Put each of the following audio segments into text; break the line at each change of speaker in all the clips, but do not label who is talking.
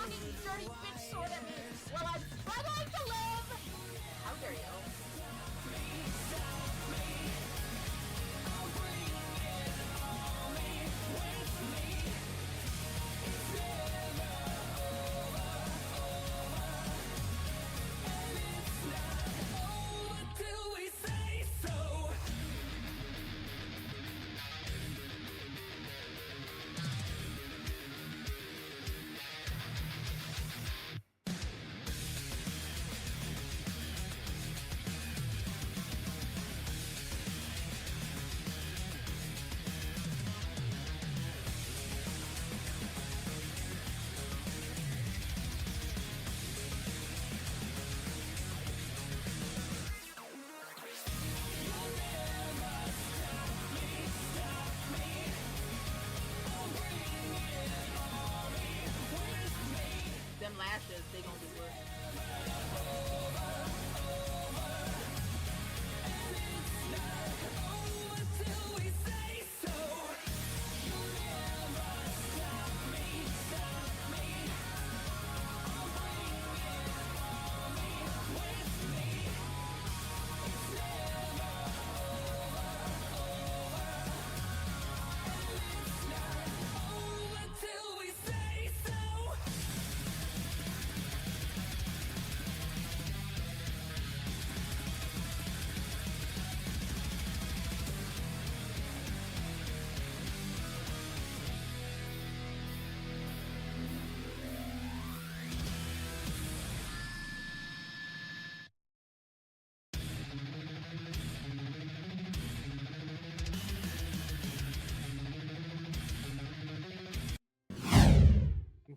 pointing his dirty bitch sword at me while I'm struggling to live! How dare you? Them lashes, they gonna be worse.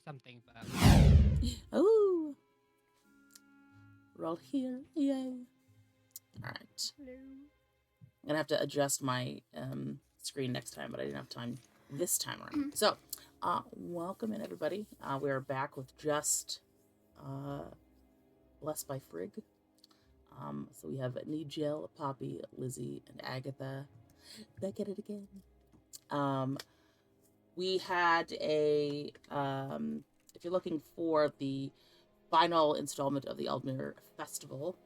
Something, but
Oh, we're all here. Yay. All right.
Hello.
I'm gonna have to adjust my screen next time, but I didn't have time this time around. So, welcome in everybody. We are back with just Blessed by Frigg. So we have Nigel, Poppy, Lizzy, and Agatha back at it again. We had a if you're looking for the final installment of the Aldmere Festival,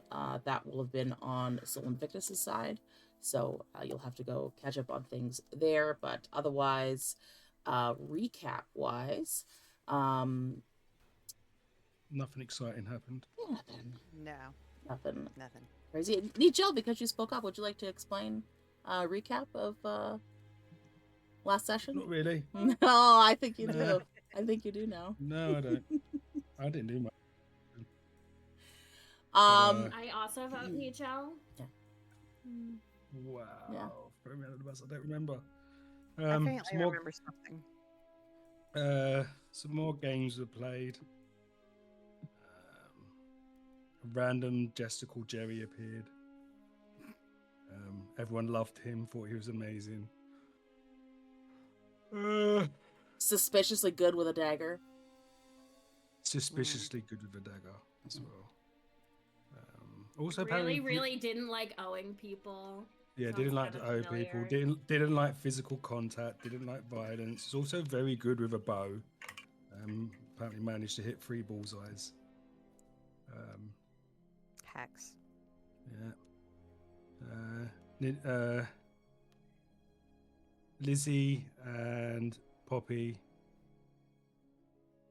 that will have been on Soul Invictus' side. So you'll have to go catch up on things there. But otherwise, recap-wise,
nothing exciting happened.
Nothing
Nothing.
crazy. Nigel, because you spoke up, would you like to explain recap of last session?
Not really.
No, I think you do.
Nah.
I think you do now.
No, I don't. I didn't do much.
I also vote Nigel.
Yeah.
Wow.
Yeah.
Throw me under the bus. I don't remember.
I faintly remember something.
Some more games were played. A random jester called Jerry appeared. Everyone loved him, thought he was amazing.
Suspiciously good with a dagger.
Suspiciously good with a dagger as well. Also,
Really,
apparently,
really didn't like owing people.
yeah,
Sounds
didn't like
kind
to
of
owe
familiar.
people. Didn't like physical contact. Didn't like violence. He's also very good with a bow. Apparently managed to hit 3 bullseyes.
Hacks.
Yeah. Lizzy and Poppy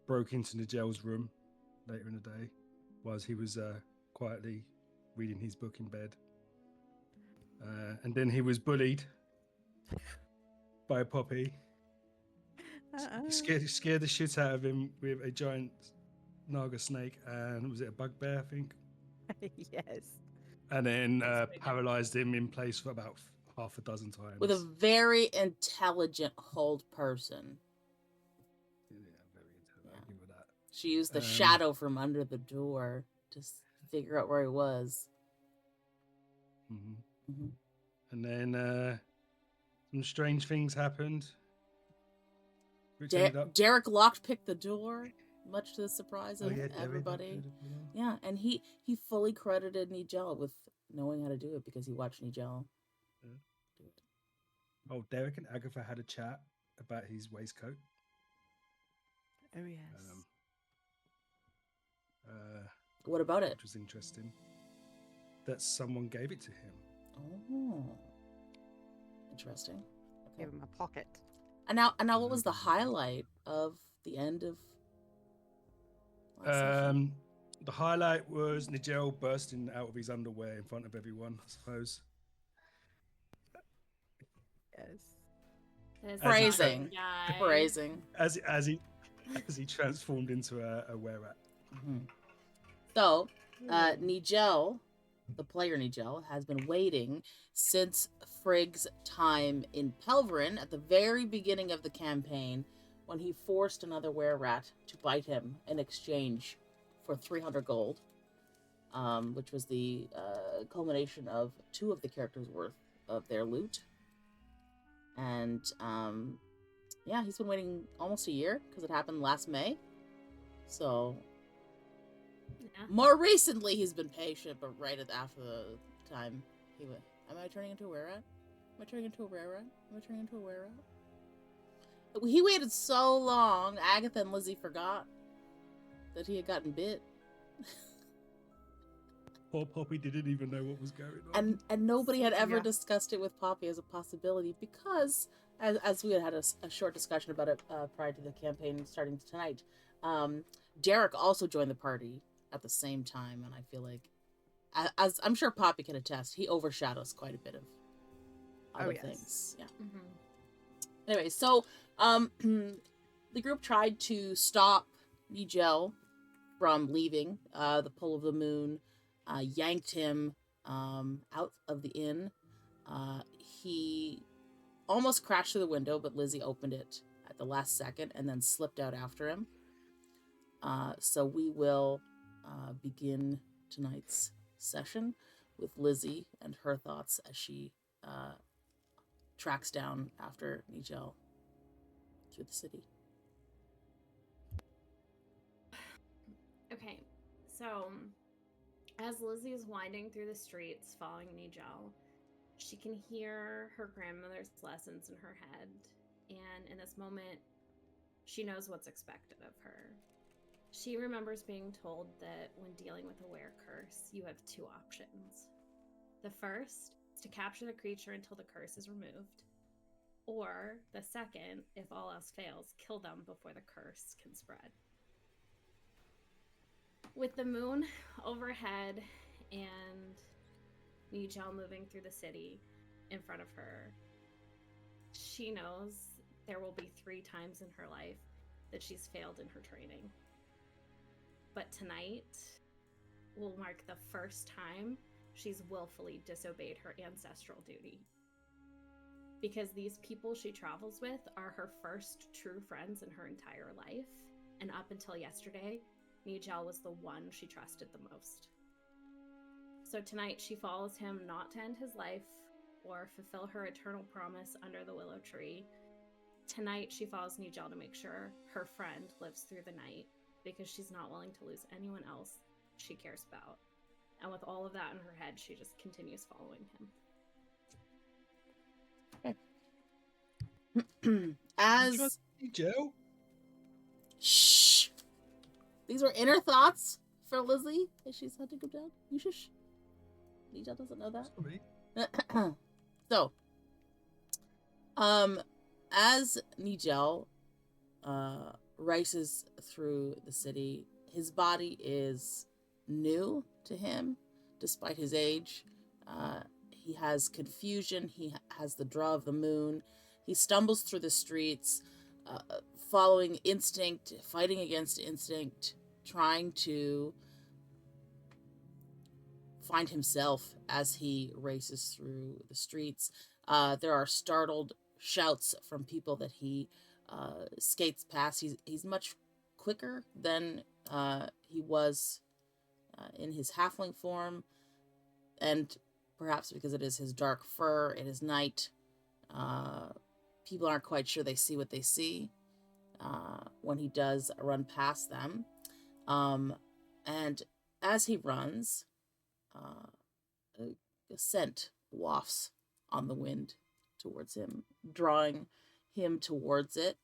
broke into Nigel's room later in the day whilst he was quietly reading his book in bed. And then he was bullied by Poppy. Scared the shit out of him with a giant Naga snake and was it a bugbear, I think?
Yes.
And then paralyzed him in place for about half a dozen times.
With a very intelligent hold person.
Yeah, very intelligent. I'll give her that.
She used the shadow from under the door to figure out where he was.
And then some strange things happened.
Derek lockpicked the door, much to the surprise of
Derek
everybody.
lockpicked it.
Yeah, and he fully credited Nigel with knowing how to do it because he watched Nigel do it.
Oh, Derek and Agatha had a chat about his waistcoat.
Oh, yes.
What about it?
Which was interesting. That someone gave it to him.
Oh, interesting. Okay.
Give him a pocket.
And now, what was the highlight of the end of last session?
The highlight was Nigel bursting out of his underwear in front of everyone, I suppose.
Yes.
Phrasing.
As he transformed into a were-rat.
Mm-hmm. So, Nigel, the player Nigel, has been waiting since Frigg's time in Pelverin at the very beginning of the campaign, when he forced another were-rat to bite him in exchange for 300 gold, which was the culmination of 2 of the characters' worth of their loot. And yeah, he's been waiting almost a year because it happened last May. So more recently he's been patient, but right after the time he went, am I turning into a were-rat? Am I turning into a were-rat? Am I turning into a were-rat? He waited so long, Agatha and Lizzy forgot that he had gotten bit.
Poor Poppy didn't even know what was going on.
And nobody had ever discussed it with Poppy as a possibility because, as we had a short discussion about it prior to the campaign starting tonight, Derek also joined the party at the same time, and I feel like, as I'm sure Poppy can attest, he overshadows quite a bit of other things. Yeah.
Mm-hmm.
Anyway, so the group tried to stop Nigel from leaving the Pull of the Moon, yanked him out of the inn. He almost crashed through the window, but Lizzy opened it at the last second and then slipped out after him. So we will begin tonight's session with Lizzy and her thoughts as she tracks down after Nigel through the city.
Okay, so as Lizzy is winding through the streets following Nigel, she can hear her grandmother's lessons in her head, and in this moment, she knows what's expected of her. She remembers being told that when dealing with a were curse, you have 2 options. The first is to capture the creature until the curse is removed, or the second, if all else fails, kill them before the curse can spread. With the moon overhead and Nigel moving through the city in front of her, she knows there will be 3 times in her life that she's failed in her training. But tonight will mark the first time she's willfully disobeyed her ancestral duty. Because these people she travels with are her first true friends in her entire life, and up until yesterday, Nigel was the one she trusted the most. So tonight she follows him not to end his life or fulfill her eternal promise under the willow tree. Tonight she follows Nigel to make sure her friend lives through the night, because she's not willing to lose anyone else she cares about. And with all of that in her head, she just continues following him.
As
Joe?
Shh. These were inner thoughts for Lizzy as she's had to go down. You shush. Nigel doesn't know that.
Sorry.
So, as Nigel races through the city, his body is new to him, despite his age. He has confusion. He has the draw of the moon. He stumbles through the streets, following instinct, fighting against instinct, trying to find himself as he races through the streets. There are startled shouts from people that he skates past. He's much quicker than he was in his halfling form, and perhaps because it is his dark fur, it is night, people aren't quite sure they see what they see when he does run past them. And as he runs, a scent wafts on the wind towards him, drawing him towards it.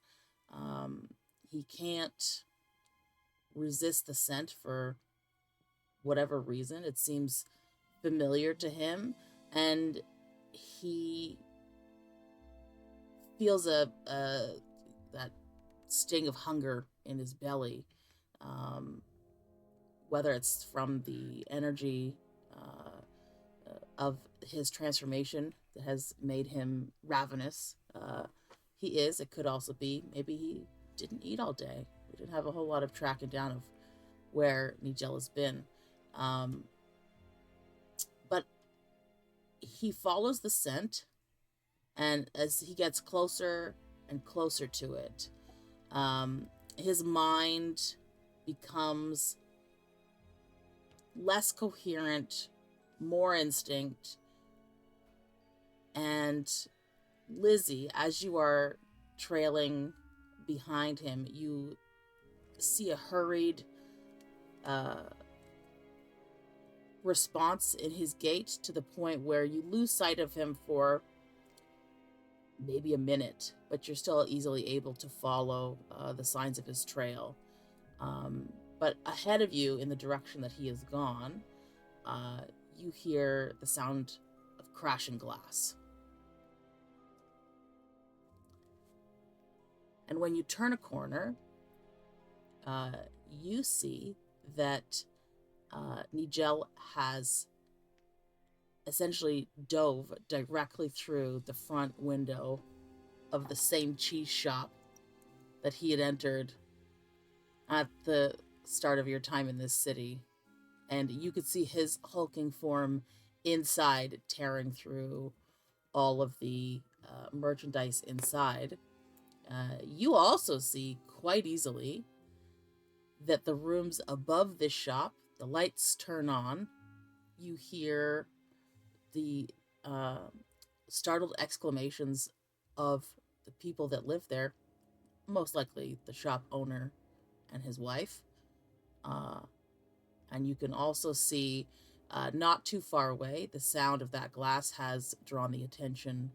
He can't resist the scent for whatever reason, it seems familiar to him, and he feels that sting of hunger in his belly, whether it's from the energy of his transformation that has made him ravenous. It could also be maybe he didn't eat all day. We didn't have a whole lot of tracking down of where Nigel has been. But he follows the scent, and as he gets closer and closer to it, his mind becomes less coherent, more instinct. And Lizzy, as you are trailing behind him, you see a hurried response in his gait, to the point where you lose sight of him for maybe a minute, but you're still easily able to follow the signs of his trail. But ahead of you, in the direction that he has gone, you hear the sound of crashing glass. And when you turn a corner, you see that Nigel has essentially dove directly through the front window of the same cheese shop that he had entered at the start of your time in this city. And you could see his hulking form inside, tearing through all of the merchandise inside. You also see quite easily that the rooms above this shop, the lights turn on. You hear the startled exclamations of the people that live there, most likely the shop owner and his wife. And you can also see, not too far away, the sound of that glass has drawn the attention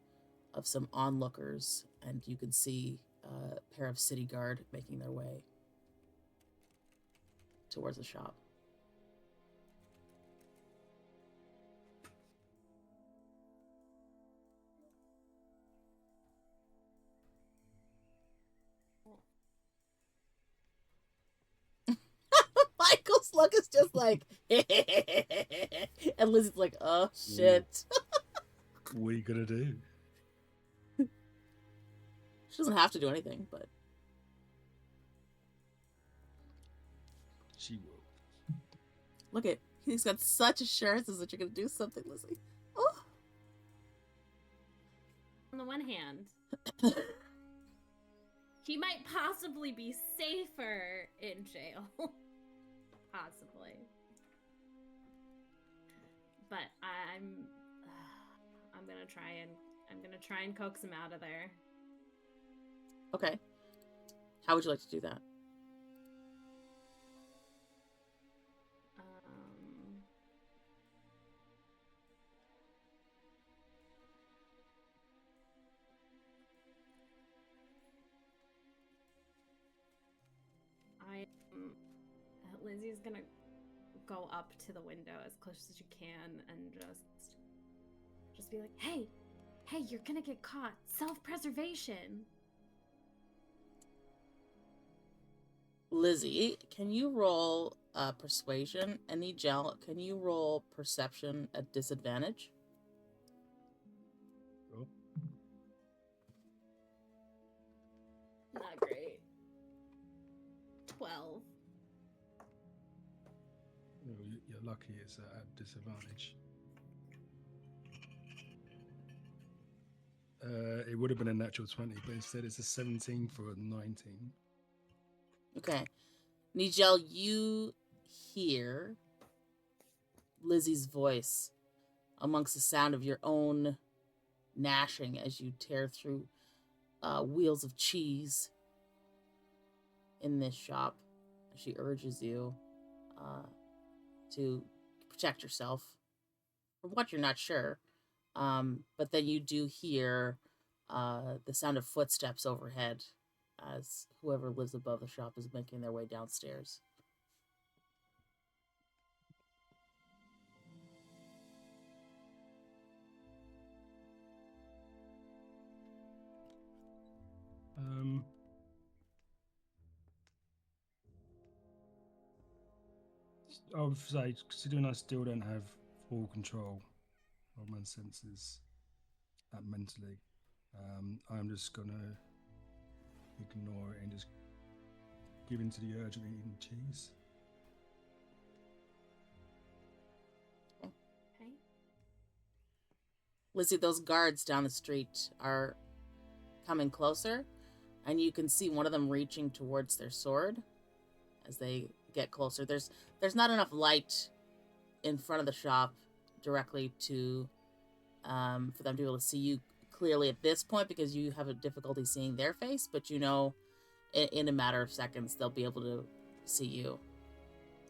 of some onlookers, and you can see a pair of city guard making their way towards the shop. Michael's look is just like, and Lizzy's like, oh shit.
What are you gonna do?
She doesn't have to do anything, but
She will.
look at, he's got such assurances that you're gonna do something, Lizzy. Oh.
On the one hand, he might possibly be safer in jail. Possibly. But I'm gonna try and coax him out of there.
Okay. How would you like to do that?
Lizzy's gonna go up to the window as close as you can and just be like, hey, you're gonna get caught. Self-preservation.
Lizzy, can you roll persuasion? And Nigel, can you roll perception at disadvantage?
Oh.
Not great. 12.
You're lucky it's at disadvantage. It would have been a natural 20, but instead it's a 17 for a 19.
Okay. Nigel, you hear Lizzy's voice amongst the sound of your own gnashing as you tear through wheels of cheese in this shop. She urges you to protect yourself from what you're not sure. But then you do hear the sound of footsteps overhead as whoever lives above the shop is making their way downstairs.
I would say, considering I still don't have full control of my senses mentally, I'm just gonna ignore it and just give in to the urge of eating cheese.
Okay.
Lizzy, those guards down the street are coming closer, and you can see one of them reaching towards their sword as they get closer. There's not enough light in front of the shop directly to for them to be able to see you clearly at this point, because you have a difficulty seeing their face, but you know in a matter of seconds they'll be able to see you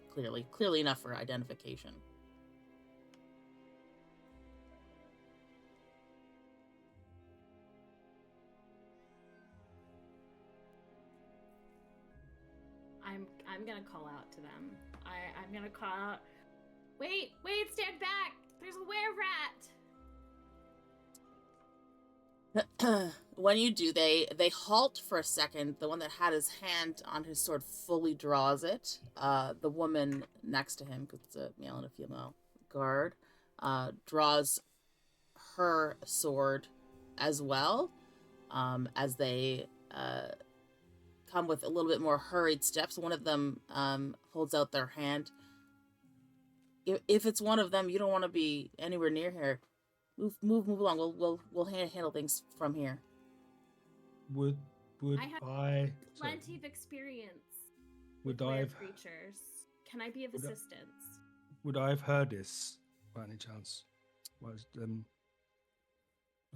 clearly enough for identification.
I'm gonna call out to them. I'm gonna call out. Wait, stand back! There's a were-rat!
When you do, they halt for a second. The one that had his hand on his sword fully draws it. The woman next to him, because it's a male and a female guard, draws her sword as well, as they come with a little bit more hurried steps. One of them holds out their hand. If it's one of them, you don't want to be anywhere near here. Move along. We'll handle things from here.
Would
I have
I?
Plenty of experience
Would
with
I
weird
have?
creatures. Can I be of assistance?
Would I have heard this by any chance? Was them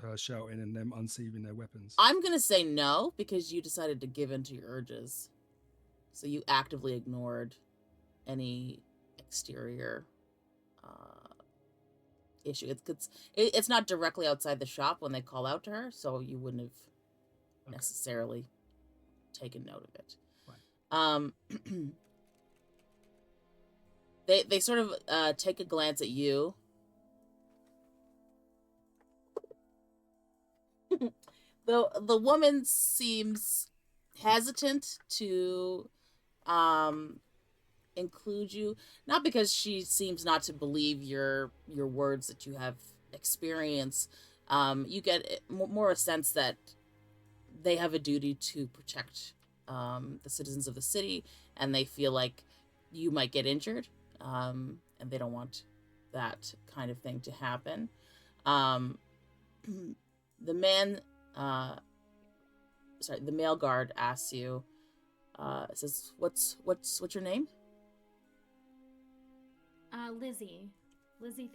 her shouting and them unsheathing their weapons?
I'm gonna say no, because you decided to give in to your urges. So you actively ignored any exterior issue. It's not directly outside the shop when they call out to her, so you wouldn't have necessarily taken note of it.
Right.
They sort of take a glance at you. The woman seems hesitant to include you, not because she seems not to believe your words that you have experience. You get more a sense that they have a duty to protect the citizens of the city, and they feel like you might get injured, and they don't want that kind of thing to happen. The male guard asks you, says, "What's your name?"
Lizzy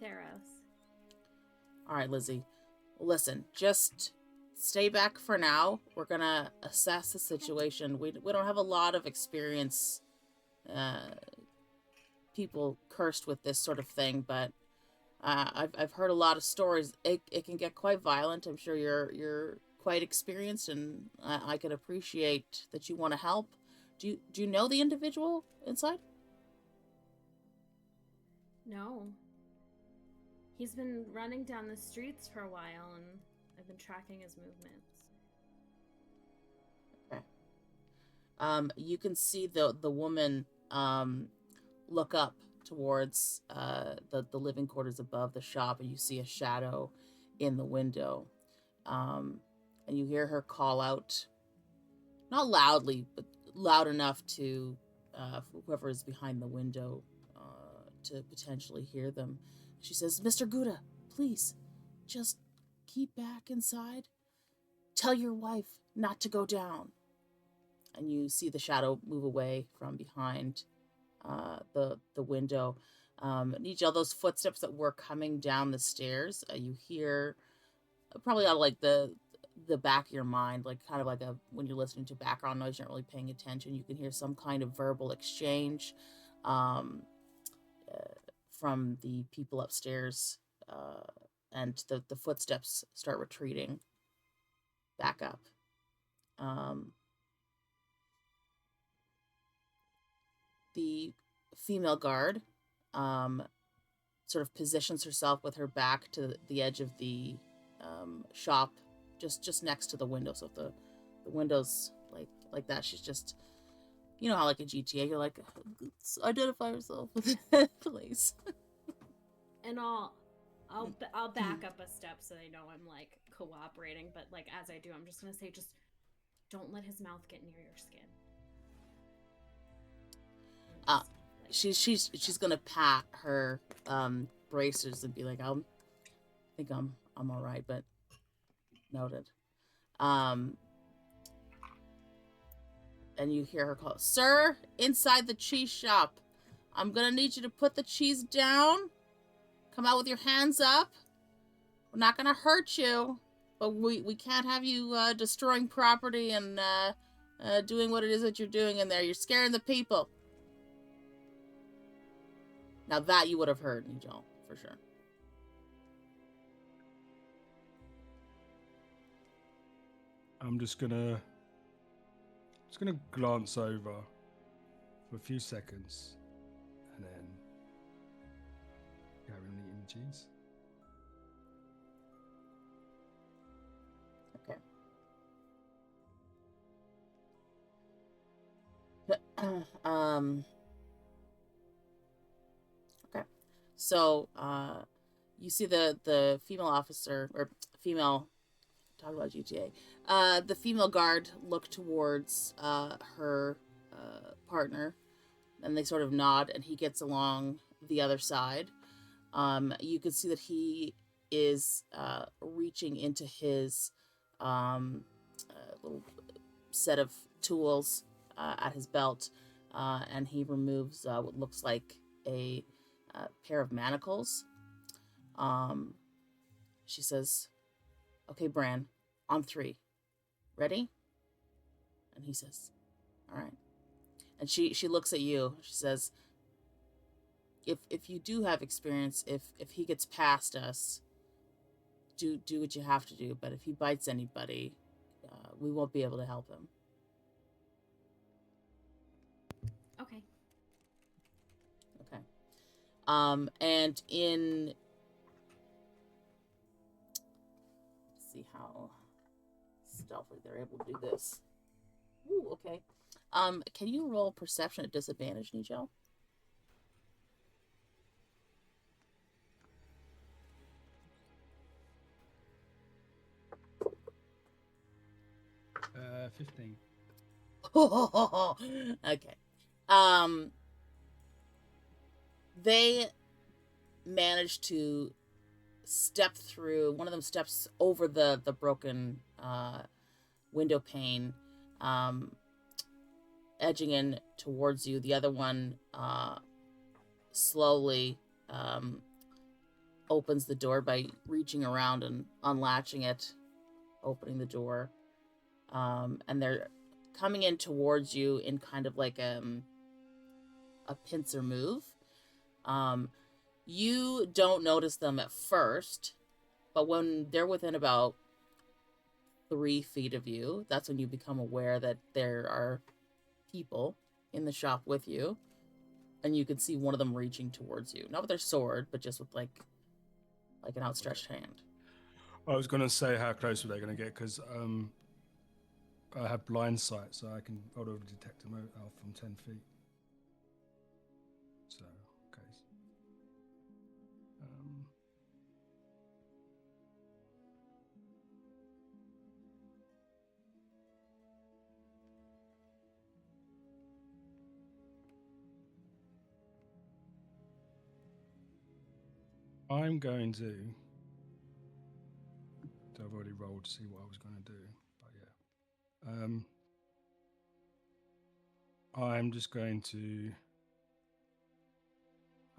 Theros.
All right, Lizzy. Listen, just stay back for now. We're gonna assess the situation. We don't have a lot of experience, people cursed with this sort of thing, but I've heard a lot of stories. It can get quite violent. I'm sure you're quite experienced, and I can appreciate that you want to help. Do you know the individual inside?
No. He's been running down the streets for a while, and I've been tracking his movements.
Okay. You can see the woman look up towards the living quarters above the shop, and you see a shadow in the window. And you hear her call out, not loudly, but loud enough to whoever is behind the window to potentially hear them. She says, "Mr. Gouda, please, just keep back inside. Tell your wife not to go down." And you see the shadow move away from behind the window. And each of those footsteps that were coming down the stairs, you hear probably out of like the back of your mind, like kind of like when you're listening to background noise, you're not really paying attention. You can hear some kind of verbal exchange from the people upstairs, and the footsteps start retreating back up. The female guard sort of positions herself with her back to the edge of the shop, just next to the window. So if the window's like that, she's just you know how like in GTA you're like, identify yourself, please.
And I'll back up a step so they know I'm like cooperating. But like as I do, I'm just gonna say, just don't let his mouth get near your skin.
She's gonna pat her bracers and be like, I think I'm all right, but noted. And you hear her call, "Sir, inside the cheese shop. I'm gonna need you to put the cheese down. Come out with your hands up. We're not gonna hurt you, but we can't have you destroying property and doing what it is that you're doing in there. You're scaring the people." Now that you would have heard, Nigel, for sure.
I'm just gonna glance over for a few seconds and then carry on eating the cheese.
Okay. Okay. So, you see the female officer, or female, talk about GTA, the female guard look towards her partner, and they sort of nod, and he gets along the other side. You can see that he is reaching into his little set of tools at his belt, and he removes what looks like a pair of manacles. She says, "Okay, Bran, on 3. Ready?" And he says, "All right." And she looks at you. She says, if you do have experience, if he gets past us, do what you have to do. But if he bites anybody, we won't be able to help him.
Okay.
Okay. And in, let's see how stealthily they're able to do this. Ooh, okay. Can you roll perception at disadvantage, Nigel?
Uh, 15.
Okay. They managed to step through. One of them steps over the broken window pane, edging in towards you. The other one slowly opens the door by reaching around and unlatching it, opening the door. And they're coming in towards you in kind of like a pincer move. You don't notice them at first, but when they're within about 3 feet of you, that's when you become aware that there are people in the shop with you, and you can see one of them reaching towards you, not with their sword, but just with like an outstretched hand.
I was gonna say, how close were they gonna get? Because I have blind sight, so I can auto detect them out from 10 feet. So, okay. I'm going to. So I've already rolled to see what I was going to do, but yeah. I'm just going to.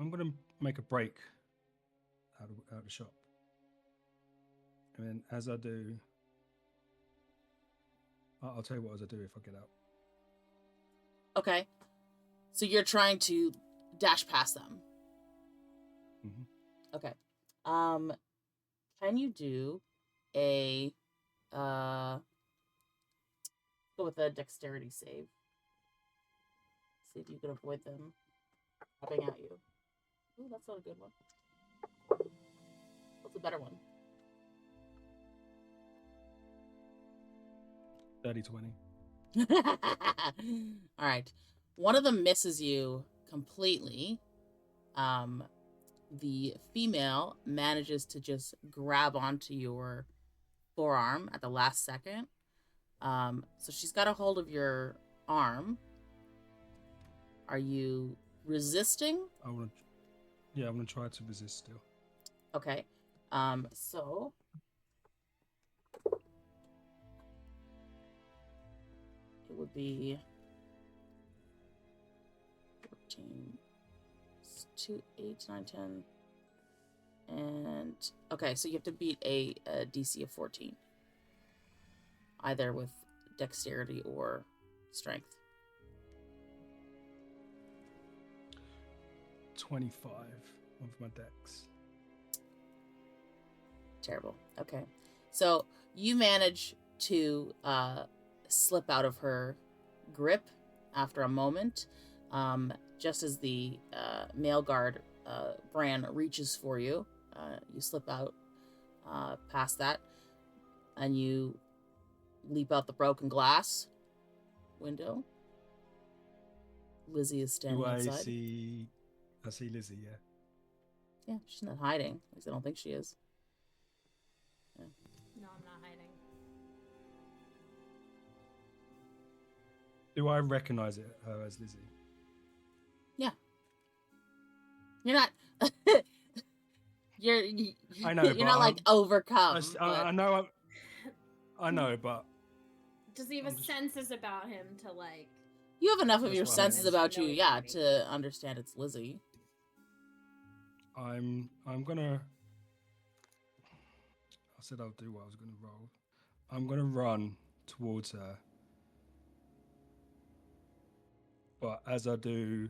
I'm going to make a break out of the shop, and then as I do, I'll tell you what as I do if I get out.
Okay. So you're trying to dash past them.
Mm-hmm.
Okay. Can you do a go with a dexterity save? See if you can avoid them coming at you. Ooh, that's not a good one. What's a better one?
30-20.
All right. One of them misses you completely. The female manages to just grab onto your forearm at the last second. So she's got a hold of your arm. Are you resisting?
I'm gonna try to resist still.
Okay. So it would be 14, 2, 8, 9, 10. And okay, so you have to beat a DC of 14. Either with dexterity or strength.
25 of my dex.
Terrible. Okay. So you manage to slip out of her grip after a moment. Just as the male guard, Bran, reaches for you, you slip out past that, and you leap out the broken glass window. Lizzy is standing outside.
I see Lizzy, yeah.
Yeah, she's not hiding. At least I don't think she is. Yeah.
No, I'm not hiding.
Do I recognize her as Lizzy?
Yeah. You're not.
I know,
You're
but
not like overcome.
I know. I know, but
Does he have senses about him to like?
You have enough of
That's
your
what I
senses
mean.
about you,
No,
yeah,
maybe.
to understand it's Lizzy.
I'm gonna. I said I'll do what I was gonna roll. I'm gonna run towards her, but as I do,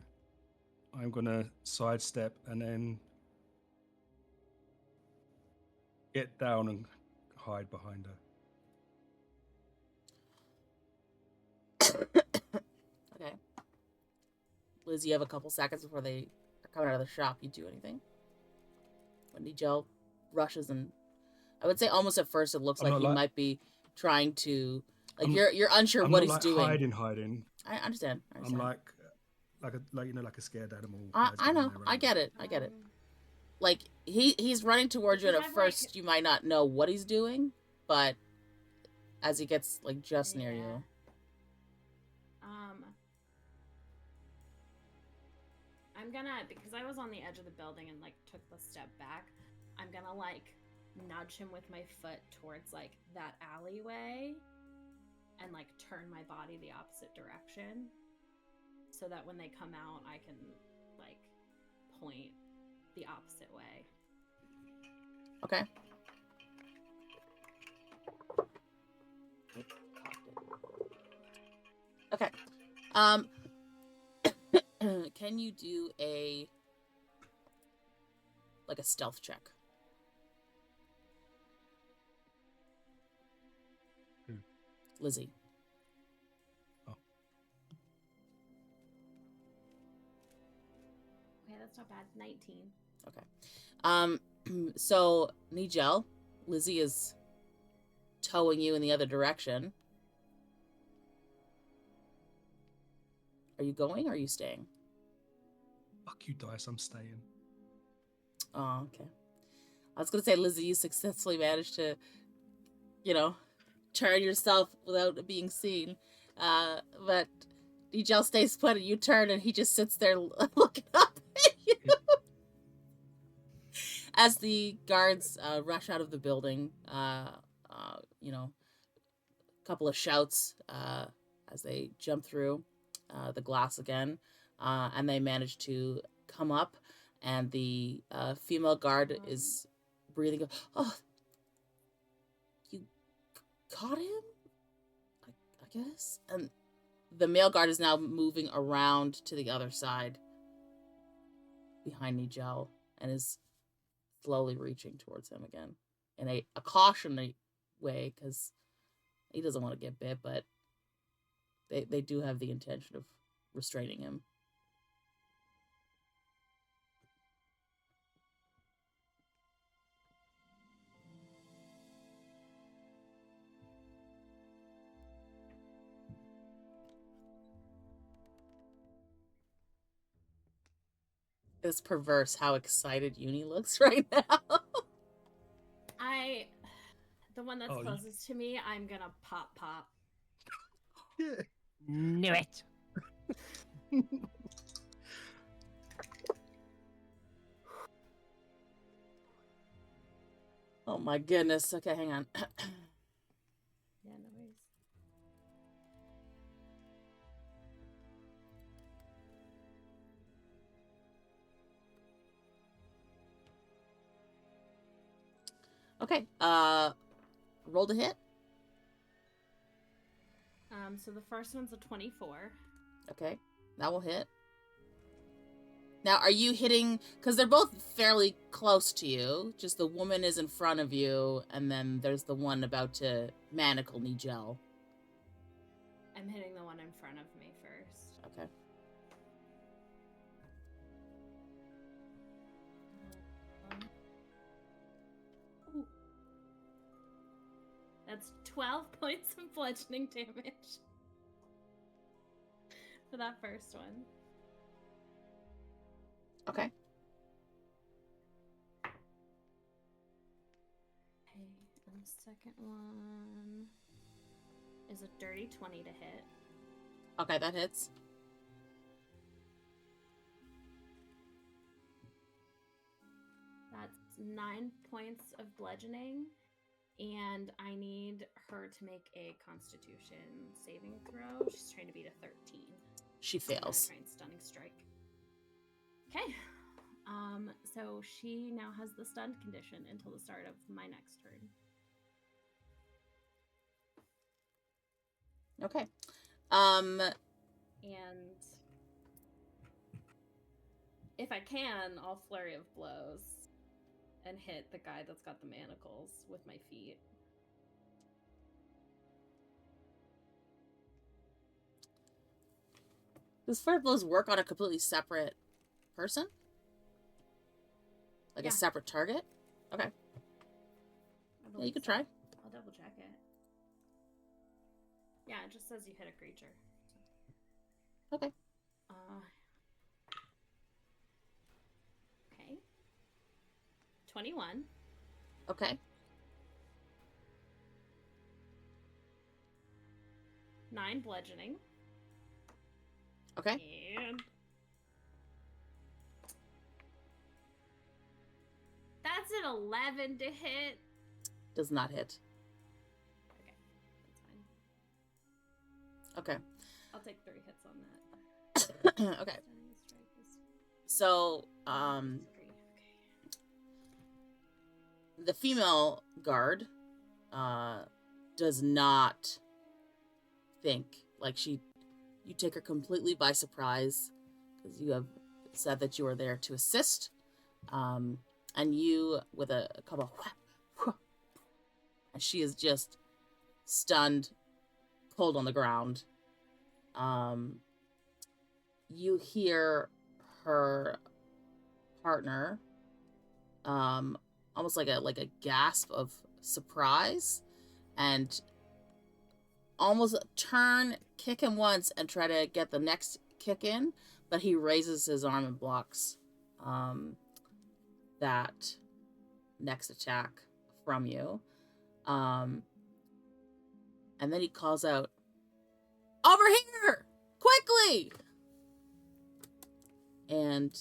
I'm gonna sidestep and then get down and hide behind her.
Okay. Liz, you have a couple seconds before they are coming out of the shop. You do anything? When Nigel rushes, and I would say almost at first it looks
I'm
like
not
he might be trying to, like,
I'm-
you're unsure
I'm
what
not
he's
like
doing.
hiding.
I understand.
I'm like a scared animal.
I
that's been
know.
running
I
around.
get it. I get it. Like he's running towards you, and
He
at
had,
first
like-
you might not know what he's doing, but as he gets like just near you,
I'm gonna, because I was on the edge of the building and like took the step back, I'm gonna like nudge him with my foot towards like that alleyway and like turn my body the opposite direction so that when they come out I can like point the opposite way.
okay. Okay. Can you do a stealth check?
Who?
Lizzy.
Oh.
Okay, that's not bad. 19.
Okay. So Nigel, Lizzy is towing you in the other direction. Are you going or are you staying?
Fuck you, Dice. I'm staying.
Oh, okay. I was gonna say, Lizzy, you successfully managed to, turn yourself without being seen. But Nigel stays put and you turn and he just sits there looking up at you. As the guards rush out of the building, a couple of shouts as they jump through the glass again, and they manage to come up, and the female guard is breathing. Oh, you caught him? I guess? And the male guard is now moving around to the other side behind Nigel and is slowly reaching towards him again in a cautionary way, because he doesn't want to get bit, but they do have the intention of restraining him. It's perverse how excited Uni looks right now.
The one that's closest to me, I'm gonna pop.
Yeah.
Knew it.
Oh my goodness. Okay, hang on.
Yeah, no worries.
Okay, roll to hit.
So the first one's a 24.
Okay, that will hit. Now, are you hitting, because they're both fairly close to you, just the woman is in front of you, and then there's the one about to manacle Nigel.
I'm hitting the one in front of me first.
Okay.
Ooh. That's 12 points of bludgeoning damage for that first one.
Okay.
Okay, and the second one is a dirty 20 to hit.
Okay, that hits.
That's 9 points of bludgeoning, and I need her to make a Constitution saving throw. She's trying to beat a 13.
She fails.
Try and stunning strike. Okay. So she now has the stunned condition until the start of my next turn.
Okay.
And if I can, I'll flurry of blows and hit the guy that's got the manacles with my feet.
Does flare blows work on a completely separate person? Like
Yeah.
a separate target? Okay. Yeah, you could try.
I'll double check it. Yeah, it just says you hit a creature.
Okay.
Okay. 21.
Okay.
9 bludgeoning.
Okay.
And that's an 11 to hit.
Does not hit.
Okay, that's fine.
Okay.
I'll take 3 hits on that.
Okay.
Stunning strike is
So,
3.
the female guard does not think, like, you take her completely by surprise because you have said that you are there to assist, and you, with a couple and she is just stunned, pulled on the ground. You hear her partner almost like a gasp of surprise, and almost turn, kick him once, and try to get the next kick in, but he raises his arm and blocks that next attack from you. And then he calls out, "Over here! Quickly!" And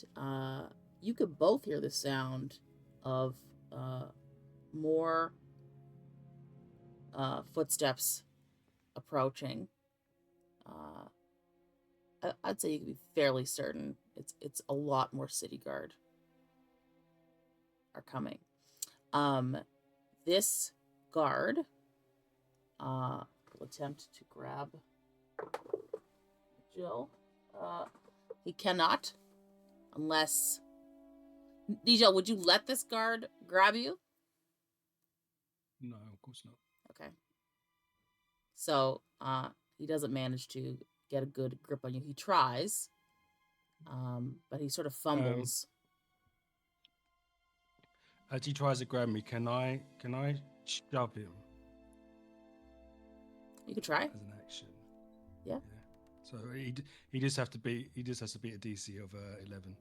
you could both hear the sound of more footsteps approaching. I'd say you can be fairly certain it's a lot more city guard are coming. This guard will attempt to grab Jill. He cannot, unless... Nigel, would you let this guard grab you?
No, of course not.
Okay. So, he doesn't manage to get a good grip on you. He tries, but he sort of fumbles.
As he tries to grab me, can I shove him
You could try.
as an action?
Yeah.
So he just has to beat a DC of 11.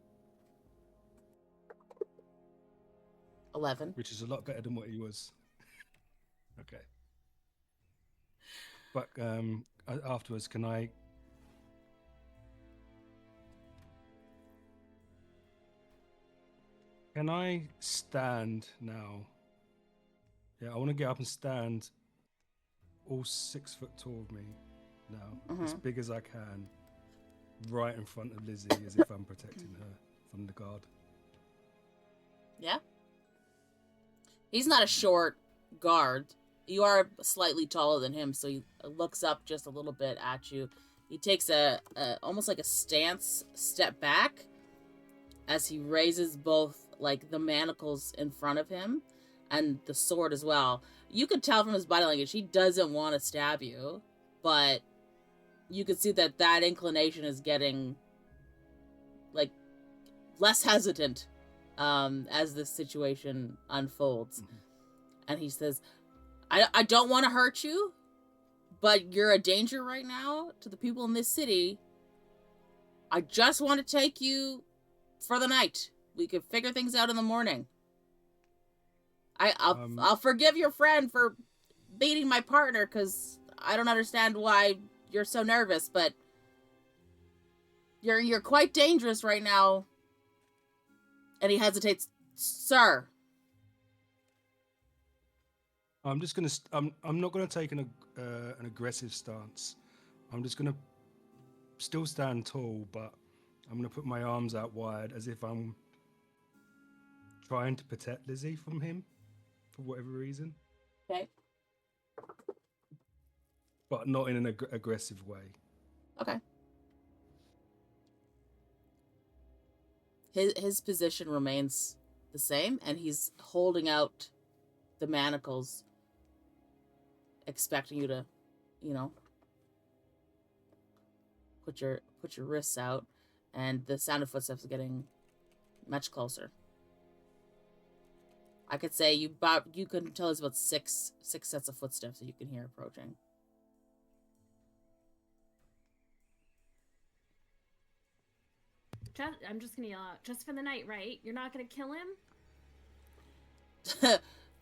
11.
Which is a lot better than what he was. Okay. But afterwards, can I stand now? Yeah, I want to get up and stand all 6 foot tall of me now, as big as I can, right in front of Lizzy, as if I'm protecting her from the guard.
Yeah. He's not a short guard. You are slightly taller than him, so he looks up just a little bit at you. He takes a almost like a step back as he raises both like the manacles in front of him and the sword as well. You could tell from his body language he doesn't want to stab you, but you could see that inclination is getting like less hesitant as this situation unfolds. And he says, I don't want to hurt you, but you're a danger right now to the people in this city. I just want to take you for the night. We could figure things out in the morning. I'll forgive your friend for beating my partner, because I don't understand why you're so nervous, but you're quite dangerous right now. And he hesitates. Sir.
I'm just gonna. I'm not gonna take an aggressive stance. I'm just gonna still stand tall, but I'm gonna put my arms out wide as if I'm trying to protect Lizzy from him, for whatever reason.
Okay.
But not in an aggressive way.
Okay. His position remains the same, and he's holding out the manacles, expecting you to, put your wrists out, and the sound of footsteps is getting much closer. I could say you can tell it's about six sets of footsteps that you can hear approaching.
I'm just gonna yell out, just for the night, right? You're not gonna kill him?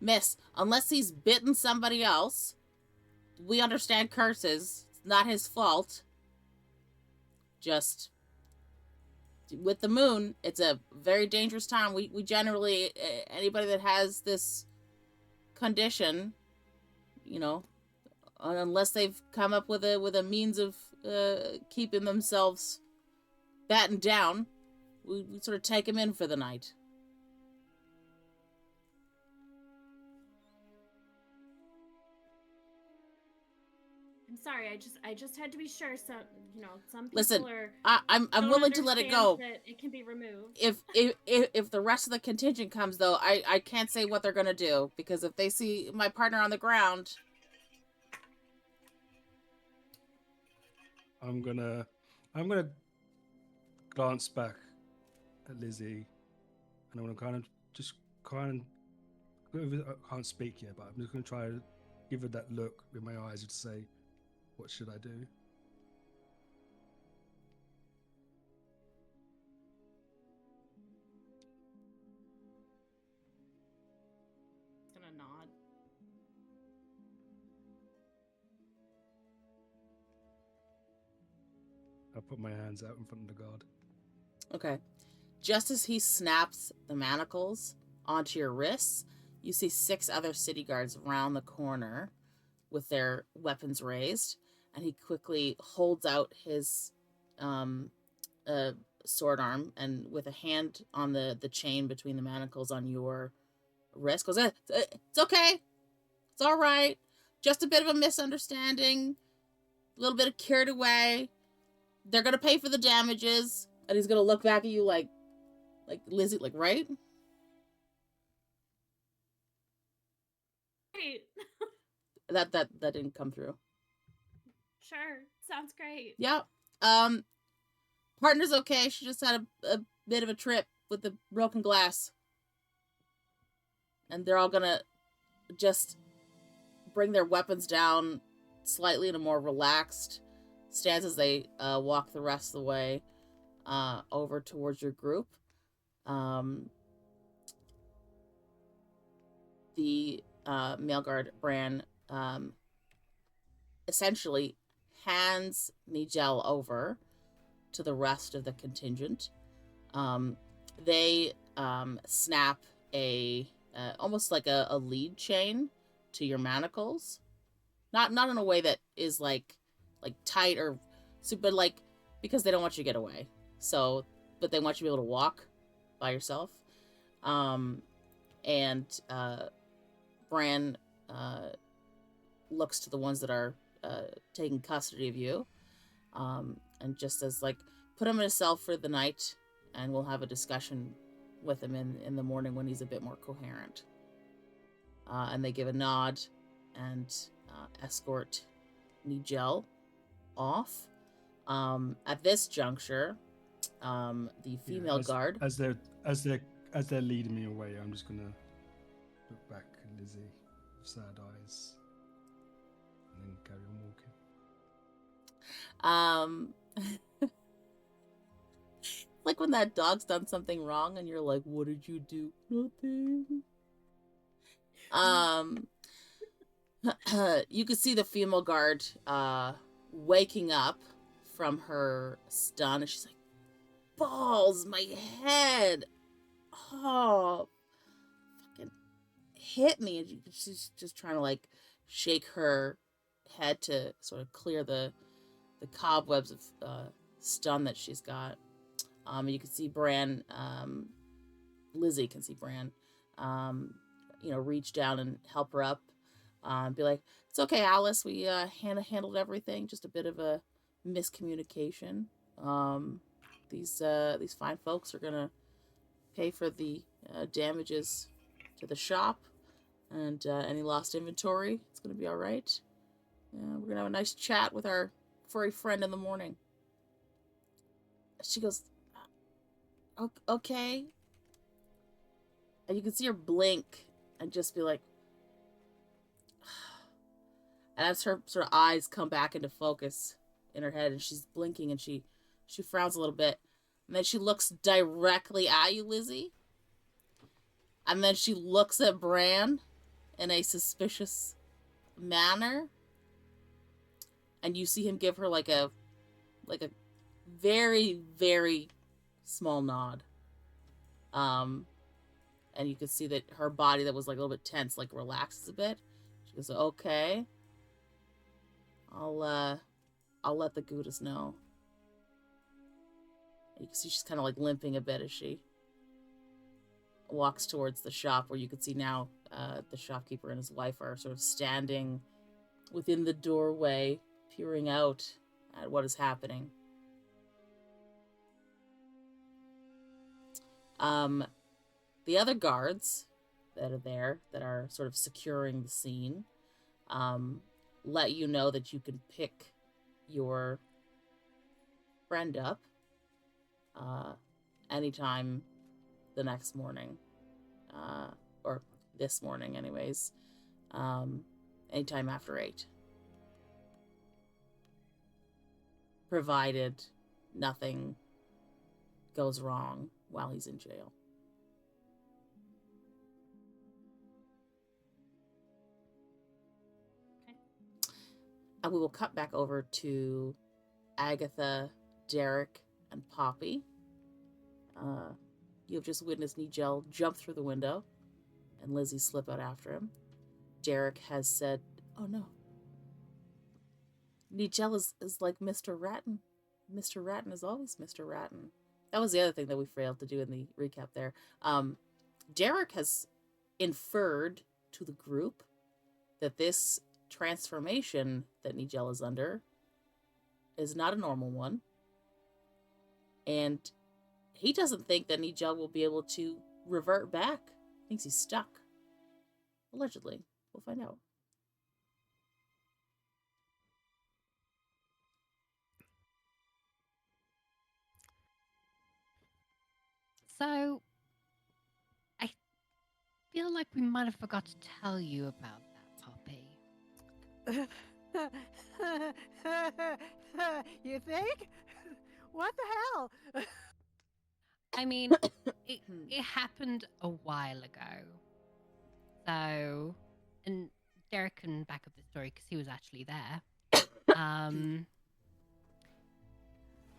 Miss, unless he's bitten somebody else, we understand curses. It's not his fault. Just, with the moon, it's a very dangerous time. We generally, anybody that has this condition, unless they've come up with a means of keeping themselves battened down, we sort of take him in for the night.
I'm sorry, I just had to be sure. So some people
Listen,
are.
I'm willing to let it go.
That it can be removed.
If the rest of the contingent comes, though, I can't say what they're gonna do, because if they see my partner on the ground,
I'm gonna glance back at Lizzy, and I'm gonna I can't speak yet, but I'm just gonna try to give her that look with my eyes to say, what should I do?
it's gonna nod.
I'll put my hands out in front of the guard.
Okay. Just as he snaps the manacles onto your wrists, you see 6 other city guards round the corner with their weapons raised, and he quickly holds out his sword arm, and with a hand on the chain between the manacles on your wrist, goes, it's okay. It's all right. Just a bit of a misunderstanding. A little bit of carried away. They're going to pay for the damages. And he's going to look back at you like Lizzy, like, right?
Great.
That didn't come through.
Sure. Sounds great.
Yep. Partner's okay. She just had a bit of a trip with the broken glass. And they're all going to just bring their weapons down slightly in a more relaxed stance as they walk the rest of the way over towards your group. the male guard, Bran, essentially hands Nigel over to the rest of the contingent. They snap a almost like a lead chain to your manacles, not in a way that is like tight or super, but like because they don't want you to get away. So, but they want you to be able to walk by yourself. And Bran looks to the ones that are taking custody of you, and just says, like, put him in a cell for the night, and we'll have a discussion with him in the morning when he's a bit more coherent. And they give a nod and escort Nigel off. At this juncture, the female guard,
as they're leading me away, I'm just gonna look back at Lizzy with sad eyes and then carry on walking.
like when that dog's done something wrong and you're like, what did you do? Nothing. You could see the female guard waking up from her stun, and she's like, balls, my head. Oh, fucking hit me. And she's just trying to like shake her head to sort of clear the cobwebs of stun that she's got. You can see Bran, Lizzy can see Bran, reach down and help her up. Be like, it's okay, Alice. We handled everything. Just a bit of a miscommunication. These fine folks are gonna pay for the damages to the shop and any lost inventory. It's gonna be all right. We're gonna have a nice chat with our furry friend in the morning. She goes, okay. And you can see her blink and just be like, and as her sort of eyes come back into focus in her head, and she's blinking, and she frowns a little bit, and then she looks directly at you, Lizzy, and then she looks at Bran in a suspicious manner, and you see him give her like a very, very small nod. And you can see that her body that was like a little bit tense, like relaxes a bit. She goes, okay. I'll let the Goudas know. You can see she's kind of like limping a bit as she walks towards the shop, where you can see now the shopkeeper and his wife are sort of standing within the doorway, peering out at what is happening. The other guards that are there, that are sort of securing the scene, let you know that you can pick your friend up anytime the next morning, or this morning anyways, anytime after 8. Provided nothing goes wrong while he's in jail. And we will cut back over to Agatha, Derek, and Poppy. You have just witnessed Nigel jump through the window and Lizzy slip out after him. Derek has said, oh no. Nigel is like Mr. Ratton. Mr. Ratton is always Mr. Ratton. That was the other thing that we failed to do in the recap there. Derek has inferred to the group that this transformation that Nigel is under is not a normal one. And he doesn't think that Nigel will be able to revert back. He thinks he's stuck. Allegedly. We'll find out.
So, I feel like we might have forgot to tell you about that, Poppy.
You think? What the hell?
I mean, it happened a while ago. So, and Derek can back up the story because he was actually there.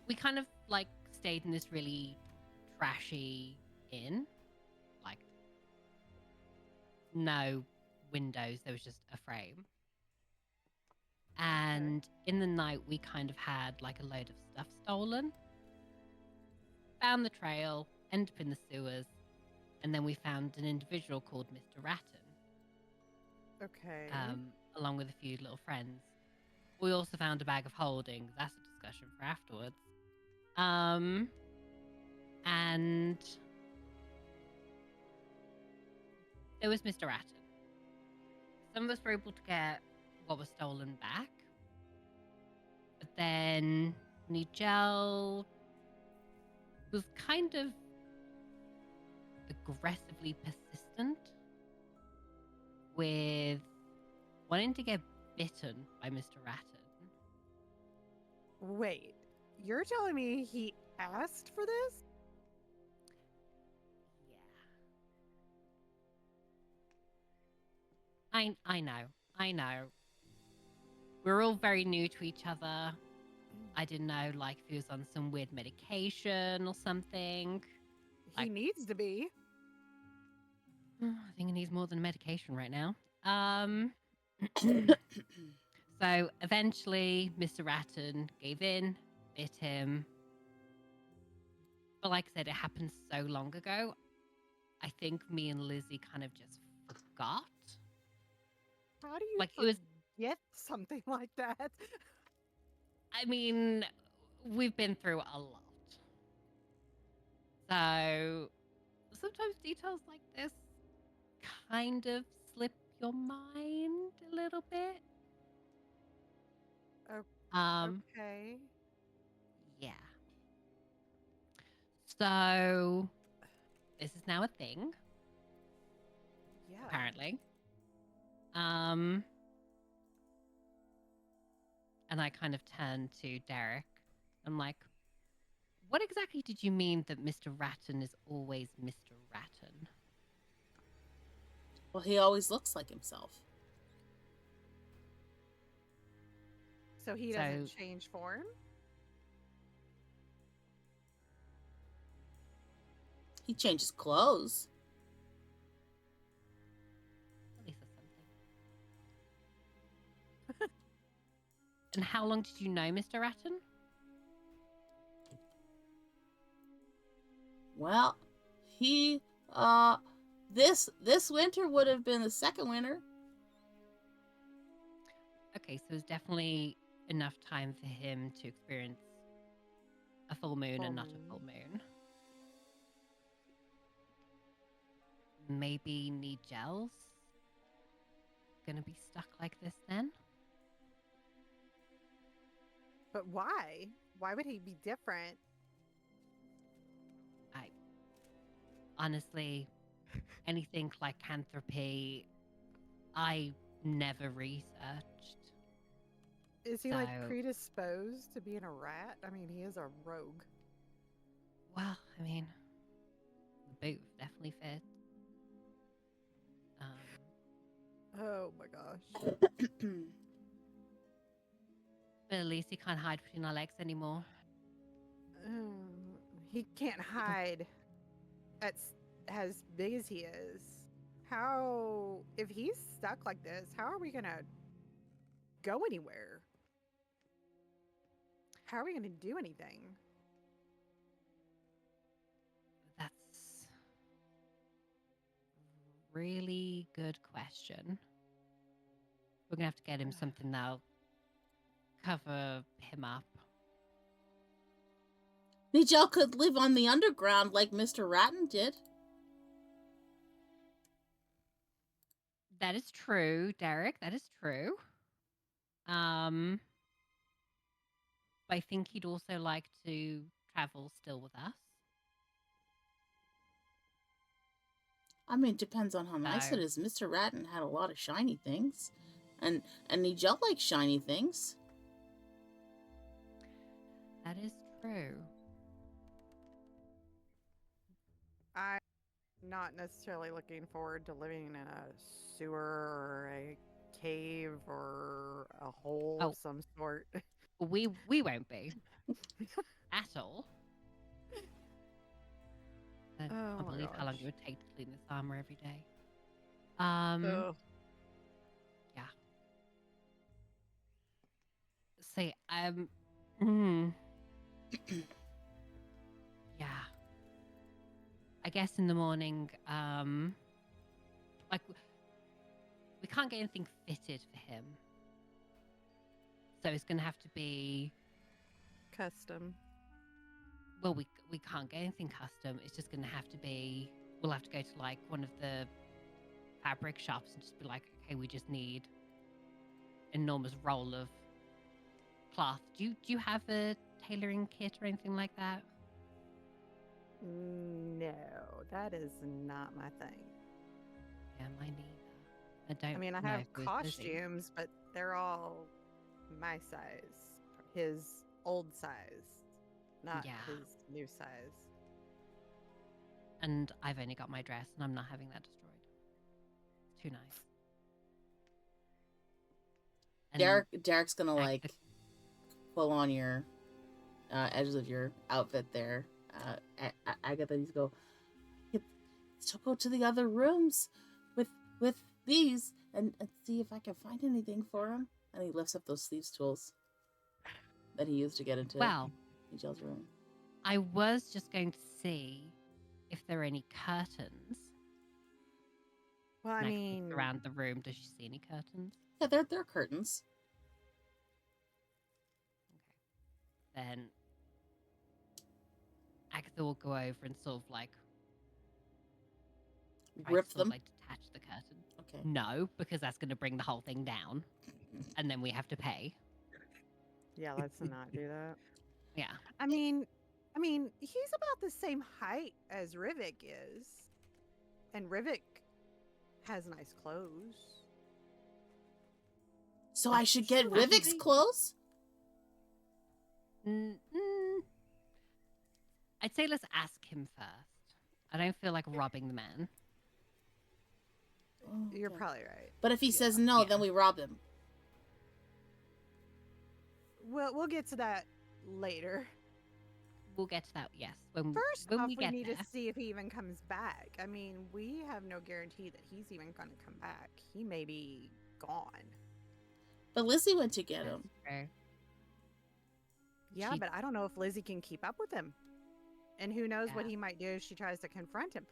We kind of like stayed in this really trashy inn, like no windows, there was just a frame. And in the night, we kind of had like a load of stuff stolen. Found the trail, ended up in the sewers, and then we found an individual called Mr. Ratton.
Okay.
Along with a few little friends. We also found a bag of holding. That's a discussion for afterwards. And there was Mr. Ratton. Some of us were able to get what was stolen back. But then Nigel was kind of aggressively persistent with wanting to get bitten by Mr. Ratton.
Wait, you're telling me he asked for this?
Yeah. I know. We're all very new to each other. I didn't know, like, if he was on some weird medication or something.
He needs to be.
I think he needs more than medication right now. So eventually, Mr. Ratton gave in, bit him. But like I said, it happened so long ago. I think me and Lizzy kind of just forgot.
How do you
Like, it was.
forget something like that?
I mean, we've been through a lot. So sometimes details like this kind of slip your mind a little bit.
Okay.
Yeah. So this is now a thing,
Yeah.
apparently. And I kind of turned to Derek. I'm like, what exactly did you mean that Mr. Ratton is always Mr. Ratton?
Well, he always looks like himself.
So he doesn't change form?
He changes clothes.
At least that's something. And how long did you know Mr. Ratton?
Well, he this winter would have been the second winter.
Okay, so there's definitely enough time for him to experience a full moon and not a full moon. Maybe Nigel's gonna be stuck like this then?
But why? Why would he be different?
Honestly, anything like lycanthropy, I never researched.
Is he like predisposed to being a rat? I mean, he is a rogue.
Well, I mean, the boot definitely fits.
Oh my gosh.
But at least he can't hide between our legs anymore.
He can't hide as big as he is. How, if he's stuck like this, how are we gonna go anywhere? How are we gonna do anything?
That's a really good question. We're gonna have to get him something that'll cover him up.
Nigel could live on the underground like Mr. Ratton did.
That is true, Derek. That is true. But I think he'd also like to travel still with us.
I mean, it depends on how nice it is. Mr. Ratton had a lot of shiny things. And Nigel likes shiny things.
That is true.
not necessarily looking forward to living in a sewer or a cave or a hole
Oh.
of some sort.
We won't be at all. I
Oh
can't
my
believe how long it
gosh.
would take to clean this armor every day.
Ugh.
Yeah. See, mm, yeah. I guess in the morning, like we can't get anything fitted for him, so it's gonna have to be.
Custom.
Well, we can't get anything custom. It's just gonna have to be. We'll have to go to like one of the fabric shops and just be like, okay, we just need an enormous roll of cloth. Do you have a tailoring kit or anything like that?
No, that is not my thing.
Yeah, mine neither. I don't.
I mean, I
know
have
if it was Lizzy.
costumes, but they're all my size, his old size, not
Yeah.
his new size.
And I've only got my dress, and I'm not having that destroyed. It's too nice. And
Derek's gonna
Agatha-
like pull on your edges of your outfit there. Agatha needs to go. Let's go to the other rooms with these and see if I can find anything for him. And he lifts up those sleeves tools that he used to get into Michelle's room.
I was just going to see if there are any curtains.
Well, I
And
mean,
look around the room. Does she see any curtains?
Yeah, there are curtains.
Okay. Then Agatha will go over and sort of like try
Rip
to sort of
them.
like detach the curtain.
Okay.
No, because that's going to bring the whole thing down, and then we have to pay.
yeah, let's not do that.
Yeah.
I mean, he's about the same height as Rivik is, and Rivik has nice clothes.
So I should get
Sure.
Rivik's clothes?
I'd say let's ask him first. I don't feel like robbing the man.
Oh,
You're
okay.
probably right.
But if he says no,
Yeah.
then we rob him.
We'll get to that later.
We'll get to that, yes. When
First
when
off,
we
we
get
need
there.
to see if he even comes back. I mean, we have no guarantee that he's even going to come back. He may be gone.
But Lizzy went to get him.
That's true.
Yeah,
She-
but I don't know if Lizzy can keep up with him. And who knows what
Yeah.
he might do if she tries to confront him.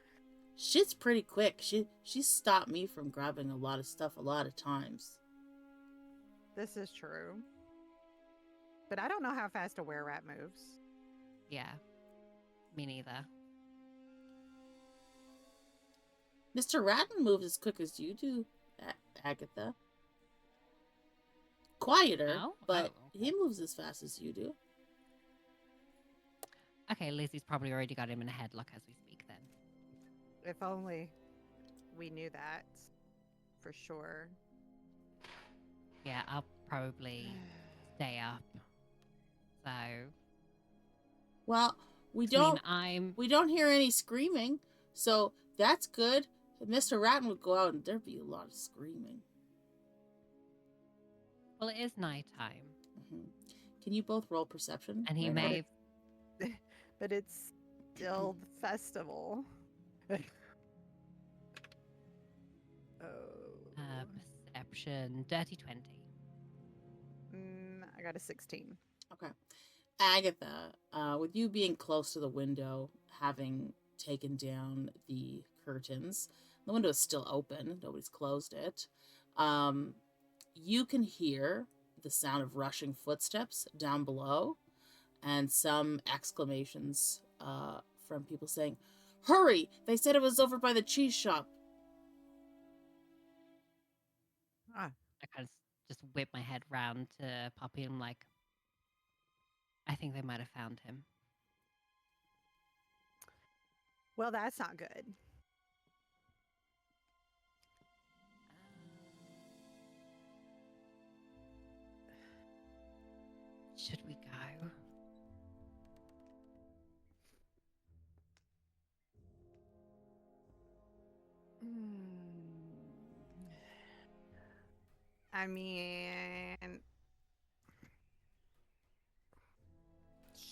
She's pretty quick. She stopped me from grabbing a lot of stuff a lot of times.
This is true. But I don't know how fast a were-rat moves.
Yeah. Me neither.
Mr. Ratton moves as quick as you do, Agatha. Quieter,
Oh?
but
Oh,
he moves as fast as you do.
Okay, Lizzie's probably already got him in a headlock as we speak then.
If only we knew that for sure.
Yeah, I'll probably stay up. So
Well, we
I mean,
don't hear any screaming, so that's good. If Mr. Ratton would go out and there'd be a lot of screaming.
well, it is nighttime,
Hmm. Can you both roll perception?
and he
right now?
may.
But it's still the festival. Oh.
Perception, dirty 20.
I got a 16.
Okay. Agatha, with you being close to the window, having taken down the curtains, the window is still open. Nobody's closed it. You can hear the sound of rushing footsteps down below and some exclamations from people saying, "Hurry! They said it was over by the cheese shop."
Ah,
I kind of just whip my head round to Poppy and I'm like, I think they might have found him.
well, that's not good.
Should we go?
I mean,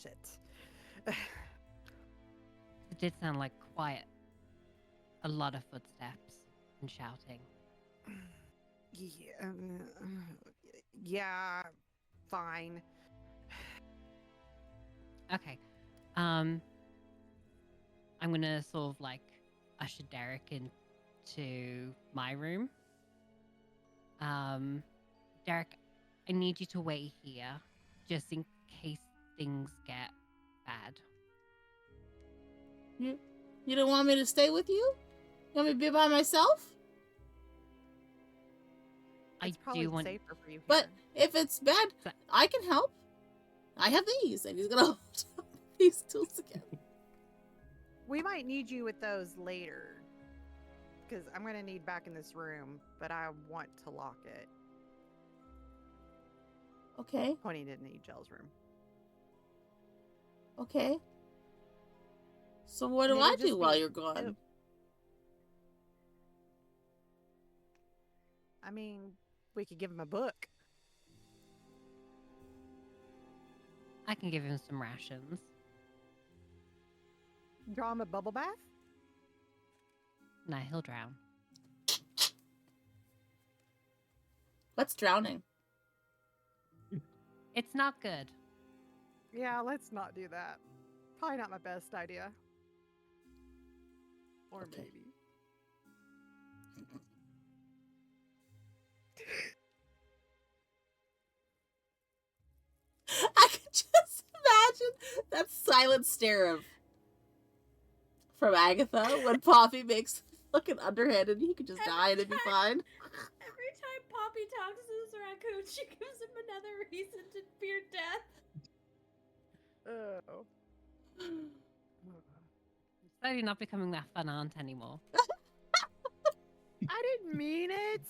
shit.
It did sound like quite a lot of footsteps and shouting.
Yeah, yeah, fine.
Okay. I'm gonna sort of like usher Derek into my room. Derek, I need you to wait here just in case things get bad.
You don't want me to stay with you? You want me to be by myself?
It's
I
probably
do want
safer for you
But
here.
if it's bad,
So-
I can help. I have these, and he's gonna hold up these tools together.
We might need you with those later. Because I'm going to need back in this room, but I want to lock it.
Okay,
Pointing to Nigel's room.
okay. So what do
It'll
I
just
do while
be-
you're gone?
it'll- I mean, we could give him a book.
I can give him some rations.
Draw him a bubble bath?
No, he'll drown.
What's drowning?
It's not good.
Yeah, let's not do that. Probably not my best idea. Or
Okay.
maybe.
I could just imagine that silent stare from Agatha when Poppy makes fucking underhanded. He could just die and it'd be fine.
Every time Poppy talks to this raccoon, she gives him another reason to fear death.
Oh.
Slowly not becoming that fun aunt anymore.
I didn't mean it.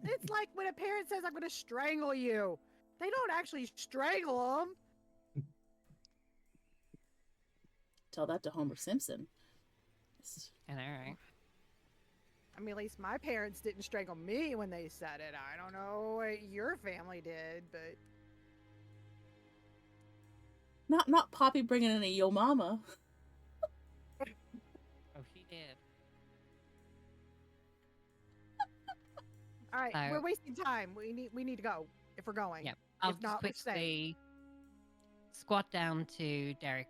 It's like when a parent says, I'm going to strangle you. They don't actually strangle them.
Tell that to Homer Simpson.
I know, right?
I mean, at least my parents didn't strangle me when they said it. I don't know what your family did, but
Not Poppy bringing in a yo mama.
Oh, he did.
all right,
So-
we're wasting time. We need to go if we're going.
Yep. I'll
If not,
just
we're staying.
quickly squat down to Derek's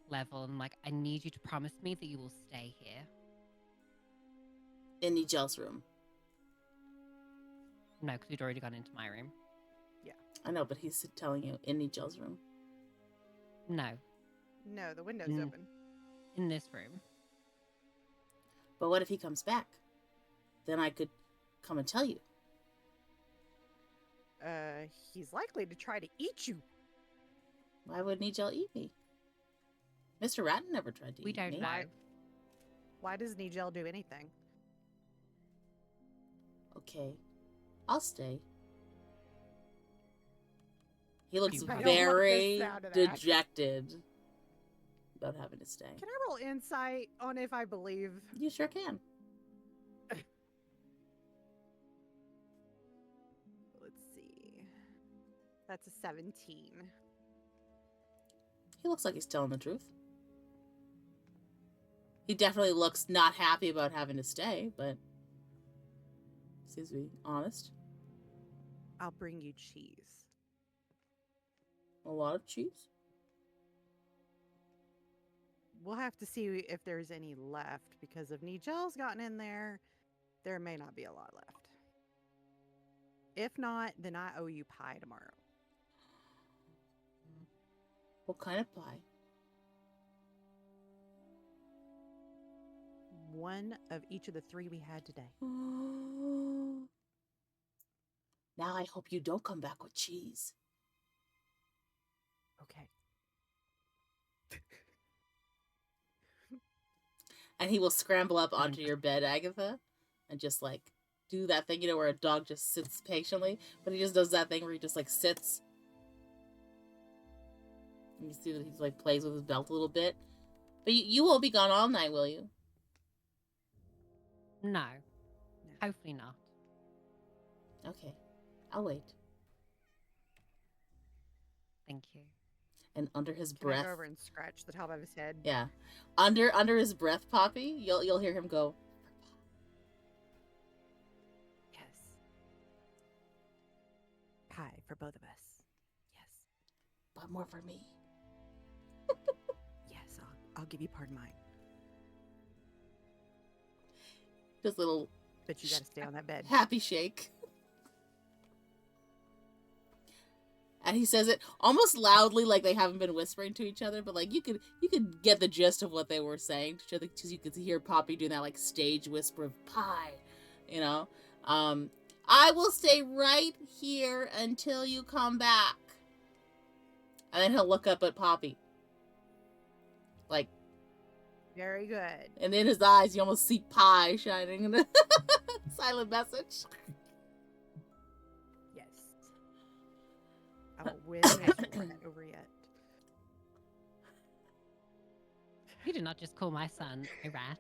level and like, I need you to promise me that you will stay here.
In Nigel's room.
No, because we'd already gone into my room.
I know, but he's telling you in Nigel's room.
No,
No, the window's
Mm.
open.
in this room.
But what if he comes back? Then I could come and tell you.
He's likely to try to eat you.
Why would Nigel eat me? Mr. Ratton never tried to
We
eat
don't
me.
know.
Why does Nigel do anything?
Okay, I'll stay. He looks
I don't
like the
very
sound of that.
dejected about having to stay.
Can I roll insight on if I believe?
You sure can.
Let's see. That's a 17.
He looks like he's telling the truth. He definitely looks not happy about having to stay, but seems to be honest.
I'll bring you cheese.
A lot of cheese.
We'll have to see if there's any left because if Nigel's gotten in there, there may not be a lot left. If not, then I owe you pie tomorrow.
What kind of pie?
One of each of the 3 we had today.
Now I hope you don't come back with cheese.
Okay.
And he will scramble up onto your bed, Agatha, and just like do that thing, where a dog just sits patiently, but he just does that thing where he just like sits. And you see that he's like plays with his belt a little bit. But you won't be gone all night, will you?
No, hopefully not.
Okay. I'll wait.
Thank you.
And under his
Can I
breath,
go over and scratch the top of his head?
yeah, under his breath, Poppy, you'll hear him go,
Yes. Pie for both of us. Yes.
but more for me.
Yes, I'll give you part of mine.
Just little
But you gotta stay on that bed.
happy shake. And he says it almost loudly, like they haven't been whispering to each other, but like you could get the gist of what they were saying to each other, because you could hear Poppy doing that like stage whisper of pie, you know. I will stay right here until you come back. And then he'll look up at Poppy, like,
Very good.
and in his eyes you almost see pie shining in the silent message.
Yes. I will win this war not over yet.
You did not just call my son a rat.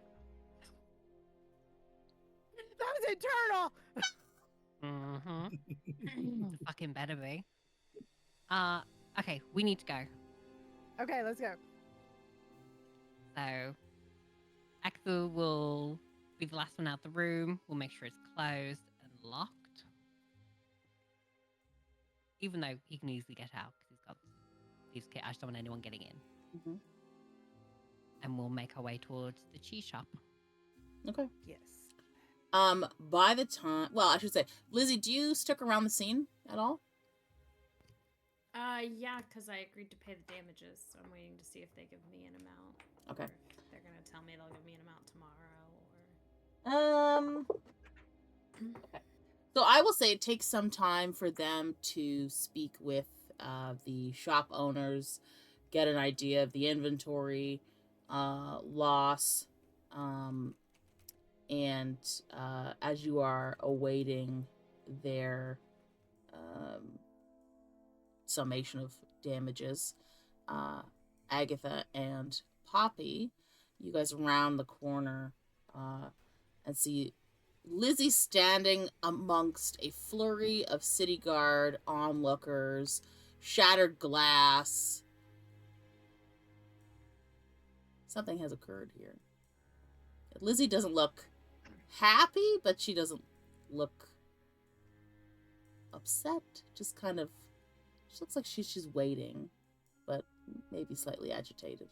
That was internal!
Mm-hmm. Fucking better be. Okay, we need to go.
Okay, let's go.
So, Agatha will be the last one out the room. We'll make sure it's closed and locked. Even though he can easily get out because he's got these kids. I just don't want anyone getting in.
Mm-hmm.
And we'll make our way towards the cheese shop.
Okay.
Yes.
By the time, well, I should say, Lizzy, do you stick around the scene at all?
Yeah, because I agreed to pay the damages, so I'm waiting to see if they give me an amount.
Okay.
Or if they're gonna tell me they'll give me an amount tomorrow, or...
Okay. So I will say it takes some time for them to speak with the shop owners, get an idea of the inventory loss, and as you are awaiting their summation of damages, Agatha and Poppy, you guys round the corner and see Lizzy standing amongst a flurry of city guard onlookers, shattered glass. Something has occurred here. Lizzy doesn't look happy, but she doesn't look upset. Just kind of, she looks like she's waiting, but maybe slightly agitated.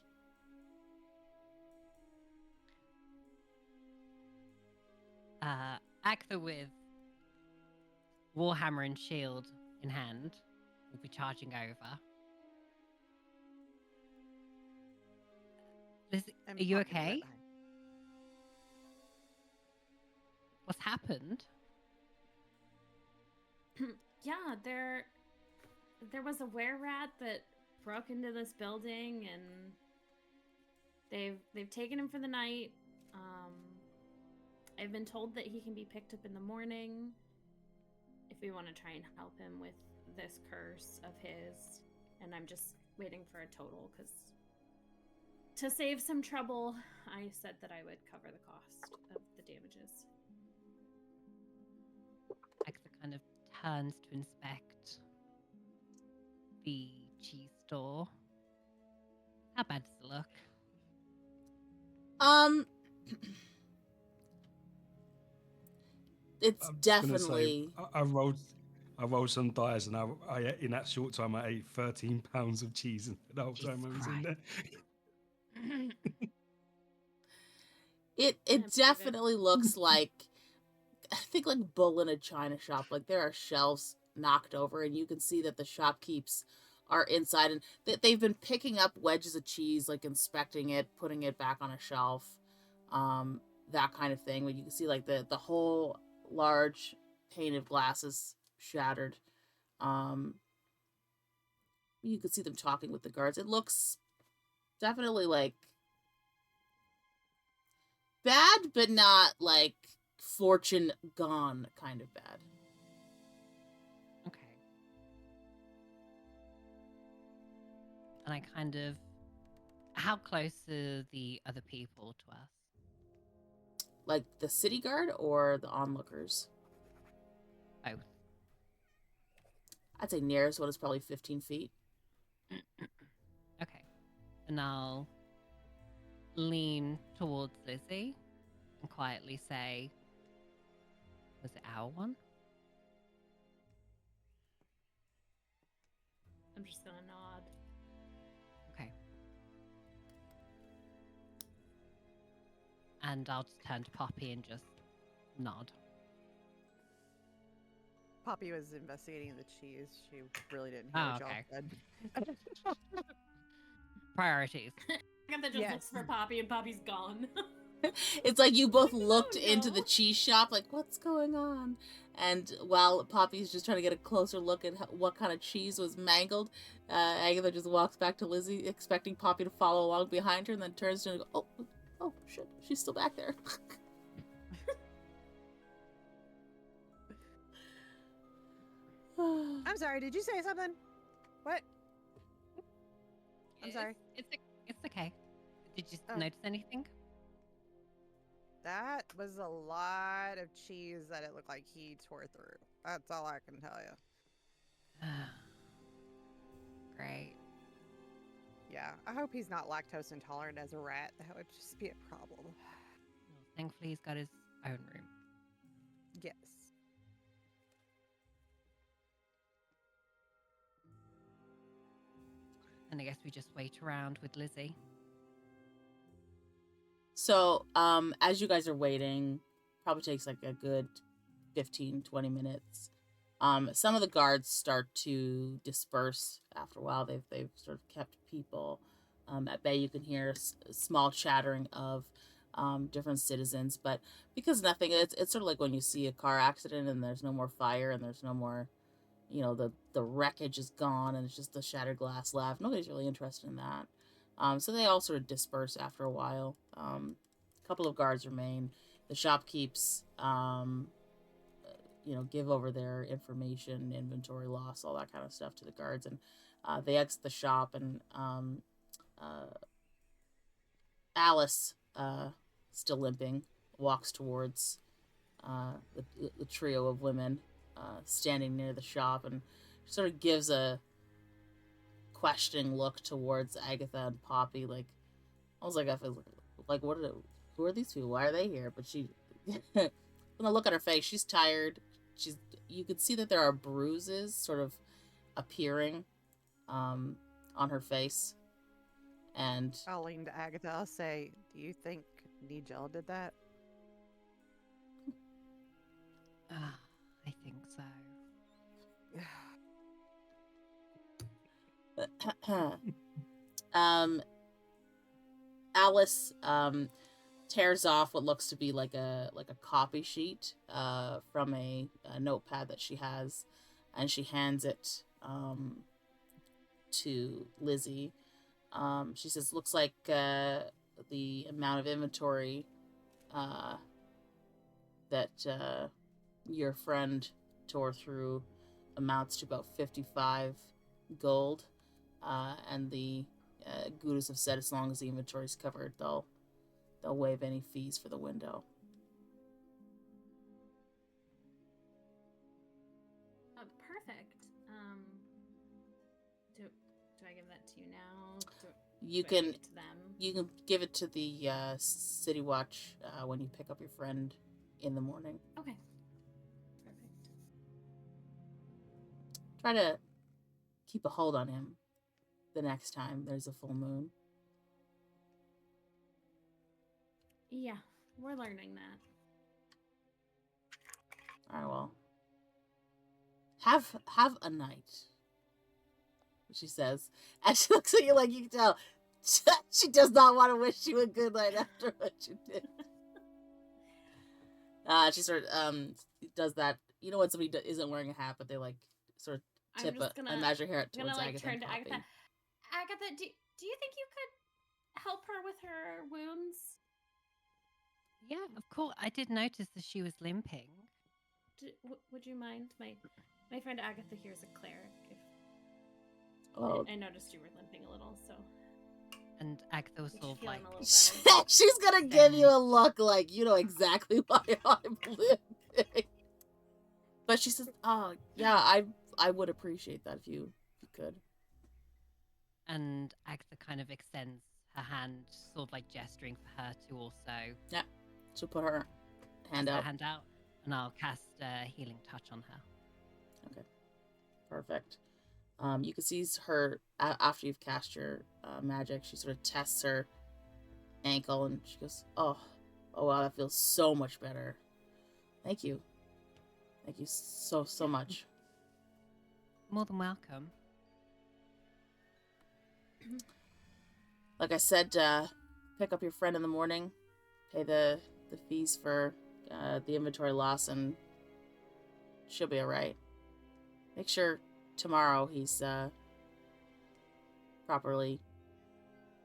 Agatha with Warhammer and shield in hand will be charging over. Lizzy,
And
are you
Poppy right
okay?
behind.
What's happened?
Yeah, there was a were-rat that broke into this building, and they've taken him for the night. I've been told that he can be picked up in the morning if we want to try and help him with this curse of his. And I'm just waiting for a total, because to save some trouble, I said that I would cover the cost of the damages.
Agatha kind of turns to inspect the cheese store. How bad does it look?
It's
I'm just gonna
definitely...
say, I rolled some dice, and I in that short time I ate 13 pounds of cheese the whole time I was in there.
It definitely looks like, I think, like bull in a china shop. Like there are shelves knocked over, and you can see that the shopkeepers are inside, and they've been picking up wedges of cheese, like inspecting it, putting it back on a shelf, that kind of thing. But you can see like the whole large pane of glass is shattered. You could see them talking with the guards. It looks definitely like bad, but not like fortune gone kind of bad.
Okay. And I kind of... How close are the other people to us?
Like the city guard or the onlookers?
Both.
I'd say nearest one is probably 15 feet.
Okay. And I'll lean towards Lizzy and quietly say, was it our one?
I'm just gonna nod.
Okay. And I'll just turn to Poppy and just nod.
Poppy was investigating the cheese. She really didn't
Oh,
hear what
okay.
y'all said.
Priorities.
Agatha just
Yes.
looks for Poppy, and Poppy's gone.
It's like you both
Like, no,
looked into the
no.
cheese shop, like, what's going on? And while Poppy's just trying to get a closer look at what kind of cheese was mangled, Agatha just walks back to Lizzy, expecting Poppy to follow along behind her, and then turns to her and goes, oh, shit, she's still back there.
I'm sorry, did you say something? What? I'm sorry.
It's okay. Did you
Oh.
notice anything?
That was a lot of cheese that it looked like he tore through. That's all I can tell you.
Great.
Yeah, I hope he's not lactose intolerant as a rat. That would just be a problem.
Well, thankfully, he's got his own room.
Yes.
And I guess we just wait around with Lizzy.
So, as you guys are waiting, probably takes like a good 15, 20 minutes. Some of the guards start to disperse after a while. They've sort of kept people at bay. You can hear a small chattering of different citizens, but because nothing, it's sort of like when you see a car accident and there's no more fire and there's no more, the wreckage is gone and it's just the shattered glass left. Nobody's really interested in that. So they all sort of disperse after a while. A couple of guards remain. The shopkeepers, give over their information, inventory loss, all that kind of stuff to the guards, and they exit the shop. And Alice, still limping, walks towards the trio of women standing near the shop, and sort of gives a questioning look towards Agatha and Poppy, like almost like I feel like who are these people? Why are they here? But she, when I look at her face, she's tired. You could see that there are bruises sort of appearing on her face, and
I'll lean to Agatha. I'll say, do you think Nigel did that?
I think so.
Alice tears off what looks to be like a copy sheet from a notepad that she has, and she hands it to Lizzy. She says, looks like the amount of inventory that your friend tore through amounts to about 55 gold, and the Gurus have said as long as the inventory is covered, they'll waive any fees for the window.
Perfect. Do I give that to you now?
You
do I
can
give it to them?
you can give it to the City Watch when you pick up your friend in the morning.
Okay. Perfect.
Try to keep a hold on him the next time there's a full moon.
Yeah, we're learning that.
All right, well, have a night, she says. And she looks at you like you can tell she does not want to wish you a good night after what you did. She sort of does that. You know when somebody isn't wearing a hat, but they like sort of tip a imaginary hair towards Agatha.
Turn to Agatha. Agatha, do you think you could help her with her wounds?
Yeah, of course. I did notice that she was limping.
Would you mind? My friend Agatha here is a cleric.
Oh.
I noticed you were limping a little, so.
And Agatha was sort of like,
she's gonna give you a look like you know exactly why I'm limping. But she says, "Oh yeah, I would appreciate that if you could.
And Agatha kind of extends her hand, sort of like gesturing for her to also
Yeah. So put her hand
cast her
out.
hand out, and I'll cast a healing touch on her.
Okay. Perfect. You can see her after you've cast your magic. She sort of tests her ankle, and she goes, "Oh wow, that feels so much better. Thank you so much."
More than welcome.
Like I said, pick up your friend in the morning, pay the fees for the inventory loss, and she'll be all right. Make sure tomorrow he's properly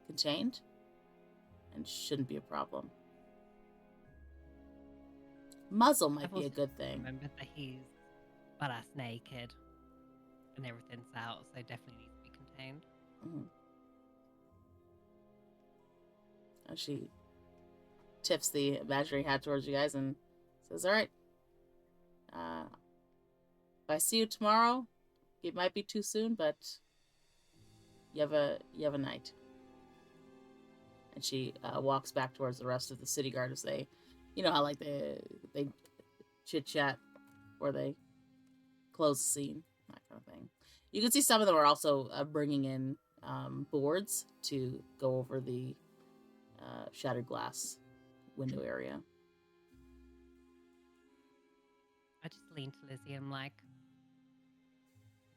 contained, and shouldn't be a problem. Muzzle might
I've
be a
also
good thing.
Remember that he's butt-ass naked and everything's out, so definitely needs to be contained.
Mm-hmm. And she tips the imaginary hat towards you guys and says, "All right, if I see you tomorrow, it might be too soon, but you have a night." And she walks back towards the rest of the city guard as they, you know how like they chit chat or they close the scene, that kind of thing. You can see some of them are also bringing in boards to go over the shattered glass window area.
I just lean to Lizzy and I'm like,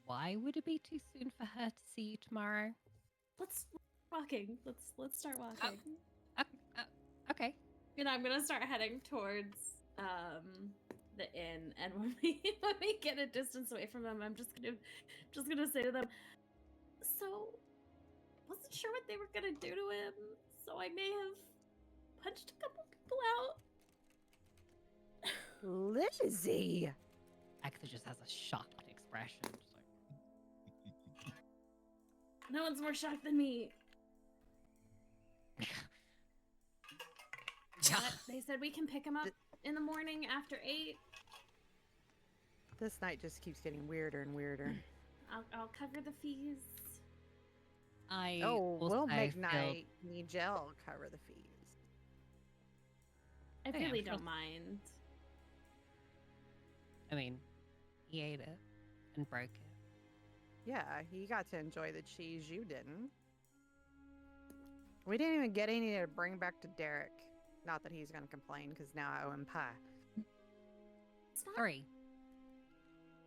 why would it be too soon for her to see you tomorrow?
Let's walking. Let's start walking.
Okay.
And I'm gonna start heading towards the inn, and when we get a distance away from them, I'm just gonna say to them, "So, wasn't sure what they were gonna do to him, so I may have punched a couple people out."
Lizzy!
Agatha just has a shocked expression. Just like,
No one's more shocked than me. But they said we can him up in the morning after 8.
This night just keeps getting weirder and weirder.
I'll cover the fees.
I
Oh,
also
we'll make
feel-
night Nigel cover the fees.
I
Oh, yeah,
really
I'm sure.
don't mind.
I mean, he ate it and broke it.
Yeah, he got to enjoy the cheese, you didn't. We didn't even get any to bring back to Derek. Not that he's gonna complain, because now I owe him pie.
It's not
3.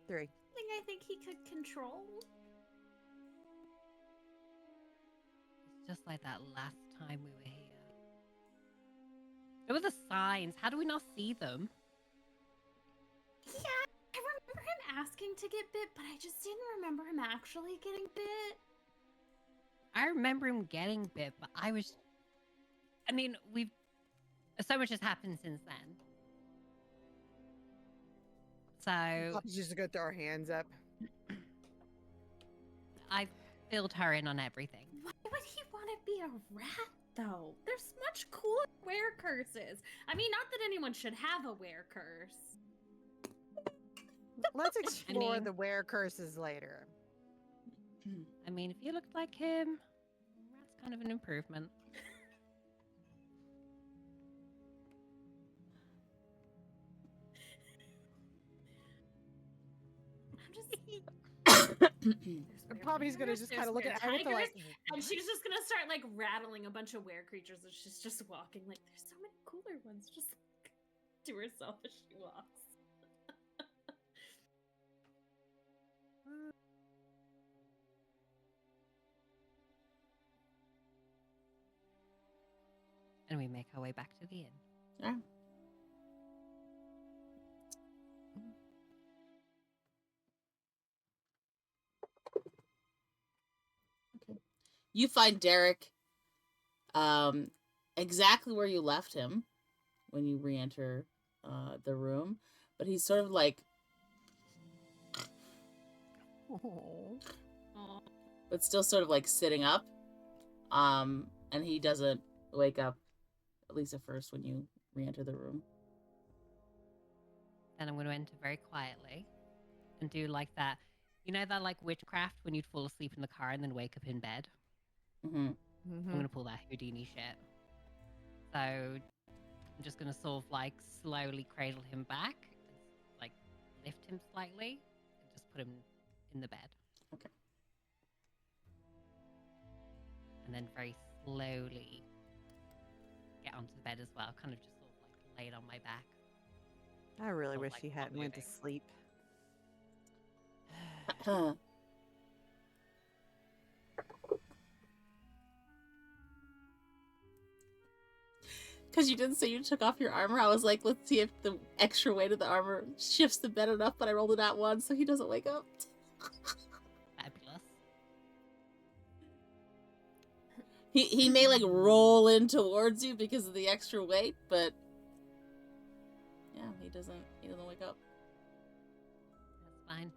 3.
something I think he could control.
It's just like that last time we were here. There were the signs. How do we not see them?
Yeah, I remember him asking to get bit, but I just didn't remember him actually getting bit.
I remember him getting bit, but I mean, so much has happened since then. So
She's just gonna throw her hands up.
I filled her in on everything.
Why would he want to be a rat, though? There's much cooler wear curses. I mean, not that anyone should have a wear curse.
Let's explore
mean-
the wear curses later.
I mean, if you looked like him, that's kind of an improvement.
I'm just.
Poppy's gonna just kind of look at Agatha like,
And she's just gonna start like rattling a bunch of were creatures as she's just walking. Like, there's so many cooler ones. Just like, to herself as she walks.
And we make our way back to the inn.
Yeah. Okay. You find Derek exactly where you left him when you re-enter the room, but he's sort of like,
oh.
Aw.
but still sort of like sitting up, and he doesn't wake up, at least at first, when you re-enter the room.
Then I'm going to enter very quietly and do like that. You know that like witchcraft when you'd fall asleep in the car and then wake up in bed?
Mm-hmm.
I'm gonna pull that Houdini shit. So I'm just gonna sort of like slowly cradle him back, like lift him slightly, and just put him in the bed.
Okay.
And then very slowly get onto the bed as well, kind of just sort of like laid on my back.
I really
Or,
wish
like,
he
not
hadn't went to
moving.
sleep.
Because you didn't say you took off your armor, I was like, let's see if the extra weight of the armor shifts the bed enough, but I rolled it at 1, so he doesn't wake up.
Fabulous.
He may like roll in towards you because of the extra weight, but yeah, he doesn't wake up.
That's fine.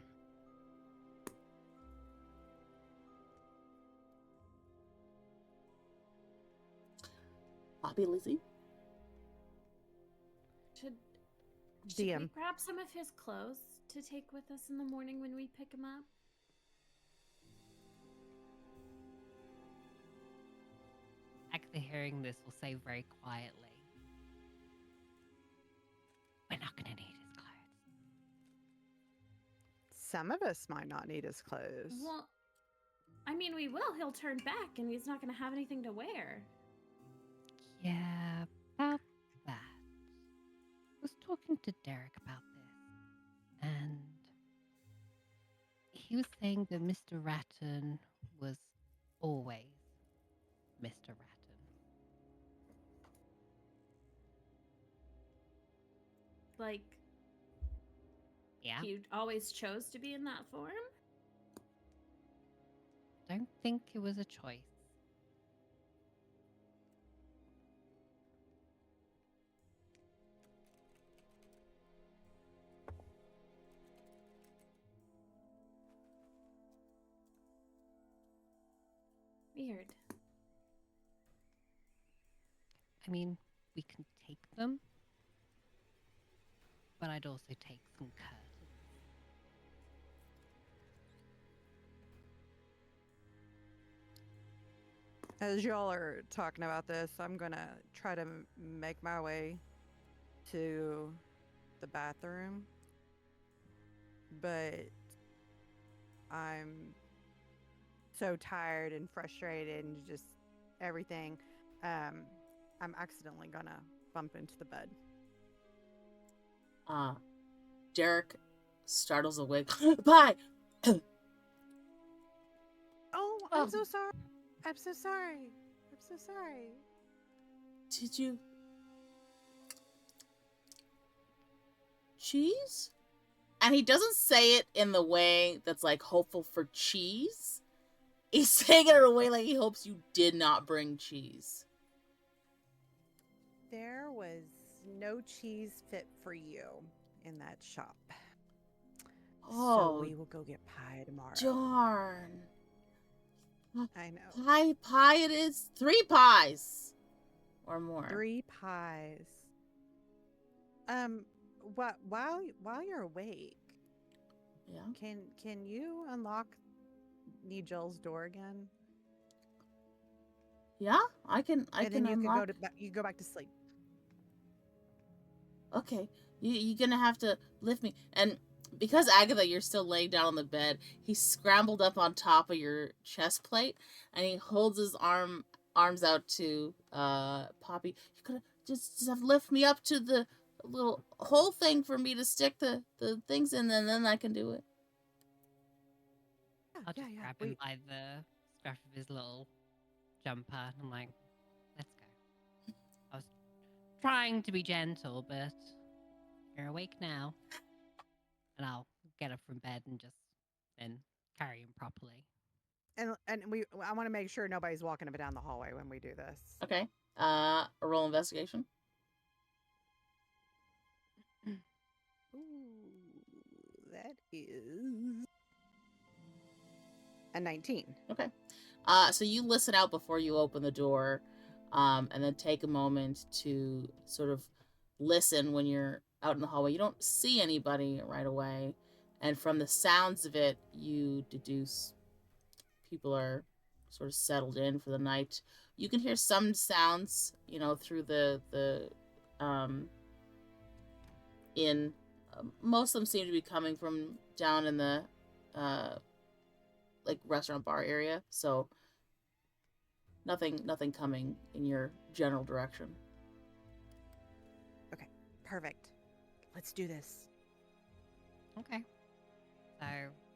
Bobby, Lizzy.
Should we
DM.
grab some of his clothes to take with us in the morning when we pick him up?
Agatha, hearing this, will say very quietly, "We're not gonna need his clothes."
Some of us might not need his clothes.
Well, I mean, we will. He'll turn back and he's not going to have anything to wear.
Yeah, about that. I was talking to Derek about this, and he was saying that Mr. Ratton was always Mr. Ratton.
Like,
Yeah,
he always chose to be in that form?
don't think it was a choice.
Weird.
I mean, we can take them, but I'd also take some curtains.
As y'all are talking about this, I'm gonna try to make my way to the bathroom, but I'm so tired and frustrated and just everything. I'm accidentally gonna bump into the bed.
Derek startles awake. Bye!
Oh, I'm so sorry. I'm so sorry. I'm so sorry.
Did you... cheese? And he doesn't say it in the way that's like hopeful for cheese. He's saying it in a way like he hopes you did not bring cheese.
There was no cheese fit for you in that shop.
Oh,
so we will go get pie tomorrow.
darn.
I know.
Pie it is. 3 pies. Or more.
3 pies. While you're awake,
Yeah.
can you unlock Nigel's door again?
Yeah, I can
And then you
unlock.
can go back to sleep.
Okay, you're gonna have to lift me. And because Agatha, you're still laying down on the bed, he scrambled up on top of your chest plate, and he holds his arms out to Poppy. You could just have lift me up to the little hole thing for me to stick the things in, and then I can do it.
I'll just grab him by the scruff of his little jumper, and I'm like, let's go. I was trying to be gentle, but you're awake now. And I'll get up from bed and just then carry him properly.
And I want to make sure nobody's walking up and down the hallway when we do this.
Okay. A roll investigation.
Ooh, that is a 19.
Okay. So you listen out before you open the door, and then take a moment to sort of listen when you're out in the hallway. You don't see anybody right away, And from the sounds of it, you deduce people are sort of settled in for the night. You can hear some sounds, through the inn. Most of them seem to be coming from down in the like restaurant bar area. So nothing coming in your general direction.
Okay, perfect. Let's do this.
Okay. So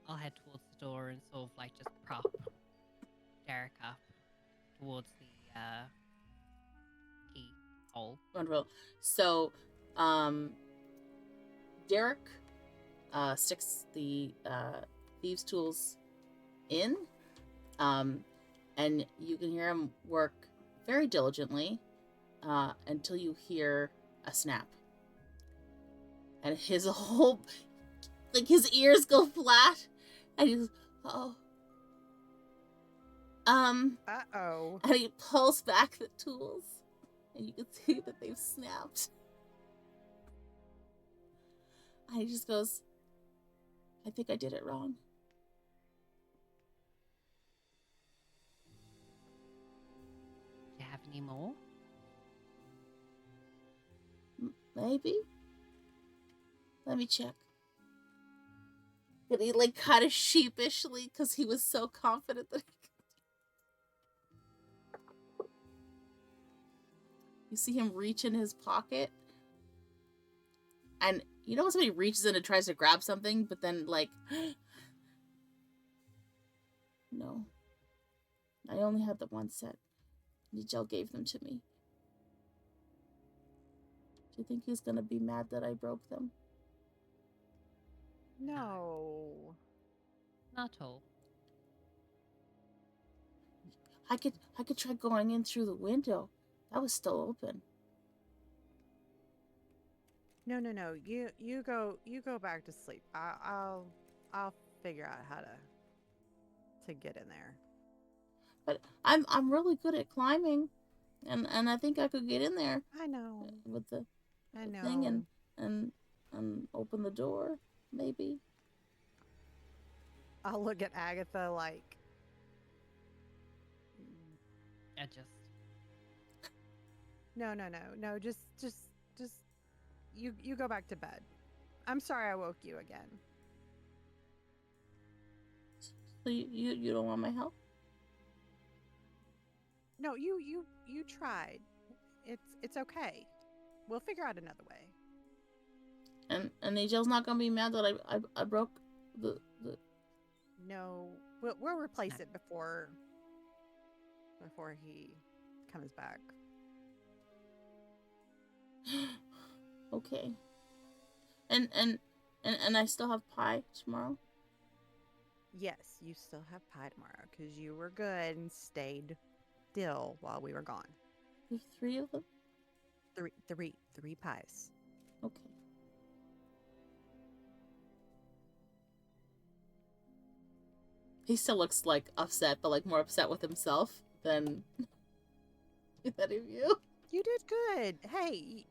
I'll head towards the door and sort of like just prop Derek up towards the keyhole.
Wonderful. So, Derek sticks the thieves' tools in, and you can hear him work very diligently until you hear a snap. And his whole, his ears go flat, and he's, oh.
Uh-oh.
And he pulls back the tools, and you can see that they've snapped. And he just goes, I think I did it wrong.
Do you have any more?
Maybe? Let me check. And he kind of sheepishly, because he was so confident that he could. You see him reach in his pocket. And you know when somebody reaches in and tries to grab something, but then no. I only had the one set. Nigel gave them to me. Do you think he's gonna be mad that I broke them?
No.
Not all.
I could try going in through the window. That was still open.
No. You go back to sleep. I'll figure out how to get in there.
But I'm really good at climbing, and I think I could get in there.
I know.
With the
I know.
thing and open the door, maybe.
I'll look at Agatha like.
I just.
No. Just you go back to bed. I'm sorry I woke you again.
So you don't want my help?
No, you tried. It's okay. We'll figure out another way.
And Nigel's not gonna be mad that I broke the.
No, we'll replace it before he comes back.
Okay. And I still have pie tomorrow?
Yes, you still have pie tomorrow because you were good and stayed still while we were gone.
There's 3 of them?
Three pies.
Okay. He still looks upset, but more upset with himself than any of you.
You did good. Hey,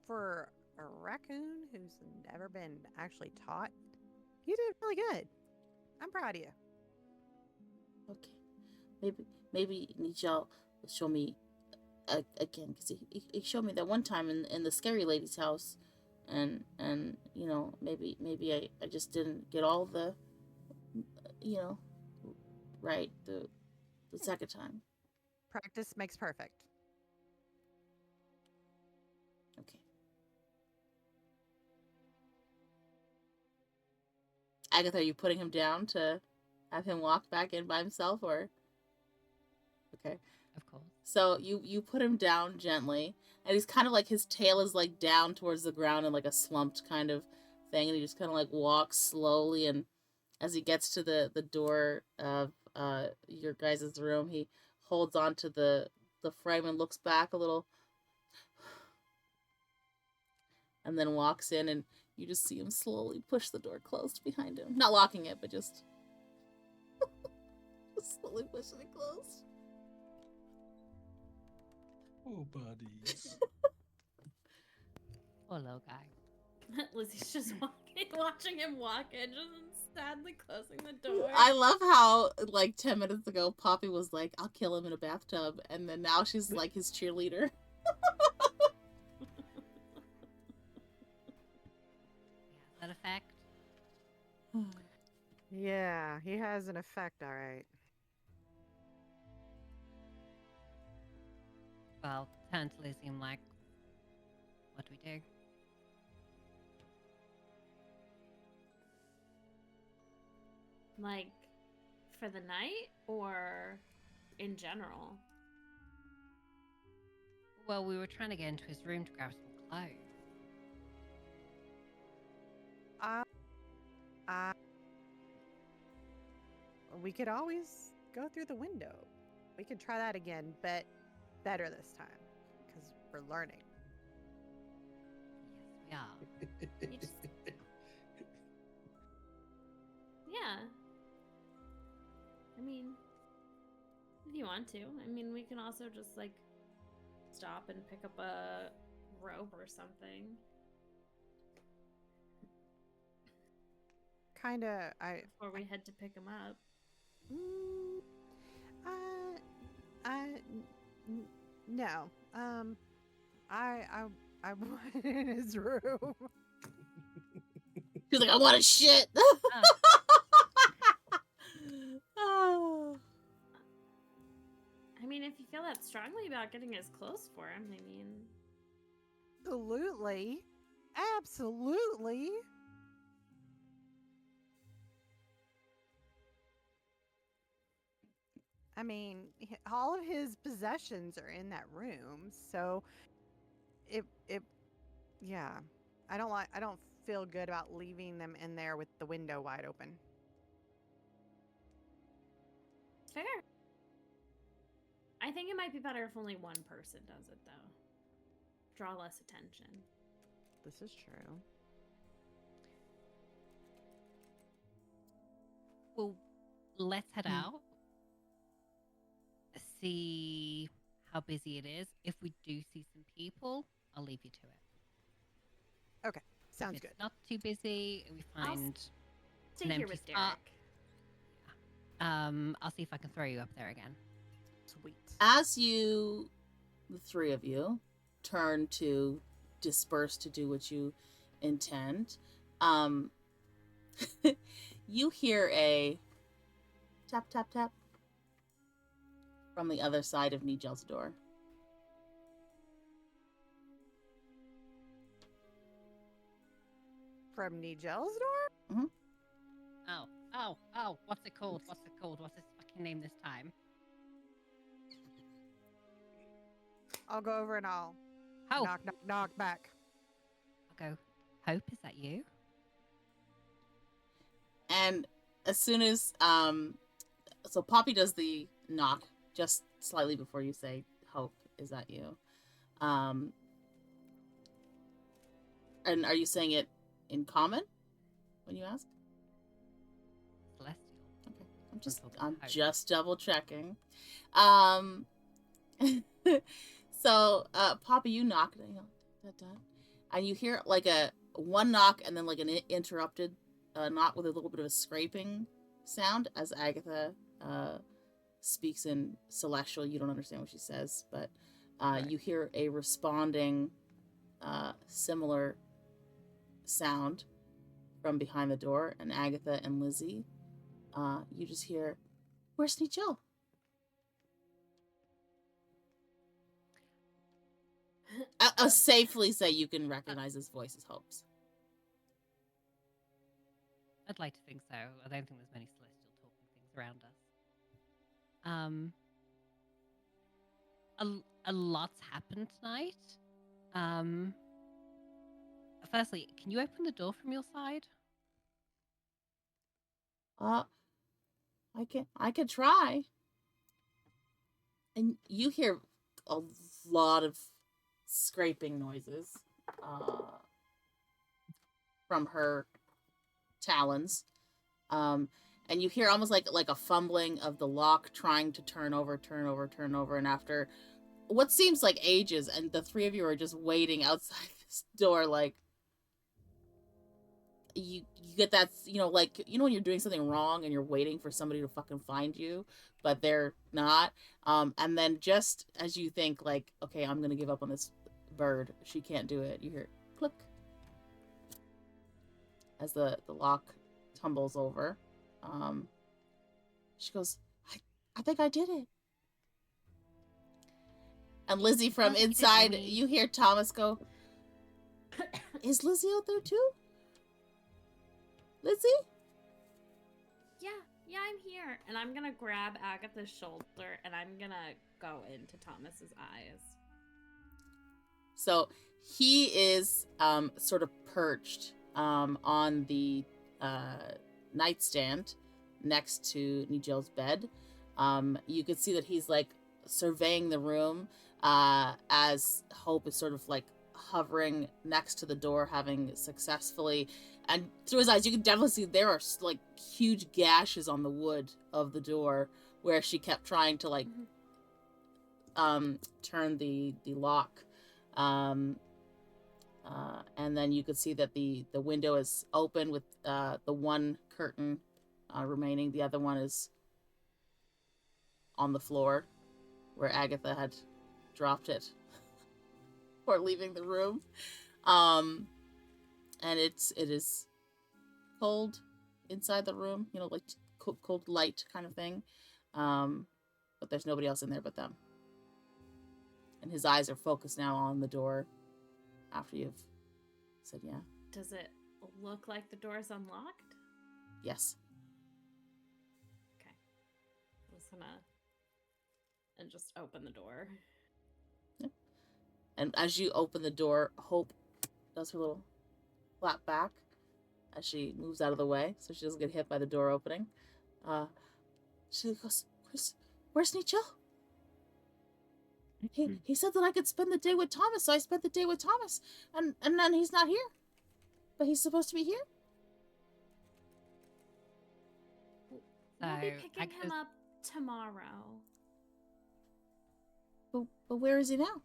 for a raccoon who's never been actually taught, you did really good. I'm proud of you.
Okay. Maybe Nigel will show me again, because he showed me that one time in the scary lady's house, and maybe I just didn't get all the right the second time.
Practice makes perfect.
Okay. Agatha, are you putting him down to have him walk back in by himself, or? Okay.
Of course.
So you put him down gently, and he's kind of his tail is down towards the ground in a slumped kind of thing, and he just kind of walks slowly, and as he gets to the door of your guys' room, he holds on to the frame and looks back a little, and then walks in, and you just see him slowly push the door closed behind him. Not locking it, but just slowly pushing it closed.
Oh, buddies.
Poor little guy.
Lizzy's just walking watching him walk in, just sadly closing the door.
I love how, like, 10 minutes ago, Poppy was like, I'll kill him in a bathtub. And then now she's like his cheerleader.
That effect.
Yeah, he has an effect, all right.
Well, turn to Lizzy and like, what do we do?
Like, for the night or in general?
Well, we were trying to get into his room to grab some clothes.
We could always go through the window. We could try that again, but better this time because we're learning.
Yes, we are.
You just... Yeah. I mean, if you want to. I mean, we can also just, like, stop and pick up a robe or something.
Kinda,
Before we head to pick him up.
No. I want in his room.
She's like, I want to shit.
I mean, if you feel that strongly about getting his clothes for him, I mean...
Absolutely. Absolutely. I mean, all of his possessions are in that room, so yeah. I don't feel good about leaving them in there with the window wide open.
Fair. I think it might be better if only one person does it, though. Draw less attention.
This is true.
Well, let's head out. See how busy it is. If we do see some people, I'll leave you to it.
Okay, sounds
if
good.
it's not too busy, we find
Stay
an
here
empty
with
spot.
Derek.
I'll see if I can throw you up there again.
Sweet.
As you, the three of you, turn to disperse to do what you intend, you hear a tap, tap, tap from the other side of Nigel's door.
From Nigel's door?
Oh, what's it called? What's its fucking name this time?
I'll go over and I'll
Hope.
knock, knock, knock back.
I'll go, Hope, is that you?
And as soon as, so Poppy does the knock just slightly before you say, Hope, is that you? And are you saying it in common when you ask?
Celestial.
Okay. I'm
Hope.
just double checking. So, Poppy, you knock, and you hear like a one knock and then like an interrupted knock with a little bit of a scraping sound as Agatha speaks in Celestial. You don't understand what she says, but
Right.
you hear a responding similar sound from behind the door, and Agatha and Lizzy, you just hear, "Where's Nigel?" I'll safely say you can recognize his voice as Hope's.
I'd like to think so. I don't think there's many celestial talking things around us. A lot's happened tonight. Firstly, can you open the door from your side?
I can try. And you hear a lot of scraping noises from her talons. And you hear almost like a fumbling of the lock trying to turn over, and after what seems like ages, and the three of you are just waiting outside this door like, you get that, like, when you're doing something wrong and you're waiting for somebody to fucking find you, but they're not. And then just as you think, like, okay, I'm gonna give up on this bird, she can't do it, you hear click as the lock tumbles over. She goes, I think I did it. And Lizzy from inside, you hear Thomas go, is Lizzy out there too? Lizzy?
Yeah, I'm here. And I'm gonna grab Agatha's shoulder and I'm gonna go into Thomas's eyes.
So he is sort of perched on the nightstand next to Nigel's bed. You could see that he's like surveying the room as Hope is sort of like hovering next to the door, having successfully, and through his eyes you can definitely see there are like huge gashes on the wood of the door where she kept trying to like turn the lock. And then you could see that the window is open with the one curtain remaining. The other one is on the floor where Agatha had dropped it before leaving the room. And it is cold inside the room, like cold light kind of thing. But there's nobody else in there but them. And his eyes are focused now on the door after you've said yeah.
Does it look like the door's unlocked?
Yes.
Okay. I'm just gonna and just open the door.
Yeah. And as you open the door, Hope does her little flap back as she moves out of the way so she doesn't get hit by the door opening. She goes, where's Nigel? He said that I could spend the day with Thomas, so I spent the day with Thomas. And then he's not here. But he's supposed to be here?
We'll be picking him up tomorrow.
But where is he now?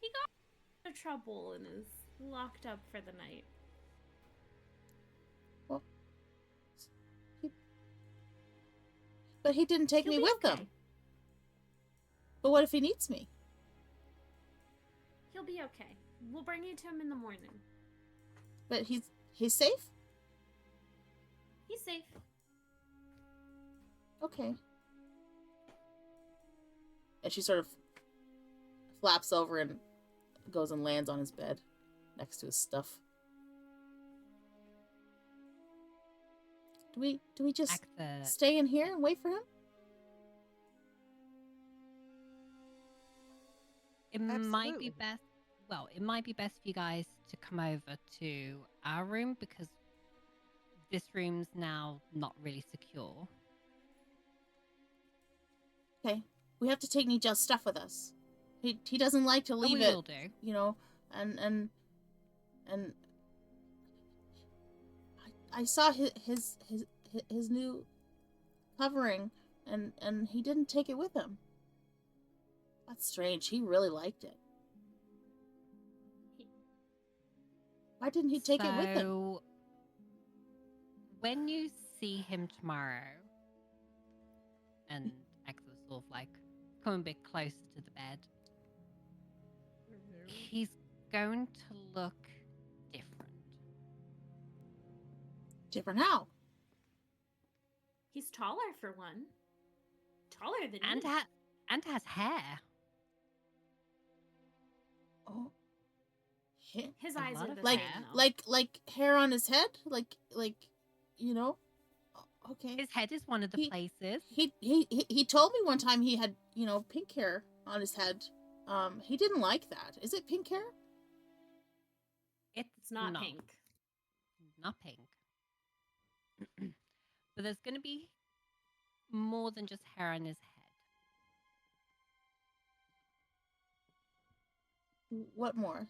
He got into trouble and is locked up for the night.
Well, but he didn't take me with him. But what if he needs me?
He'll be okay. We'll bring you to him in the morning.
But he's safe?
He's safe.
Okay. And she sort of flaps over and goes and lands on his bed next to his stuff. Do we just stay in here and wait for him?
It might be best. Well, it might be best for you guys to come over to our room because this room's now not really secure.
Okay, we have to take Nigel's stuff with us. He doesn't like to leave it.
Will do.
And I saw his new covering, and he didn't take it with him. That's strange. He really liked it. Why didn't he take it with him?
So, when you see him tomorrow, and Agatha's sort of like coming a bit closer to the bed, he's going to look different.
Different how?
He's taller for one. Taller than
and
me.
And has hair.
Oh,
his eyes are the
like
same, though.
like hair on his head, like Okay.
His head is one of the places.
He told me one time he had pink hair on his head. He didn't like that. Is it pink hair?
It's not pink.
Not pink. But there's going to be more than just hair on his head.
What more?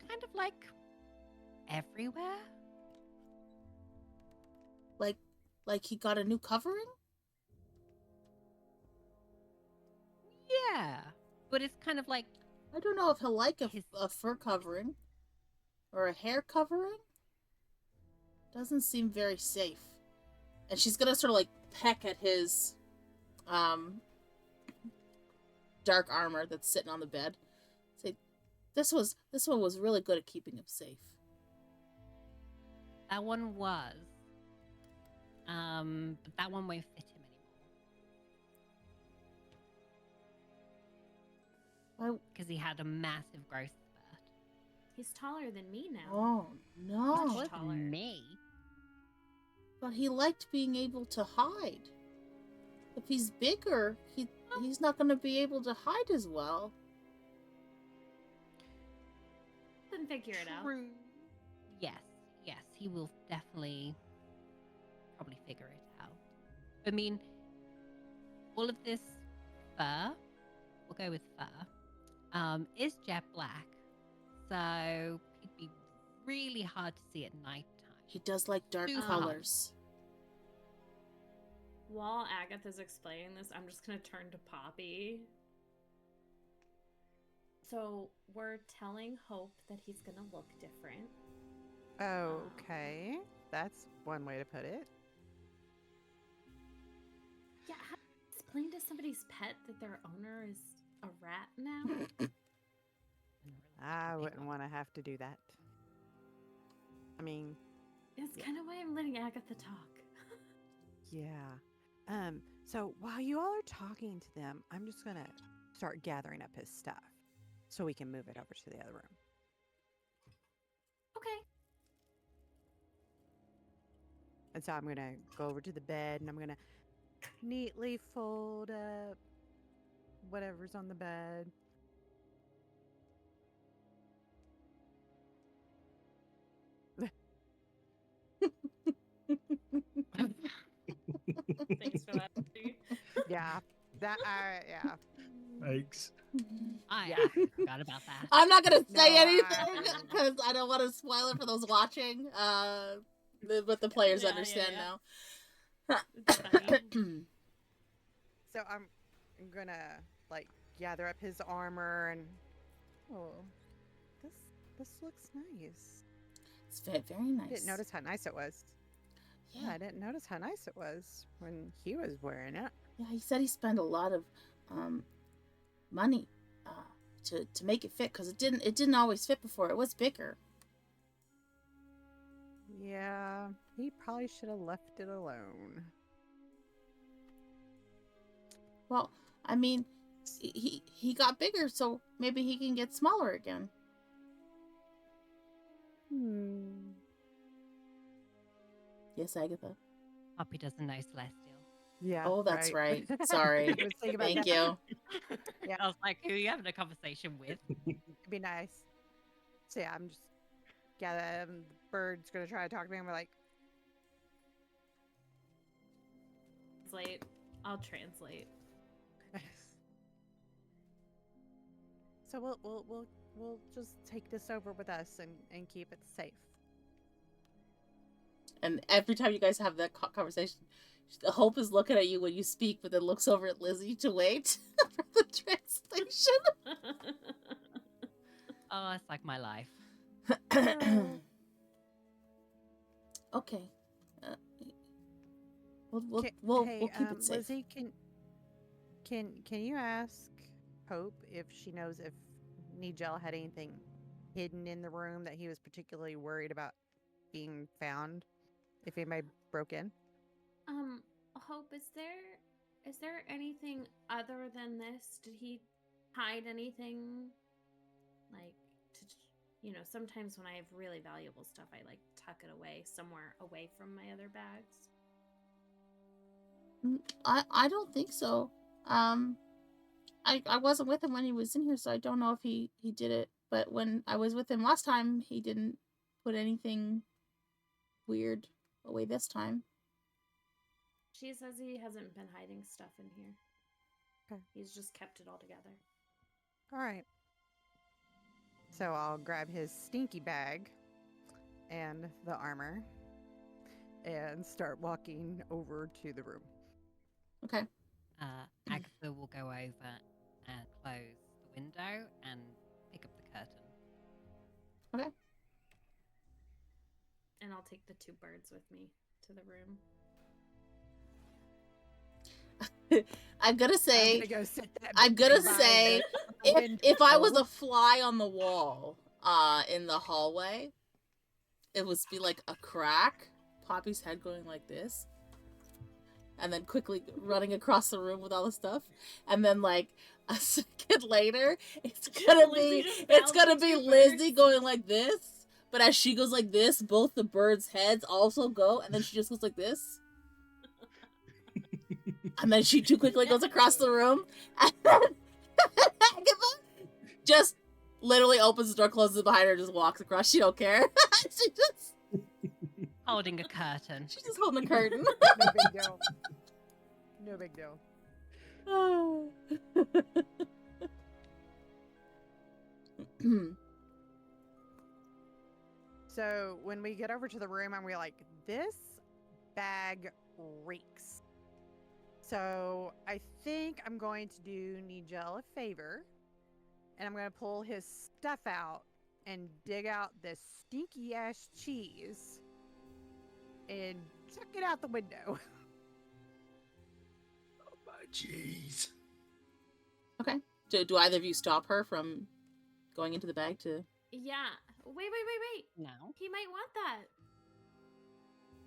Kind of like everywhere.
Like he got a new covering?
Yeah, but it's kind of like
I don't know if he'll like
His-
a fur covering or a hair covering. Doesn't seem very safe. And she's gonna sort of like peck at his dark armor that's sitting on the bed. Say, this one was really good at keeping him safe.
that one was. But that one won't fit him anymore.
I,
Because he had a massive growth spurt.
He's taller than me now.
oh no!
Much taller.
Me.
But he liked being able to hide. If he's bigger, he's not going to be able to hide as well.
Then figure it out.
Yes, he will definitely probably figure it out. I mean, all of this fur, we'll go with fur, is jet black. So it'd be really hard to see at nighttime.
He does like dark
Too
colors.
While Agatha's explaining this, I'm just gonna turn to Poppy. So we're telling Hope that he's gonna look different.
Okay, that's one way to put it.
Yeah, how do you explain to somebody's pet that their owner is a rat now?
I wouldn't want to have to do that. I mean,
It's
Yeah.
kind of why I'm letting Agatha talk.
yeah. So while you all are talking to them, I'm just gonna start gathering up his stuff so we can move it over to the other room.
Okay.
And so I'm gonna go over to the bed and I'm gonna neatly fold up whatever's on the bed.
Thanks for that. Lucy.
Yeah, yeah.
Thanks.
I forgot about that.
I'm not going to say
No,
anything because I don't want to spoil it for those watching. But the players
Yeah,
understand
yeah.
now.
It's fine.
So I'm gonna like gather up his armor and this looks nice.
It's very nice.
I didn't notice how nice it was. Yeah,
Yeah.
I didn't notice how nice it was when he was wearing it.
Yeah, he said he spent a lot of money to make it fit because it didn't always fit before. It was bigger.
Yeah, he probably should have left it alone.
Well, I mean, he got bigger, so maybe he can get smaller again. Yes, Agatha.
Poppy doesn't know Celestial.
Yeah.
Oh, that's right. Sorry.
I was thinking about
Thank
that.
you.
Yeah.
I was like, who are you having a conversation with?
It'd be nice. So yeah, I'm just the bird's gonna try to talk to me and we're like,
Translate. I'll translate.
so we'll just take this over with us and keep it safe.
And every time you guys have that conversation, Hope is looking at you when you speak, but then looks over at Lizzy to wait for the translation.
Oh, it's like my life.
Okay. We'll
Ca-
we'll
hey,
keep it safe.
Lizzy, can you ask Hope if she knows if Nigel had anything hidden in the room that he was particularly worried about being found? If anybody broke in?
Hope, is there anything other than this? Did he hide anything? Like, sometimes when I have really valuable stuff, I like tuck it away somewhere away from my other bags.
I don't think so. I wasn't with him when he was in here, so I don't know if he did it. But when I was with him last time, he didn't put anything weird away this time.
She says he hasn't been hiding stuff in here.
Okay.
He's just kept it all together.
All right. So I'll grab his stinky bag and the armor and start walking over to the room.
Okay.
Agatha will go over and close the window and pick up the curtain.
Okay.
And I'll take the 2 birds with me to the room.
I'm gonna say,
go sit that
I'm gonna
behind
say,
the
if I was
window.
a fly on the wall, in the hallway, it would be like a crack, Poppy's head going like this, and then quickly running across the room with all the stuff, and then like a second later, it's gonna
Lizzy
be
just bouncing 2
Lizzy
birds.
going like this, but as she goes like this, both the birds' heads also go, and then she just goes like this. And then she too quickly goes across the room, and then Agatha just literally opens the door, closes it behind her, just walks across. She don't care. She just
Holding a curtain.
she's just holding a curtain.
No big deal. No big deal. So when we get over to the room, I'm gonna be like, this bag reeks. So I think I'm going to do Nigel a favor, and I'm gonna pull his stuff out and dig out this stinky ass cheese and chuck it out the window.
Oh my jeez.
Okay. Do either of you stop her from going into the bag to...
Yeah. Wait.
No.
He might want that.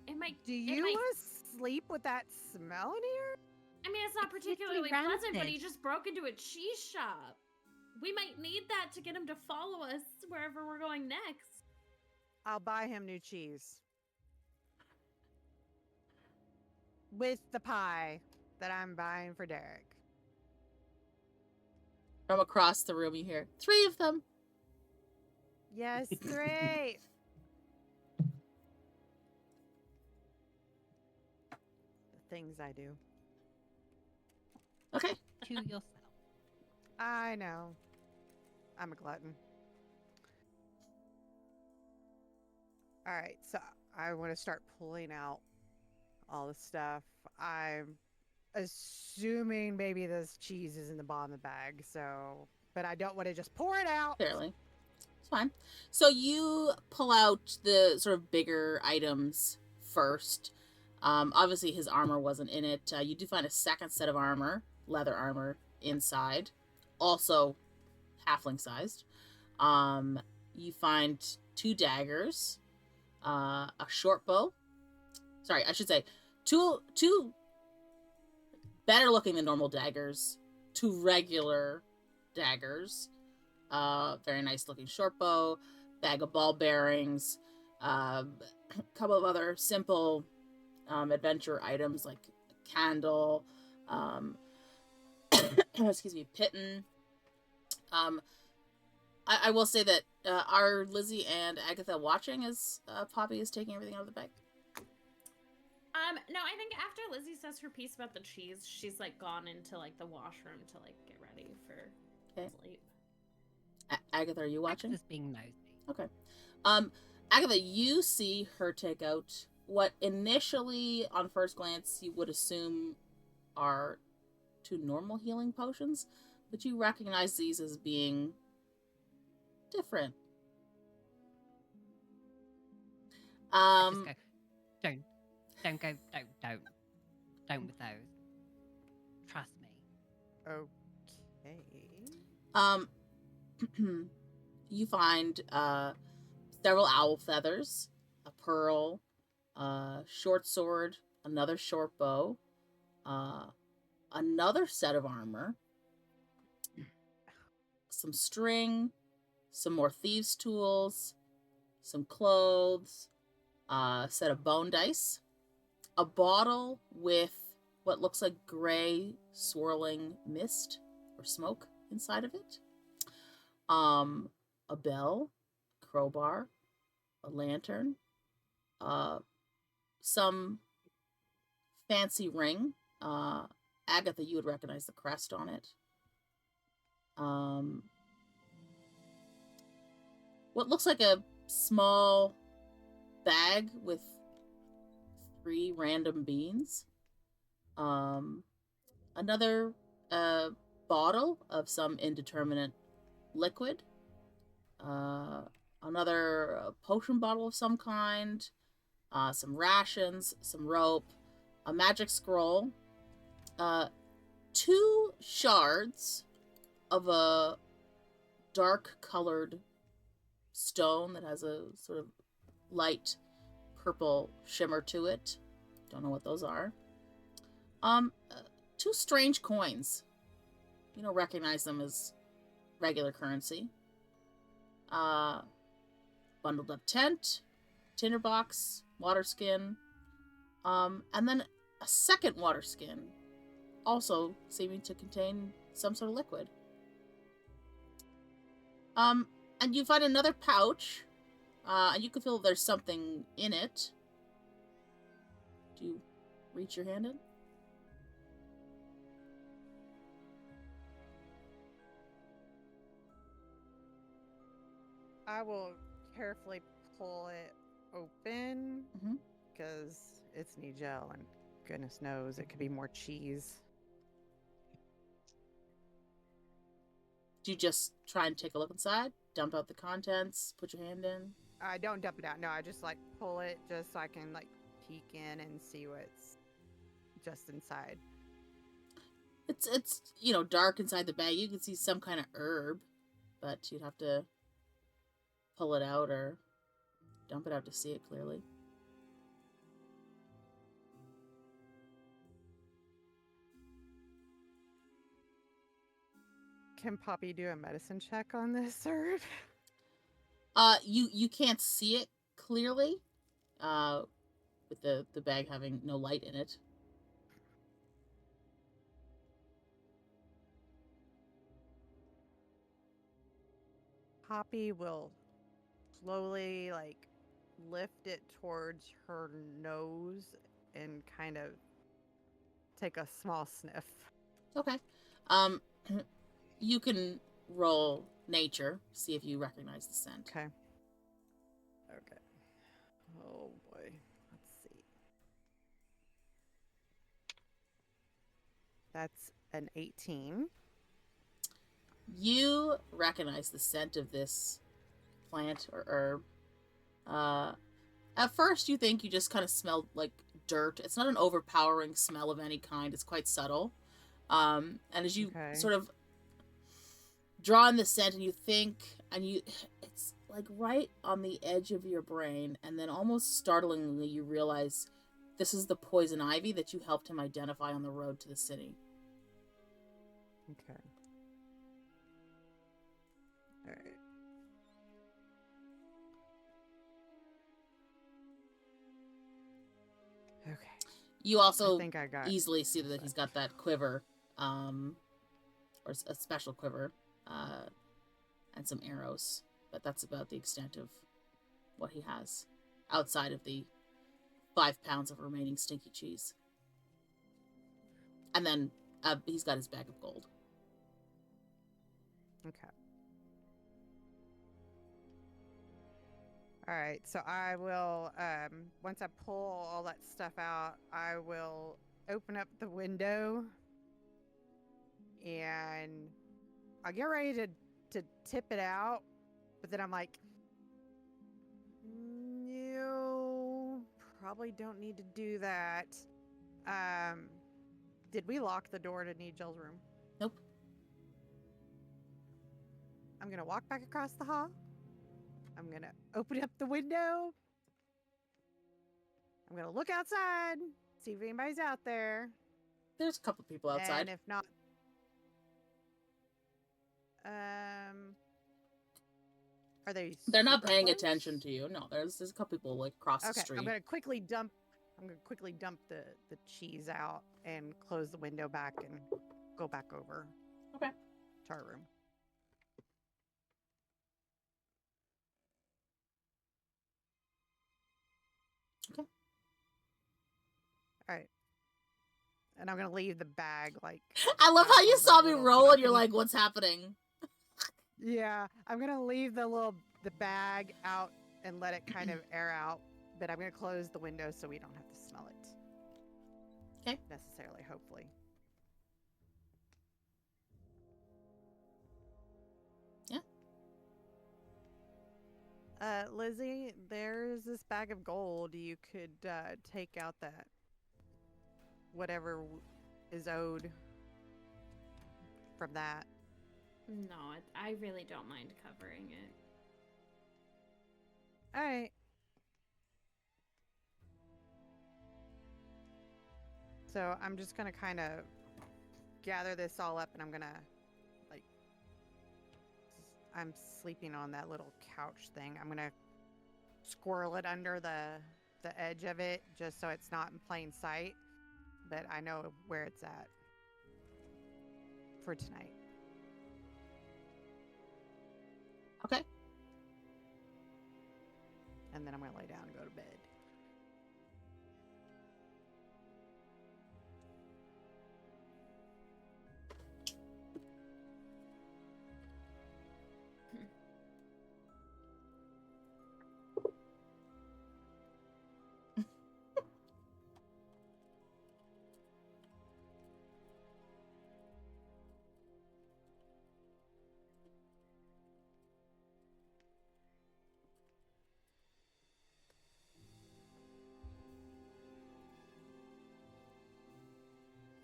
It might.
Do
it
you
might-
want to sleep with that smell in here?
I mean, it's not
It's literally
particularly pleasant, but he
rancid.
just broke into a cheese shop. We might need that to get him to follow us wherever we're going next.
I'll buy him new cheese. With the pie that I'm buying for Derek.
From across the room you hear, 3 of them.
Yes, 3. The things I do.
Okay.
To yourself.
I know. I'm a glutton. Alright, so I want to start pulling out all the stuff. I'm assuming maybe this cheese is in the bottom of the bag, so... But I don't want to just pour it out!
Clearly. It's fine. So you pull out the sort of bigger items first. Obviously his armor wasn't in it. You do find a second set of armor, leather armor, inside. Also halfling sized. You find 2 daggers, a short bow. Sorry, I should say two better looking than normal daggers, 2 regular daggers, very nice looking short bow, bag of ball bearings, a couple of other simple adventure items like a candle, excuse me, piton. I will say that are Lizzy and Agatha watching as Poppy is taking everything out of the bag?
No, I think after Lizzy says her piece about the cheese, she's like gone into like the washroom to like get ready for sleep.
Agatha, are you watching?
Just being nosy.
Okay. Agatha, you see her take out what initially, on first glance, you would assume are 2 normal healing potions, but you recognize these as being different.
Just go. Don't go. Don't with those. Trust me.
Okay.
You find several owl feathers, a pearl, short sword, another short bow, another set of armor, some string, some more thieves' tools, some clothes, a set of bone dice, a bottle with what looks like gray swirling mist or smoke inside of it, a bell, crowbar, a lantern, some fancy ring. Agatha, you would recognize the crest on it. What looks like a small bag with 3 random beans. Another bottle of some indeterminate liquid, another potion bottle of some kind, some rations, some rope, a magic scroll, 2 shards of a dark-colored stone that has a sort of light purple shimmer to it. Don't know what those are. 2 strange coins. You don't recognize them as regular currency. Bundled up tent, tinderbox, water skin, and then a second water skin, also seeming to contain some sort of liquid. And you find another pouch, and you can feel there's something in it. Do you reach your hand in?
I will carefully pull it open because it's Nigel, and goodness knows it could be more cheese.
Do you just try and take a look inside? Dump out the contents? Put your hand in?
I don't dump it out. No, I just like pull it just so I can like peek in and see what's just inside.
It's dark inside the bag. You can see some kind of herb, but you'd have to pull it out or dump it out to see it clearly.
Can Poppy do a medicine check on this herb?
You can't see it clearly, with the bag having no light in it.
Poppy will slowly like lift it towards her nose and kind of take a small sniff.
Okay. You can roll nature, see if you recognize the scent.
Okay. Okay. Oh boy. Let's see. That's an 18.
You recognize the scent of this plant or herb. At first, you think you just kind of smell like dirt. It's not an overpowering smell of any kind. It's quite subtle. And as you sort of draw in the scent and you think, and it's like right on the edge of your brain, and then almost startlingly you realize this is the poison ivy that you helped him identify on the road to the city.
Okay. All right. Okay.
You also
easily
see that he's got that quiver, or a special quiver, and some arrows. But that's about the extent of what he has, outside of the 5 pounds of remaining stinky cheese. And then he's got his bag of gold.
Okay. All right, so I will, once I pull all that stuff out, I will open up the window and I'll get ready to tip it out, but then I'm like, no, probably don't need to do that. Did we lock the door to Nigel's room?
Nope.
I'm going to walk back across the hall. I'm going to open up the window. I'm going to look outside, see if anybody's out there.
There's a couple people outside.
And if not, are they?
They're not paying
close?
attention to you. No, there's a couple people like across the street.
I'm going to quickly dump the cheese out and close the window back and go back over.
Okay.
To our room.
Okay.
All right. And I'm going to leave the bag like...
I love how you saw me roll and you're like, what's happening?
Yeah, I'm going to leave the bag out and let it kind of air out, but I'm going to close the window so we don't have to smell it.
Okay.
Necessarily, hopefully. Lizzie, there's this bag of gold. You could take out that whatever is owed from that.
No, I really don't mind covering it.
All right. So I'm just gonna kind of gather this all up, and I'm gonna like I'm sleeping on that little couch thing. I'm gonna squirrel it under the edge of it just so it's not in plain sight, but I know where it's at for tonight.
Okay.
And then I'm gonna lay down and go to bed.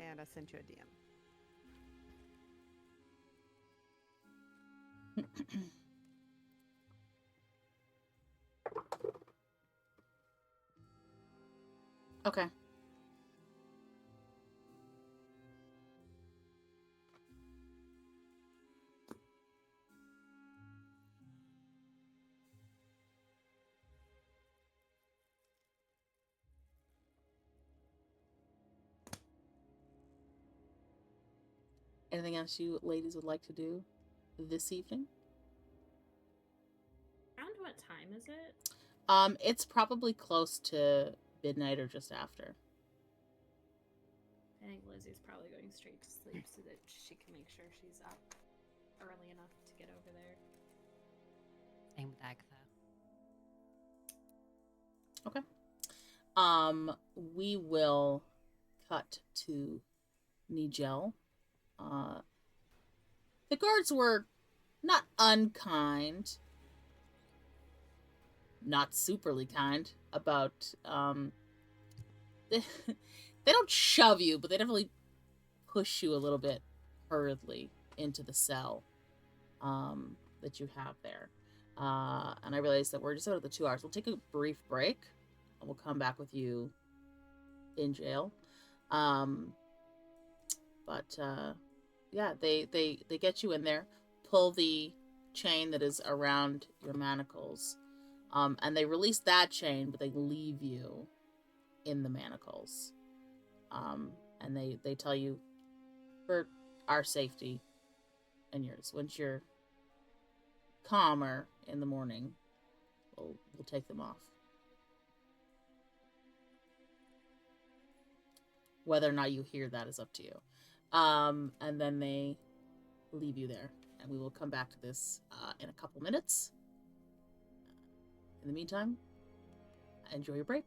And I sent you a DM.
Okay. Anything else you ladies would like to do this evening?
Around what time is it?
It's probably close to midnight or just after.
I think Lizzie's probably going straight to sleep so that she can make sure she's up early enough to get over there.
Same with Agatha.
Okay. We will cut to Nigel. The guards were not unkind, not superly kind about, they don't shove you, but they definitely push you a little bit hurriedly into the cell, that you have there. And I realize that we're just out of the 2 hours. We'll take a brief break, and we'll come back with you in jail. Yeah, they get you in there, pull the chain that is around your manacles, and they release that chain, but they leave you in the manacles. And they tell you, for our safety and yours, once you're calmer in the morning, we'll take them off. Whether or not you hear that is up to you. And then they leave you there, and we will come back to this in a couple minutes. In the meantime, enjoy your break.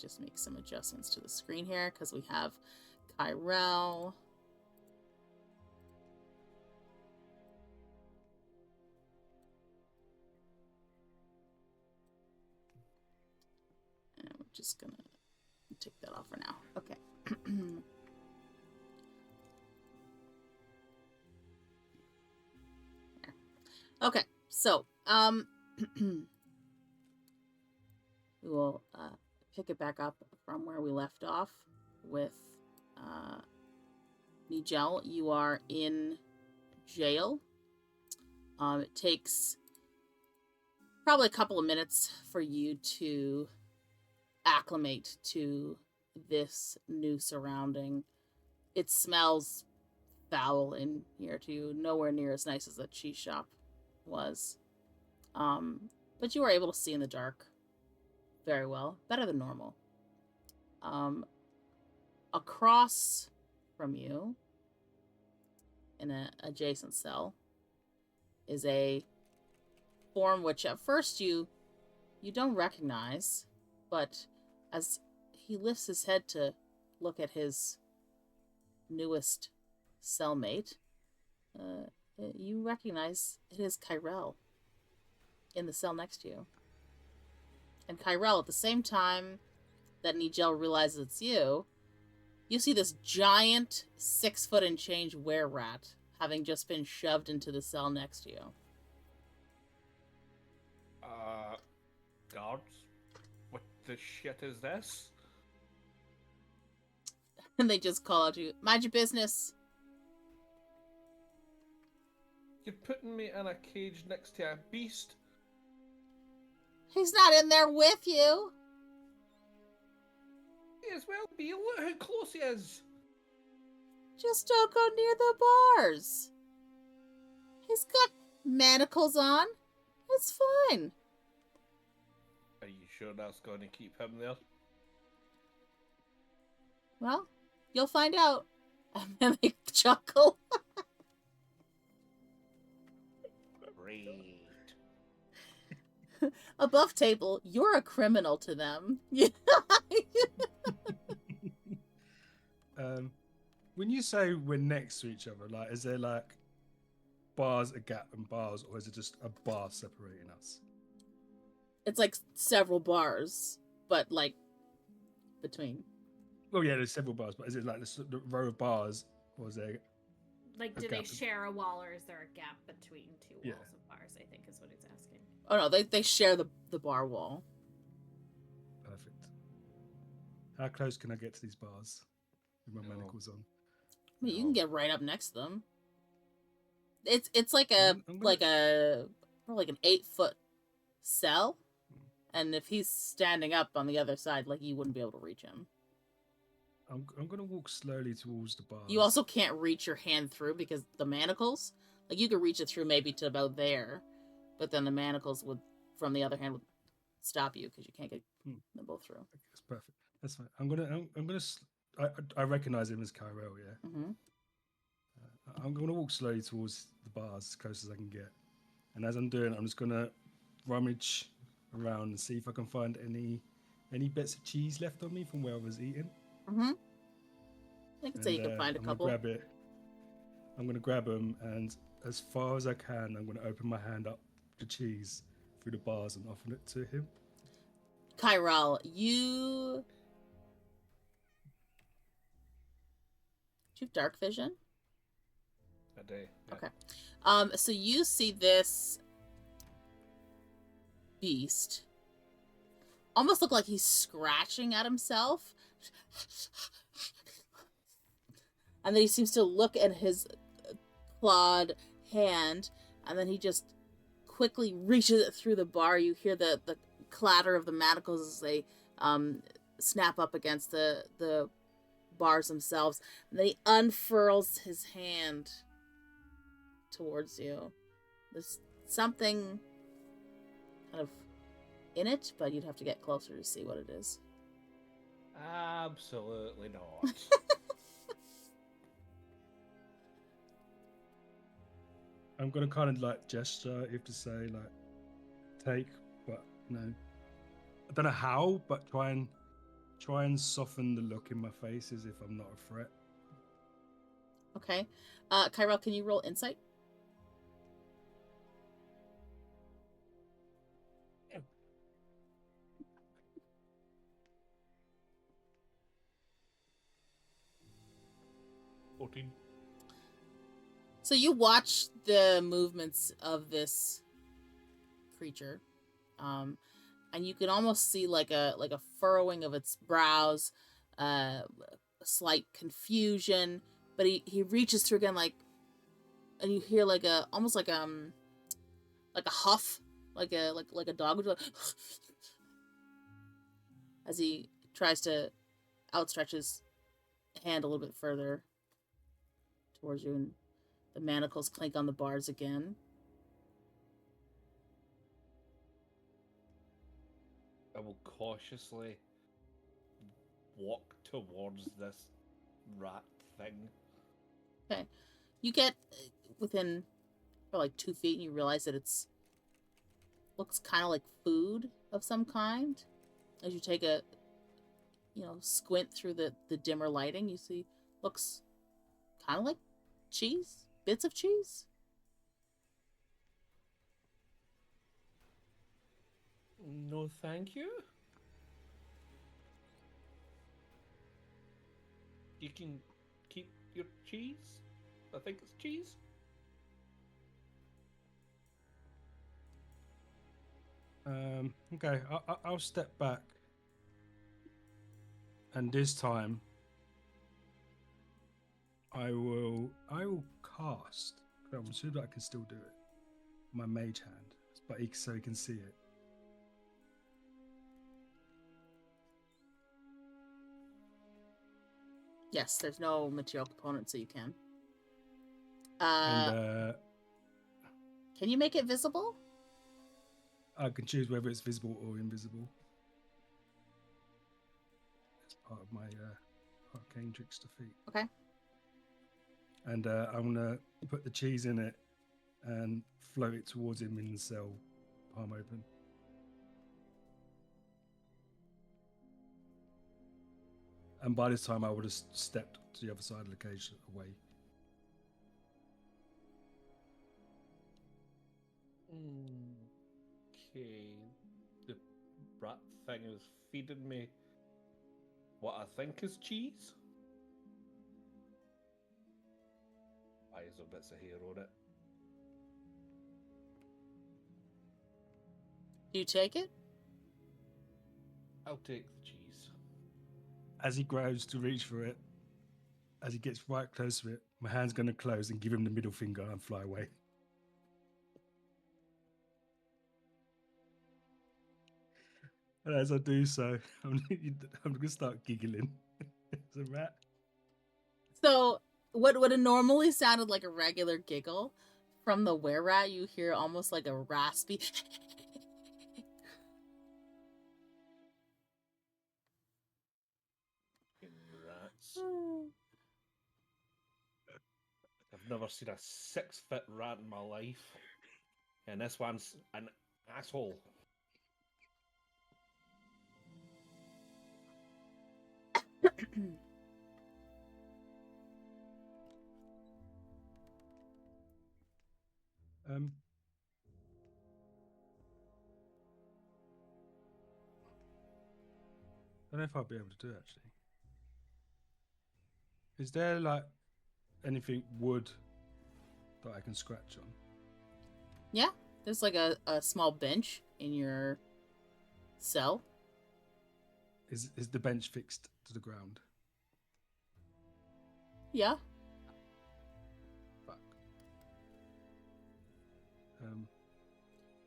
just make some adjustments to the screen here because we have Kyrell. And we're just gonna take that off for now. Okay. Okay, so we will pick it back up from where we left off with Nigel. You are in jail. It takes probably a couple of minutes for you to acclimate to this new surrounding. It smells foul in here too, nowhere near as nice as that cheese shop was. But you were able to see in the dark very well, better than normal. Across from you, in an adjacent cell, is a form which at first you don't recognize, but as he lifts his head to look at his newest cellmate, you recognize it is Kyrell in the cell next to you. And Kyrell, at the same time that Nigel realizes it's you see this giant 6 foot and change were-rat having just been shoved into the cell next to you.
Guards? What the shit is this?
And they just call out to you, mind your business.
You're putting me in a cage next to a beast?
He's not in there with you.
May as well be. Look how close he is.
Just don't go near the bars. He's got manacles on. It's fine.
Are you sure that's going to keep him there?
Well, you'll find out. And then they chuckle.
Great.
Above table, you're a criminal to them.
When you say we're next to each other, like, is there like bars, a gap, and bars, or is it just a bar separating us?
It's like several bars, but like between.
Well, yeah, there's several bars, but is it like the row of bars, or is there?
Like,
A
do they
gap.
share a wall, or is there a gap between two walls
Yeah.
of bars? I think is what he's asking.
Oh no, they share the bar wall.
Perfect. How close can I get to these bars with my
No.
manacles on?
I mean, you
No.
can get right up next to them. It's like a
I'm gonna-
like a probably like an 8 foot cell, and if he's standing up on the other side, like you wouldn't be able to reach him.
I'm gonna walk slowly towards the bars.
You also can't reach your hand through because the manacles, like you could reach it through maybe to about there, but then the manacles would from the other hand would stop you because you can't get them both through.
That's perfect. That's fine. I recognize him as Kyrell, yeah.
Mm-hmm.
I'm gonna walk slowly towards the bars as close as I can get, and as I'm doing, I'm just gonna rummage around and see if I can find any bits of cheese left on me from where I was eating.
Mm-hmm. I can say you can find a
I'm
couple.
Gonna grab it. I'm gonna grab them, and as far as I can, I'm gonna open my hand up the cheese through the bars and offer it to him.
Kyrell, you do you have dark vision?
A day. Yeah.
Okay. So you see this beast almost look like he's scratching at himself. And then he seems to look at his clawed hand, and then he just quickly reaches it through the bar. You hear the clatter of the manacles as they snap up against the bars themselves. And then he unfurls his hand towards you. There's something kind of in it, but you'd have to get closer to see what it is.
Absolutely not.
I'm gonna kind of like gesture, if to say like take, but no, I don't know how, but try and try and soften the look in my face as if I'm not a threat.
Okay. Kyrell, can you roll insight? So you watch the movements of this creature, and you can almost see like a furrowing of its brows, a slight confusion. But he reaches through again, like, and you hear like a almost like a huff, like a dog would do, as he tries to outstretch his hand a little bit further towards you, and the manacles clink on the bars again.
I will cautiously walk towards this rat thing.
Okay. You get within like 2 feet and you realize that it's looks kind of like food of some kind. As you take a squint through the dimmer lighting, you see looks kind of like cheese, bits of cheese.
No, thank you. You can keep your cheese. I think it's cheese.
Okay, I'll step back, and this time I will cast. I'm sure that I can still do it. My mage hand, but so he can see it.
Yes, there's no material component, so you can.
And
can you make it visible?
I can choose whether it's visible or invisible. It's part of my arcane trickster feat.
Okay.
And I'm gonna put the cheese in it and float it towards him in the cell, palm open. And by this time, I would have stepped to the other side of the cage away.
Okay. The rat thing is feeding me what I think is cheese. Eyes are bits of hair on it.
Do you take it?
I'll take the cheese.
As he grows to reach for it, as he gets right close to it, my hand's going to close and give him the middle finger and fly away. And as I do so, I'm going to start giggling. It's a rat.
So what would have normally sounded like a regular giggle, from the were-rat, you hear almost like a raspy
Rats. I've never seen a 6-foot rat in my life. And this one's an asshole.
I don't know if I'll be able to do it, actually. Is there, like, anything wood that I can scratch on?
Yeah, there's like a small bench in your cell.
Is the bench fixed to the ground?
Yeah.
Fuck.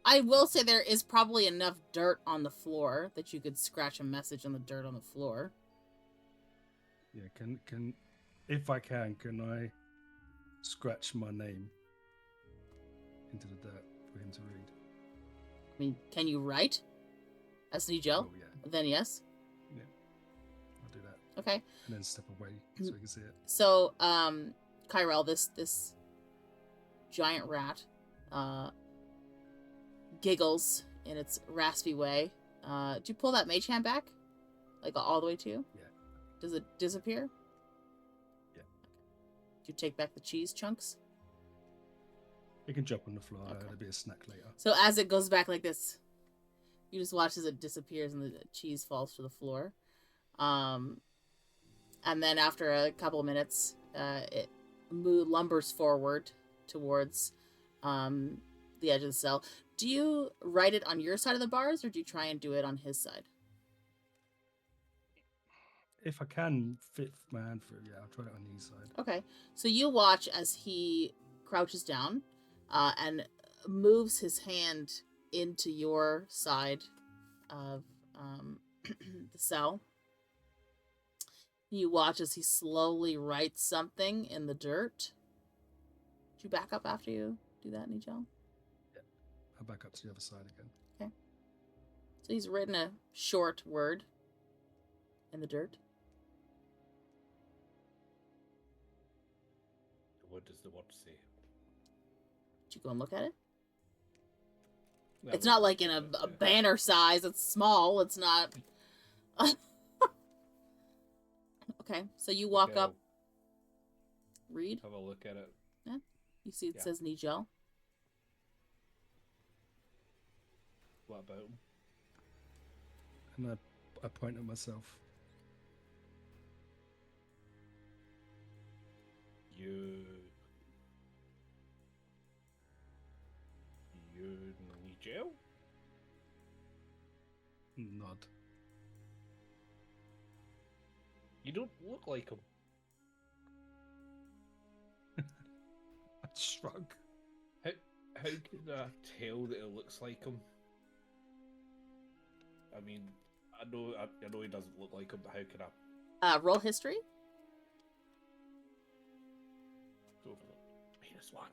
I will say there is probably enough dirt on the floor that you could scratch a message on the dirt on the floor.
Yeah, can if I can I scratch my name into the dirt for him to read?
I mean, can you write? S-D-Gel?
Oh, yeah.
Then yes.
Yeah. I'll do that.
Okay.
And then step away so he can see it.
So, Kyrell, this giant rat, giggles in its raspy way. Do you pull that mage hand back? Like all the way to you?
Yeah.
Does it disappear?
Yeah.
Do you take back the cheese chunks?
It can drop on the floor.
Okay.
It'll be a snack later.
So as it goes back like this, you just watch as it disappears and the cheese falls to the floor. And then after a couple of minutes, it lumbers forward towards the edge of the cell. Do you write it on your side of the bars, or do you try and do it on his side?
If I can fit my hand through, yeah, I'll try it on the side.
Okay. So you watch as he crouches down and moves his hand into your side of the cell. You watch as he slowly writes something in the dirt. Do you back up after you do that, Nigel?
Yeah. I'll back up to the other side again.
Okay. So he's written a short word in the dirt.
What does the word say?
Did you go and look at it?
That
It's
was-
not like in a banner size. It's small. It's not. Okay, so you walk
Okay,
up, read.
I'll have a look at it.
You see it
Yeah.
says Nigel.
What about him?
And I point at myself.
You need jail?
Nod.
You don't look like him.
I shrug.
How can I tell that it looks like him? I mean, I know he doesn't look like him, but how can I?
Roll history.
Over -1.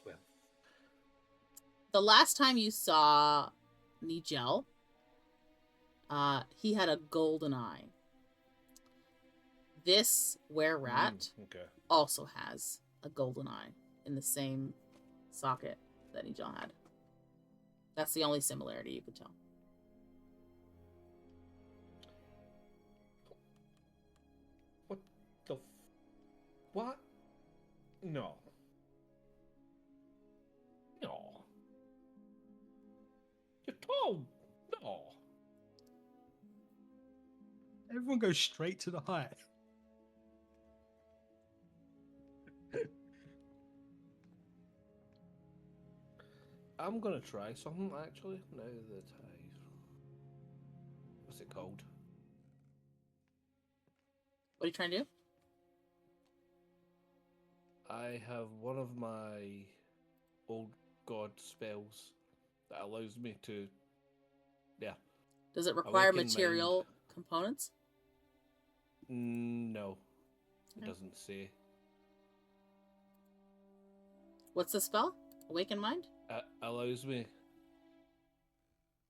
Well,
The last time you saw Nigel, he had a golden eye. This were-rat
okay.
also has a golden eye in the same socket that Nigel had. That's the only similarity you could tell.
What the? What? No. No. You're tall. No.
Everyone goes straight to the height.
I'm gonna try something actually. Now that what's it called?
What are you trying to do?
I have one of my old god spells that allows me to. Yeah.
Does it require
Awaken
material components?
No. It
Okay.
doesn't say.
What's the spell? Awaken Mind?
Allows me.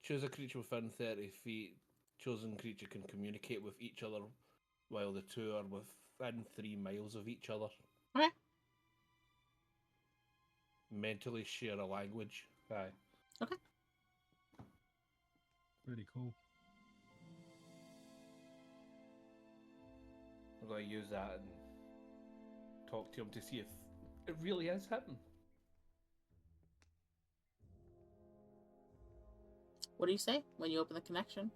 Choose a creature within 30 feet. Chosen creature can communicate with each other while the two are within 3 miles of each other.
Okay.
Mentally share a language. Aye.
Really cool.
I'm going to use that and talk to him to see if it really is him.
What do you say when you open the connection?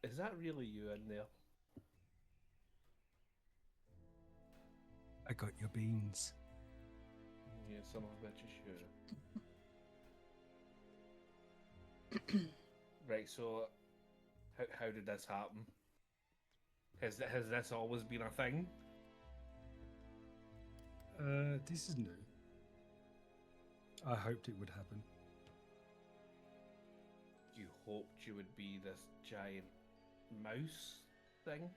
Is that really you in there?
I got your beans.
Yeah, son of a bitch, sure. Right, so how did this happen? Has this always been a thing?
This is new. I hoped it would happen.
You hoped you would be this giant mouse thing?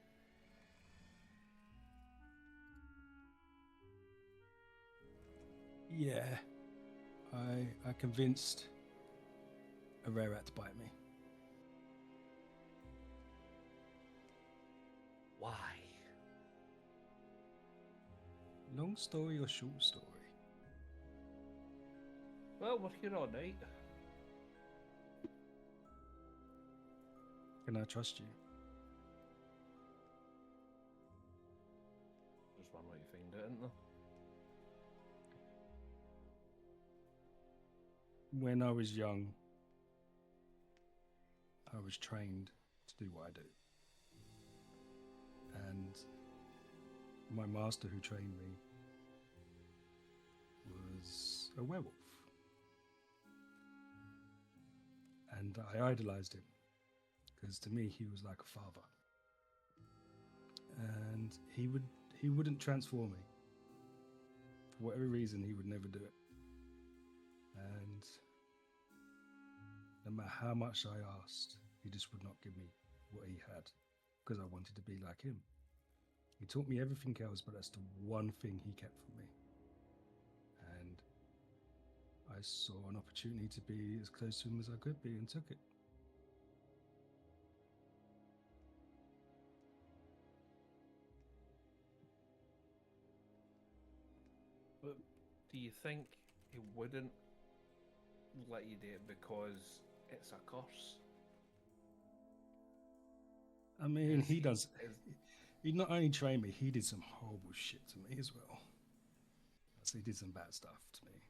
Yeah. I convinced a rare rat to bite me.
Why?
Long story or short story?
Well, we're here all night.
Can I trust you?
There's one way to find it, isn't there?
When I was young, I was trained to do what I do. And my master who trained me was a werewolf. And I idolized him because to me he was like a father. And he wouldn't transform me. For whatever reason, he would never do it. And no matter how much I asked, he just would not give me what he had because I wanted to be like him. He taught me everything else, but that's the one thing he kept from me. And I saw an opportunity to be as close to him as I could be and took it.
But do you think he wouldn't let you do it because it's a curse?
I mean,
Is
he
he-
does.
is-
He not only trained me, he did some horrible shit to me as well. So he did some bad stuff to me.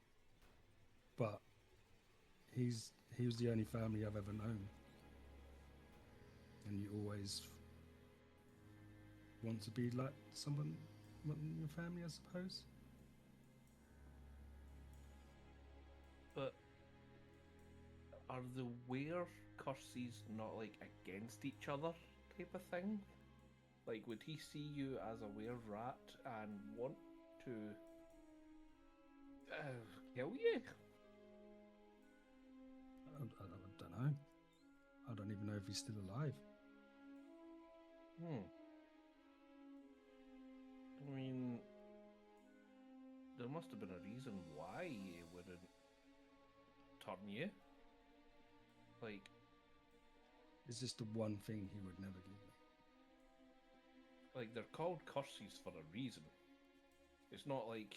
But he was the only family I've ever known. And you always want to be like someone in your family, I suppose.
But are the were curses not like against each other type of thing? Like, would he see you as a were rat and want to kill you?
I don't know. I don't even know if he's still alive.
I mean, there must have been a reason why he wouldn't turn you. Like,
It's just the one thing he would never give me.
they're called curses for a reason. It's not like,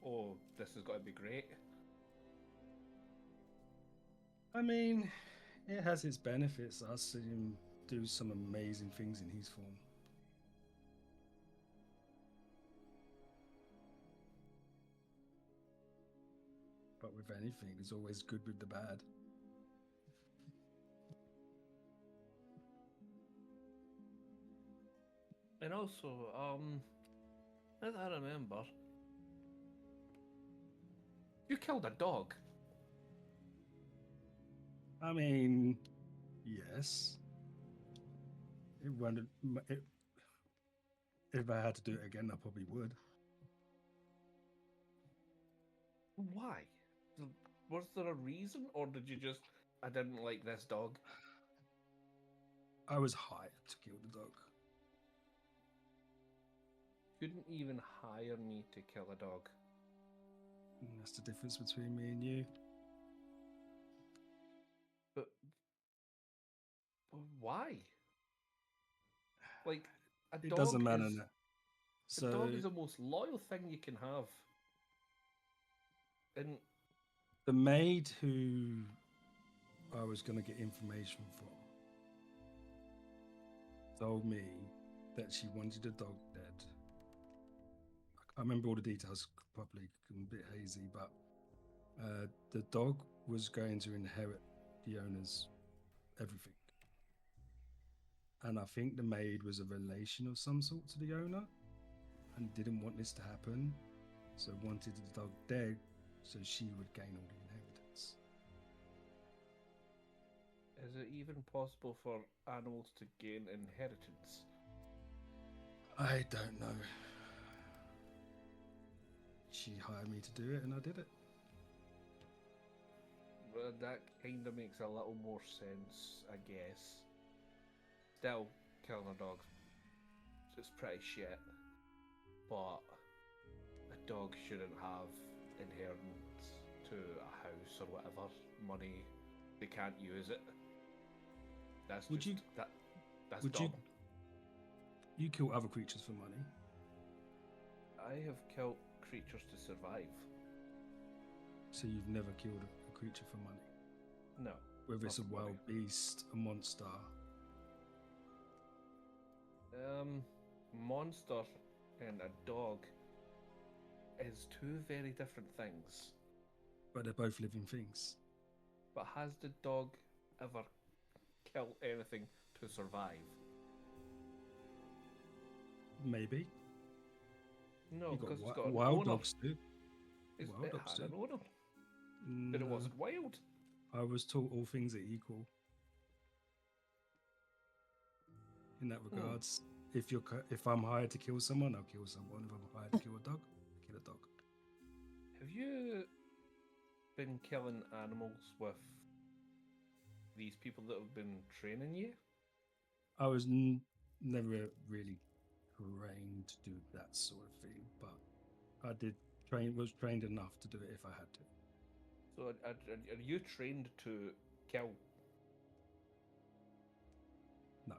oh, this has got to be great.
I mean, it has its benefits. I've seen him do some amazing things in his form. But with anything, there's always good with the bad.
And also, as I remember, you killed a dog.
I mean, yes. If I had to do it again, I probably would.
Why? Was there a reason, or did you just, I didn't like this dog?
I was hired to kill the dog.
Couldn't even hire me to kill a dog.
And that's the difference between me and you.
But why? Like, a
It
dog
doesn't matter
is,
now.
a
So
dog is the most loyal thing you can have. And
the maid who I was going to get information from told me that she wanted the dog dead. I can't remember all the details properly, I'm a bit hazy, but the dog was going to inherit the owner's everything. And I think the maid was a relation of some sort to the owner and didn't want this to happen, so wanted the dog dead so she would gain all the inheritance.
is it even possible for animals to gain inheritance?
I don't know. She hired me to do it and I did it.
Well, that kind of makes a little more sense, I guess. Still, killing a dog is pretty shit. But a dog shouldn't have inheritance to a house or whatever. Money, they can't use it. That's
Would
just
you-
that's
would
dumb.
You kill other creatures for money.
I have killed creatures to survive.
So you've never killed a creature for money.
No.
Whether it's a
Not for money.
wild beast, a monster,
Monster and a dog is two very different things.
But they're both living things.
But has the dog ever killed anything to survive?
Maybe.
No,
You
because it's
got
got an
wild
owner.
dogs too.
It
Wild dogs
had
too.
an owner, but it
No,
wasn't wild.
I was taught all things are equal. In that regards, if I'm hired to kill someone, I'll kill someone. If I'm hired to kill a dog, I'll kill a dog.
Have you been killing animals with these people that have been training you?
I was never really trained to do that sort of thing, but I was trained enough to do it if I had to.
So are you trained to kill?
No.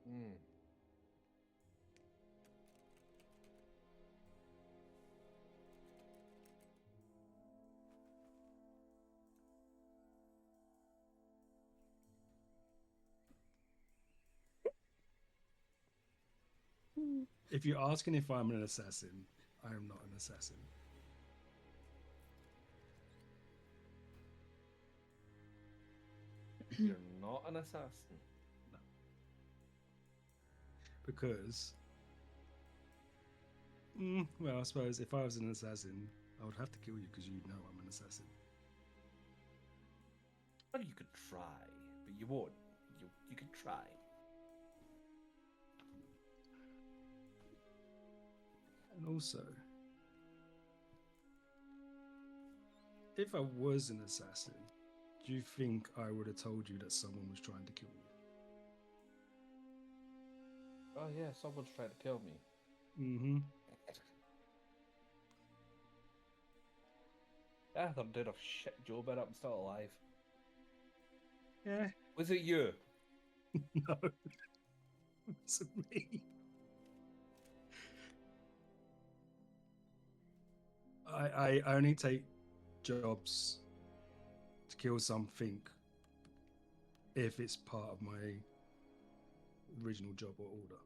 Hmm.
If you're asking if I'm an assassin, I am not an assassin.
You're not an assassin.
No. Because, well, I suppose if I was an assassin, I would have to kill you because you know I'm an assassin.
Or you could try, but you won't. You could try.
And also, if I was an assassin, do you think I would have told you that someone was trying to kill you?
Oh yeah, someone's trying to kill me.
Mm-hmm.
Agatha did a shit job and I'm still alive.
Yeah.
Was it you?
No. It wasn't me. I only take jobs to kill something if it's part of my original job or order.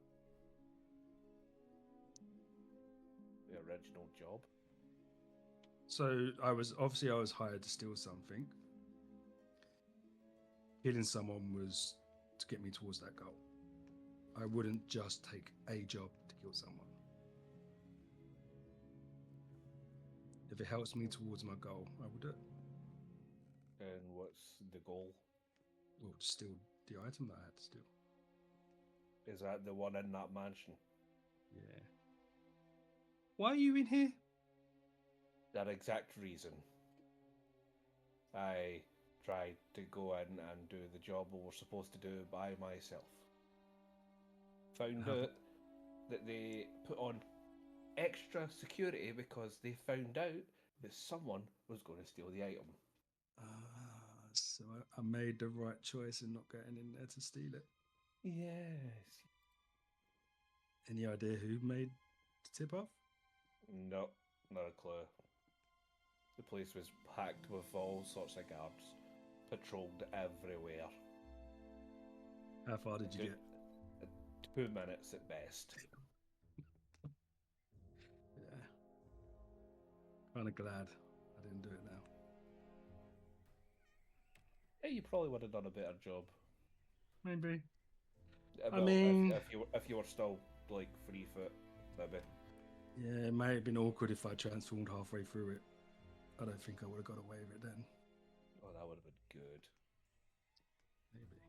The original job.
So I was hired to steal something. Killing someone was to get me towards that goal. I wouldn't just take a job to kill someone. If it helps me towards my goal, I will do it.
And what's the goal?
Well, to steal the item that I had to steal.
Is that the one in that mansion?
Yeah. Why are you in here?
That exact reason. I tried to go in and do the job we were supposed to do by myself. Found out that they put on extra security because they found out that someone was going to steal the item.
So I made the right choice in not getting in there to steal it.
Yes.
Any idea who made the tip off?
No, not a clue. The place was packed with all sorts of guards, patrolled everywhere.
How far did you get?
2 minutes at best.
Yeah. Kind of glad I didn't do it now.
Yeah, you probably would have done a better job.
Maybe.
Well,
mean-
if you were still like 3 foot, maybe.
Yeah, it might have been awkward if I transformed halfway through it. I don't think I would have got away with it then.
Oh, that would have been good.
Maybe.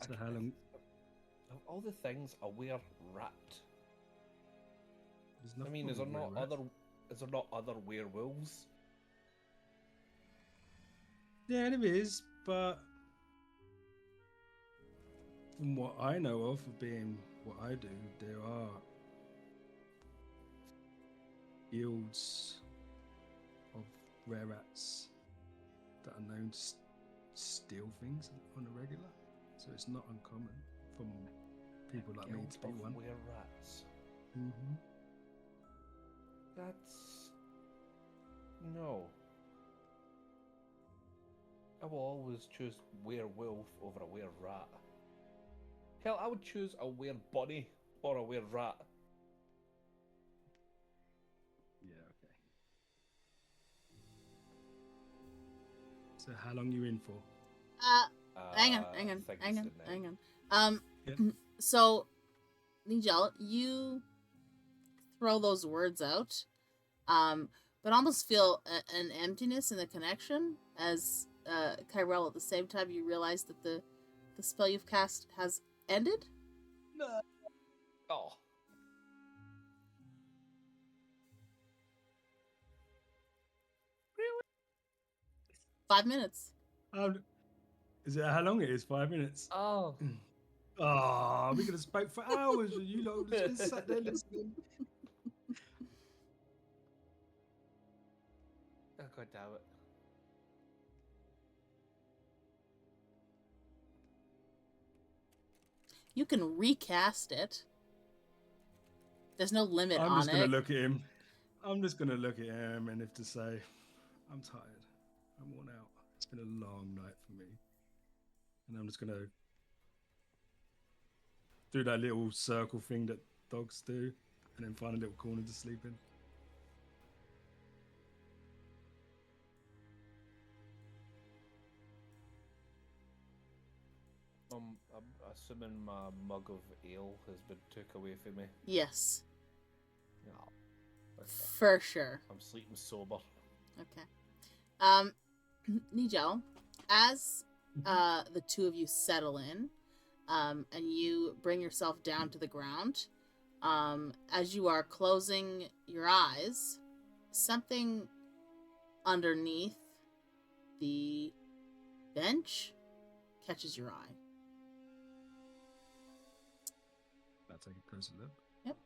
So how long?
Of all the things I wear wrapped.
There's
I
nothing
mean, is there
wrong
not
with it.
Is there not other werewolves?
Yeah, there is, but from what I know of being what I do, there are guilds of rare rats that are known to steal things on a regular. So it's not uncommon from people like me
Guild
to be
of
one.
were-rats.
Mm-hmm.
That's... No. I will always choose werewolf over a were-rat. Hell, I would choose a were-bunny or a were-rat.
Yeah, okay. So how long you in for?
Hang on.
I think it's the night.
Yep.
So, Nigel, you throw those words out, but almost feel an emptiness in the connection as Kyrell, at the same time, you realize that the spell you've cast has ended.
No. Oh.
Really?
5 minutes.
Is it how long it is? 5 minutes?
Oh.
Oh, we could have spoke for hours and you lot just sat there listening.
Oh, God damn it.
You can recast it. There's no limit on it.
I'm just going to look at him. I'm just going to look at him and if to say, I'm tired. I'm worn out. It's been a long night for me. And I'm just going to do that little circle thing that dogs do and then find a little corner to sleep in.
I'm assuming my mug of ale has been took away from me.
Yes.
No. Okay.
For sure.
I'm sleeping sober.
Okay. Nigel, as the two of you settle in, and you bring yourself down to the ground, as you are closing your eyes, something underneath the bench catches your eye.
I'll take a closer look.
Yep.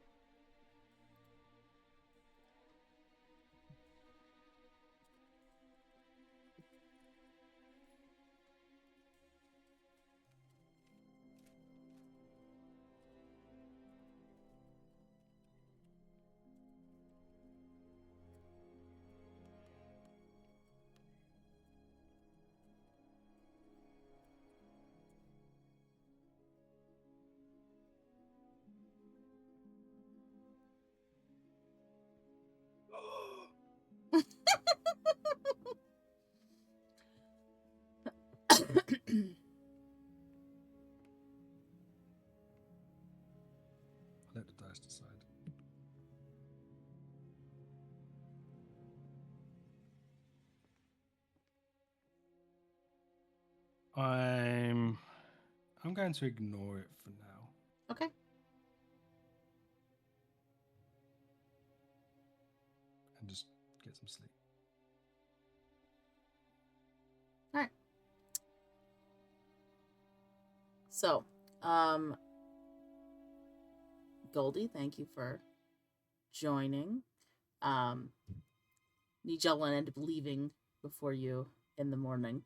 Let the dice decide. I'm going to ignore it for now.
Okay.
And just get some sleep.
All right. So, Goldie, thank you for joining. Nigel will end up leaving before you in the morning.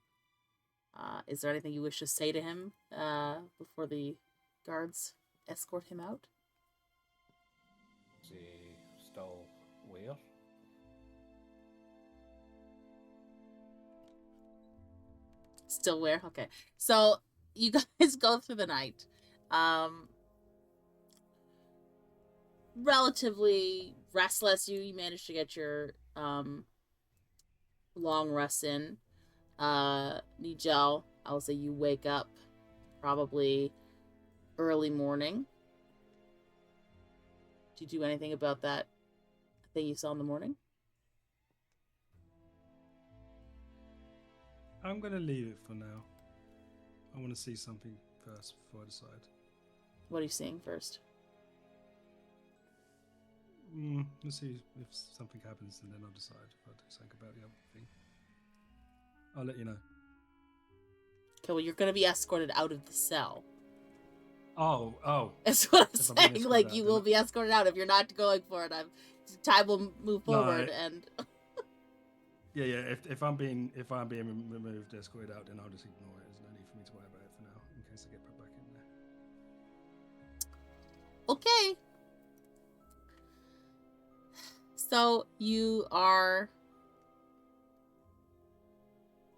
Is there anything you wish to say to him before the guards escort him out?
Is he still where?
Still where? Okay. So you guys go through the night. Relatively restless. You managed to get your long rest in. Nigel, I'll say you wake up probably early morning. Did you do anything about that thing you saw in the morning?
I'm going to leave it for now. I want to see something first before I decide.
What are you seeing first?
Let's see if something happens and then I'll decide if I'll do something about the other thing. I'll let you know.
Okay, well, you're going to be escorted out of the cell.
Oh.
That's what
If
I'm
I'm being
saying.
escorted
Like,
out,
you
then
will be escorted out if you're not going for it. Time will move
No,
forward, and
Yeah. If I'm being removed, escorted out, then I'll just ignore it. There's no need for me to worry about it for now, in case I get put back in there.
okay. So you are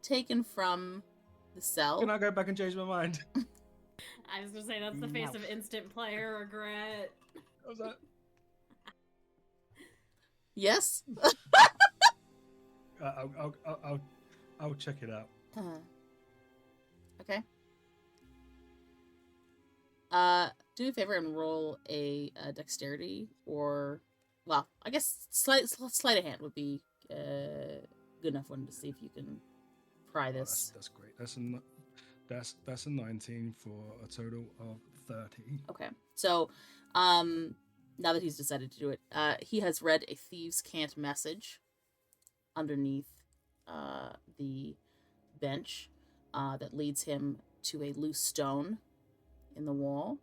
taken from the cell.
Can I go back and change my mind?
I was gonna say that's the face
No.
of instant player regret.
What was that?
Yes.
I'll check it out.
Okay. Do me a favor and roll a dexterity, or, well, I guess sleight of hand would be good enough one to see if you can pry
Oh,
this.
that's great. That's a 19 for a total of 30.
Okay. So, now that he's decided to do it, he has read a thieves' cant message underneath the bench that leads him to a loose stone in the wall,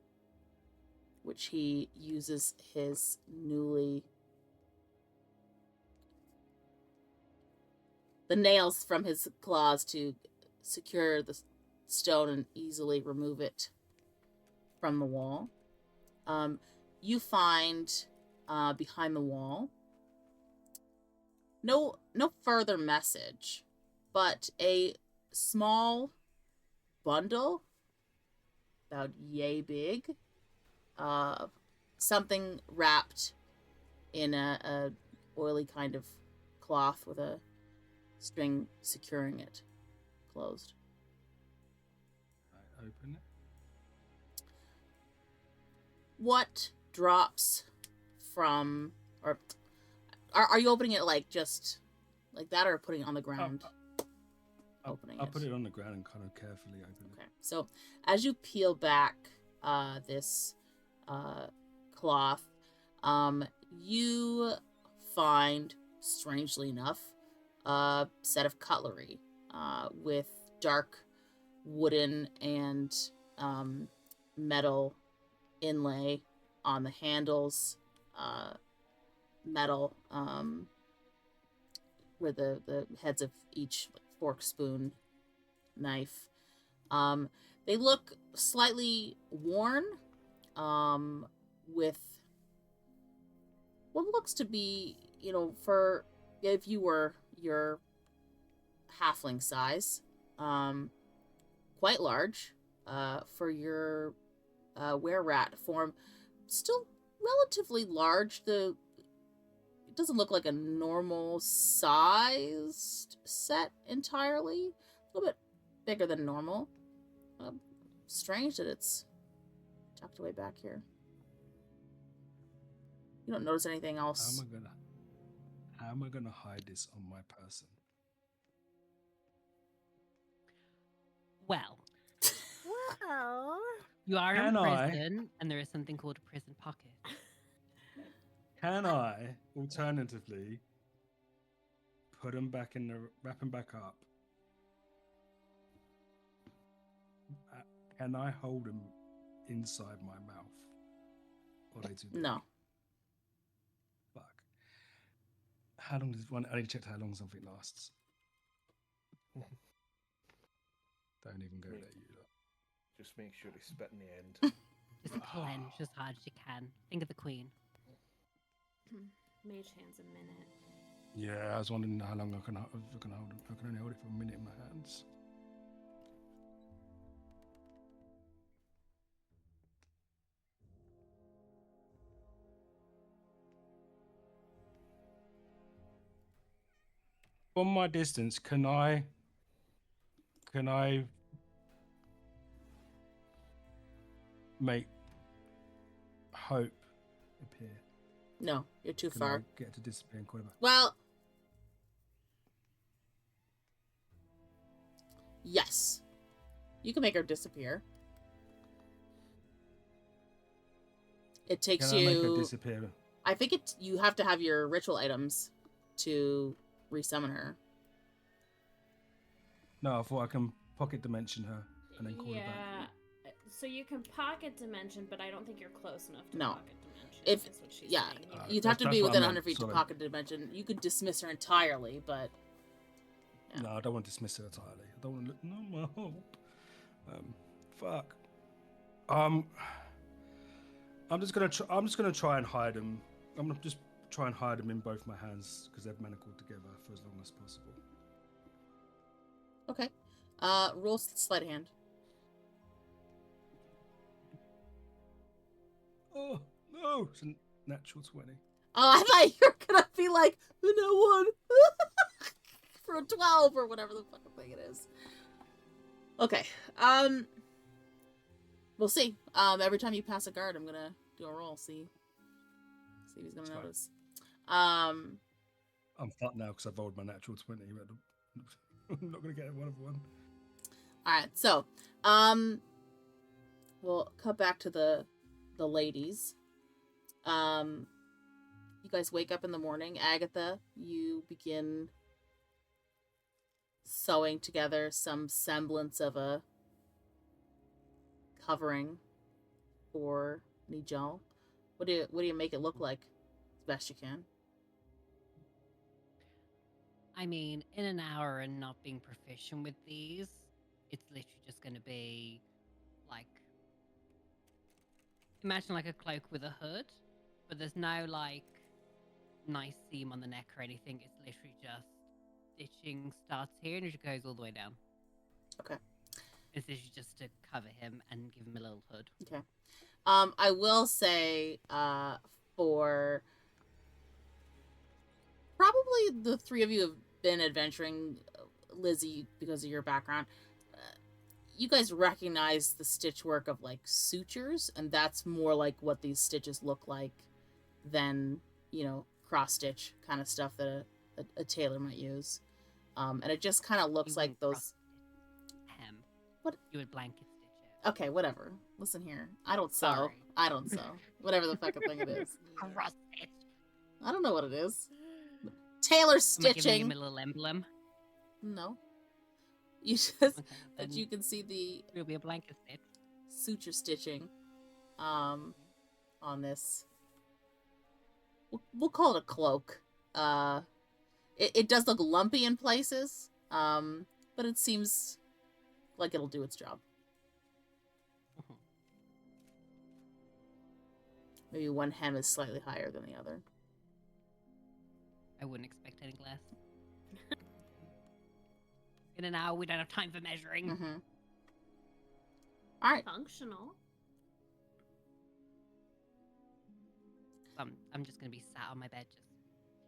which he uses his the nails from his claws to secure the stone and easily remove it from the wall. You find behind the wall no further message, but a small bundle about yay big, something wrapped in a oily kind of cloth with a string securing it closed.
I open it.
What drops from, or are you opening it like just like that, or putting it on the ground?
I'll put it on the ground and kind of carefully open it.
Okay. So as you peel back this cloth, you find, strangely enough, a set of cutlery with dark wooden and metal inlay on the handles, metal where the heads of each fork, spoon, knife. They look slightly worn, with what looks to be, for if you were your halfling size, quite large, for your were-rat form, still relatively large. It doesn't look like a normal sized set entirely. A little bit bigger than normal. Strange that it's tucked away back here. You don't notice anything else.
How am I gonna hide this on my person?
Well,
Well,
you are in
Can I?
prison, and there is something called a prison pocket.
Can I alternatively wrap them back up? Can I hold them inside my mouth? Or are they too big?
No.
Fuck. How long does one? I need to check how long something lasts. Don't even go there, you lot.
Just make sure they spit in the end.
Just clench as hard as you can. Think of the queen.
Mage hand's a minute.
Yeah, I was wondering how long I can hold it. I can only hold it for a minute in my hands. From my distance, can I make Hope appear?
No, you're too
Can
far.
I get her to disappear and call her back?
Well, yes. You can make her disappear. It takes
Can I make her
you...
disappear?
I think you have to have your ritual items to resummon her.
No, I thought I can pocket dimension her and then call her back.
Yeah. So you can pocket dimension, but I don't think you're close enough to
No.
pocket dimension.
If-
is what she's
yeah,
saying.
You'd have to
That's
be
what I
within
meant,
100 feet to
sorry.
pocket dimension. You could dismiss her entirely, but... Yeah.
No, I don't want to dismiss her entirely. I don't want to. No, my hope. Fuck. I'm just gonna try and hide them. I'm gonna just try and hide them in both my hands because they're manacled together for as long as possible.
Okay. Roll sleight of hand.
Oh no! It's a natural 20.
Oh, I thought you were gonna be like, no one for a 12 or whatever the fucking thing it is. Okay. We'll see. Every time you pass a guard, I'm gonna do a roll. See if he's gonna
That's fine.
notice.
I'm fucked now because I've rolled my natural 20. But I'm not gonna get one of one.
All right. So, we'll cut back to the ladies. You guys wake up in the morning. Agatha, you begin sewing together some semblance of a covering for Nigel. What do you make it look like as best you can?
I mean, in an hour and not being proficient with these, it's literally just going to be like, imagine like a cloak with a hood, but there's no like nice seam on the neck or anything. It's literally just stitching starts here and it goes all the way down.
Okay.
It's literally just to cover him and give him a little hood.
Okay. I will say, for probably the three of you have been adventuring, Lizzy, because of your background. You guys recognize the stitch work of like sutures, and that's more like what these stitches look like than, cross stitch kind of stuff that a tailor might use. And it just kind of looks
You
like
wouldn't
those.
cross-stitch hem.
What?
You would blanket stitch it.
Okay, whatever. Listen here. I don't sew.
Sorry.
I don't sew. Whatever the fucking thing it is.
Cross stitch.
I don't know what it is. Tailor
Am I giving
stitching.
him a little emblem?
No. You just
Okay,
that
then
you can see the
it'll be a blanket stitch.
suture stitching on this. We'll call it a cloak. It does look lumpy in places, but it seems like it'll do its job.
Mhm.
Maybe one hem is slightly higher than the other.
I wouldn't expect any less. In an hour, we don't have time for measuring.
Mm-hmm. All right.
Functional.
I'm just gonna be sat on my bed, just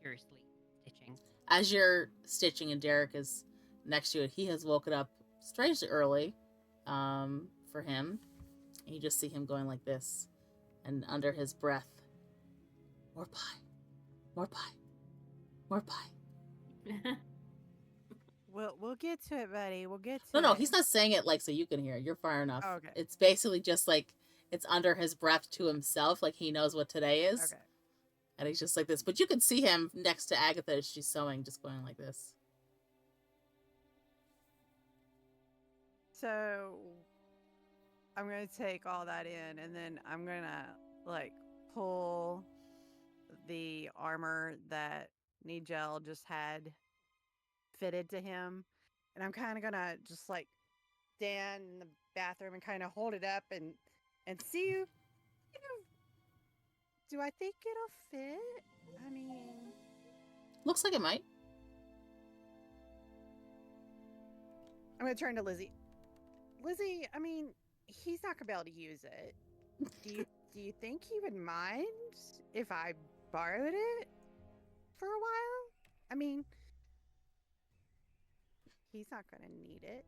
curiously stitching.
As you're stitching and Derek is next to it, he has woken up strangely early for him. And you just see him going like this. And under his breath, more pie, more pie, more pie.
We'll get to it, buddy. We'll get to it.
No, he's not saying it like so you can hear it. You're far enough.
Okay.
It's basically just like it's under his breath to himself, like he knows what today is.
Okay.
And he's just like this. But you can see him next to Agatha as she's sewing, just going like this.
So I'm gonna take all that in, and then I'm gonna like pull the armor that Nigel just had fitted to him, and I'm kind of gonna just like stand in the bathroom and kind of hold it up and see, do I think it'll fit? I mean,
Looks like it might.
I'm gonna turn to Lizzy. Lizzy, I mean, he's not gonna be able to use it. Do you think he would mind if I borrowed it for a while? I mean, he's not gonna need it.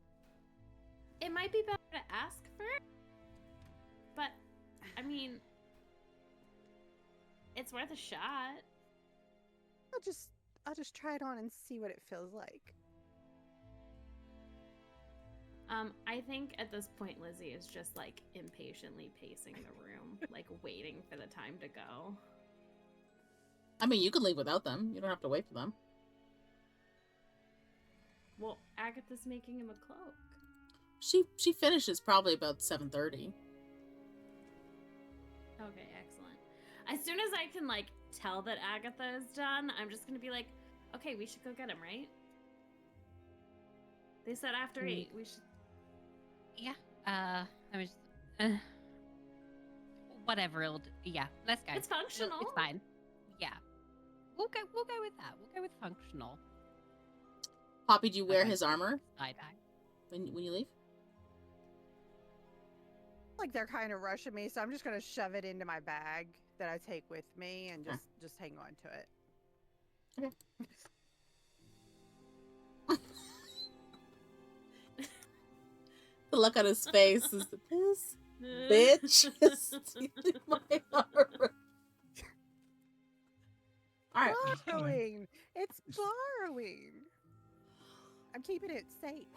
It might be better to ask first, but I mean, it's worth a shot.
I'll just try it on and see what it feels like.
I think at this point Lizzy is just like impatiently pacing the room, like waiting for the time to go.
I mean, you could leave without them. You don't have to wait for them.
Well, Agatha's making him a cloak.
She finishes probably about 7:30.
Okay, excellent. As soon as I can like tell that Agatha is done, I'm just gonna be like, okay, we should go get him, right? They said after 8, we should.
Yeah. I was. Whatever. Yeah. Let's go.
It's functional.
It's fine. Yeah. We'll go with that. We'll go with functional.
Poppy, do you wear
Okay.
his armor?
Side eye.
when you leave?
Like they're kind of rushing me, so I'm just gonna shove it into my bag that I take with me and just hang on to it.
Okay. The look on his face is this bitch is stealing my armor. All right.
Borrowing. It's borrowing. I'm keeping it safe.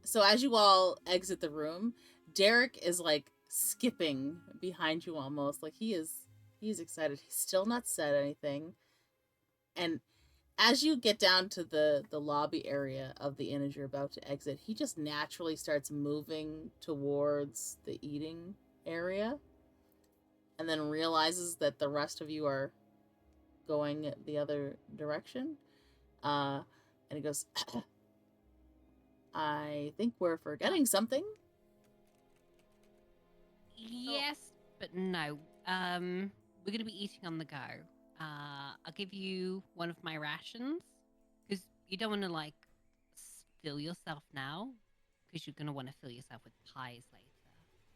So as you all exit the room, Derek is like skipping behind you almost. Like he's excited. He's still not said anything. And as you get down to the lobby area of the inn as you're about to exit, he just naturally starts moving towards the eating area and then realizes that the rest of you are going the other direction. And he goes, I think we're forgetting something.
Yes, but no. We're going to be eating on the go. I'll give you one of my rations, because you don't want to, like, fill yourself now, because you're going to want to fill yourself with pies later.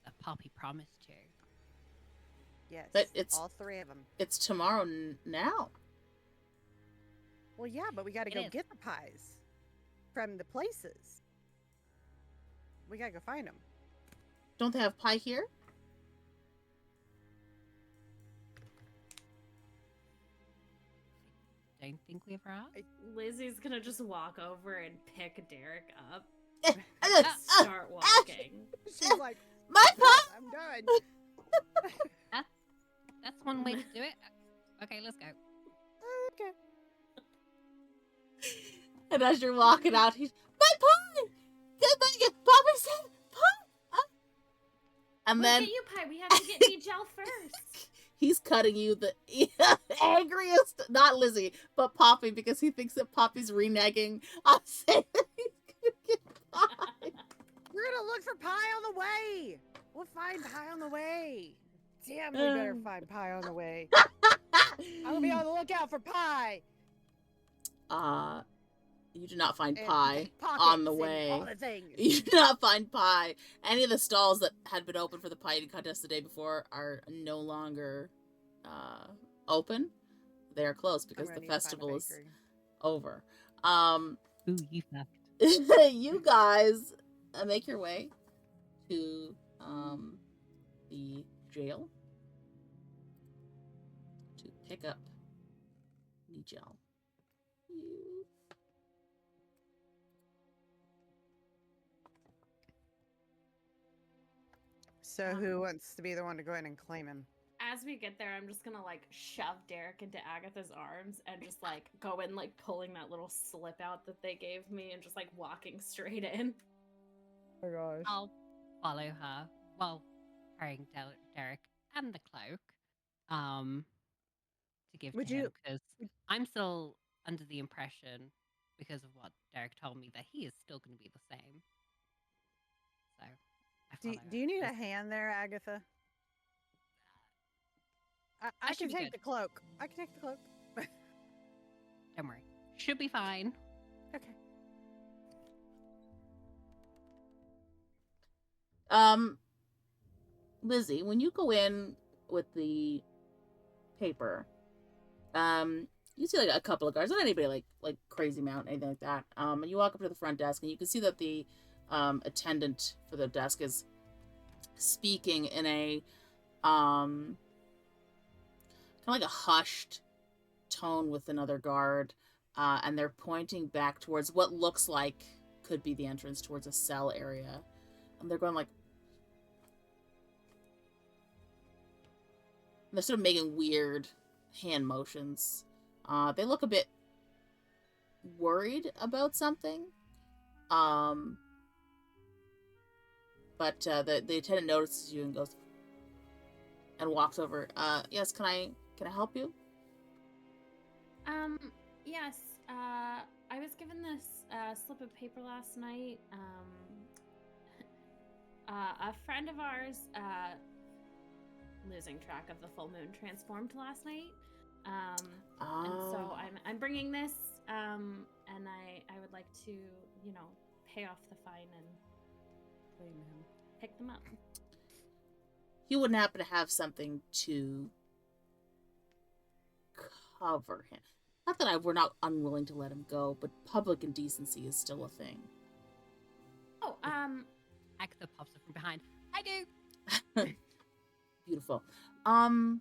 That Poppy promised you.
Yes,
But it's
all three of them.
It's tomorrow now.
Well, yeah, but we got to
It
go
is.
get the pies from the places. We got to go find them.
Don't they have pie here?
Don't think we've asked.
Lizzie's gonna just walk over and pick Derek up.
Start
Start walking.
She's like,
my
"No,
pie!
I'm done."
That's one way to do it. Okay, let's go.
Okay.
And as you're walking out, he's, my pie! Poppy said pie! And
We'll
then
get you pie. We have to get Nigel first.
he's cutting you the angriest, not Lizzie, but Poppy, because he thinks that Poppy's reneging on saying that he's gonna get pie.
We're going to look for pie on the way. We'll find pie on the way. Damn, we better find pie on the way. I'm going to be on the lookout for pie.
You do not find
And
pie
pockets
on the
and
way.
all the things.
You do not find pie. Any of the stalls that had been open for the pie eating contest the day before are no longer open. They are closed because
I'm
the
gonna need to find a
festival is
bakery.
over.
Ooh, you fucked.
You guys make your way to the jail to pick up Nigel.
So who wants to be the one to go in and claim him?
As we get there, I'm just gonna like shove Derek into Agatha's arms and just like go in, like pulling that little slip out that they gave me and just like walking straight in.
Oh gosh.
I'll follow her while carrying Derek and the cloak to give
Would
to him,
you-
because I'm still under the impression, because of what Derek told me, that he is still going to be the same. So I follow
Do you need a
her.
hand there, Agatha? I
should
can
be
take
good.
the cloak. I can take the cloak.
Don't worry, should be fine.
Okay.
Lizzie, when you go in with the paper, you see like a couple of guards, not anybody like crazy mount, anything like that. And you walk up to the front desk and you can see that the attendant for the desk is speaking in a kind of like a hushed tone with another guard, and they're pointing back towards what looks like could be the entrance towards a cell area, and they're going like, they're sort of making weird hand motions. They look a bit worried about something. But the attendant notices you and goes and walks over. Yes, can I help you?
Yes. I was given this slip of paper last night. A friend of ours, losing track of the full moon, transformed last night. And so I'm bringing this, and I would to, pay off the fine and
Claim him.
pick them up.
He wouldn't happen to have something to cover him. Not that we're not unwilling to let him go, but public indecency is still a thing.
Oh,
Agatha pops up from behind. I do.
Beautiful. There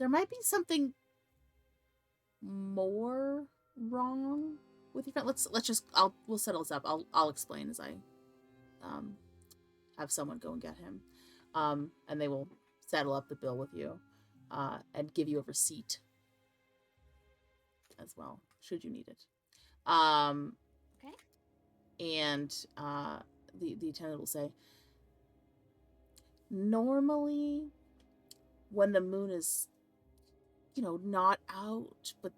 might be something more wrong with your friend. We'll settle this up. I'll explain as I have someone go and get him. And they will settle up the bill with you, and give you a receipt as well, should you need it.
okay.
And the attendant will say, normally when the moon is, not out but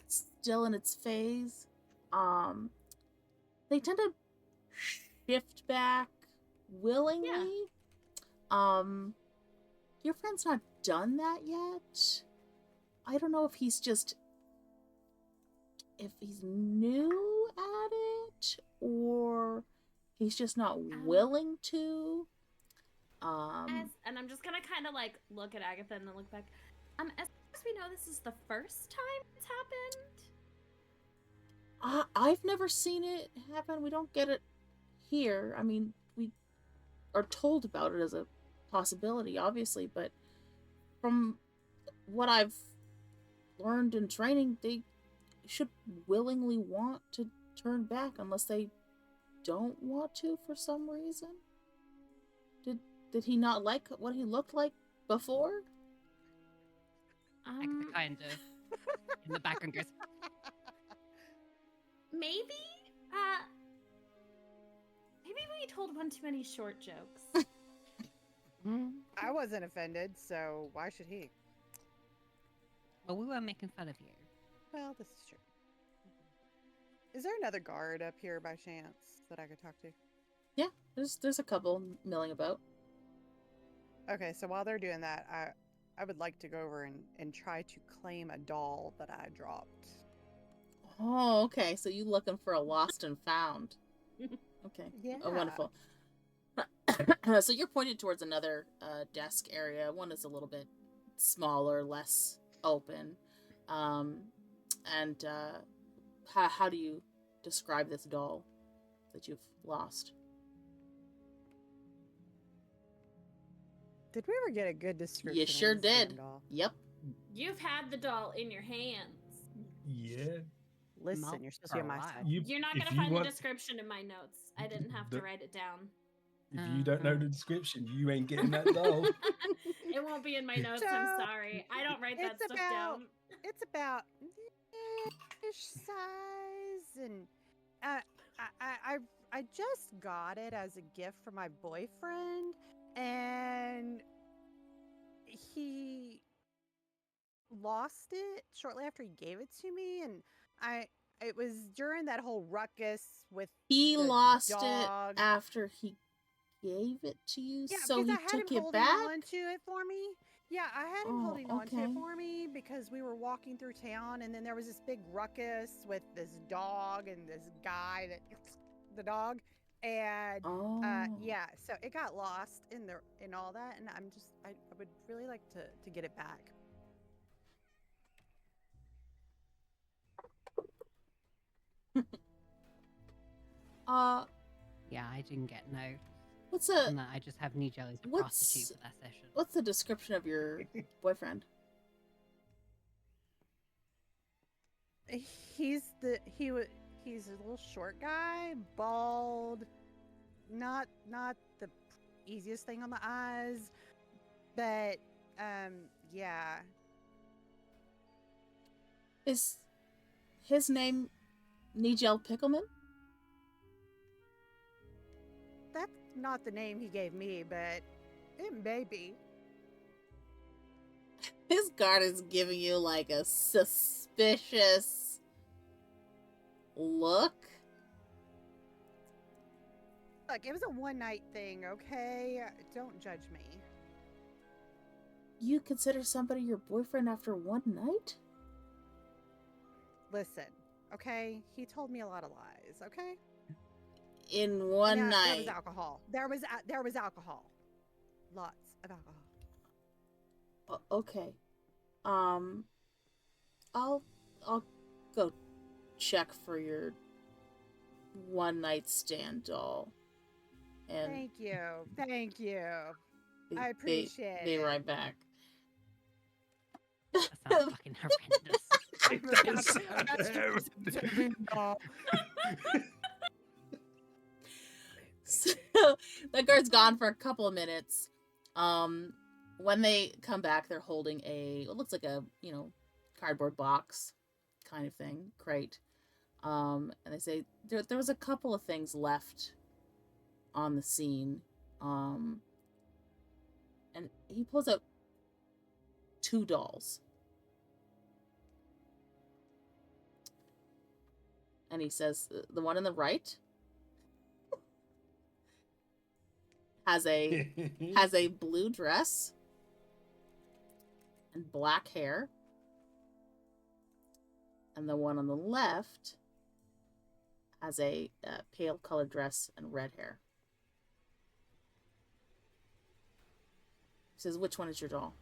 still in its phase, they tend to shift back willingly. Your friend's not done that yet. I don't know if he's new at it or he's just not willing to.
And I'm just gonna kind of look at Agatha and then look back. As far as we know, this is the first time it's happened.
I've never seen it happen. We don't get it here. I mean, we are told about it as a possibility, obviously, but from what I've learned in training, they should willingly want to turn back unless they don't want to for some reason. Did he not like what he looked like before?
Agatha kind of in the background goes,
Maybe we told one too many short jokes.
I wasn't offended, so why should he?
well, we weren't making fun of you.
Well, this is true. Is there another guard up here by chance that I could talk to?
Yeah, there's a couple milling about.
Okay, so while they're doing that, I would like to go over and try to claim a doll that I dropped.
Oh, okay. So you looking for a lost and found. Okay.
Yeah.
Oh, wonderful. So you're pointed towards another desk area. One is a little bit smaller, less open. And how do you describe this doll that you've lost?
Did we ever get a good description?
You sure
of this damn
did.
doll?
Yep.
You've had the doll in your hands.
Yeah.
Listen,
Mouth
you're supposed to be on my
for a
side.
while.
You're not
if
gonna
you
find
want-
the description in my notes. I didn't have to
The-
write it down.
If you don't know the description, you ain't getting that doll.
It won't be in my notes. I'm
So,
sorry. I don't write that
it's
stuff
about-
down.
It's about ish size, and I just got it as a gift from my boyfriend, and he lost it shortly after he gave it to me, and it was during that whole ruckus with
He
the
lost
dog.
it after he gave it to you,
Yeah,
so
because
he
I had
took
him
it
holding
back?
on to it for me. Yeah, I had him
Oh,
holding on to
okay.
it for me because we were walking through town, and then there was this big ruckus with this dog and this guy that the dog, and
Oh.
yeah, so it got lost in all that, and I would really like to get it back.
Yeah, I didn't get no.
What's a
And that I just have Nigel as a
what's-
prostitute for that session.
what's the description of your boyfriend?
He's a little short guy, bald, not the easiest thing on the eyes, but yeah.
Is his name Nigel Pickleman?
That's not the name he gave me, but it may be.
His guard is giving you like a suspicious look.
Look, it was a one-night thing, okay? Don't judge me.
You consider somebody your boyfriend after one night?
Listen, Okay, he told me a lot of lies. Okay.
In one
And,
night.
there was alcohol. There was alcohol. Lots of alcohol.
Okay. I'll go check for your one night stand doll. And
Thank you. Thank you. I
they
appreciate
be
it.
right back.
That sounds fucking horrendous.
It does sound terrible.
So the guard's gone for a couple of minutes. When they come back, they're holding it looks like a, cardboard box kind of thing, crate. And they say there was a couple of things left on the scene. And he pulls out 2 dolls. And he says, the one on the right has a blue dress and black hair. And the one on the left has a pale colored dress and red hair. He says, which one is your doll?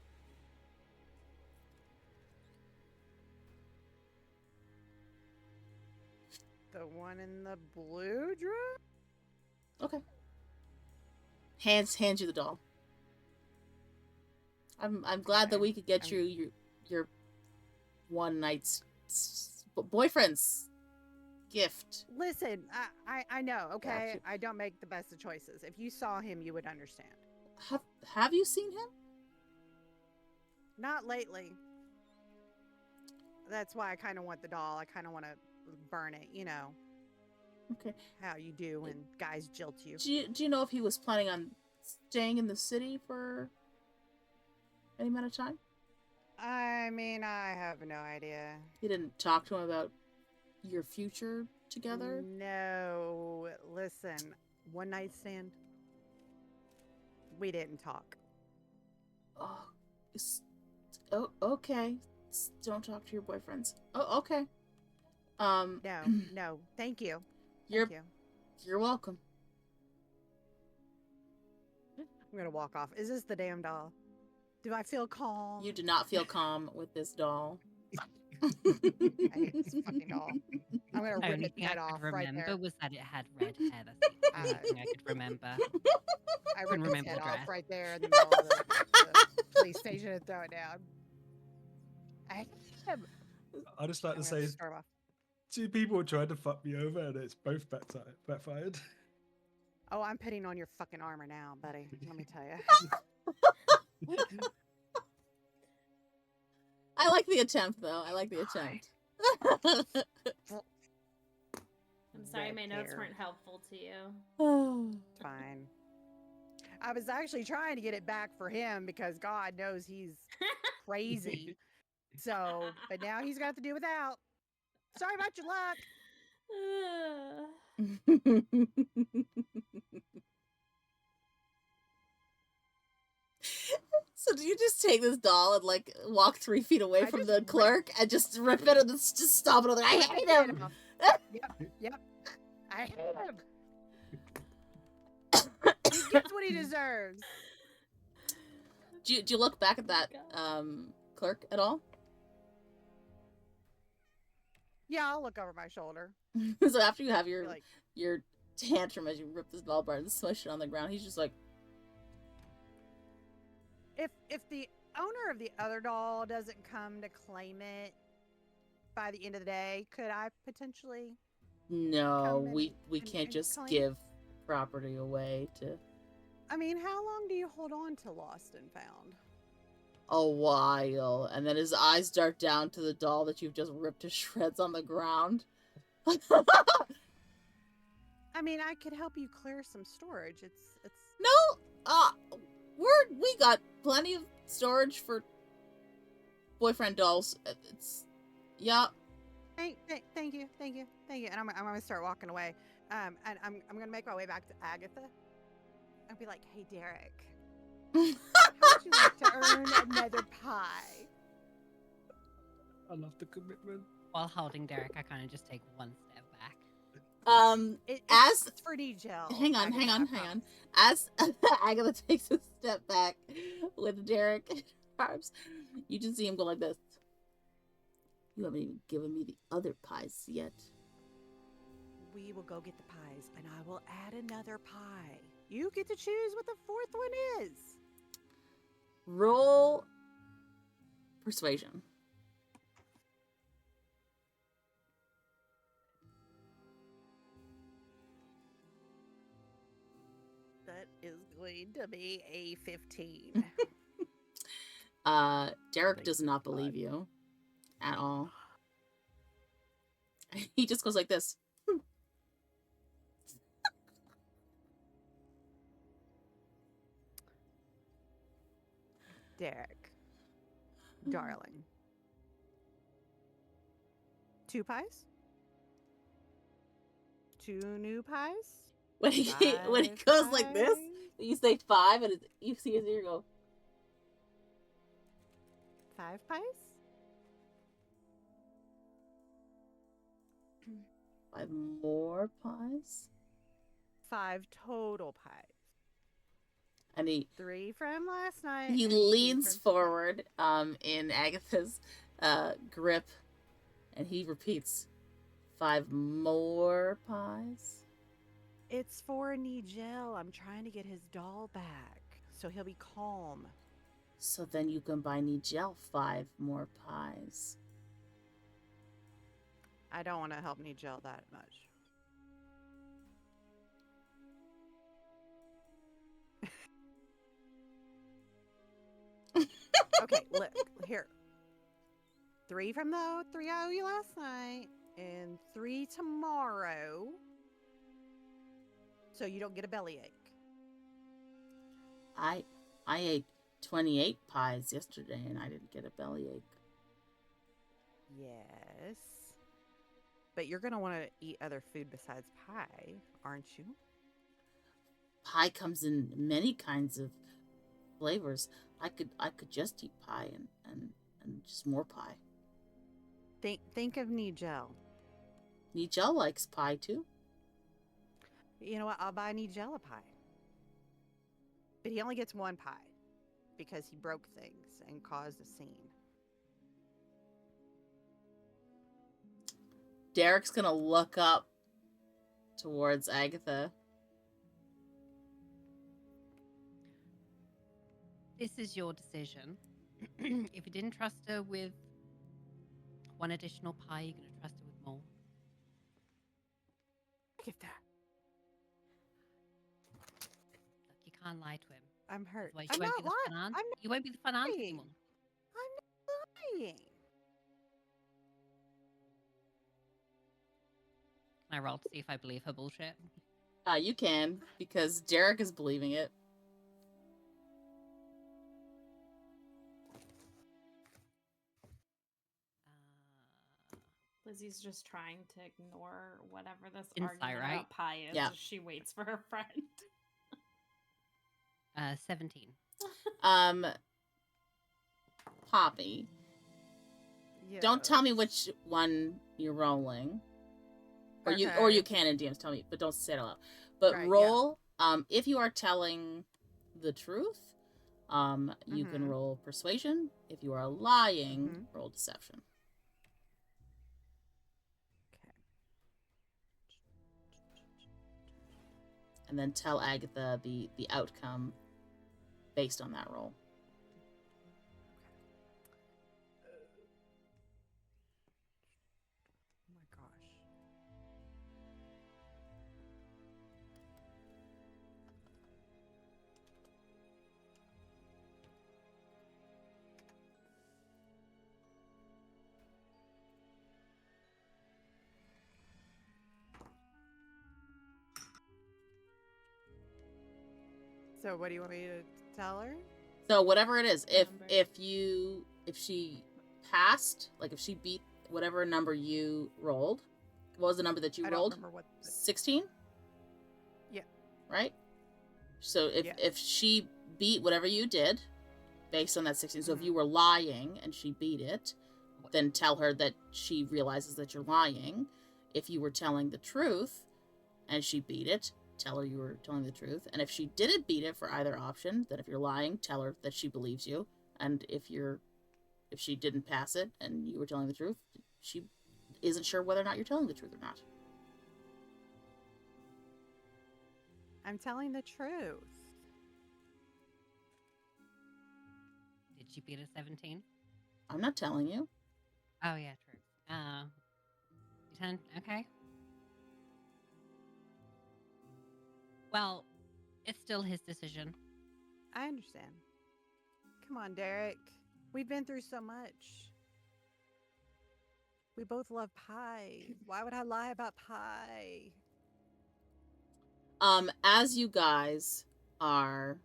The one in the blue dress?
Okay. Hands you the doll. I'm glad that we could get you your one night's boyfriend's gift.
Listen, I know, okay?
Gotcha.
I don't make the best of choices. If you saw him, you would understand.
Have you seen him?
Not lately. That's why I kind of want the doll. I kind of want to burn it,
Okay.
how you do when guys jilt you.
Do you know if he was planning on staying in the city for any amount of time?
I mean, I have no idea.
You didn't talk to him about your future together?
No, listen, one night stand. We didn't talk.
Oh, okay. Don't talk to your boyfriends. Oh, okay.
No, thank you.
You're
Thank you.
you're welcome.
I'm gonna walk off. Is this the damn doll? Do I feel calm?
You do not feel calm with this doll.
I hate this fucking doll. I'm gonna
The
rip
only
its
thing I
head
could
off right
remember
there.
was that it had red hair. That's the only thing I could remember.
I
couldn't
rip its
remember
head
the
off
dress.
right there in the middle of the police station and throw it down.
I just like
I'm
to
gonna
say
start off.
2 people tried to fuck me over and it's both backfired.
Oh, I'm putting on your fucking armor now, buddy. Let me tell you.
I like the attempt, though. I like the attempt.
I'm sorry,
Red
my notes
hair.
weren't helpful to you.
Fine. I was actually trying to get it back for him because God knows he's crazy. So, but now he's got to do without. Sorry about your luck.
So do you just take this doll and walk 3 feet away
I
from
just
the
rip-
clerk and just rip it and just stop it? I hate him.
Yep. I hate him. He gets what he deserves.
Do you look back at that clerk at all?
Yeah, I'll look over my shoulder.
So after you have
Be
your
like,
your tantrum as you rip this doll apart and smush it on the ground, he's just like,
if the owner of the other doll doesn't come to claim it by the end of the day, could I potentially?
no,
Come
we
and
can't just
claim it?
give property away to
I mean, how long do you hold on to lost and found?
a while. And then his eyes dart down to the doll that you've just ripped to shreds on the ground.
I mean, I could help you clear some storage. It's
No, we got plenty of storage for boyfriend dolls. Yeah.
Thank you. And I'm gonna start walking away. And I'm gonna make my way back to Agatha. I'll be like, hey, Derek, how would you like to earn another pie?
I love the commitment.
while holding Derek, I kind of just take one step back.
It's for Nigel.
Hang on. As Agatha takes a step back with Derek in her arms, you just see him go like this. You haven't even given me the other pies yet.
We will go get the pies, and I will add another pie. You get to choose what the fourth one is.
Roll persuasion.
That is going to be a 15.
Derek does not believe you at all. He just goes like this.
Derek, darling. 2 pies? 2 new pies?
When he goes like this, you say 5, and you see his ear go.
5 pies?
5 more pies?
5 total pies.
And
3 from last night.
he
and 2
leans
from
forward in Agatha's grip, and he repeats, 5 more pies?
It's for Nigel. I'm trying to get his doll back, so he'll be calm.
So then you can buy Nigel 5 more pies.
I don't want to help Nigel that much. Okay, look, here. 3 from the 3 I owe you last night, and 3 tomorrow. So you don't get a bellyache.
I ate 28 pies yesterday, and I didn't get a bellyache.
Yes. But you're going to want to eat other food besides pie, aren't you?
Pie comes in many kinds of flavors. I could just eat pie and just more pie.
Think of Nigel.
Nigel likes pie too.
You know what? I'll buy Nigel a pie. But he only gets 1 pie because he broke things and caused a scene.
Derek's gonna look up towards Agatha.
This is your decision. If you didn't trust her with 1 additional pie, you're going to trust her with more.
Look at that.
Look, you can't lie to him.
I'm hurt.
Otherwise
I'm
you won't
not
be the
lying.
fun aunt.
I'm not
You won't be the fun aunt
lying.
anymore.
I'm not lying.
Can I roll to see if I believe her bullshit?
You can, because Derek is believing it.
Lizzy's just trying to ignore whatever this
Insight,
argument
right?
about pie is
Yeah.
as she waits for her friend.
17.
Poppy,
Yeah.
don't tell me which one you're rolling. Or you
Okay.
can in DMs tell me, but don't say it out loud. But
Right, yeah.
roll, if you are telling the truth, you can
Mhm.
roll persuasion. If you are lying,
Mhm.
roll deception.
Okay.
And then tell Agatha the outcome based on that roll.
Oh my gosh. So what do you want me to tell her?
So whatever it is, if
Number.
if she passed, like if she beat whatever number you rolled, what was the number that you
I don't
rolled?
remember what.
16?
Yeah.
Right? So
Yes.
if she beat whatever you did based on that 16, so if
Mhm.
you were lying and she beat it, then tell her that she realizes that you're lying. If you were telling the truth and she beat it, tell her you were telling the truth. And if she didn't beat it for either option, then if you're lying, tell her that she believes you. And if she didn't pass it and you were telling the truth, she isn't sure whether or not you're telling the truth or not.
I'm telling the truth.
Did she beat a 17?
I'm not telling you.
Oh, yeah, true. 10, okay. Well, it's still his decision.
I understand. Come on, Derek. We've been through so much. We both love pie. Why would I lie about pie?
As you guys are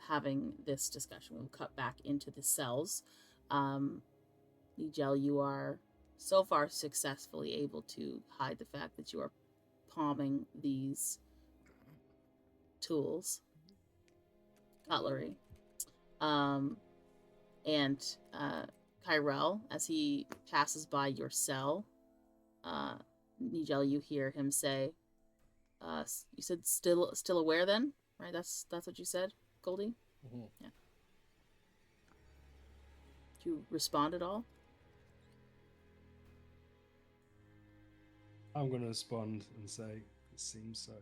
having this discussion, we'll cut back into the cells. Nigel, you are so far successfully able to hide the fact that you are palming these tools, cutlery. And Kyrell, as he passes by your cell, Nigel, you hear him say, you said still aware then, right? That's what you said, Goldie?
Mm-hmm.
Yeah. Did you respond at all?
I'm going to respond and say, it seems so.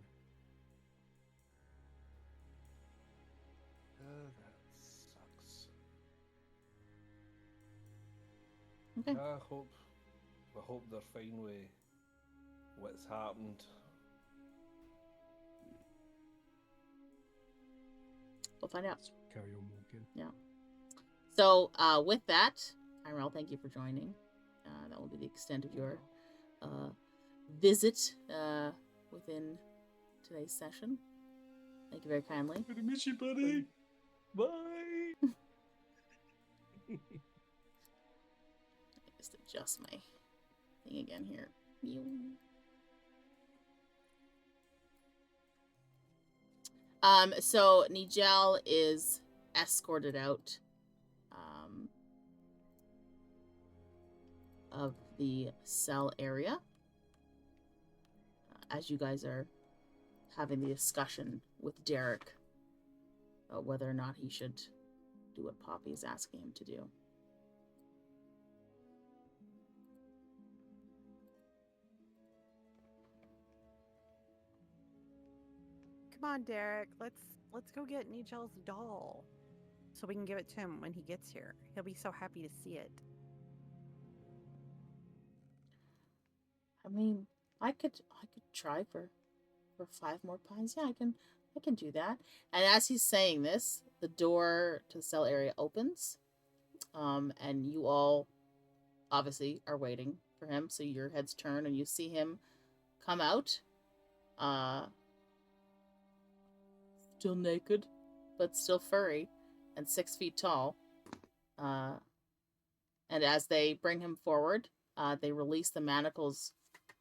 That sucks.
Okay.
I hope they're fine with what's happened.
We'll find out.
Carry on walking.
Yeah. So, with that, Kyrell, thank you for joining. That will be the extent of your visit within today's session. Thank you very kindly.
I'm gonna miss you, buddy. Bye.
Just adjust my thing again here. So Nigel is escorted out of the cell area as you guys are having the discussion with Derek about whether or not he should do what Poppy is asking him to do.
Come on, Derek. Let's go get Nigel's doll so we can give it to him when he gets here. He'll be so happy to see it.
I mean, I could try for 5 more pounds. Yeah, I can do that. And as he's saying this, the door to the cell area opens, and you all obviously are waiting for him. So your heads turn and you see him come out, still naked, but still furry, and 6 feet tall. And as they bring him forward, they release the manacles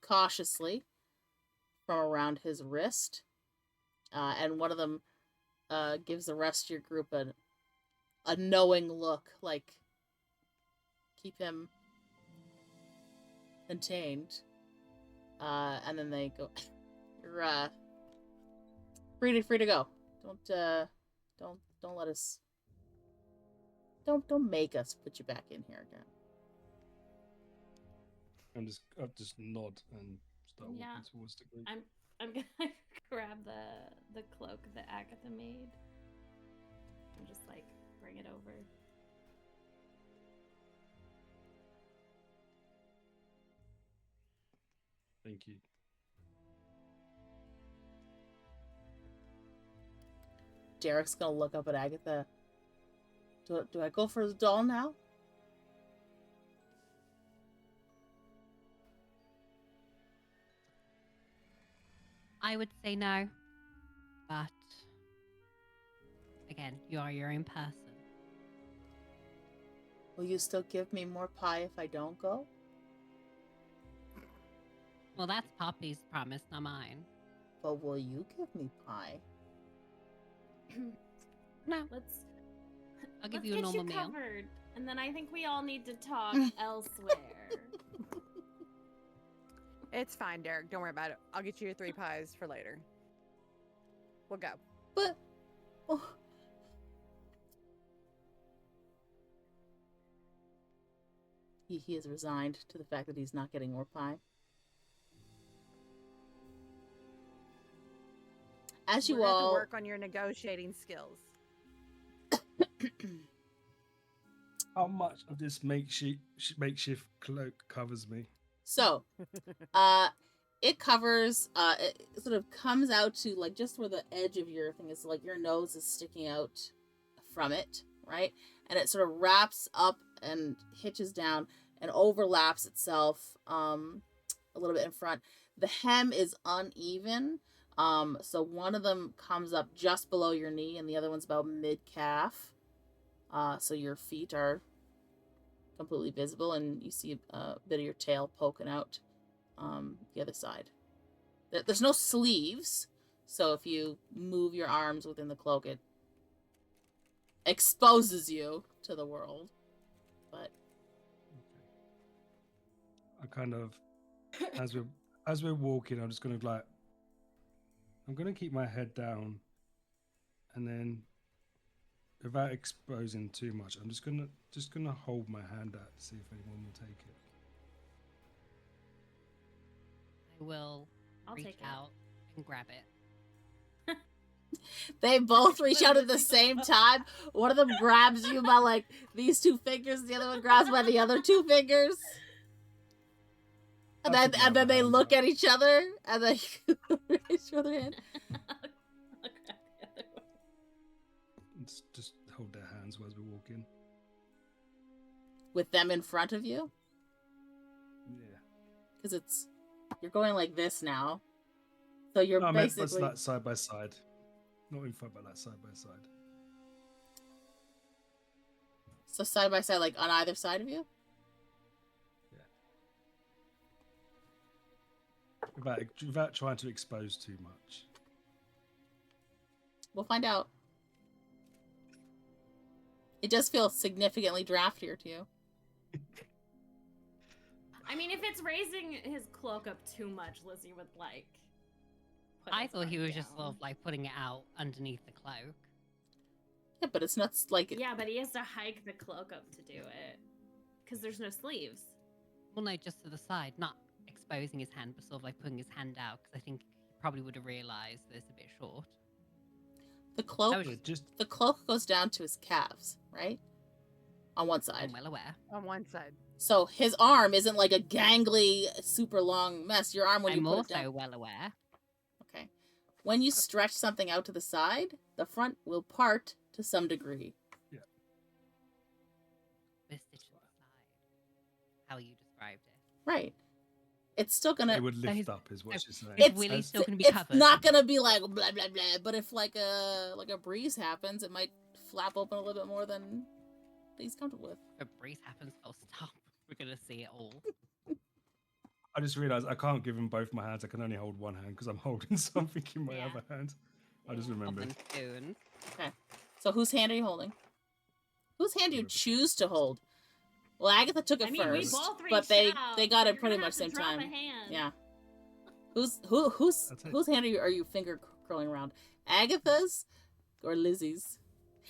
cautiously from around his wrist, and one of them gives the rest of your group a knowing look, like keep him contained. And then they go, "You're free to go. Don't let us. Don't make us put you back in here again."
I'll just nod and start walking
Yeah.
towards the group.
I'm gonna grab the cloak that Agatha made and just like bring it over.
Thank you.
Derek's gonna look up at Agatha. Do I go for the doll now?
I would say no, but again, you are your own person.
Will you still give me more pie if I don't go?
Well, that's Poppy's promise, not mine.
But will you give me pie?
No,
Let's
I'll give
let's
you a
get
normal
you
meal.
covered. And then I think we all need to talk elsewhere.
It's fine, Derek. Don't worry about it. I'll get you your 3 pies for later. We'll go.
But oh. He is resigned to the fact that he's not getting more pie. As you
We're gonna have to
all
work on your negotiating skills.
How much of this makeshift cloak covers me?
So, it covers, it sort of comes out to like just where the edge of your thing is, like your nose is sticking out from it, right? And it sort of wraps up and hitches down and overlaps itself a little bit in front. The hem is uneven, so one of them comes up just below your knee and the other one's about mid-calf. So your feet are completely visible and you see a bit of your tail poking out the other side. There's no sleeves, so if you move your arms within the cloak, it exposes you to the world. But
I kind of, as we're walking, I'm just gonna I'm gonna keep my head down, and then, without exposing too much, I'm just gonna hold my hand out to see if anyone will take it.
I will
I'll
reach
take it.
out and grab it.
they both reach out at the same time. One of them grabs you by like these 2 fingers, the other one grabs by the other 2 fingers. And
I'll
then
put my
and then
other
they
hands
look
up.
at each other and then raise each other hand.
I'll grab the other one.
Just hold their hands as we walk in.
With them in front of you.
Yeah.
Because you're going like this now. So you're
No, I meant
basically
that's side by side. Not in front, but that side by side.
so side by side, like on either side of you?
Without trying to expose too much.
We'll find out. It does feel significantly draftier to you.
I mean, if it's raising his cloak up too much, Lizzy would like. put
I
his
thought he
arm
was just sort
down.
of like putting it out underneath the cloak.
Yeah, but it's not like
Yeah, but he has to hike the cloak up to do it. Because there's no sleeves.
Well, no, just to the side, not exposing his hand, but sort of like putting his hand out, because I think he probably would have realised that it's a bit short.
the cloak.
I was
The cloak goes down to his calves, right? On one side.
I'm well aware.
On one side.
So his arm isn't like a gangly, super long mess. Your arm when
I'm
you put it
also
down.
well aware.
Okay. When you stretch something out to the side, the front will part to some degree.
This stitch to the side. How you described it.
Right. It's still gonna.
It would lift
he's-
up, is what she's saying.
It's Willie's still gonna be
it's
covered.
not gonna be like blah blah blah. But if like a breeze happens, it might flap open a little bit more than he's comfortable with.
If a breeze happens, I'll stop. We're gonna see it all.
I just realised I can't give him both my hands. I can only hold one hand because I'm holding something in my
Yeah.
other hand. I just
Yeah.
remembered.
Soon.
Okay. So whose hand are you holding? Whose hand do you
Whoever.
choose to hold? Well, Agatha took it
I mean,
first,
we both
but
reached
they
out,
got
so
it
you're
pretty
gonna
much
have
same
to drop
time.
a hand.
Yeah. Whose
I'll take
whose hand are you finger curling around? Agatha's or Lizzie's?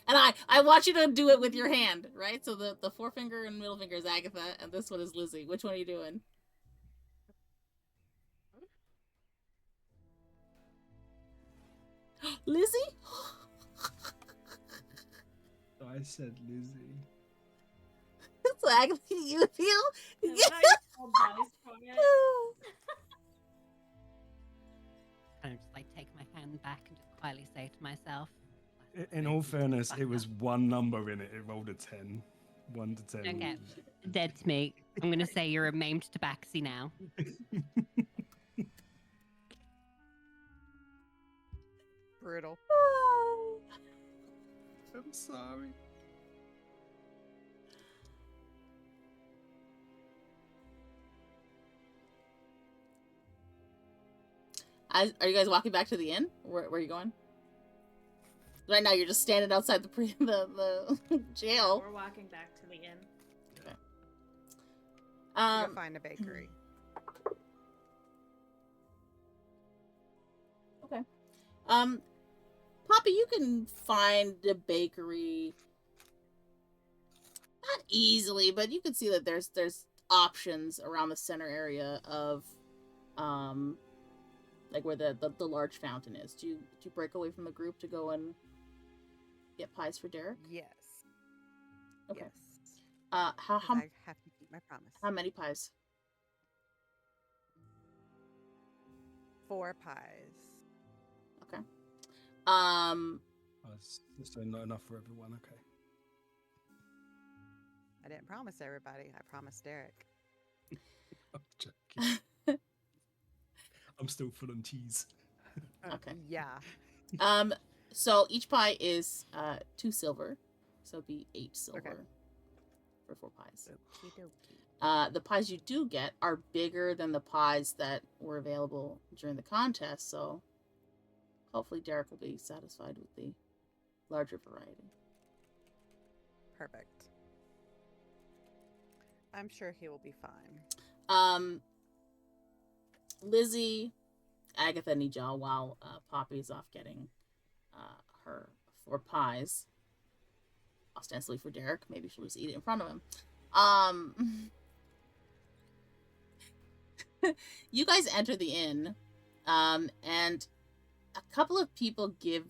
And I want you to do it with your hand, right? So the forefinger and middle finger is Agatha, and this one is Lizzy. Which one are you doing? Lizzy?
I said Lizzy.
So Agatha, you feel?
And then I rolled dice for it.
Kind of just like take my hand back and just quietly say to myself.
In all fairness, it was one number in it. It rolled a 10. 1 to 10.
Okay. Dead to me. I'm gonna say you're a maimed tabaxi now.
Brutal.
I'm sorry.
Are you guys walking back to the inn? Where are you going? Right now, you're just standing outside the jail.
We're walking back to the inn.
Go find a bakery.
Okay. Poppy, you can find a bakery. Not easily, but you can see that there's options around the center area of, like where the large fountain is. Do you break away from the group to go and get pies for Derek?
Yes.
Okay.
Yes.
How
'Cause I have to keep my promise.
how many pies?
4 pies.
Okay.
It's not enough for everyone. Okay.
I didn't promise everybody. I promised Derek.
I'm joking. I'm still full on cheese.
Okay.
Yeah.
So each pie is 2 silver, so it'd be 8 silver for 4 pies.
Okey-dokey.
The pies you do get are bigger than the pies that were available during the contest, so hopefully Derek will be satisfied with the larger variety.
Perfect. I'm sure he will be fine.
Lizzy, Agatha, and Nijal, while Poppy's off getting her 4 pies, ostensibly for Derek. Maybe she'll just eat it in front of him. You guys enter the inn, and a couple of people give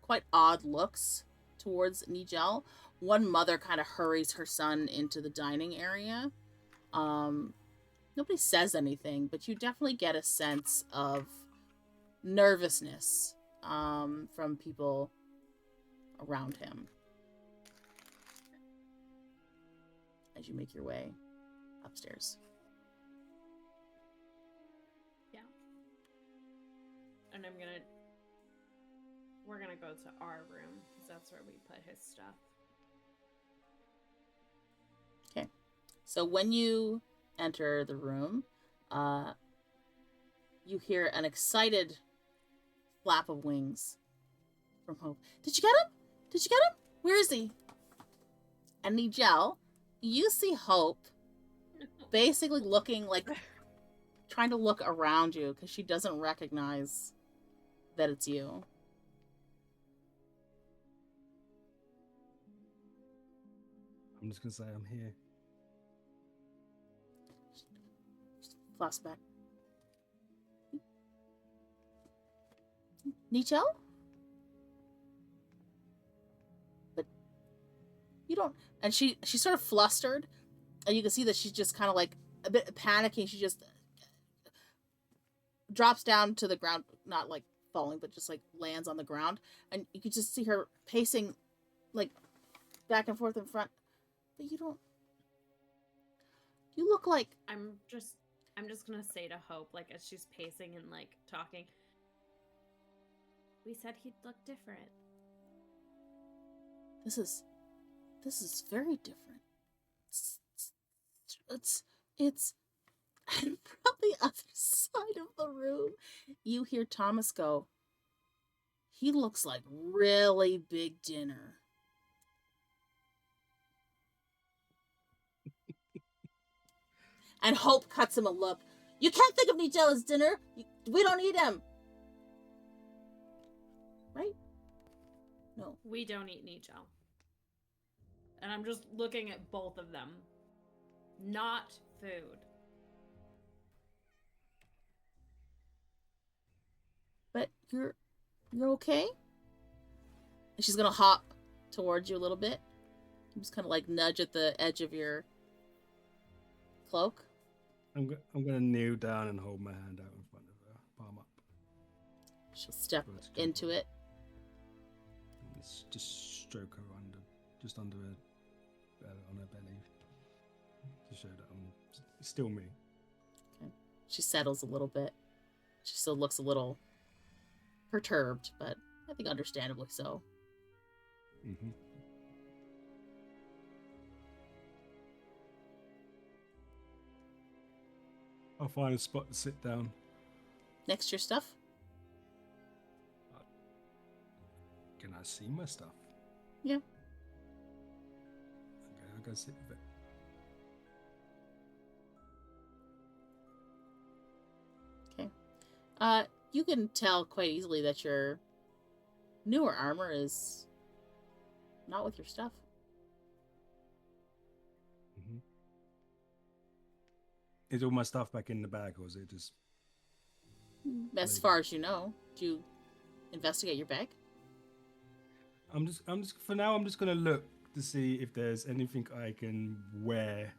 quite odd looks towards Nijal. One mother kind of hurries her son into the dining area. Nobody says anything, but you definitely get a sense of nervousness from people around him as you make your way upstairs.
Yeah. And we're gonna go to our room, because that's where we put his stuff.
Okay. So when you enter the room, you hear an excited flap of wings from Hope. Did you get him? Did you get him? Where is he? And Nijal, you see Hope basically looking like, trying to look around you because she doesn't recognize that it's you.
I'm just gonna say I'm here.
Flaps back. Nijal? But you don't. And she's sort of flustered, and you can see that she's just kind of like a bit panicking. She just drops down to the ground, not like falling, but just like lands on the ground, and you can just see her pacing like back and forth in front. But you don't. You look like.
I'm just gonna say to Hope, like, as she's pacing and like talking, we said he'd look different.
This is very different. It's and from the other side of the room, you hear Thomas go, he looks like really big dinner. And Hope cuts him a look. You can't think of Nijal as dinner. We don't eat him. Right? No.
We don't eat Nijal. And I'm just looking at both of them. Not food.
But you're okay? And she's gonna hop towards you a little bit. Just kind of like nudge at the edge of your cloak.
I'm gonna kneel down and hold my hand out in front of her, palm up.
She'll step into it.
And just stroke her under her, on her belly, to show that I'm still me.
Okay. She settles a little bit. She still looks a little perturbed, but I think understandably so.
Mm-hmm. I'll find a spot to sit down.
Next to your stuff?
Can I see my stuff?
Yeah.
Okay, I'll go sit with it.
Okay. You can tell quite easily that your newer armor is not with your stuff.
Mm-hmm. Is all my stuff back in the bag, or is it just...
As
Maybe.
far as you know. Do you investigate your bag?
I'm just for now. I'm just gonna look to see if there's anything I can wear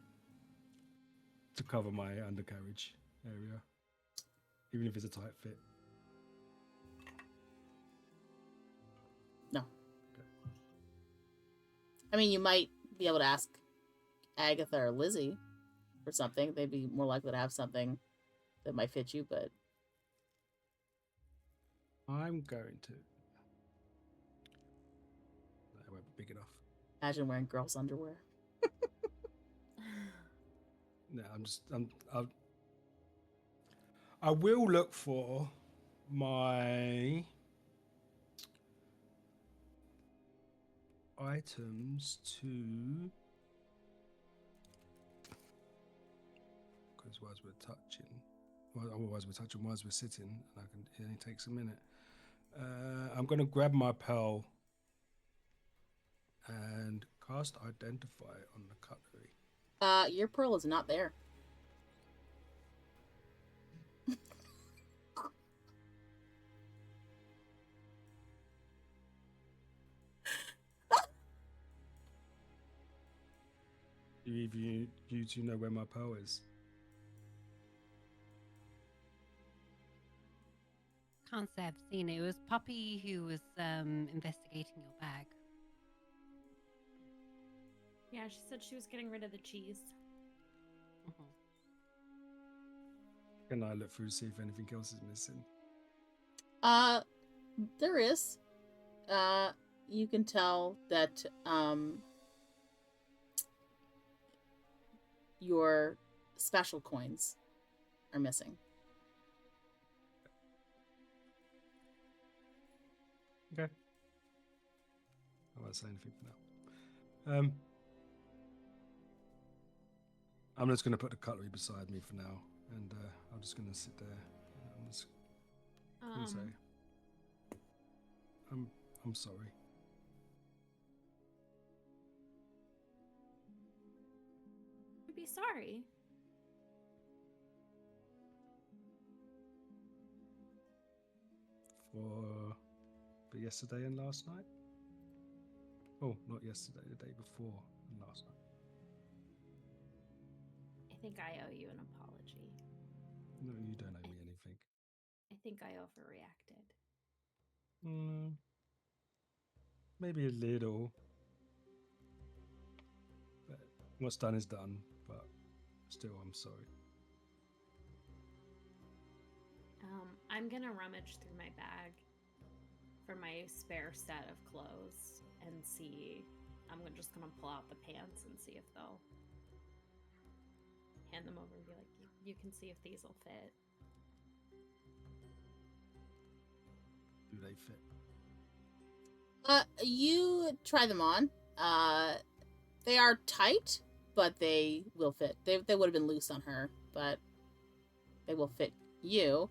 to cover my undercarriage area, even if it's a tight fit.
No.
Okay.
I mean, you might be able to ask Agatha or Lizzy for something. They'd be more likely to have something that might fit you, but
I'm going to. That won't be big enough.
imagine wearing girls' underwear.
No, I will look for my items to, because whilst we're touching, whilst we're sitting, and it only takes a minute. I'm going to grab my pearl and cast Identify on the cutlery.
Your pearl is not there.
You two know where my pearl is?
Can't say I've seen it. It was Poppy who was investigating your bag.
Yeah, she said she was getting rid of the cheese.
Mhm.
Can I look through to see if anything else is missing?
There is. You can tell that, your special coins are missing.
Okay. I won't say anything for now. I'm just going to put the cutlery beside me for now, and I'm just going to sit there. I'm just going to say, I'm sorry.
I'd be sorry.
For yesterday and last night? Oh, not yesterday, the day before and last night.
I think I owe you an apology.
No, you don't owe me anything.
I think I overreacted.
Maybe a little. But what's done is done, but still, I'm sorry.
I'm gonna rummage through my bag for my spare set of clothes and see. I'm just gonna pull out the pants and see if they'll hand them over and be like, you can see if these will fit.
Do they fit?
You try them on. They are tight, but they will fit. They would have been loose on her, but they will fit you.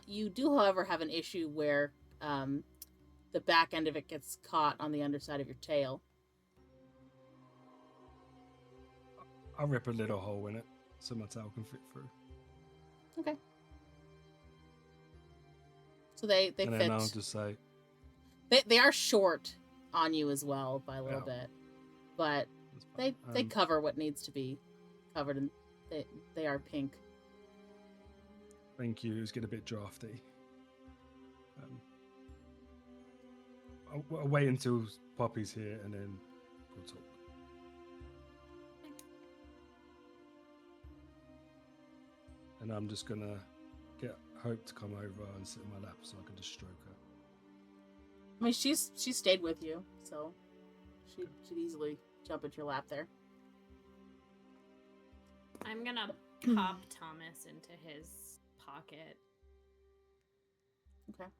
You do, however, have an issue where the back end of it gets caught on the underside of your tail.
I'll rip a little hole in it so my tail can fit through.
Okay. So they
and
fit.
then I'll just say...
They are short on you as well by a little bit, but they cover what needs to be covered, and they are pink.
Thank you. It was getting a bit drafty. I'll wait until Poppy's here and then we'll talk. And I'm just gonna get Hope to come over and sit in my lap so I can just stroke her.
I mean, she stayed with you, so she'd easily jump at your lap there.
I'm gonna pop Thomas into his pocket.
Okay.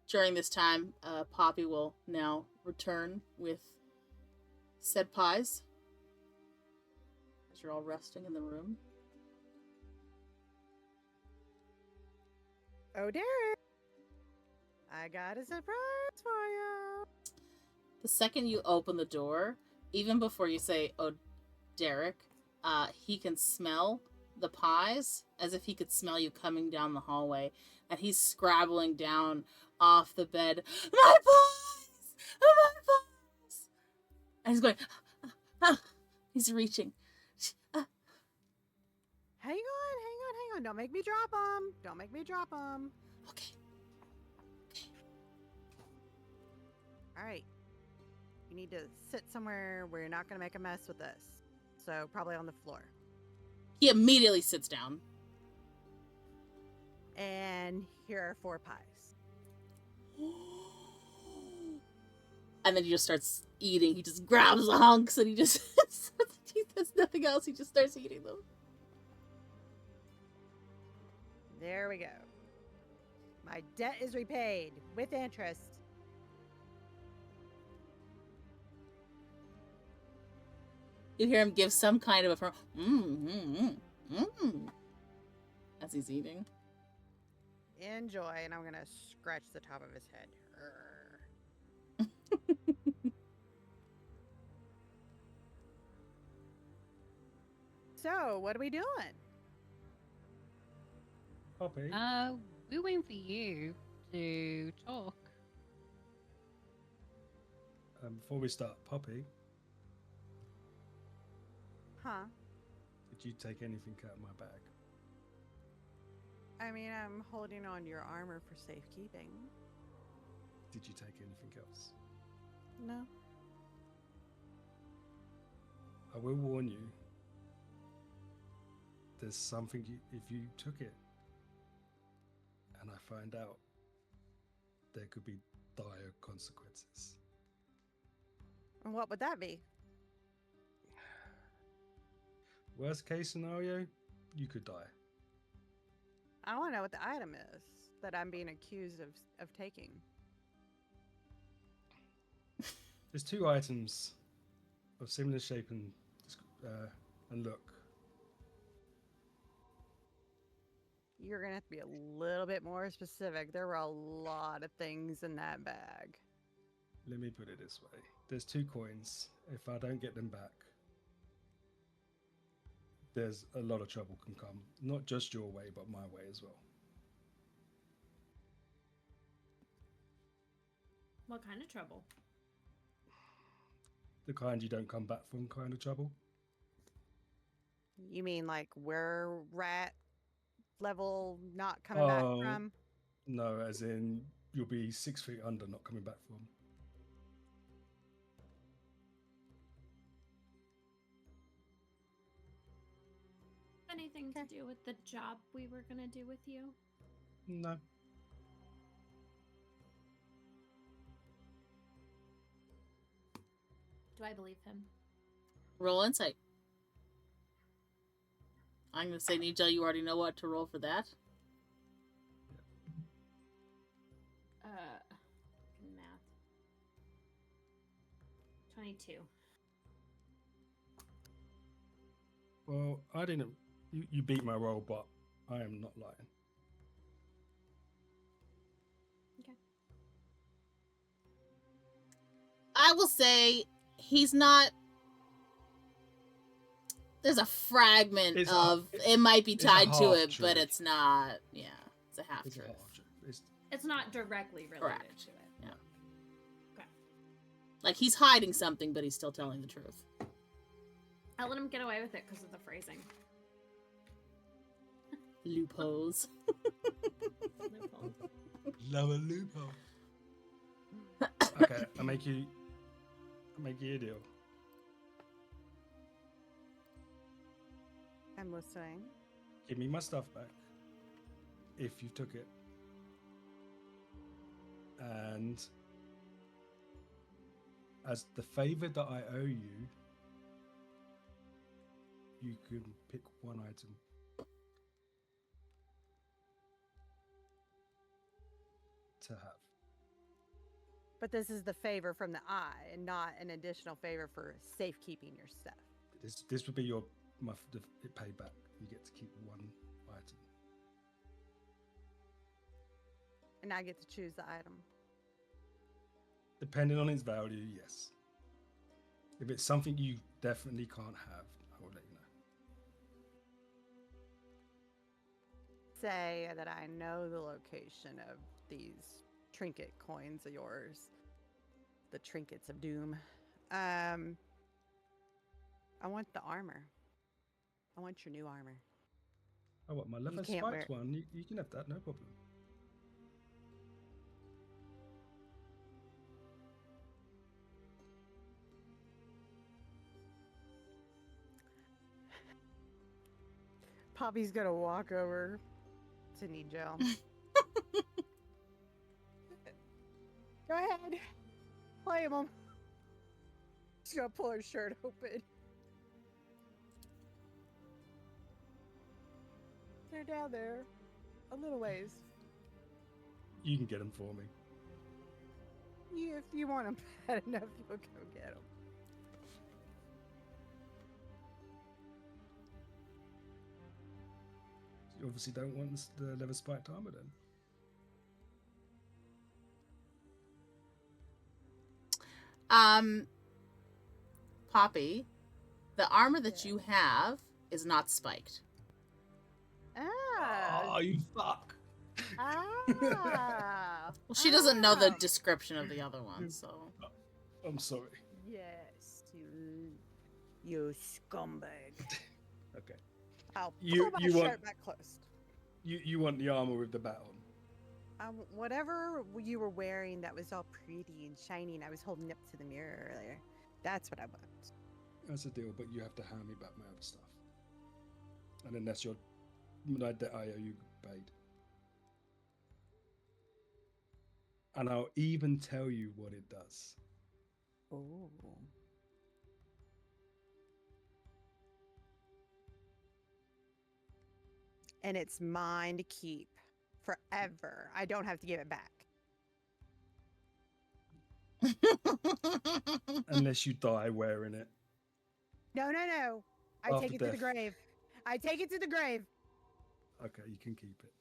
During this time, Poppy will now return with said pies. As you're all resting in the room.
Oh, Derek! I got a surprise for you!
The second you open the door, even before you say, "Oh, Derek," he can smell the pies as if he could smell you coming down the hallway, and he's scrabbling down off the bed. My pies! My pies! And he's going. He's reaching.
Hang on. Don't make me drop them. Don't make me drop them.
Okay.
All right. You need to sit somewhere where you're not going to make a mess with this. So probably on the floor.
He immediately sits down.
And here are 4 pies.
And then he just starts eating. He just grabs the hunks and he just he does nothing else. He just starts eating them.
There we go. My debt is repaid with interest.
You hear him give some kind of a as he's eating.
Enjoy, and I'm gonna scratch the top of his head. So, what are we doing?
Poppy,
We're waiting for you to talk.
before we start, Poppy,
Huh?
did you take anything out of my bag?
I mean, I'm holding on to your armor for safekeeping.
Did you take anything else?
No.
I will warn you. There's something if you took it and I find out, there could be dire consequences.
And what would that be?
Worst case scenario, you could die.
I want to know what the item is that I'm being accused of taking.
There's 2 items of similar shape and look.
You're going to have to be a little bit more specific. There were a lot of things in that bag.
Let me put it this way. There's 2 coins. If I don't get them back, there's a lot of trouble can come. Not just your way, but my way as well.
What kind of trouble?
The kind you don't come back from kind of trouble.
You mean like were rat level not coming back from?
No, as in you'll be 6 feet under, not coming back from.
Anything to do with the job we were gonna do with you?
No.
Do I believe him?
Roll insight. I'm going to say, Nigel, you already know what to roll for that.
Math. 22.
Well, I didn't. You beat my roll, but I am not lying.
Okay.
I will say he's not. There's a fragment it might be tied to it, but it's not. Yeah, it's a half
It's a
truth.
half truth.
It's not directly related
Correct.
to it.
Yeah.
Okay.
Like he's hiding something, but he's still telling the truth.
I'll let him get away with it because of the phrasing.
Loopholes.
Loophole.
Love a loophole. Okay, I'll make you a deal.
I'm listening.
Give me my stuff back if you took it, and as the favor that I owe you, you can pick one item. To have.
But this is the favor from the eye, and not an additional favor for safekeeping your stuff.
This would be your payback. You get to keep one item.
And I get to choose the item.
Depending on its value, yes. If it's something you definitely can't have, I will let you know.
Say that I know the location of these trinket coins of yours. The trinkets of doom. I want the armor. I want your new armor.
Oh, what, my leather
can't wear
spiked one? You can have that, no problem.
Poppy's gonna walk over to Nigel. Go ahead. Play him. She's gonna pull her shirt open. They're down there. A little ways.
You can get them for me.
If you want them bad enough, you'll go get them.
You obviously don't want the leather spiked armor then.
Poppy, the armor that you have is not spiked.
Ah.
Oh, you fuck.
Ah.
Well, she doesn't know the description of the other one, so.
I'm sorry.
Yes, you scumbag.
Okay.
I'll
You-
pull my
you
shirt
want-
back close.
You want the armor with the bat on?
Whatever you were wearing that was all pretty and shiny, and I was holding up to the mirror earlier. That's what I want.
That's a deal, but you have to hand me back my other stuff. And then that's your that I owe you paid. And I'll even tell you what it does.
Oh. And it's mine to keep forever. I don't have to give it back.
Unless you die wearing it.
No. I
After
take it to the
death.
grave. I take it to the grave.
Okay, you can keep it.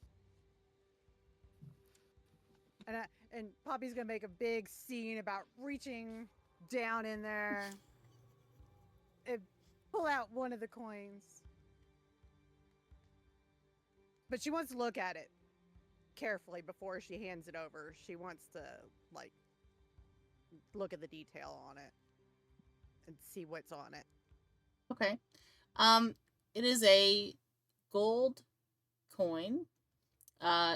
And Poppy's gonna make a big scene about reaching down in there and pull out one of the coins. But she wants to look at it carefully before she hands it over. She wants to look at the detail on it and see what's on it.
Okay. It is a gold coin.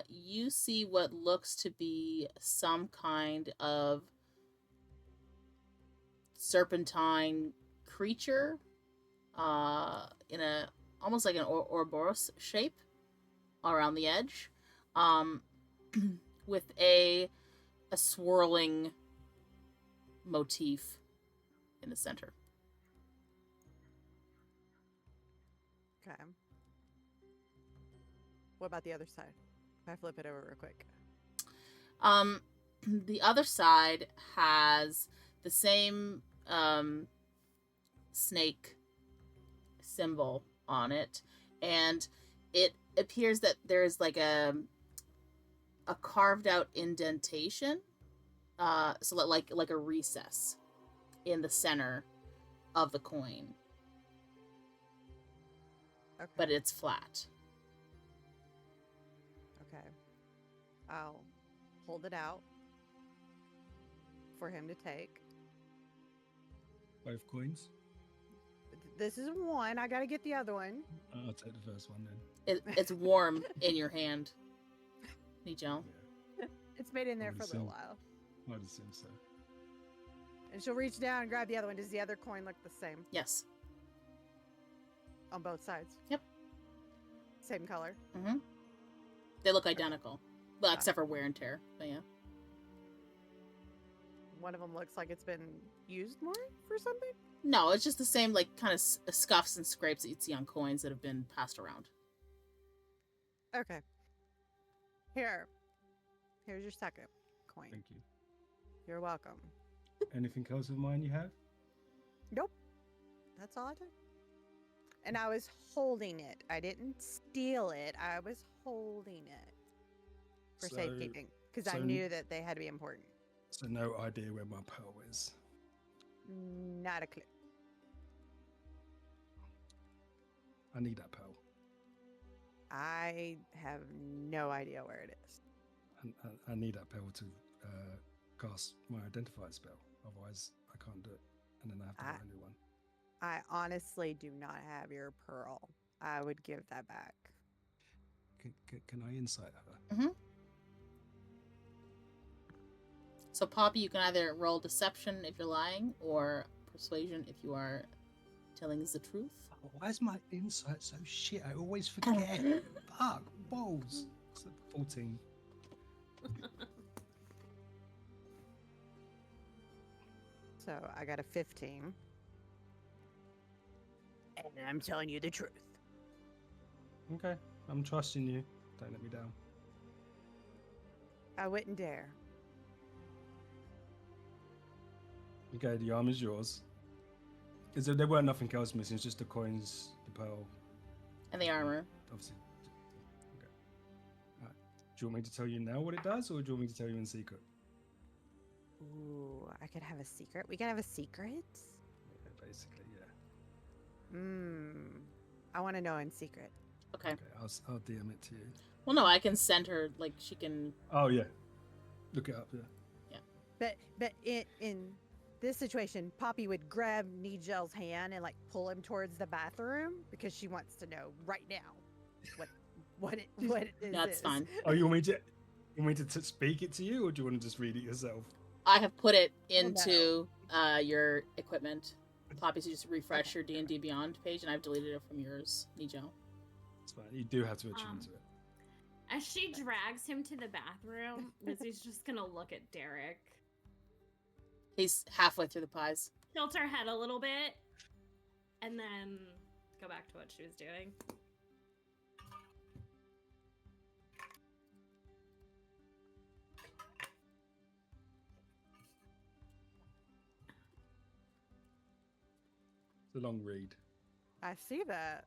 You see what looks to be some kind of serpentine creature, in a almost like an Ouroboros shape around the edge, with a swirling motif in the center.
Okay. What about the other side? If I flip it over real quick.
The other side has the same snake symbol on it, and it appears that there's like a carved out indentation, so like a recess in the center of the coin,
Okay.
but it's flat.
Okay. I'll hold it out for him to take.
5 coins.
This is one. I gotta get the other one.
I'll take the first one then.
It's warm in your hand, Nigel.
Yeah,
It's been in there for a little
Awesome.
while.
I'd assume so.
And she'll reach down and grab the other one. Does the other coin look the same
Yes.
on both sides?
Yep.
Same color.
Mm-hmm. They look identical, well, except for wear and tear. But yeah.
One of them looks like it's been used more for something.
No, it's just the same, like, kind of scuffs and scrapes that you'd see on coins that have been passed around.
Okay. Here's your second coin.
Thank you.
You're welcome.
Anything else of mine you have?
Nope. That's all I did. And I was holding it. I didn't steal it. I was holding it for
So-
safekeeping because I
so-
knew that they had to be important.
So no idea where my pearl is.
Not a clue.
I need that pearl.
I have no idea where it is.
I need that pearl to cast my identify spell. Otherwise, I can't do it. And then I have to buy a new one.
I honestly do not have your pearl. I would give that back.
Can I insight her?
So, Poppy, you can either roll deception if you're lying, or persuasion if you are telling us the truth.
Why is my insight so shit? I always forget. Fuck, balls. 14.
So I got a 15. And I'm telling you the truth.
Okay, I'm trusting you. Don't let me down.
I wouldn't dare.
Okay, the arm is yours. There weren't nothing else missing. It's just the coins, the pearl,
And the armor.
obviously. Okay. Alright. Do you want me to tell you now what it does, or do you want me to tell you in secret?
Ooh, I could have a secret. We can have a secret?
Yeah, basically, yeah.
I want to know in secret.
Okay.
Okay, I'll DM it to you.
Well, no, I can send her, like, she can...
Oh yeah, look it up. Yeah.
But in this situation, Poppy would grab Nigel's hand and like pull him towards the bathroom because she wants to know right now what it is.
That's fine.
Oh, you want me to speak it to you, or do you want to just read it yourself?
I have put it
Oh, no.
into your equipment. Poppy, so just refresh your D&D Beyond page, and I've deleted it from yours, Nijo.
It's fine. You do have to attune to it.
As she drags him to the bathroom, Lizzy's just gonna look at Derek,
He's halfway through the pies.
tilt her head a little bit, and then go back to what she was doing.
It's a long read.
I see that.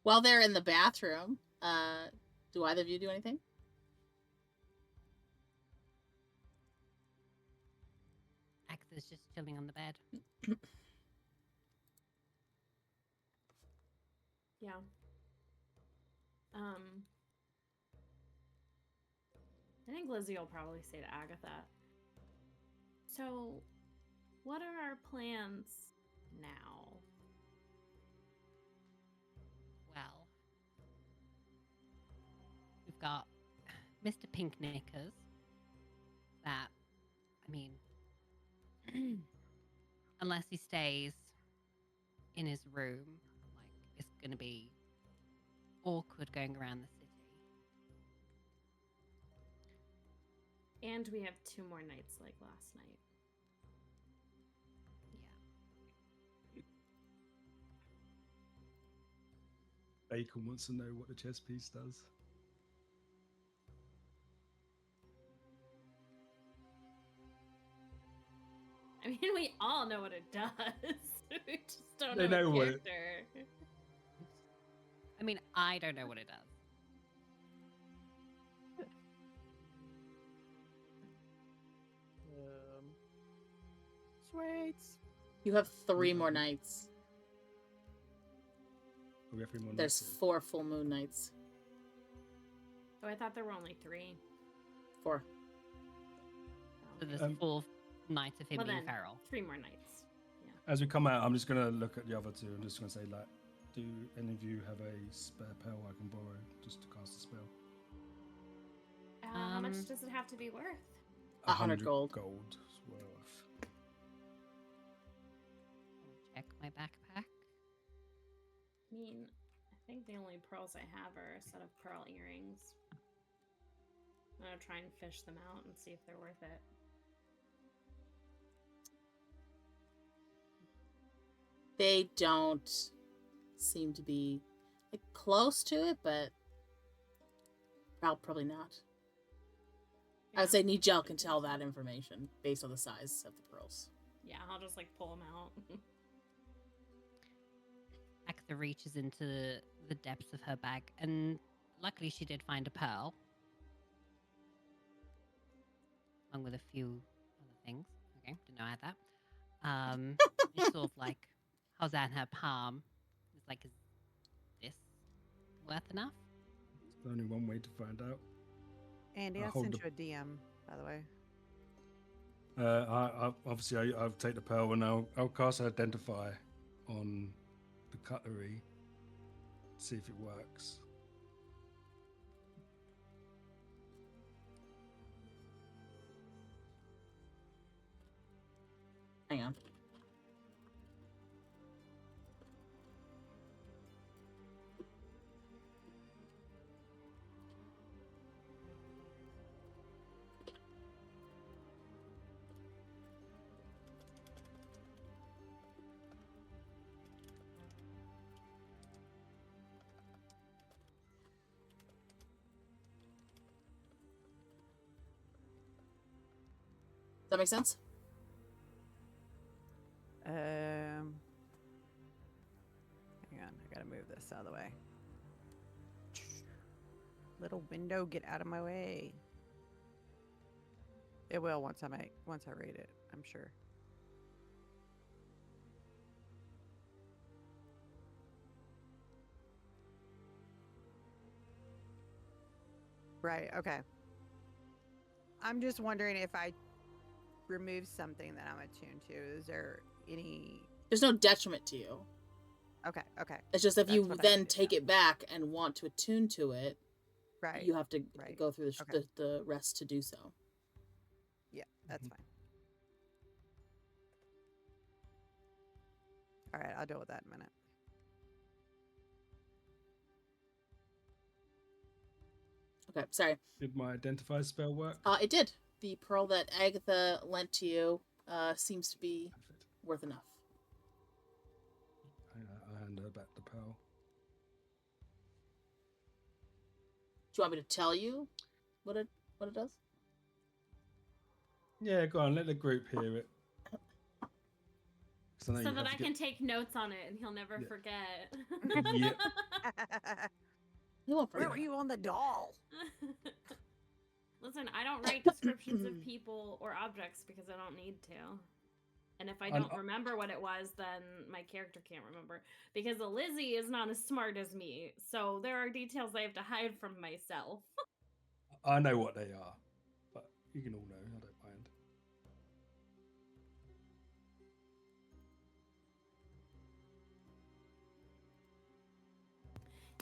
While they're in the bathroom, do either of you do anything?
Agatha's just chilling on the bed.
Yeah. I think Lizzy will probably say to Agatha, so, what are our plans now?
Well, we've got Mr. Pinknickers. That, I mean, unless he stays in his room, like, it's going to be awkward going around the city.
And we have 2 more nights like last night.
Yeah.
Bacon wants to know what the chess piece does.
I mean, we all know what it does. We just don't
They
know
know
the
what it-
character.
I mean, I don't know what it does.
Sweets.
You have 3 more nights.
We have 3 more
There's
nights.
4 full moon nights.
Oh, I thought there were only 3.
4.
So there's
Um,
4 nights of him
Well
being
then,
feral.
3 more nights.
As we come out, I'm just gonna look at the other 2. I'm just gonna say, like, do any of you have a spare pearl I can borrow just to cast a spell?
How much does it have to be worth?
100 gold.
Gold worth.
Check my backpack.
I mean, I think the only pearls I have are a set of pearl earrings. I'm gonna try and fish them out and see if they're worth it.
They don't seem to be like close to it, but probably not. I would say Nigel can tell that information based on the size of the pearls.
Yeah, I'll just like pull them out.
Agatha reaches into the depths of her bag, and luckily she did find a pearl. Along with a few other things. Okay, didn't know I had that. It's sort of like, how's that in her palm? It's like, is this worth enough?
There's only one way to find out.
Andy, I
hold
sent
the-
you a DM, by the way.
I'll take the pearl and I'll cast Identify on the cutlery, see if it works.
Hang on. Does that make sense?
Hang on, I gotta move this out of the way. Little window, get out of my way. It will once I read it, I'm sure. Right, okay. I'm just wondering if I remove something that I'm attuned to. Is there any...
There's no detriment to you.
Okay.
It's just if
That's
you
what I
then
needed to
take
know.
it back and want to attune to it,
Right.
you have to
right.
go through
Okay.
the rest to do so.
Yeah, that's fine. All right, I'll deal with that in a minute.
Okay, sorry.
Did my Identify spell work?
It did. The pearl that Agatha lent to you seems to be
Perfect.
worth enough.
I hand her back the pearl.
Do you want me to tell you what it does?
Yeah, go on, let the group hear it. 'Cause I know
So
you
that
have
I
to
can take notes on it and he'll never
Yeah.
forget.
Yep.
You won't
Where
forget.
were you on the doll?
Listen, I don't write descriptions of people or objects because I don't need to. And if I don't remember what it was, then my character can't remember. Because Lizzy is not as smart as me, so there are details I have to hide from myself.
I know what they are, but you can all know. I don't mind.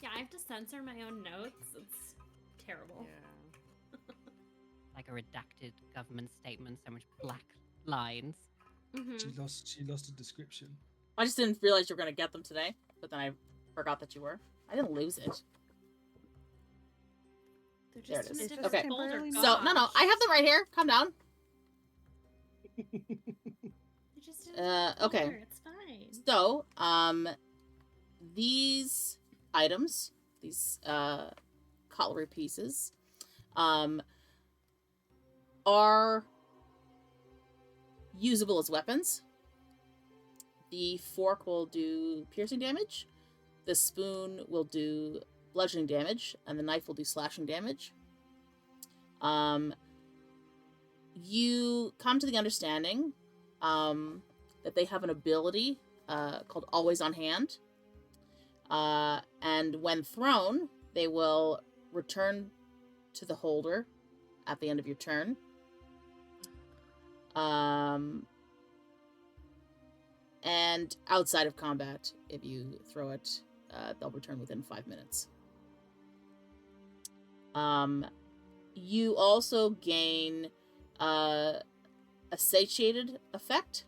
Yeah, I have to censor my own notes. It's terrible.
Yeah.
Like a redacted government statement, so much black lines.
Mhm.
She lost a description.
I just didn't realize you were going to get them today, but then I forgot that you were. I didn't lose it.
They're
There
just
it is.
in a
It's
different
Okay.
folder.
temporarily
So, no, I have them right here. Calm down.
They're just in a different
Okay.
folder. It's fine.
So, these items, these cutlery pieces, are usable as weapons. The fork will do piercing damage, the spoon will do bludgeoning damage, and the knife will do slashing damage. You come to the understanding that they have an ability called Always on Hand. And when thrown, they will return to the holder at the end of your turn. And outside of combat, if you throw it, they'll return within 5 minutes. You also gain a satiated effect,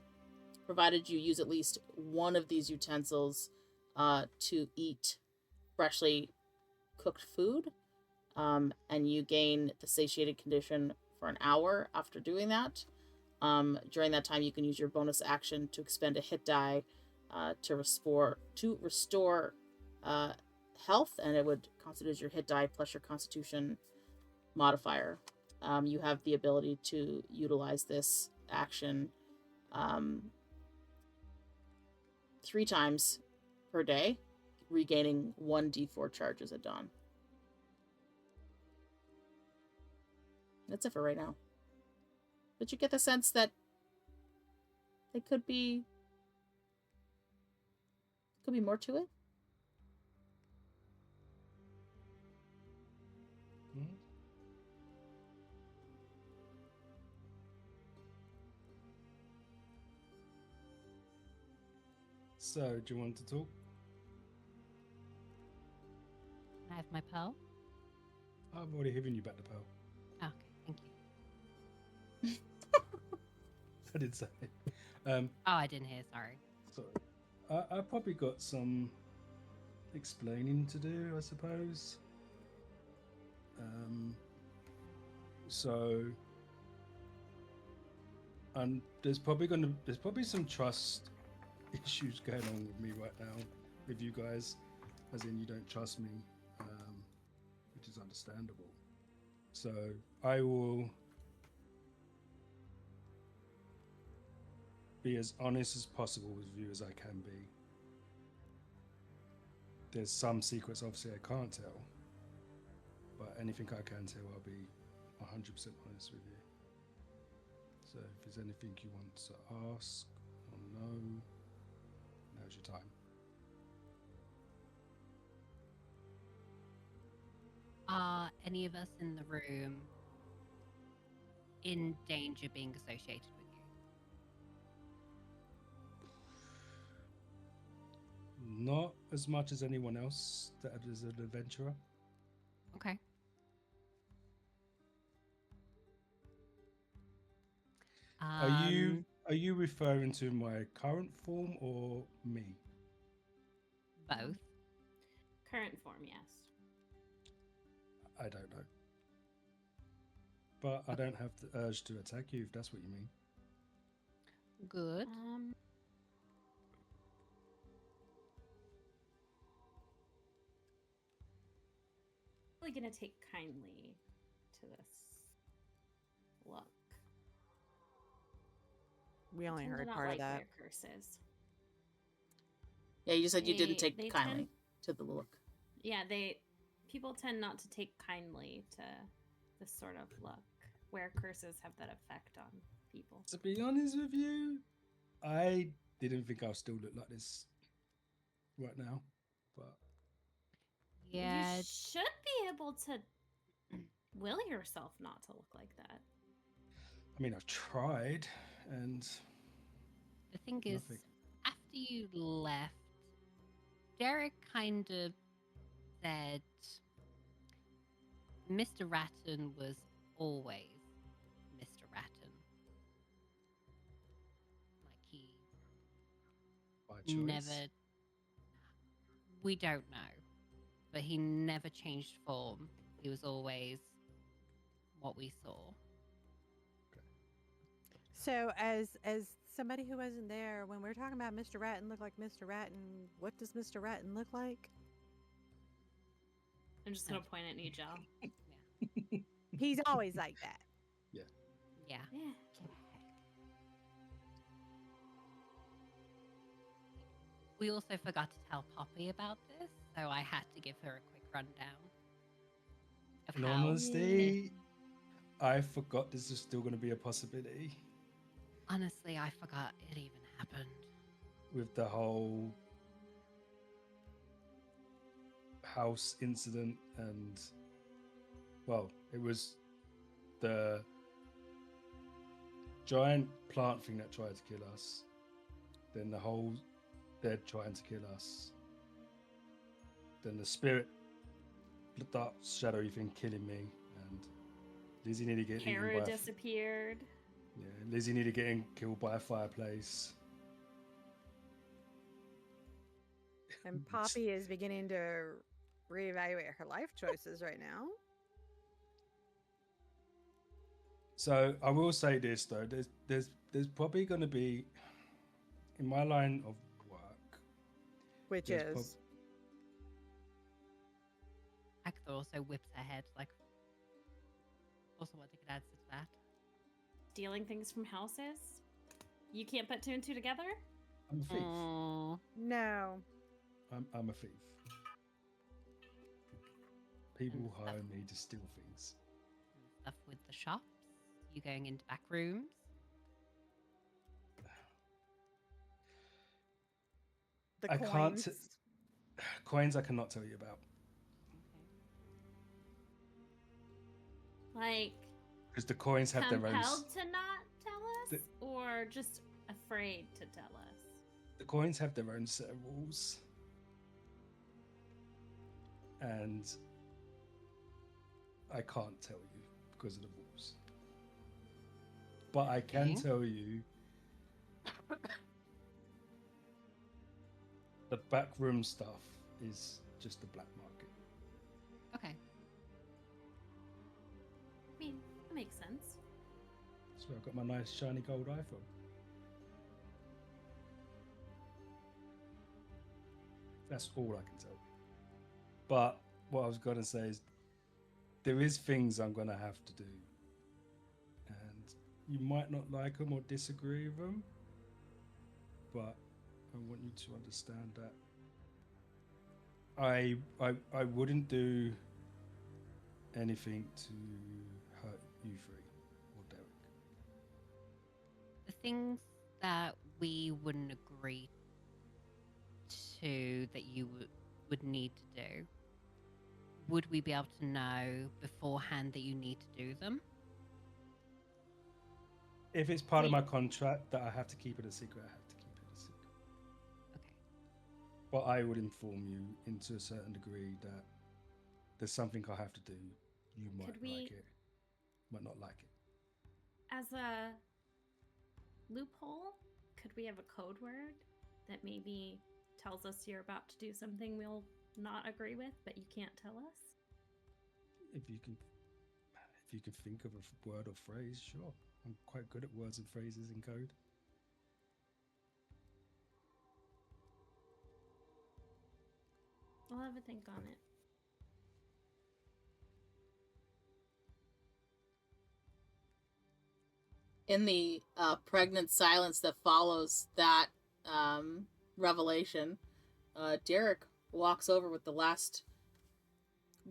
provided you use at least one of these utensils to eat freshly cooked food. and you gain the satiated condition for an hour after doing that. During that time, you can use your bonus action to expend a hit die to restore health, and it would constitute as your hit die plus your Constitution modifier. You have the ability to utilize this action 3 times per day, regaining 1d4 charges at dawn. That's it for right now. But you get the sense that it could be more to it.
Hmm? So, do you want to talk?
Can I have my pearl?
I've already given you back the pearl.
Okay, thank you.
I did say.
Oh, I didn't hear. Sorry.
Sorry. I probably got some explaining to do, I suppose. So, and there's probably some trust issues going on with me right now, with you guys, as in you don't trust me, which is understandable. So I will be as honest as possible with you as I can be. There's some secrets obviously I can't tell, but anything I can tell, I'll be 100% honest with you. So if there's anything you want to ask or know, now's your time.
Are any of us in the room in danger being associated with you?
Not as much as anyone else that is an adventurer.
Okay.
Are you referring to my current form or me?
Both.
Current form, yes.
I don't know. But I don't have the urge to attack you, if that's what you mean.
Good.
Really gonna take kindly to this look.
We only
Tend to
heard
not
part
like
of that.
their curses.
Yeah, you said you didn't
They
take kindly
tend-
to the look.
Yeah, people tend not to take kindly to this sort of look, where curses have that effect on people.
To be honest with you, I didn't think I'll still look like this right now. But
Yeah.
You should be able to will yourself not to look like that.
I mean, I've tried, and
The thing is,
nothing.
after you left, Derek kind of said Mr. Ratton was always Mr. Ratton. Like he
By choice.
never. We don't know, but he never changed form. He was always what we saw.
So, as somebody who wasn't there, when we're talking about Mr. Ratton look like Mr. Ratton, what does Mr. Ratton look like?
I'm just gonna point at Nigel.
He's always like that.
Yeah.
Yeah.
We also forgot to tell Poppy about this, so I had to give her a quick rundown of
In
how
honesty, I forgot this is still going to be a possibility
honestly, I forgot it even happened.
with the whole house incident. And well, it was the giant plant thing that tried to kill us, then the whole dead trying to kill us, then the spirit, the dark shadowy thing killing me, and Lizzy nearly getting eaten
Kara
by
disappeared.
yeah, Lizzy nearly getting killed by a fireplace.
And Poppy is beginning to reevaluate her life choices right now.
So I will say this though, there's probably going to be, in my line of work,
Which
there's
is
Agatha also whips her head, like, also what they could add to that.
Stealing things from houses? You can't put two and two together?
I'm a thief.
no.
I'm a thief. People
And
hire
stuff.
me to steal things.
And stuff with the shops. You going into back rooms.
The
I
coins.
can't. Coins I cannot tell you about
Like,
because the coins have their own.
compelled to not tell us?
The-
Or just afraid to tell us?
The coins have their own set of rules, and I can't tell you because of the rules. But I can
Okay.
tell you the backroom stuff is just the black market.
Okay.
I mean, that makes sense.
That's where I got my nice shiny gold iPhone. That's all I can tell you. But what I was going to say is there is things I'm going to have to do. And you might not like them or disagree with them. But I want you to understand that I wouldn't do anything to hurt you three or Derek.
The things that we wouldn't agree to that you would need to do, would we be able to know beforehand that you need to do them?
If it's part of
Wait.
my contract that I have to keep it a secret, I have to keep it a secret.
Okay.
But I would inform you into a certain degree that there's something I have to do. You might
Could we-
like it, might not like it.
As a loophole, could we have a code word that maybe tells us you're about to do something we'll not agree with, but you can't tell us?
If you can think of a word or phrase, sure. I'm quite good at words and phrases in code.
I'll have a think on it.
In the pregnant silence that follows that revelation, Derek walks over with the last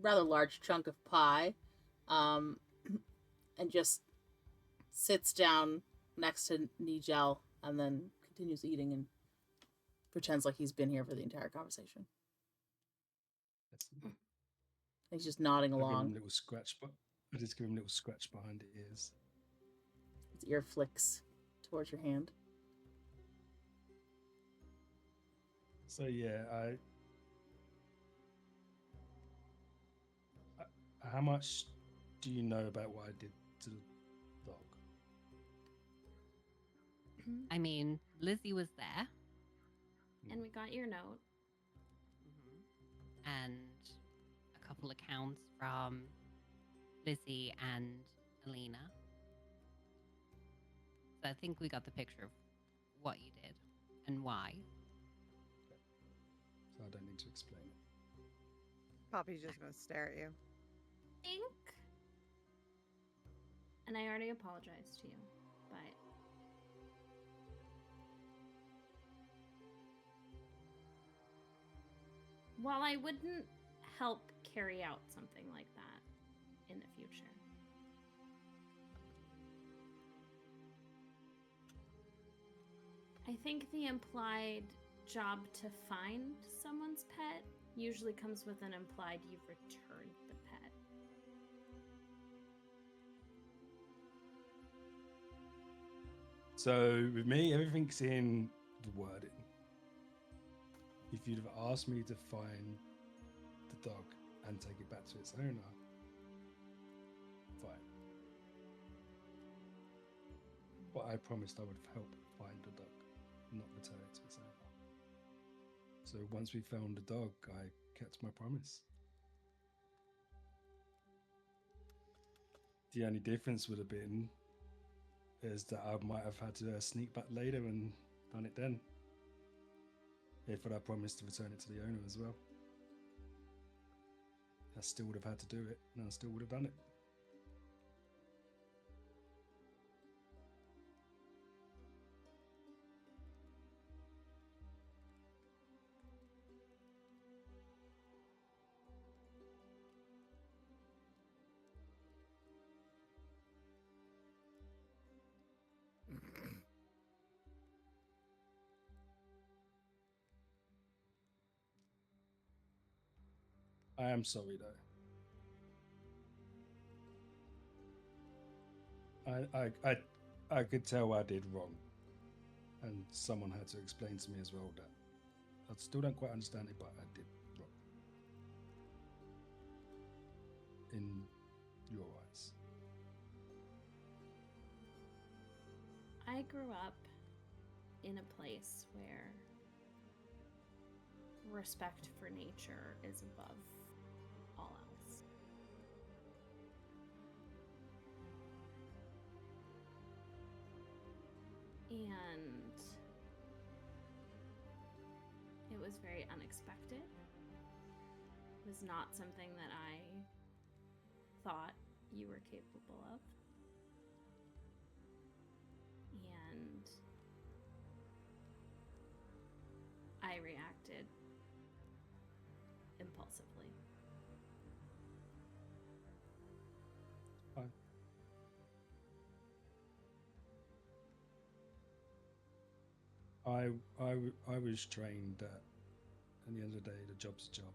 rather large chunk of pie and just sits down next to Nigel and then continues eating and pretends like he's been here for the entire conversation. He's just nodding
I give him
along.
a little scratch, but I just give him a little scratch behind the ears.
His ear flicks towards your hand.
So yeah, how much do you know about what I did to the dog?
I mean, Lizzy was there.
And we got your note.
And a couple accounts from Lizzy and Alina. So I think we got the picture of what you did and why.
So I don't need to explain it.
Poppy's just gonna stare at you.
Think. And I already apologized to you, but while I wouldn't help carry out something like that in the future, I think the implied job to find someone's pet usually comes with an implied you've returned the pet.
So with me, everything's in the wording. If you'd have asked me to find the dog and take it back to its owner, fine. But I promised I would help find the dog, not return it to its owner. So once we found the dog, I kept my promise. The only difference would have been is that I might have had to sneak back later and done it then. If I promised to return it to the owner as well. I still would have had to do it, and I still would have done it. I am sorry though. I could tell I did wrong, and someone had to explain to me as well that I still don't quite understand it, but I did wrong in your eyes.
I grew up in a place where respect for nature is above all else. And it was very unexpected. It was not something that I thought you were capable of. And I reacted impulsively.
Fine. I was trained that at the end of the day, the job's a job,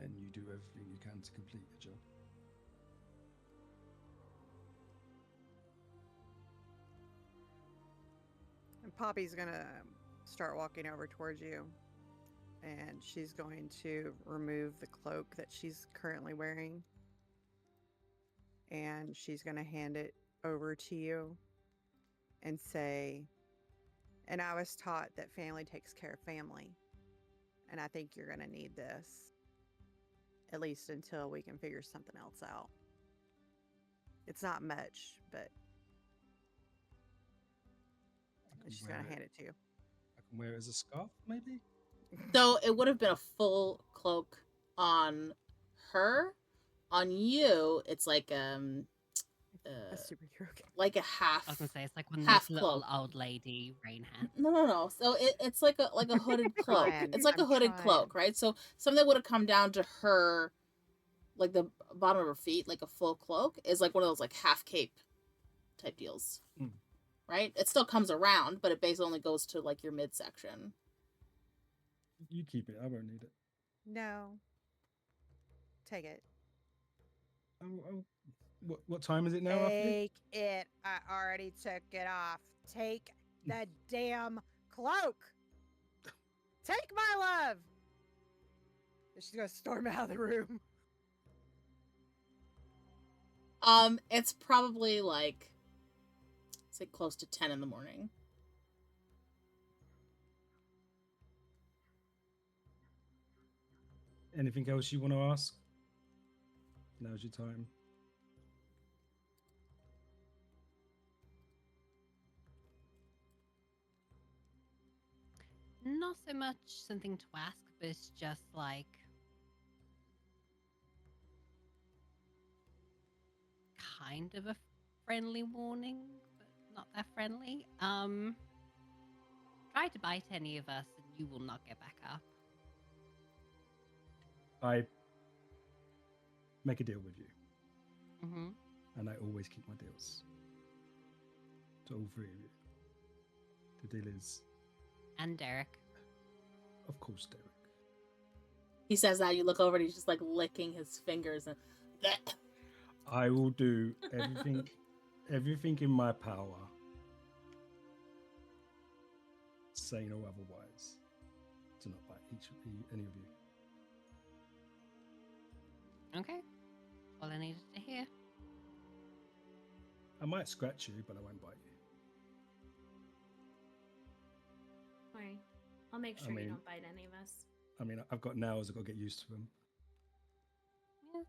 and you do everything you can to complete the job.
And Poppy's gonna start walking over towards you, and she's going to remove the cloak that she's currently wearing, and she's gonna hand it over to you and say, and I was taught that family takes care of family, and I think you're gonna need this, at least until we can figure something else out. It's not much, but and she's gonna hand it to you.
I can wear it as a scarf, maybe?
So it would have been a full cloak on her. On you, it's like
A superhero.
like a half.
I was gonna say it's like one of
half
those little
cloak.
old lady rain hats.
No. So it's like a hooded cloak.
Trying.
It's like a
I'm
hooded
trying.
cloak, right? So something that would have come down to her, like the bottom of her feet, like a full cloak, is like one of those like half cape type deals, right? It still comes around, but it basically only goes to like your midsection.
You keep it. I won't need it.
No. Take it.
What time is it now? Roughly?
Take it. I already took it off. Take the damn cloak. Take my love. And she's gonna storm out of the room.
It's probably like, say, close to 10 in the morning.
Anything else you want to ask? Now's your time.
Not so much something to ask, but it's just like kind of a friendly warning, but not that friendly. Try to bite any of us and you will not get back up.
I make a deal with you,
Mm-hmm.
and I always keep my deals. To all three of you. The deal is,
And Derek.
of course, Derek.
He says that, you look over and he's just like licking his fingers and
I will do everything in my power, sane or otherwise, to not bite any of you.
Okay. All I needed to hear.
I might scratch you, but I won't bite you.
Alright. I'll make sure
mean-
you don't bite any of us.
I mean, I've got nails. I've got to get used to them.
Yeah.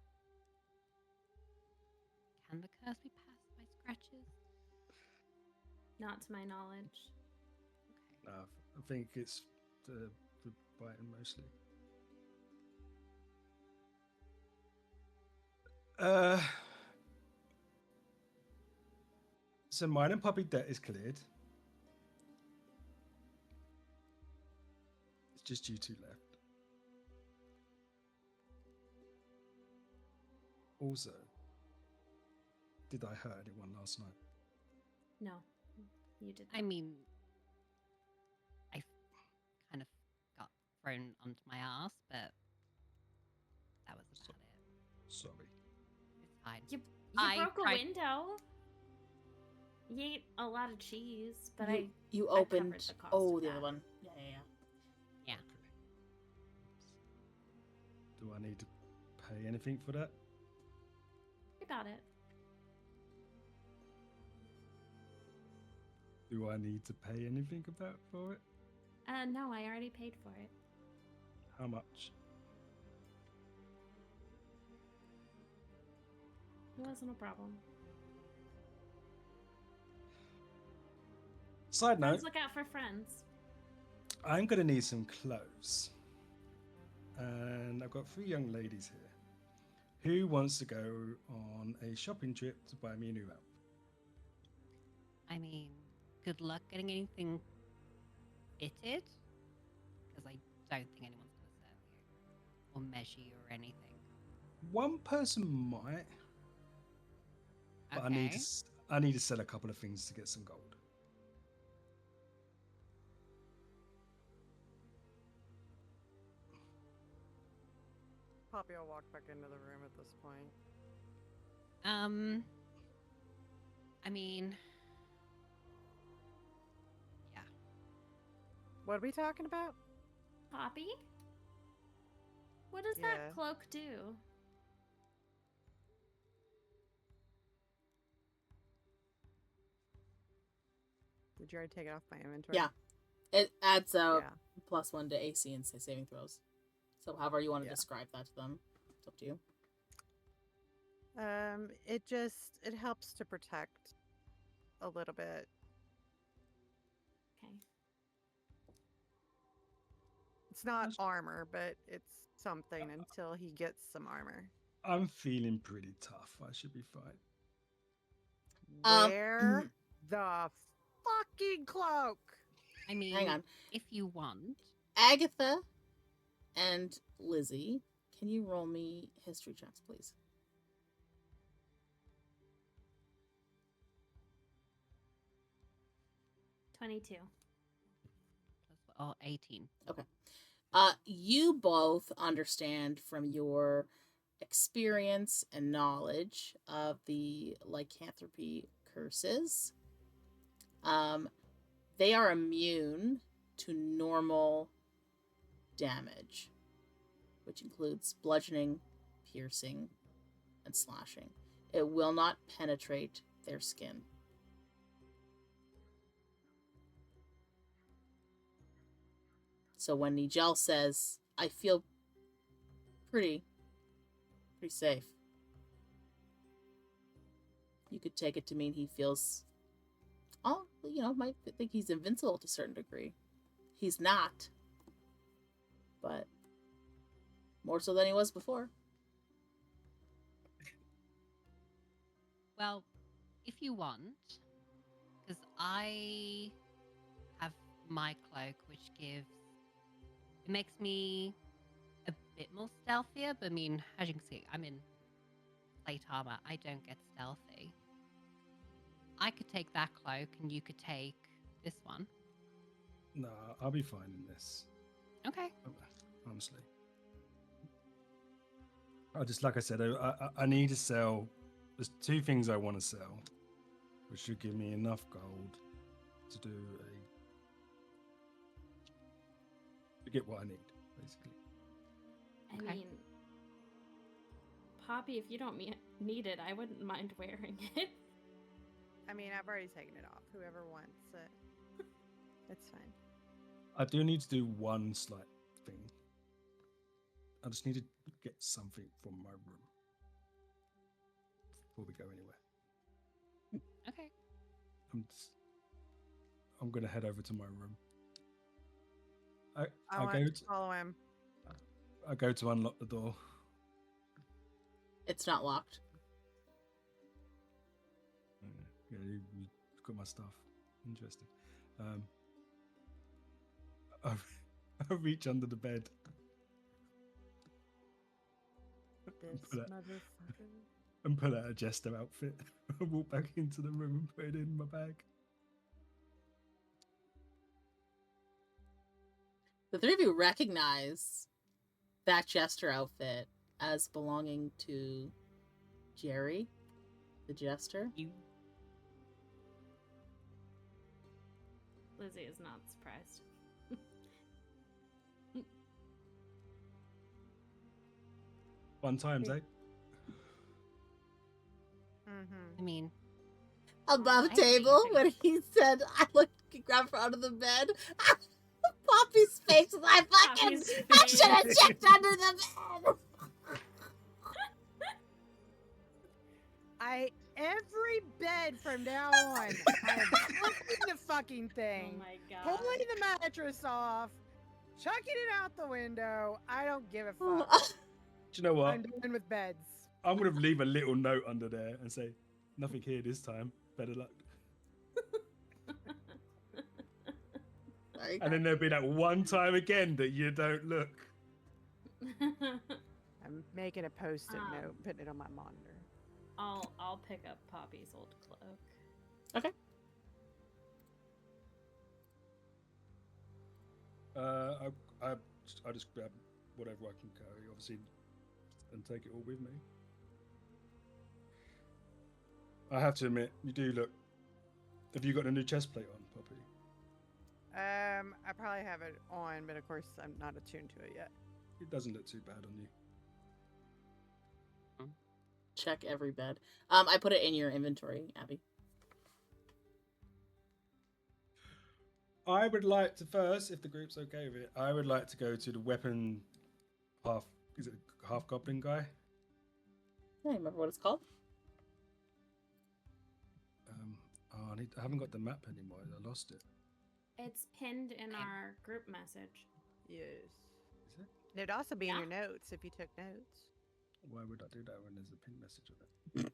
Can the curse be passed by scratches?
Not to my knowledge.
No, I think it's the biting mostly. So mine and puppy debt is cleared. It's just you two left. Also, did I hurt anyone last night?
No, you did.
I mean, I kind of got thrown onto my ass, but that was about it.
Sorry.
It's fine.
You
I
broke a
tried-
window. You ate a lot of cheese, but
you
I
opened.
covered the cost
Oh,
of
the other
that.
one. Yeah.
Okay. Do I need to pay anything for that?
I got it.
Do I need to pay anything for it?
No, I already paid for it.
How much?
It wasn't a problem.
Side note,
Friends look out for friends.
I'm going to need some clothes. And I've got 3 young ladies here. Who wants to go on a shopping trip to buy me a new outfit?
I mean, good luck getting anything fitted, because I don't think anyone's going to serve you or measure you or anything.
One person might, but
Okay.
I need to sell a couple of things to get some gold.
Poppy will walk back into the room at this point.
I mean, yeah.
What are we talking about?
Poppy? What does
Yeah.
that cloak do?
Did you already take it off my inventory?
Yeah. It adds a
Yeah.
+1 to AC and saving throws. So however you want to
Yeah.
describe that to them, it's up to you.
It helps to protect a little bit.
Okay.
It's not armor, but it's something until he gets some armor.
I'm feeling pretty tough. I should be fine.
Wear the fucking cloak.
I mean,
Hang on.
if you want.
Agatha and Lizzy, can you roll me history checks, please?
22.
Oh, 18.
You both understand from your experience and knowledge of the lycanthropy curses. They are immune to normal damage, which includes bludgeoning, piercing, and slashing. It will not penetrate their skin. So when Nigel says, I feel pretty safe, you could take it to mean he feels, might think he's invincible to a certain degree. He's not, but more so than he was before.
Well, if you want, because I have my cloak, which makes me a bit more stealthier, but I mean, as you can see, I'm in plate armor. I don't get stealthy. I could take that cloak and you could take this one.
No, I'll be fine in this.
Okay.
Honestly. Like I said, I need to sell. There's 2 things I want to sell, which should give me enough gold to get what I need, basically.
I mean, Poppy, if you don't need it, I wouldn't mind wearing it.
I mean, I've already taken it off. Whoever wants it, it's fine.
I do need to do one slight thing. I just need to get something from my room before we go anywhere.
Okay.
I'm gonna head over to my room. I
I want
go
to
to
follow him.
I go to unlock the door.
It's not locked.
Yeah, you got my stuff. Interesting. I, I reach under the bed.
This motherfucker.
And pull out a jester outfit. I walk back into the room and put it in my bag.
The three of you recognize that jester outfit as belonging to Jerry, the jester.
Lizzy is not surprised.
Fun times, eh?
Mm-hmm.
I mean,
Above
I think
table,
it's
when he said, I looked, grabbed her out of the bed. Poppy's face was like, fucking,
Poppy's
I should have
face.
checked under the bed.
Every bed from now on, I'm flipping the fucking
Oh
thing,
my god.
pulling the mattress off, chucking it out the window. I don't give a fuck.
Do you know what?
I'm done with beds.
I'm gonna leave a little note under there and say, nothing here this time. Better luck.
Like,
And then there'll be that one time again that you don't look.
I'm making a post-it
Um,
note, putting it on my monitor.
I'll pick up Poppy's old cloak.
okay.
I just grab whatever I can carry, obviously, and take it all with me. I have to admit, you do look. Have you got a new chest plate on, Poppy?
I probably have it on, but of course I'm not attuned to it yet.
It doesn't look too bad on you.
Check every bed. I put it in your inventory, Abby.
I would like to first, if the group's okay with it, I would like to go to the weapon half goblin guy?
I remember what it's called.
I haven't got the map anymore. I lost it.
It's pinned in our group message.
Yes.
Is it?
It'd also be in
Yeah.
your notes if you took notes.
Why would I do that when there's a pin message of it?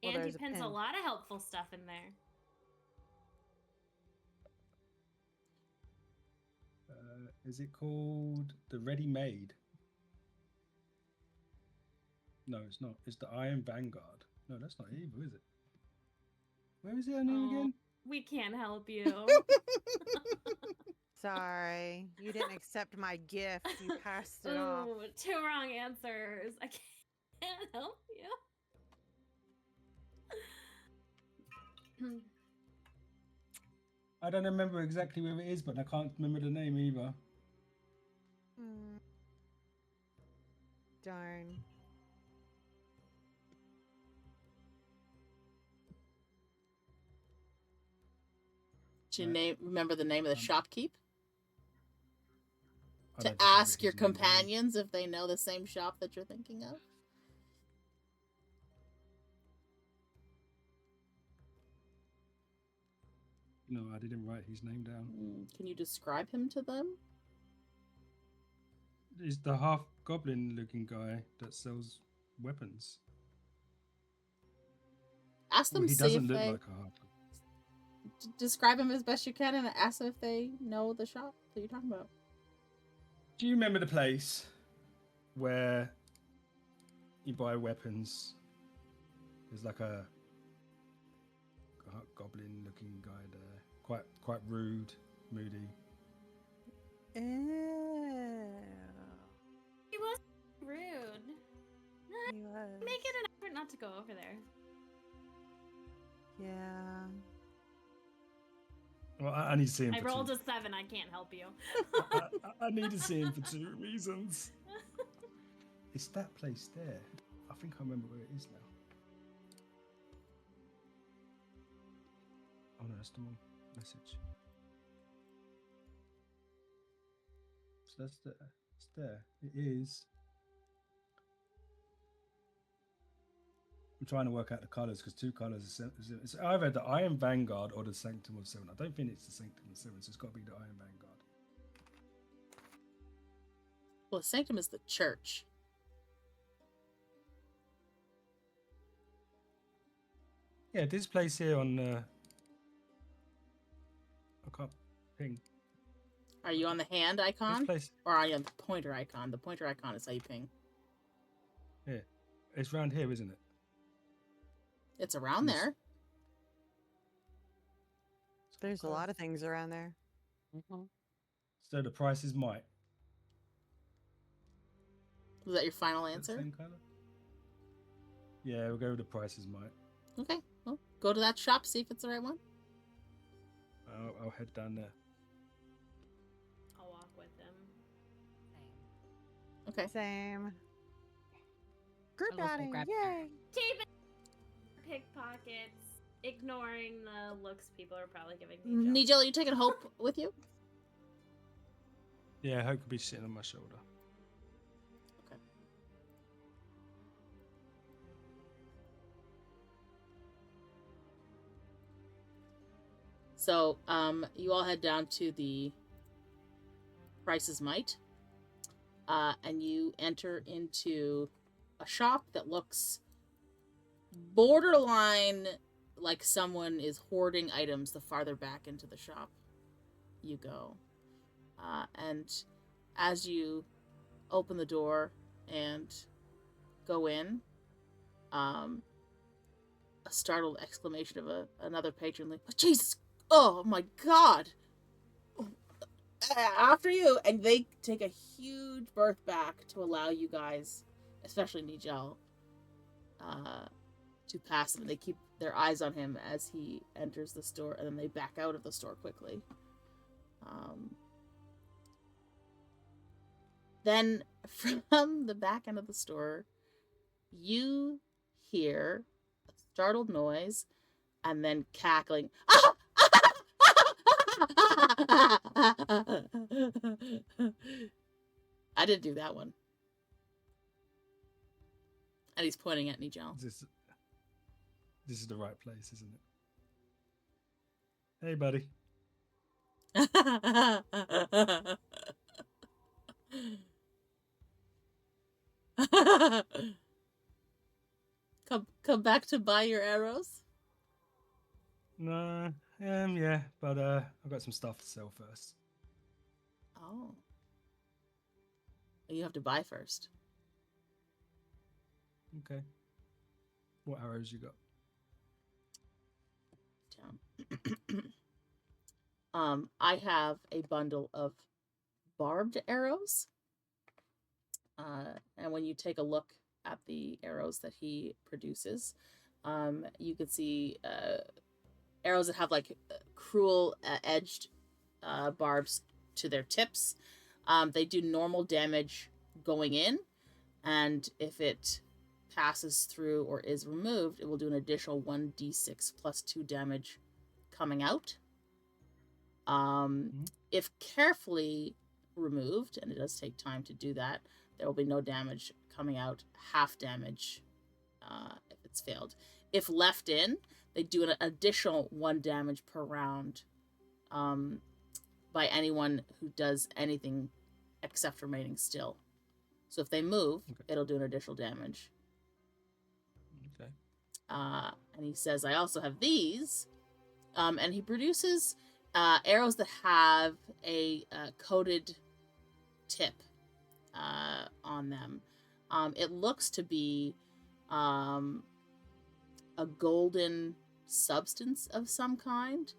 Well,
And he
there's a
pins a
pin.
lot of helpful stuff in there.
Is it called the Ready Made? No, it's not. It's the Iron Vanguard. No, that's not evil, is it? Where is it on
Oh.
again?
We can't help you.
Sorry, you didn't accept my gift. You passed it off.
Ooh, 2 wrong answers. I can't help you.
I don't remember exactly where it is, but I can't remember the name either.
Darn.
Do you remember the name of the shopkeep?
I
To
don't think I
ask
wrote
your
his name down.
companions if they know the same shop that you're thinking of?
No, I didn't write his name down.
Can you describe him to them?
He's the half goblin looking guy that sells weapons.
Ask them
Well, he
see
doesn't
if
look
they
like a half.
describe him as best you can and ask them if they know the shop that you're talking about.
Do you remember the place where you buy weapons? There's like a goblin-looking guy there, quite rude, moody.
Ew.
He was rude.
He was.
Make it an effort not to go over there.
Yeah.
Well, I need to see him.
I
for
rolled
two.
a 7. I can't help you.
I need to see him for 2 reasons. It's that place there. I think I remember where it is now. Oh no, that's the wrong message. So that's there. It's there. It is. I'm trying to work out the colors because 2 colors. It's either the Iron Vanguard or the Sanctum of Seven. I don't think it's the Sanctum of Seven, so it's got to be the Iron Vanguard.
Well, the sanctum is the church.
Yeah, this place here on. I can't ping.
Are you on the hand
This
icon?
place.
Or are you on the pointer icon? The pointer icon is how you ping.
Yeah, it's round here, isn't it?
It's around
Yes.
there.
There's a lot of things around there.
So the price is might.
Was that your final
Is it the
answer?
same color? Yeah, we'll go with the price is might.
Okay. Well, go to that shop, see if it's the right one.
I'll head down there.
I'll walk with him.
Okay.
Same. Group
I'll also
outing,
grab
yay!
Taven pickpockets, ignoring the looks people are probably giving me.
Nigel, are you taking Hope with you?
Yeah, Hope could be sitting on my shoulder.
Okay. So, you all head down to the Price is Might, and you enter into a shop that looks borderline like someone is hoarding items the farther back into the shop you go. And as you open the door and go in, a startled exclamation of another patron, like, "Oh, Jesus! Oh my God! After you!" And they take a huge berth back to allow you guys, especially Nigel, to pass him. They keep their eyes on him as he enters the store, and then they back out of the store quickly. Then from the back end of the store, you hear a startled noise and then cackling. I didn't do that one. And he's pointing at Nigel.
This is the right place, isn't it? Hey, buddy. Come back to buy your arrows? No, yeah, but I've got some stuff to sell first.
Oh. You have to buy first.
Okay. What arrows you got?
Down. I have a bundle of barbed arrows. And when you take a look at the arrows that he produces, you can see arrows that have like cruel edged barbs to their tips. They do normal damage going in, and if it passes through or is removed, it will do an additional 1d6 plus 2 damage coming out. If carefully removed, and it does take time to do that, there will be no damage coming out, half damage if it's failed. If left in, they do an additional 1 damage per round by anyone who does anything except remaining still. So if they move, it'll do an additional damage.
Okay.
And he says, I also have these. And he produces arrows that have a coated tip on them. It looks to be a golden substance of some kind.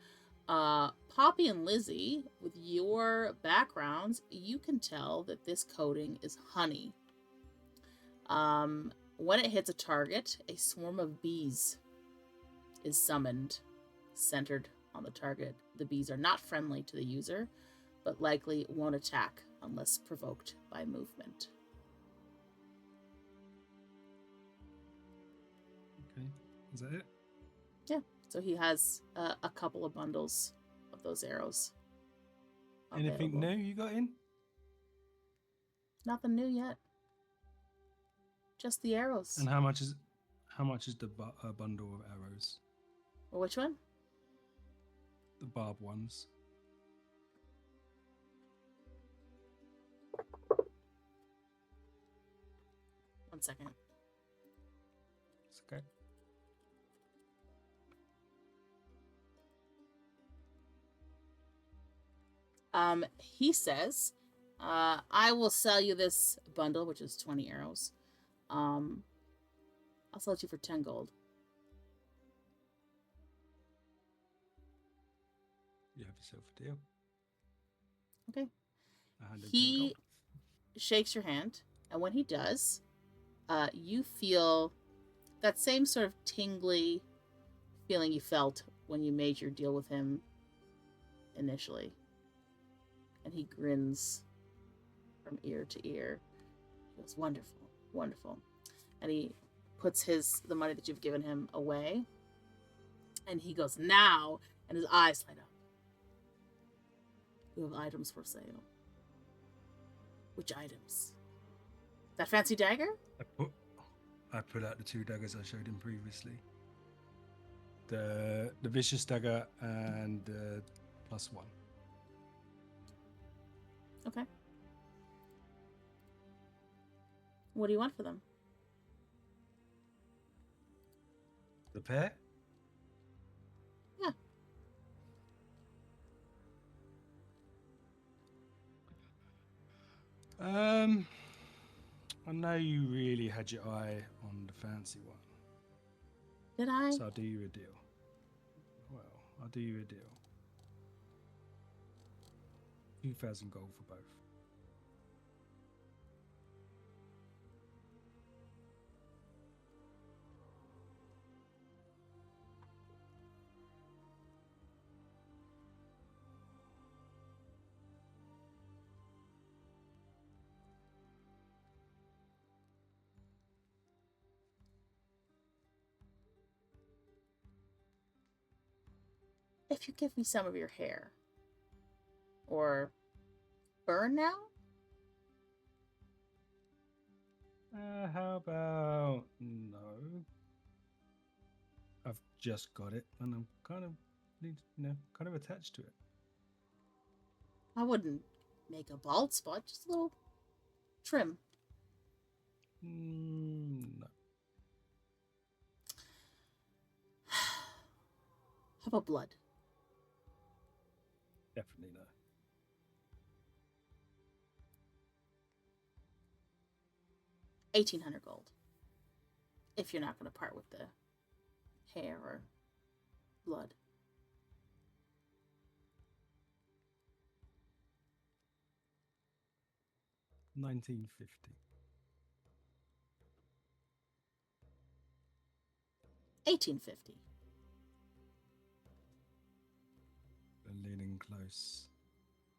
Poppy and Lizzy, with your backgrounds, you can tell that this coating is honey. When it hits a target, a swarm of bees is summoned, centered on the target. The bees are not friendly to the user, but likely won't attack unless provoked by movement.
Okay. Is that it?
Yeah. So he has a couple of bundles of those arrows.
Anything
available.
new you got in?
Nothing new yet. Just the arrows.
And how much is How much is the bundle of arrows?
Well, which one?
The barbed ones.
One second.
It's okay.
He says, I will sell you this bundle, which is 20 arrows. I'll sell it to you for 10 gold.
You have yourself a deal.
Okay.
110
He
gold.
shakes your hand, and when he does, you feel that same sort of tingly feeling you felt when you made your deal with him initially. And he grins from ear to ear. He goes, wonderful, wonderful. And he puts the money that you've given him away. And he goes, now, and his eyes light up. You have items for sale. Which items? That fancy dagger?
I put out the 2 daggers I showed him previously. The vicious dagger and the +1.
Okay. What do you want for them?
The pair?
Yeah.
I know you really had your eye on the fancy one.
Did I?
So I'll do you a deal. Well, I'll do you a deal. 2,000 gold for both.
If you give me some of your hair. Or burn now?
How about no? I've just got it, and I'm kind of attached to it.
I wouldn't make a bald spot, just a little trim.
No.
How about blood?
Definitely no.
$1,800 gold. If you're not going to part with the hair or blood.
$1,950.
$1,850.
They're leaning close.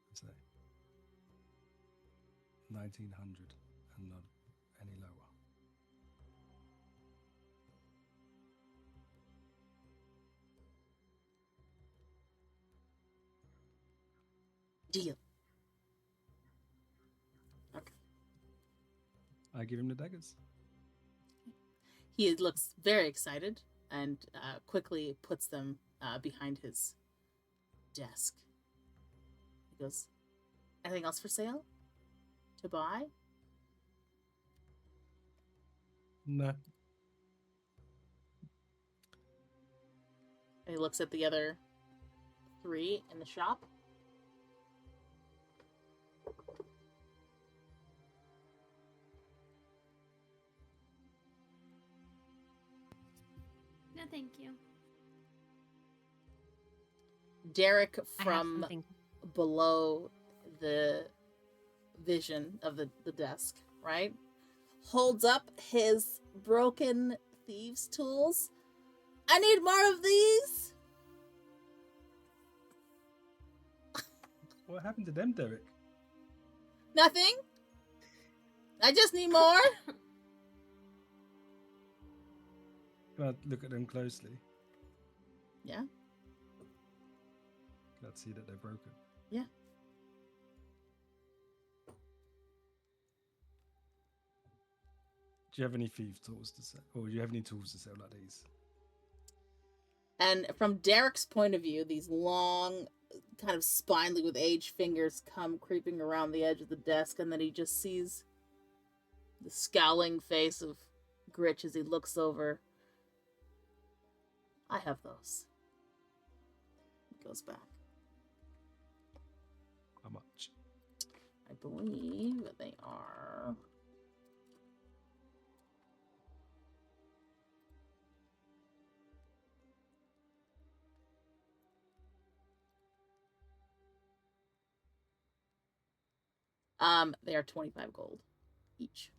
What's that? 1,900 and not any lower.
Deal. Okay.
I give him the daggers.
He looks very excited and quickly puts them behind his desk. He goes, anything else for sale? To buy?
No.
And he looks at the other 3 in the shop.
No, thank you.
Derek
I have
from
something.
below the vision of the desk, right? Holds up his broken thieves' tools. I need more of these.
What happened to them, Derek?
Nothing. I just need more.
Can I look at them closely?
Yeah.
Can I see that they're broken?
Yeah.
Do you have any thief tools to sell? Or do you have any tools to sell like these?
And from Derek's point of view, these long, kind of spindly with age fingers come creeping around the edge of the desk, and then he just sees the scowling face of Gritch as he looks over. I have those. He goes back.
How much?
I believe they are... they are 25 gold each.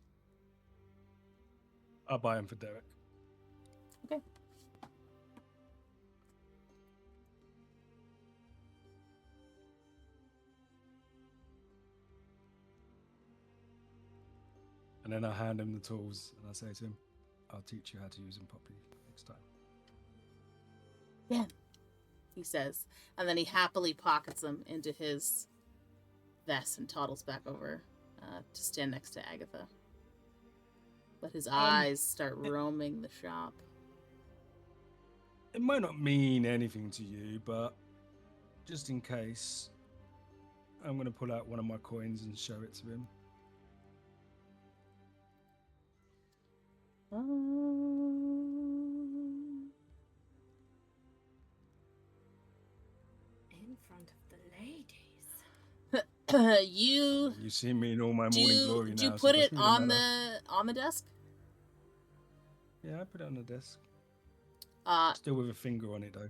I'll buy them for Derek.
Okay.
And then I hand him the tools and I say to him, I'll teach you how to use them properly next time.
Yeah, he says. And then he happily pockets them into his vest and toddles back over to stand next to Agatha. But his eyes start roaming the shop.
It might not mean anything to you, but just in case, I'm going to pull out one of my coins and show it to him.
In front of the ladies.
You see me in all my morning glory now.
Do you
so
put
it
it
doesn't really
on
matter.
the desk?
Yeah, I put it on the desk.
Uh,
Still with a finger on it though.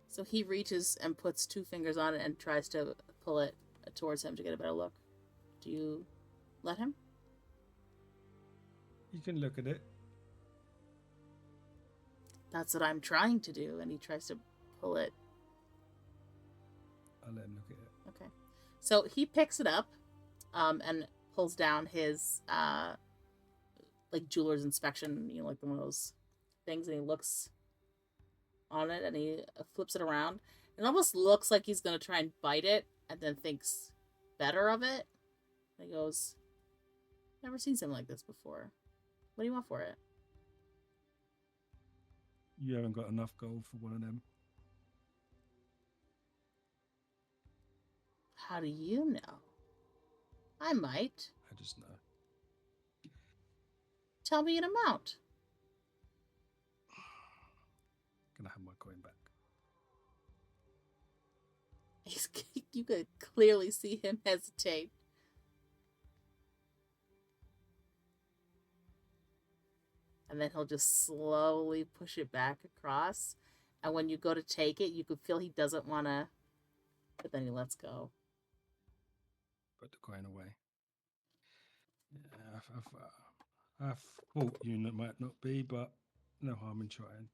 so he reaches and puts 2 fingers on it and tries to pull it towards him to get a better look. Do you let him?
You can look at it.
That's what I'm trying to do, and he tries to pull it.
I'll let him look at it.
Okay. So he picks it up and pulls down his like jeweler's inspection, you know, like one of those things, and he looks on it and he flips it around. It almost looks like he's going to try and bite it and then thinks better of it. And he goes, never seen something like this before. What do you want for it?
You haven't got enough gold for one of them.
How do you know? I might.
I just know.
Tell me an amount.
Can I have my coin back?
You could clearly see him hesitate. And then he'll just slowly push it back across. And when you go to take it, you could feel he doesn't want to, but then he lets go.
Put the coin away. Yeah, I thought you might not be, but no harm in trying.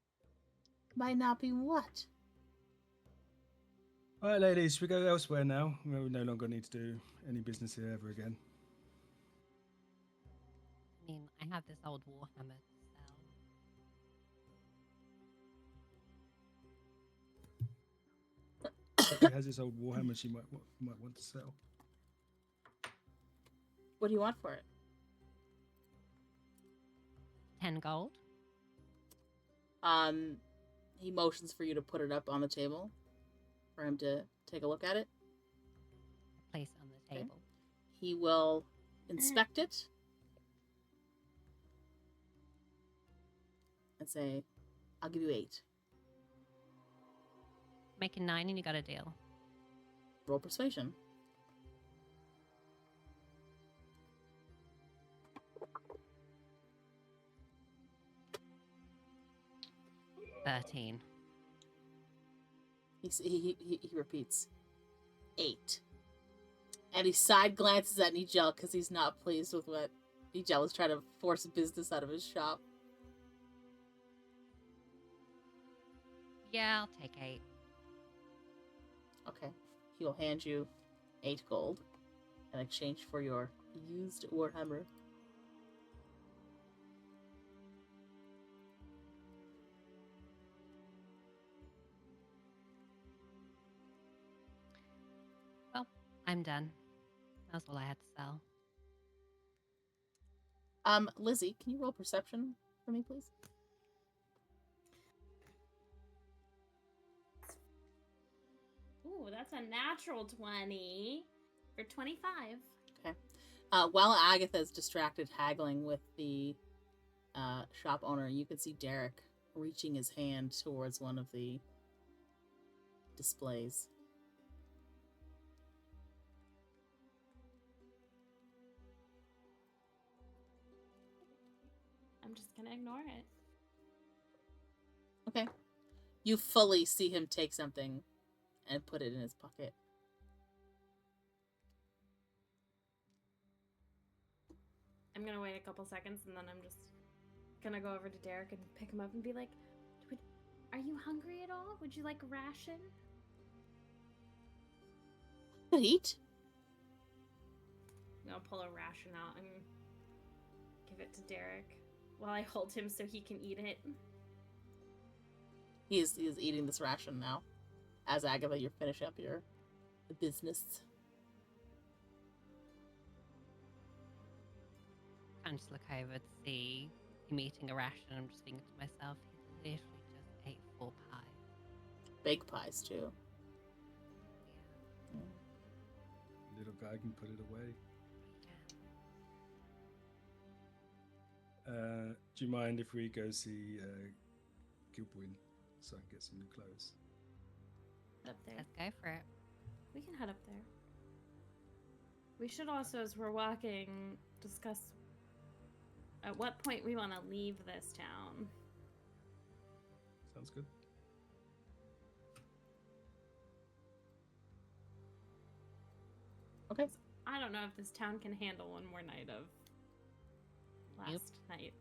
Might not be what?
All right, ladies, we go elsewhere now. We no longer need to do any business here ever again.
I mean, I have this old warhammer to sell.
She has this old warhammer she might want to sell.
What do you want for it?
10 gold.
He motions for you to put it up on the table for him to take a look at it.
Place on the
Okay.
table.
He will inspect it and say, I'll give you 8.
Make a 9 and you got a deal.
Roll persuasion.
$13.
He repeats 8. And he side glances at Nigel because he's not pleased with what Nigel is trying to force business out of his shop.
Yeah, I'll take 8.
Okay. He'll hand you 8 gold in exchange for your used warhammer.
Well, I'm done. That's all I had to sell.
Lizzy, can you roll perception for me, please?
Ooh, that's a natural 20 for 25.
Okay. While Agatha is distracted haggling with the shop owner, you can see Derek reaching his hand towards one of the displays.
I'm just gonna ignore it.
Okay. You fully see him take something and put it in his pocket.
I'm gonna wait a couple seconds and then I'm just gonna go over to Derek and pick him up and be like, are you hungry at all? Would you like a ration?
Could eat.
I'll pull a ration out and give it to Derek while I hold him so he can eat it.
He is eating this ration now. As Agatha, you finish up your business.
I just look over to see him eating a ration. I'm just thinking to myself, he literally just ate 4 pies.
Big pies, too.
Little guy can put it away. Do you mind if we go see Gilbwin so I can get some new clothes?
Up there.
Let's go for it.
We can head up there. We should also, as we're walking, discuss at what point we want to leave this town.
Sounds good.
Okay.
I don't know if this town can handle one more night of last night.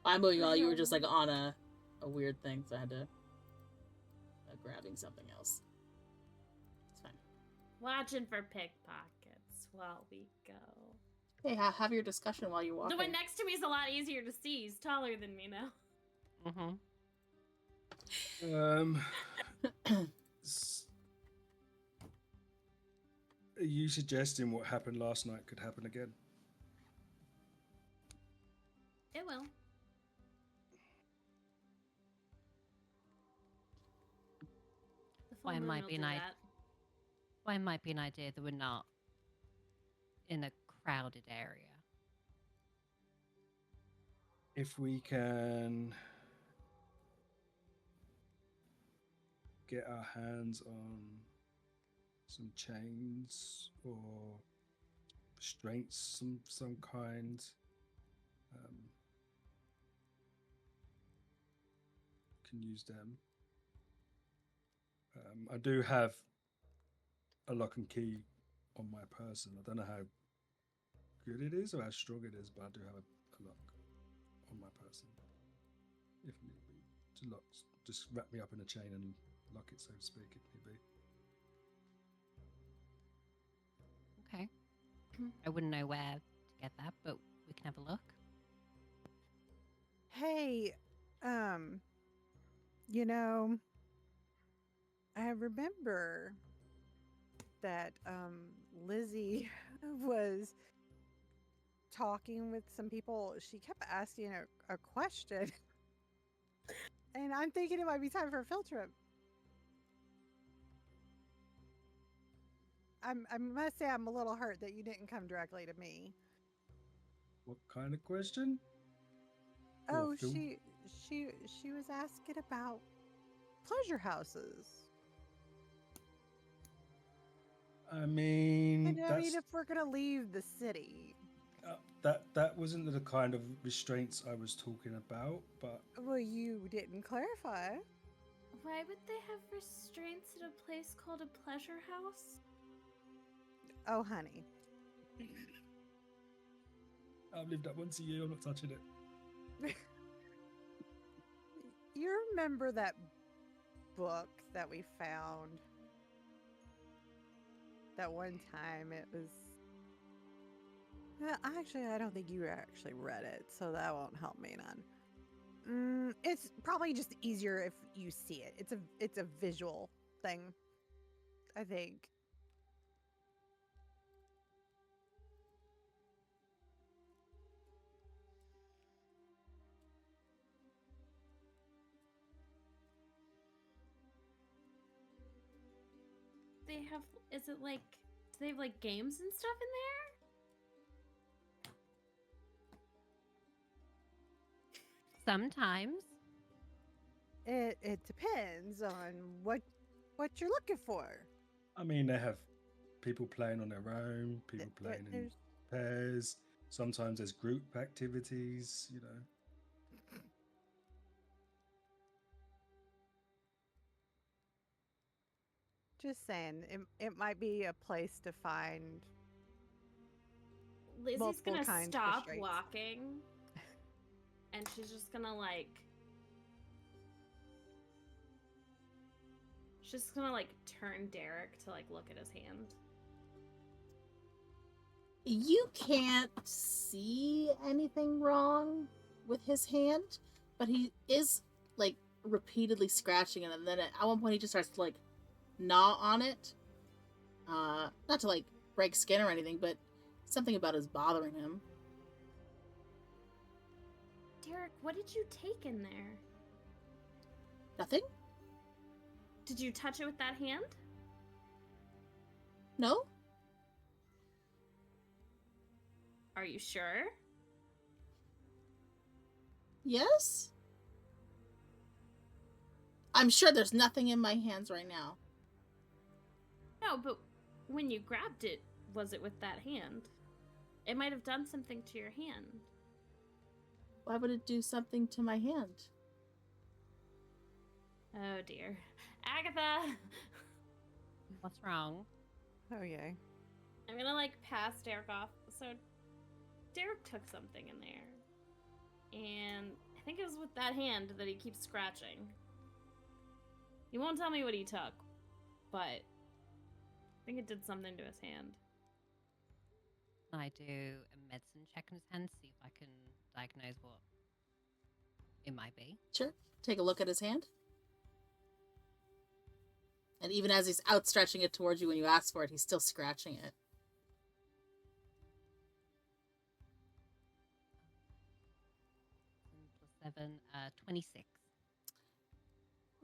I'm moving on. You were just like on a weird thing, so I had to grabbing something else. It's fine.
Watching for pickpockets while we go.
Hey, have your discussion while you're walking.
The one next to me is a lot easier to see. He's taller than me now.
Are you suggesting what happened last night could happen again?
It will. The full
Why
moon
might
will
be
do
nice.
that.
Well, it might be an idea that we're not in a crowded area.
If we can get our hands on some chains or restraints, some kind, can use them. I do have a lock and key on my person. I don't know how good it is or how strong it is, but I do have a lock on my person, if need be, to lock. Just wrap me up in a chain and lock it, so to speak, if need be.
Okay. I wouldn't know where to get that, but we can have a look.
Hey, you know, I remember that Lizzy was talking with some people. She kept asking a question, and I'm thinking it might be time for a field trip. I must say I'm a little hurt that you didn't come directly to me.
What kind of question?
Oh,
Phil?
she was asking about pleasure houses.
I mean,
And I
that's,
mean, if we're gonna leave the city,
that wasn't the kind of restraints I was talking about, but
well, you didn't clarify.
Why would they have restraints at a place called a pleasure house?
Oh, honey.
I've lived that once a year. I'm not touching it.
You remember that book that we found that one time? It was... Well, actually, I don't think you actually read it, so that won't help me none. It's probably just easier if you see it. It's a visual thing, I think.
they have? Is it like? Do they have like games and stuff in there?
Sometimes.
It depends on what you're looking for.
I mean, they have people playing on their own, people playing in
There's
pairs. Sometimes there's group activities, you know.
just saying it might be a place to find
Lizzie's
multiple
gonna
kinds of
stop
traits.
walking, and she's just gonna like. She's just gonna like turn Derek to like look at his hand.
You can't see anything wrong with his hand, but he is like repeatedly scratching it, and then at one point he just starts to like gnaw on it. Not to like break skin or anything, but something about it is bothering him.
Derek, what did you take in there?
Nothing?
Did you touch it with that hand?
No?
Are you sure?
Yes? I'm sure there's nothing in my hands right now.
No, but when you grabbed it, was it with that hand? It might have done something to your hand.
Why would it do something to my hand?
Oh dear. Agatha!
What's wrong?
Oh yay.
I'm gonna like pass Derek off. So Derek took something in there. And I think it was with that hand that he keeps scratching. He won't tell me what he took, but I think it did something to his hand.
Can I do a medicine check on his hand, see if I can diagnose what it might be?
Sure. Take a look at his hand. And even as he's outstretching it towards you when you ask for it, he's still scratching it.
+7, 26.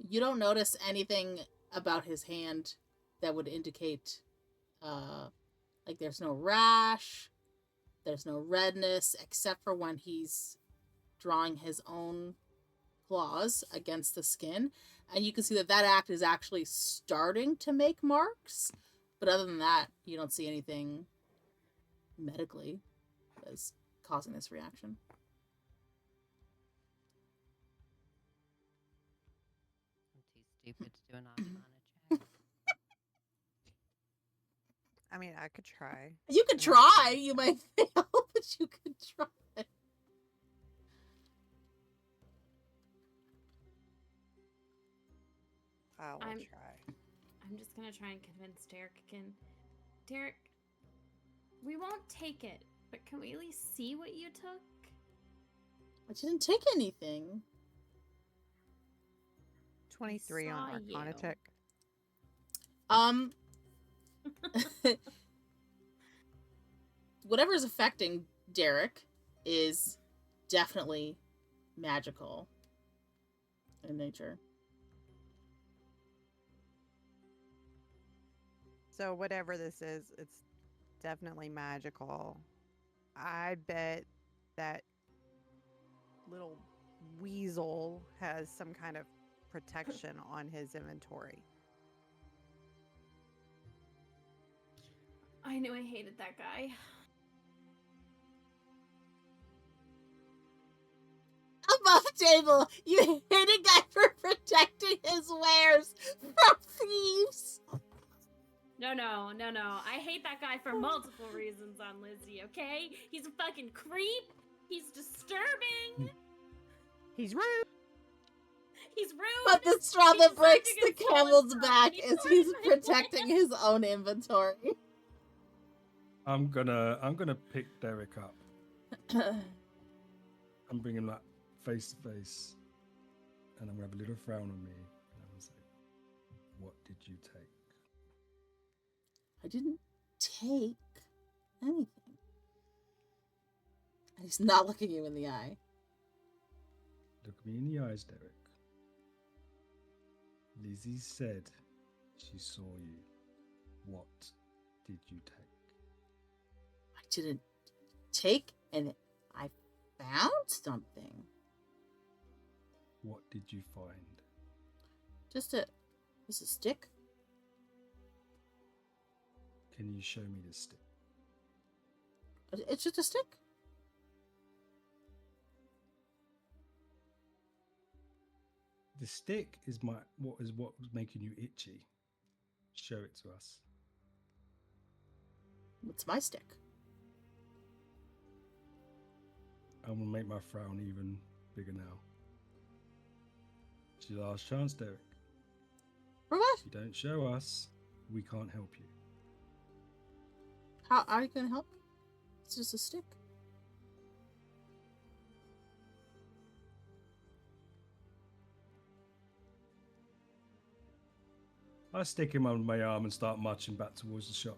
You don't notice anything about his hand that would indicate, like there's no rash, there's no redness, except for when he's drawing his own claws against the skin. And you can see that act is actually starting to make marks. But other than that, you don't see anything medically that's causing this reaction.
I'm too stupid to do an Arcana check.
I mean, I could try.
You could try. You might fail, but you could try.
I will
I'm-
try.
I'm just gonna try and convince Derek again. Derek, we won't take it, but can we at least see what you took?
But you didn't take anything.
23 on
saw
Arcana
you.
check.
Whatever's affecting Derek is definitely magical in nature.
So whatever this is, it's definitely magical. I bet that little weasel has some kind of protection on his inventory.
I knew I hated that guy.
Above table, you hate a guy for protecting his wares from thieves.
No. I hate that guy for multiple reasons on Lizzy, okay? He's a fucking creep. He's disturbing.
He's rude.
He's rude.
But the straw
He
that
decided
breaks
to
the
get stolen
camel's
from
back
me.
is he's protecting his own inventory.
I'm gonna pick Derek up and bring him like face to face, and I'm gonna have a little frown on me, and I'm gonna say, "What did you take?"
I didn't take anything. And he's not looking you in the eye.
Look me in the eyes, Derek. Lizzy said she saw you. What did you take?
I didn't take, and I found something.
What did you find?
Just a stick.
Can you show me the stick?
It's just a stick.
The stick is what was making you itchy. Show it to us.
It's my stick.
I'm gonna make my frown even bigger now. It's your last chance, Derek.
For what?
If you don't show us, we can't help you.
How are you gonna help? It's just a stick.
I stick him under my arm and start marching back towards the shop.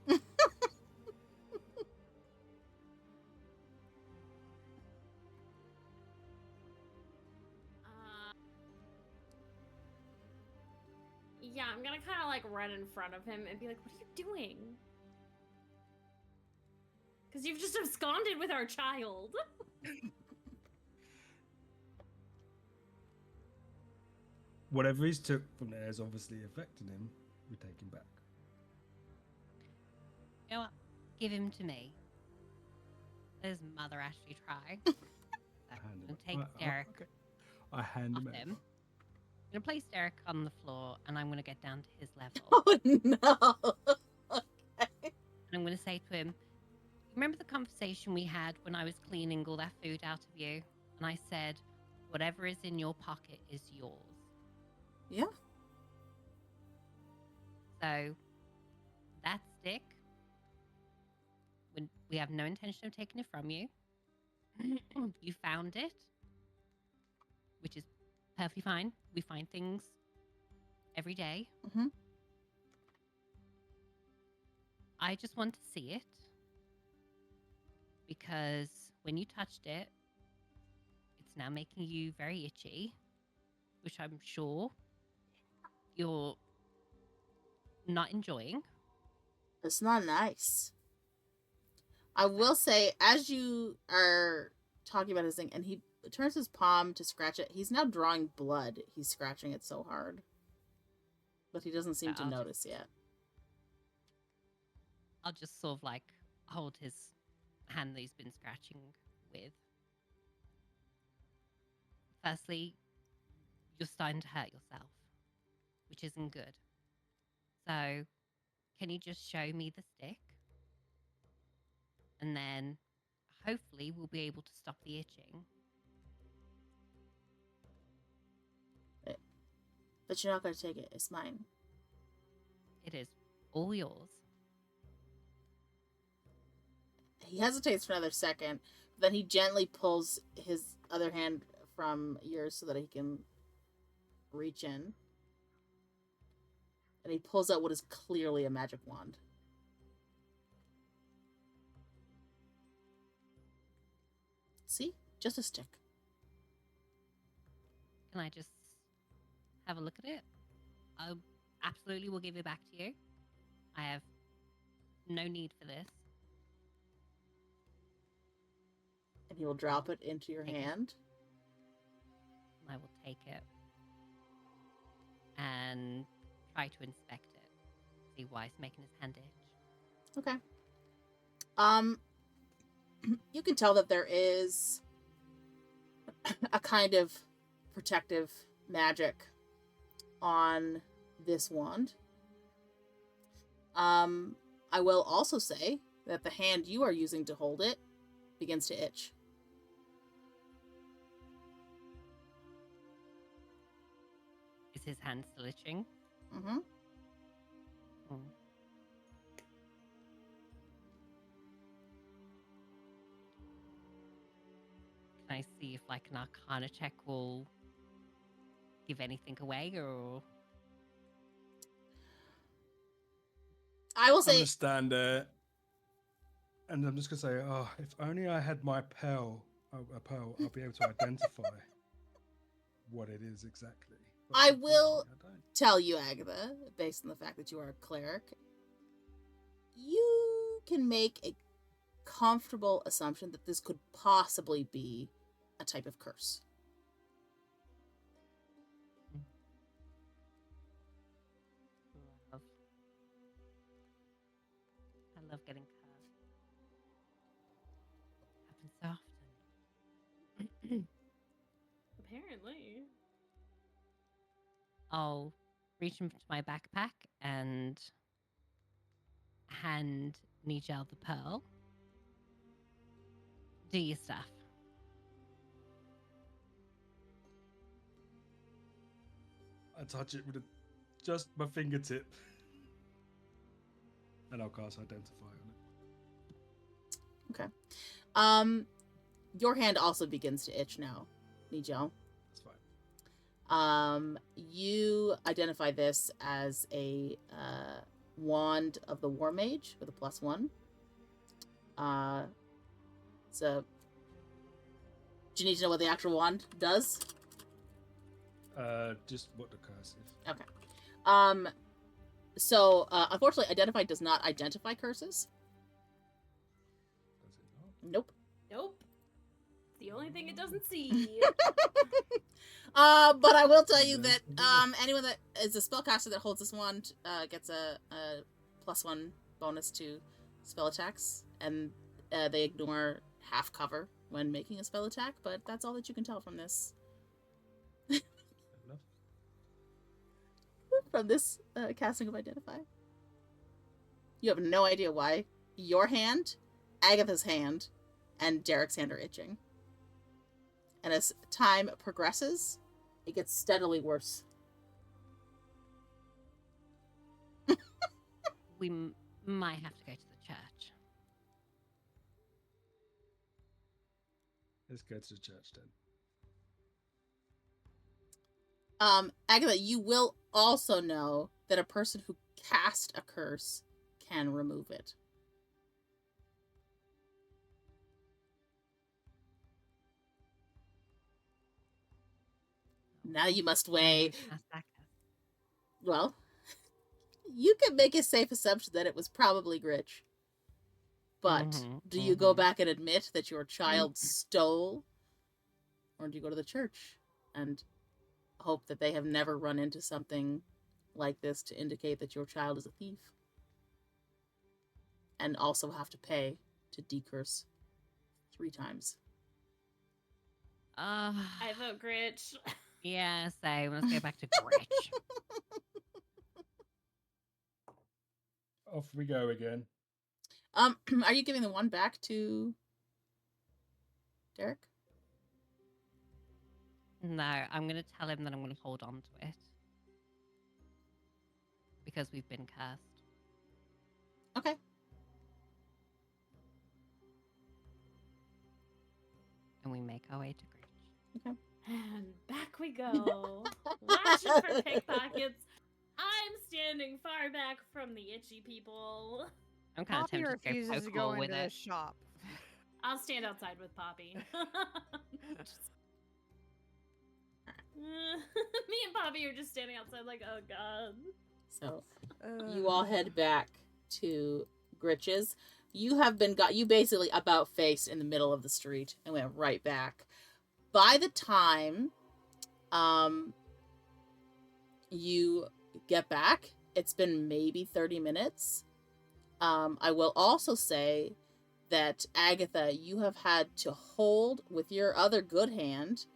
Yeah, I'm gonna kind of like run in front of him and be like, "What are you doing?" Because you've just absconded with our child.
Whatever he's took from there is obviously affecting him. We take him back.
You know what? Give him to me. Let his mother actually try.
I hand him.
And take Derek
Okay. I hand him
off him.
over.
I'm gonna place Derek on the floor, and I'm gonna get down to his level.
Oh no. Okay.
And I'm gonna say to him, "Remember the conversation we had when I was cleaning all that food out of you? And I said, whatever is in your pocket is yours.
Yeah.
So that stick, when we have no intention of taking it from you, you found it, which is perfectly fine. We find things every day.
Mm-hmm.
I just want to see it because when you touched it, it's now making you very itchy, which I'm sure you're not enjoying.
It's not nice. I will say, as you are talking about his thing, and he turns his palm to scratch it, he's now drawing blood. He's scratching it so hard. But he doesn't seem to
I'll
notice yet.
I'll just sort of like hold his hand that he's been scratching with. Firstly, you're starting to hurt yourself, which isn't good. So, can you just show me the stick? And then, hopefully, we'll be able to stop the itching.
But you're not going to take it. It's mine.
It is all yours.
He hesitates for another second. Then he gently pulls his other hand from yours so that he can reach in. And he pulls out what is clearly a magic wand. See? Just a stick.
Can I just have a look at it? I absolutely will give it back to you. I have no need for this.
And he will drop it into your
Take it.
hand.
I will take it and try to inspect it. See why it's making his hand itch.
Okay. You can tell that there is a kind of protective magic on this wand. I will also say that the hand you are using to hold it begins to itch.
Is his hand still itching?
Mm-hmm.
Mm. Can I see if like an Arcana check will give anything away, or
I will
I'm
say,
gonna stand there, and I'm just gonna say, "Oh, if only I had my pearl, a pearl, I'll be able to identify what it is exactly." But
I will
unfortunately, I don't.
tell you, Agatha, based on the fact that you are a cleric, you can make a comfortable assumption that this could possibly be a type of curse.
I love getting cursed. Happens so often.
Apparently.
I'll reach into my backpack and hand Nigel the pearl. Do your stuff.
I touch it with just my fingertip. And I'll cast Identify on it.
Okay. Your hand also begins to itch now, Nigel.
That's fine.
You identify this as a wand of the War Mage with a +1. So, do you need to know what the actual wand does?
Just what the curse is.
Okay. So, unfortunately, Identify does not identify curses.
Does it not?
Nope.
Nope. It's the only thing it doesn't see.
But I will tell you
No,
that
no.
anyone that is a spellcaster that holds this wand gets a +1 bonus to spell attacks, and they ignore half cover when making a spell attack. But that's all that you can tell from this.
Enough.
From this casting of Identify. You have no idea why your hand, Agatha's hand, and Derek's hand are itching. And as time progresses, it gets steadily worse.
We might have to go to the church.
Let's go to the church then.
Agatha, you will also know that a person who cast a curse can remove it. Now you must weigh. Well, you can make a safe assumption that it was probably Gritch. But do you go back and admit that your child stole? Or do you go to the church and hope that they have never run into something like this to indicate that your child is a thief? And also have to pay to decurse 3 times.
I vote Gritch.
Yeah, same. Let's go back to Gritch.
Off we go again.
Are you giving the one back to Derek?
No, I'm going to tell him that I'm going to hold on to it. Because we've been cursed.
Okay.
And we make our way to Gritch.
Okay.
And back we go. Watching for pickpockets. I'm standing far back from the itchy people.
I'm kind of
Poppy
tempted to
refuses to
go
go
Pokeball with
into the
it.
shop.
I'll stand outside with Poppy. Me and Poppy are just standing outside like, oh god.
So you all head back to Gritch's. You have been you basically about faced in the middle of the street and went right back. By the time you get back, it's been maybe 30 minutes. I will also say that, Agatha, you have had to hold with your other good hand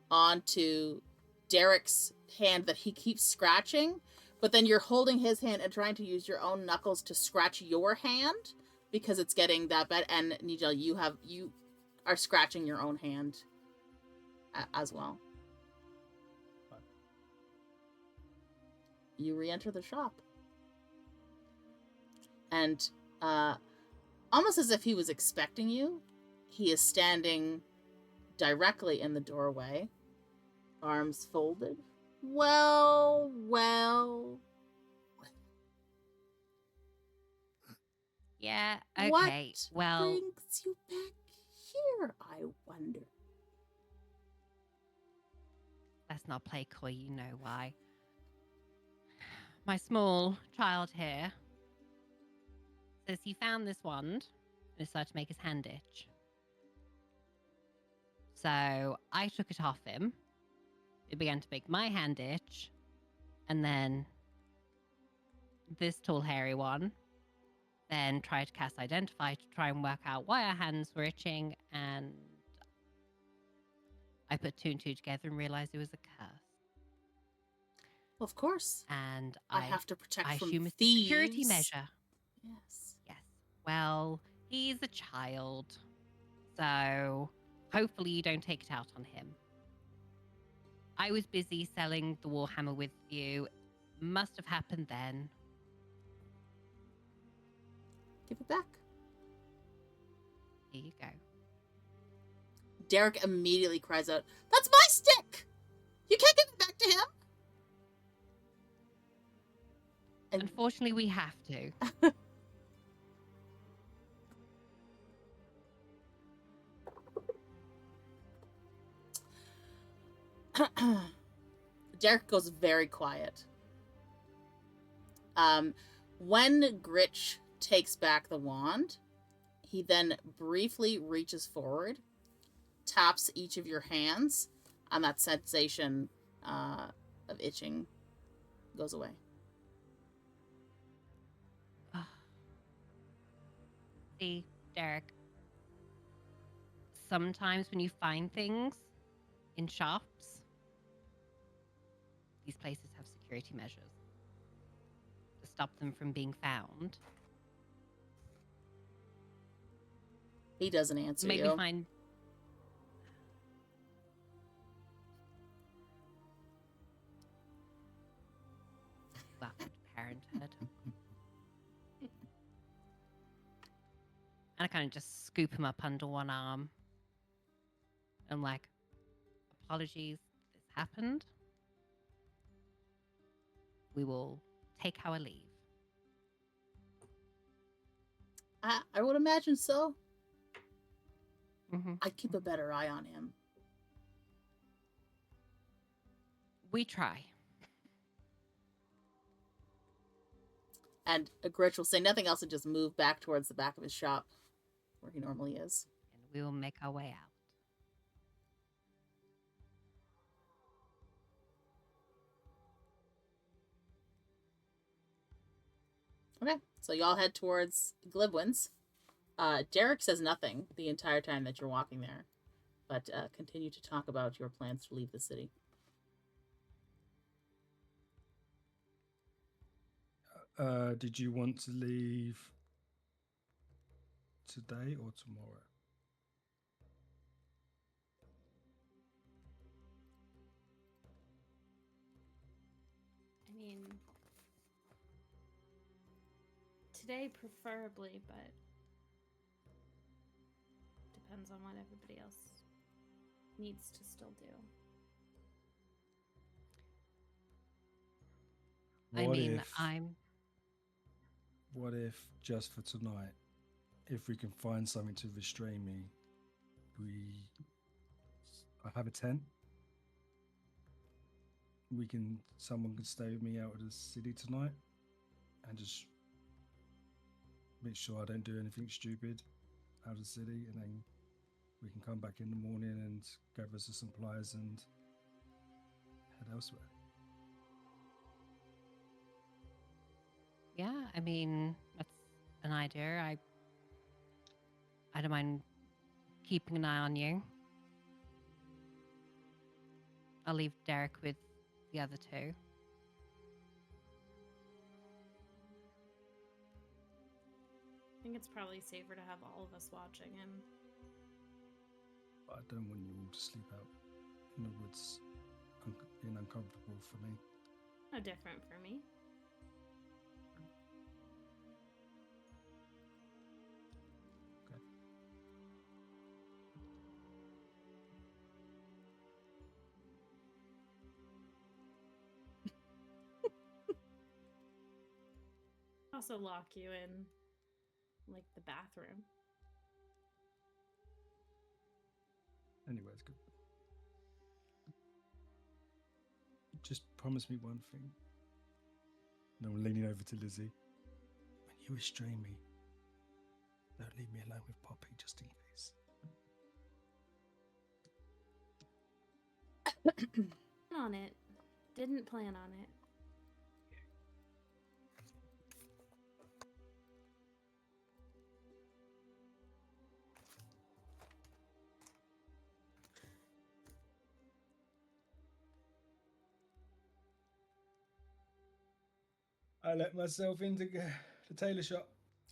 onto Derek's hand that he keeps scratching, but then you're holding his hand and trying to use your own knuckles to scratch your hand because it's getting that bad. And Nigel, you are scratching your own hand as well.
Fine.
You re-enter the shop. And almost as if he was expecting you, he is standing directly in the doorway, arms folded. Well.
Yeah, okay.
What
well,
brings you back here, I wonder?
let's not play coy, you know why. My small child here says he found this wand and decided to make his hand itch. So I took it off him. It began to make my hand itch. And then this tall, hairy one then tried to cast Identify to try and work out why our hands were itching. And I put 2 and 2 together and realized it was a curse.
Of course.
And
I have to protect
I
from
assume it's a
thieves.
security measure.
Yes.
Yes. Well, he's a child. So hopefully you don't take it out on him. I was busy selling the Warhammer with you. Must have happened then.
Give it back.
Here you go.
Derek immediately cries out, "That's my stick! You can't give it back to him!" And
Unfortunately, we have to.
Derek goes very quiet. When Gritch takes back the wand, he then briefly reaches forward, taps each of your hands, and that sensation of itching goes away.
See, Derek, sometimes when you find things in shops, these places have security measures to stop them from being found.
He doesn't answer
Maybe
you.
find. Welcome to parenthood. And I kind of just scoop him up under one arm. I'm like, apologies, this happened. We will take our leave.
I would imagine so.
Mm-hmm.
I'd keep a better eye on him.
We try.
And Gritch will say nothing else and just move back towards the back of his shop where he normally is.
And we will make our way out.
Okay, so y'all head towards Glibwin's. Derek says nothing the entire time that you're walking there, but continue to talk about your plans to leave the city.
Did you want to leave today or tomorrow?
I mean, today preferably, but depends on what everybody else needs to still do.
What if just for tonight, if we can find something to restrain me, I have a tent. Someone can stay with me out of the city tonight and just make sure I don't do anything stupid out of the city, and then we can come back in the morning and gather some supplies and head elsewhere.
Yeah, I mean, that's an idea. I don't mind keeping an eye on you. I'll leave Derek with the other two.
I think it's probably safer to have all of us watching him.
But I don't want you all to sleep out in the woods, being uncomfortable for me.
No different for me.
Okay.
Also lock you in, like, the bathroom.
Anyway, it's good. Just promise me one thing. And I'm leaning over to Lizzy. When you restrain me, Don't leave me alone with Poppy, just in case.
On it. Didn't plan on it.
I let myself into the tailor shop.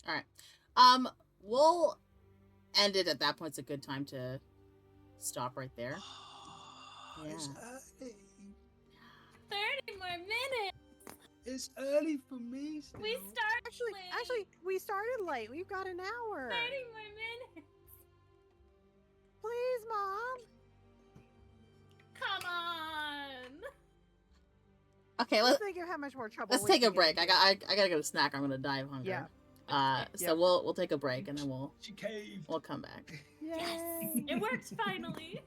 All right. We'll end it at that point. It's a good time to stop right there.
It's
Yeah.
early.
30 more minutes!
It's early for me still.
We started
Actually,
late!
we started late. We've got an hour.
30 more minutes!
Please, Mom.
Come on!
Okay,
Let's think of how much more trouble.
let's
we
take a
can get
break.
into.
I gotta go snack. I'm gonna die of hunger.
Yeah.
So
Yep.
we'll take a break and then
She caved.
we'll come back.
Yes!
Yay.
It worked finally!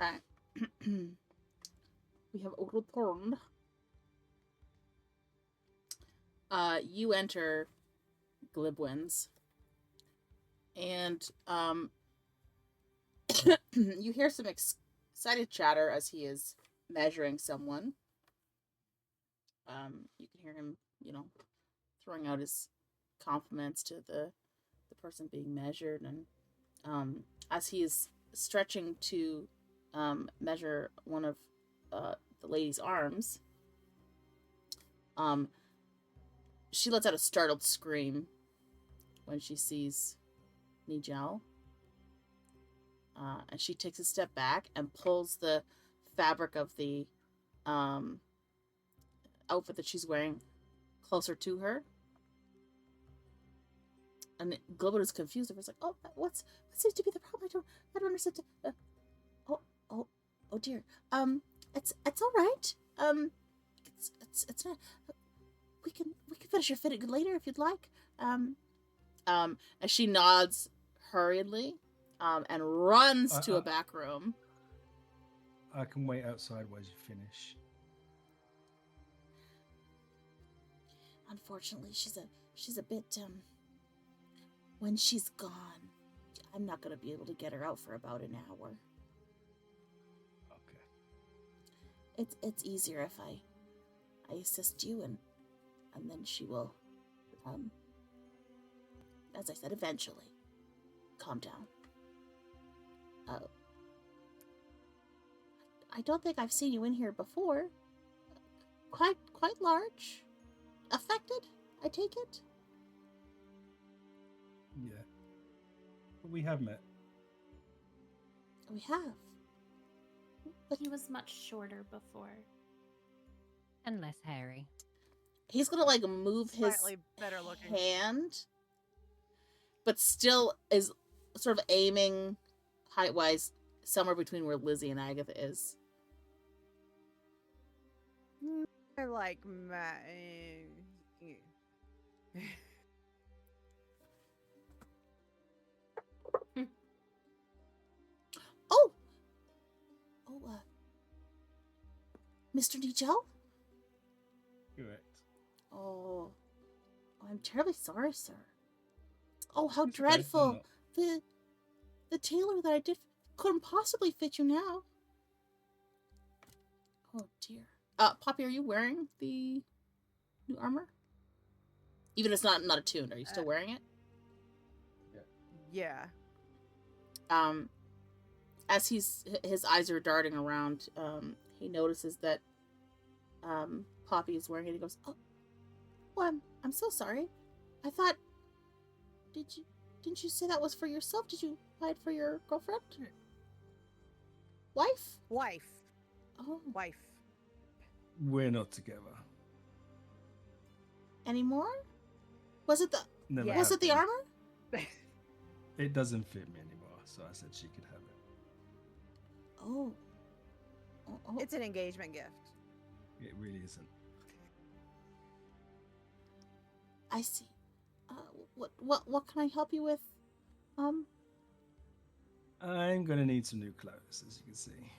Okay. We have returned. You enter Glibwin's, and you hear some excited chatter as he is measuring someone. You can hear him, throwing out his compliments to the person being measured, and as he is stretching to measure one of the lady's arms, she lets out a startled scream when she sees Nigel. And she takes a step back and pulls the fabric of the outfit that she's wearing closer to her. And Glibwood is confused. It's like, oh, what seems to be the problem? I don't understand. Oh dear. It's all right. It's not. We can finish your fitting later if you'd like. As she nods hurriedly, and runs to a back room.
I can wait outside while you finish.
Unfortunately, she's a bit when she's gone, I'm not gonna be able to get her out for about an hour.
Okay.
It's easier if I assist you, and then she will, as I said, eventually calm down. I don't think I've seen you in here before. Quite large. Affected, I take it?
Yeah. But we have met.
We have.
But he was much shorter before.
And less hairy.
He's gonna move his
Slightly better looking
hand, but still is sort of aiming height-wise somewhere between where Lizzy and Agatha is.
I like my.
Mr. Nigel?
Correct.
Oh, I'm terribly sorry, sir. Oh, how
It's okay,
dreadful!
I'm not.
The tailor that I did couldn't possibly fit you now. Oh dear. Poppy, are you wearing the new armor? Even if it's not attuned, are you still wearing it?
Yeah.
As his eyes are darting around, he notices that Poppy is wearing it. He goes, "Oh, I'm so sorry. I thought, didn't you say that was for yourself? Did you buy it for your girlfriend? Wife?
Wife.
Oh,
Wife.
We're not together.
anymore? Was it the
Never
Yeah.
was
have
it the
been.
armor?
It doesn't fit me anymore, so I said she could have it.
Oh. Oh.
It's an engagement gift.
It really isn't.
I see. What can I help you with?
I'm gonna need some new clothes, as you can see.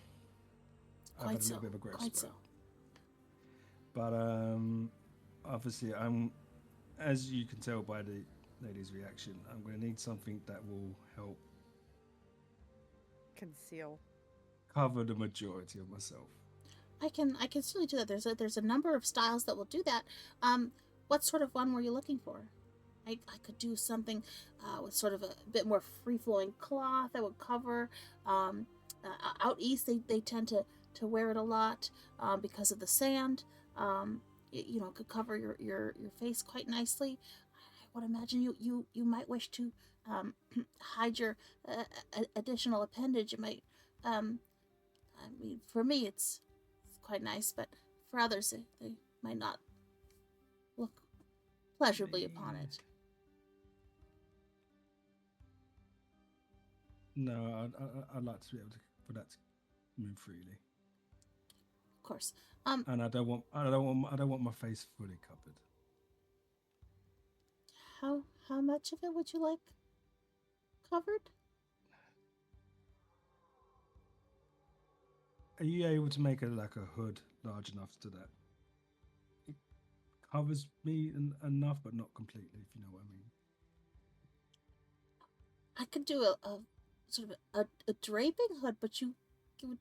I've
Quite
had a
so.
little bit of a growth
Quite so.
spurt. But obviously, as you can tell by the lady's reaction, I'm going to need something that will help
Conceal.
cover the majority of myself.
I can certainly do that. There's a number of styles that will do that. What sort of one were you looking for? I could do something with sort of a bit more free-flowing cloth that would cover. Out east, they tend to wear it a lot because of the sand. It could cover your face quite nicely. I would imagine you might wish to hide your additional appendage. It might. For me, it's quite nice, but for others, they might not look pleasurably upon it.
No, I'd like to be able for that to move freely.
Of course.
And I don't want my face fully covered.
How much of it would you like covered?
Are you able to make a hood large enough so that it covers me enough, but not completely, if you know what I mean?
I could do a sort of a draping hood, but you would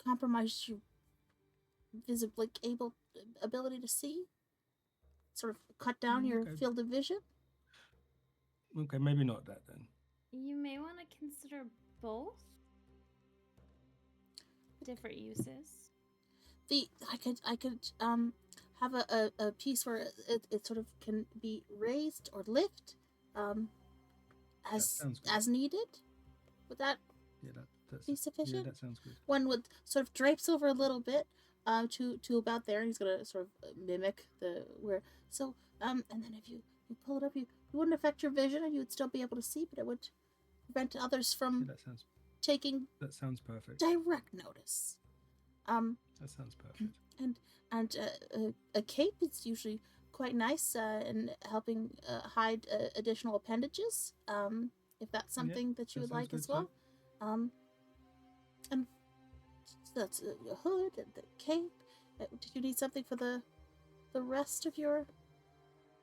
compromise your ability to see. Sort of cut down your
Okay.
field of vision.
Okay, maybe not that then.
You may want to consider both different uses.
I could have a piece where it sort of can be raised or lift as needed. Would that be sufficient?
Yeah, that sounds good.
One would sort of drapes over a little bit to about there, and he's gonna sort of mimic the where. So and then if you pull it up, you wouldn't affect your vision, and you would still be able to see, but it would prevent others from taking.
That sounds perfect.
Direct notice.
That sounds perfect.
And a cape is usually quite nice in helping hide additional appendages. If that's something that you would like as well. And that's a hood and the cape. Did you need something for the rest of your?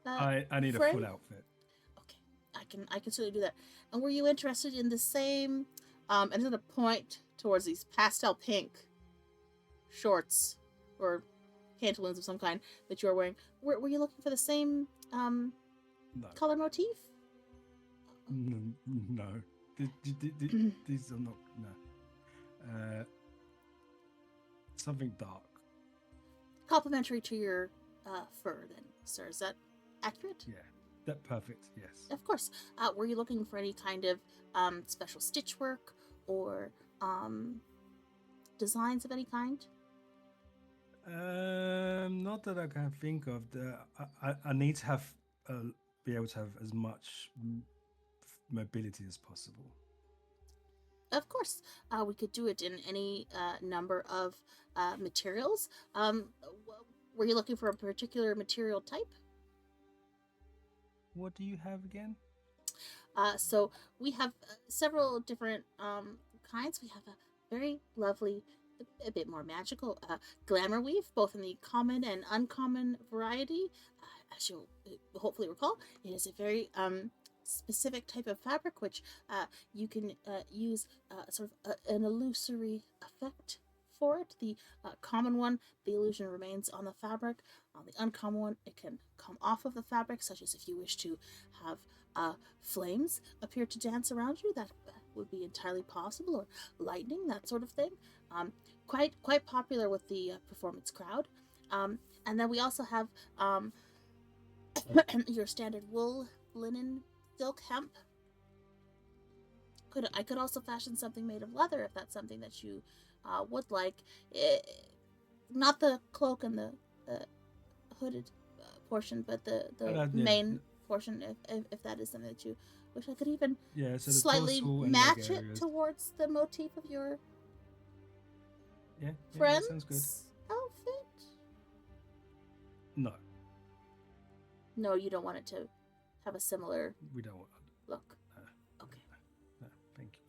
I need
frame?
a full outfit.
Okay, I can certainly do that. And were you interested in the same? And I'm gonna point towards these pastel pink shorts or pantaloons of some kind that you are wearing. Were you looking for the same
No.
color motif?
No. These are not. No. Something dark.
Complementary to your fur, then, sir. Is that accurate?
Yeah. That perfect. Yes.
Of course. Were you looking for any kind of special stitch work or designs of any kind?
Not that I can think of. I need to have be able to have as much mobility as possible.
Of course, we could do it in any number of materials. Were you looking for a particular material type?
What do you have again?
So we have several different kinds. We have a very lovely, a bit more magical glamour weave, both in the common and uncommon variety. As you'll hopefully recall, it is a very specific type of fabric which you can use sort of an illusory effect for it. The common one, the illusion remains on the fabric. On the uncommon one, it can come off of the fabric, such as if you wish to have flames appear to dance around you. That would be entirely possible, or lightning, that sort of thing. Quite popular with the performance crowd. And then we also have your standard wool, linen, silk, hemp. I could also fashion something made of leather if that's something that you would like. Not the cloak and the hooded portion, but the main portion, if that is something that you wish. I could even
so
slightly match it towards the motif of your friend's outfit. No, you don't want it to have a similar.
We don't want
look. Okay.
No.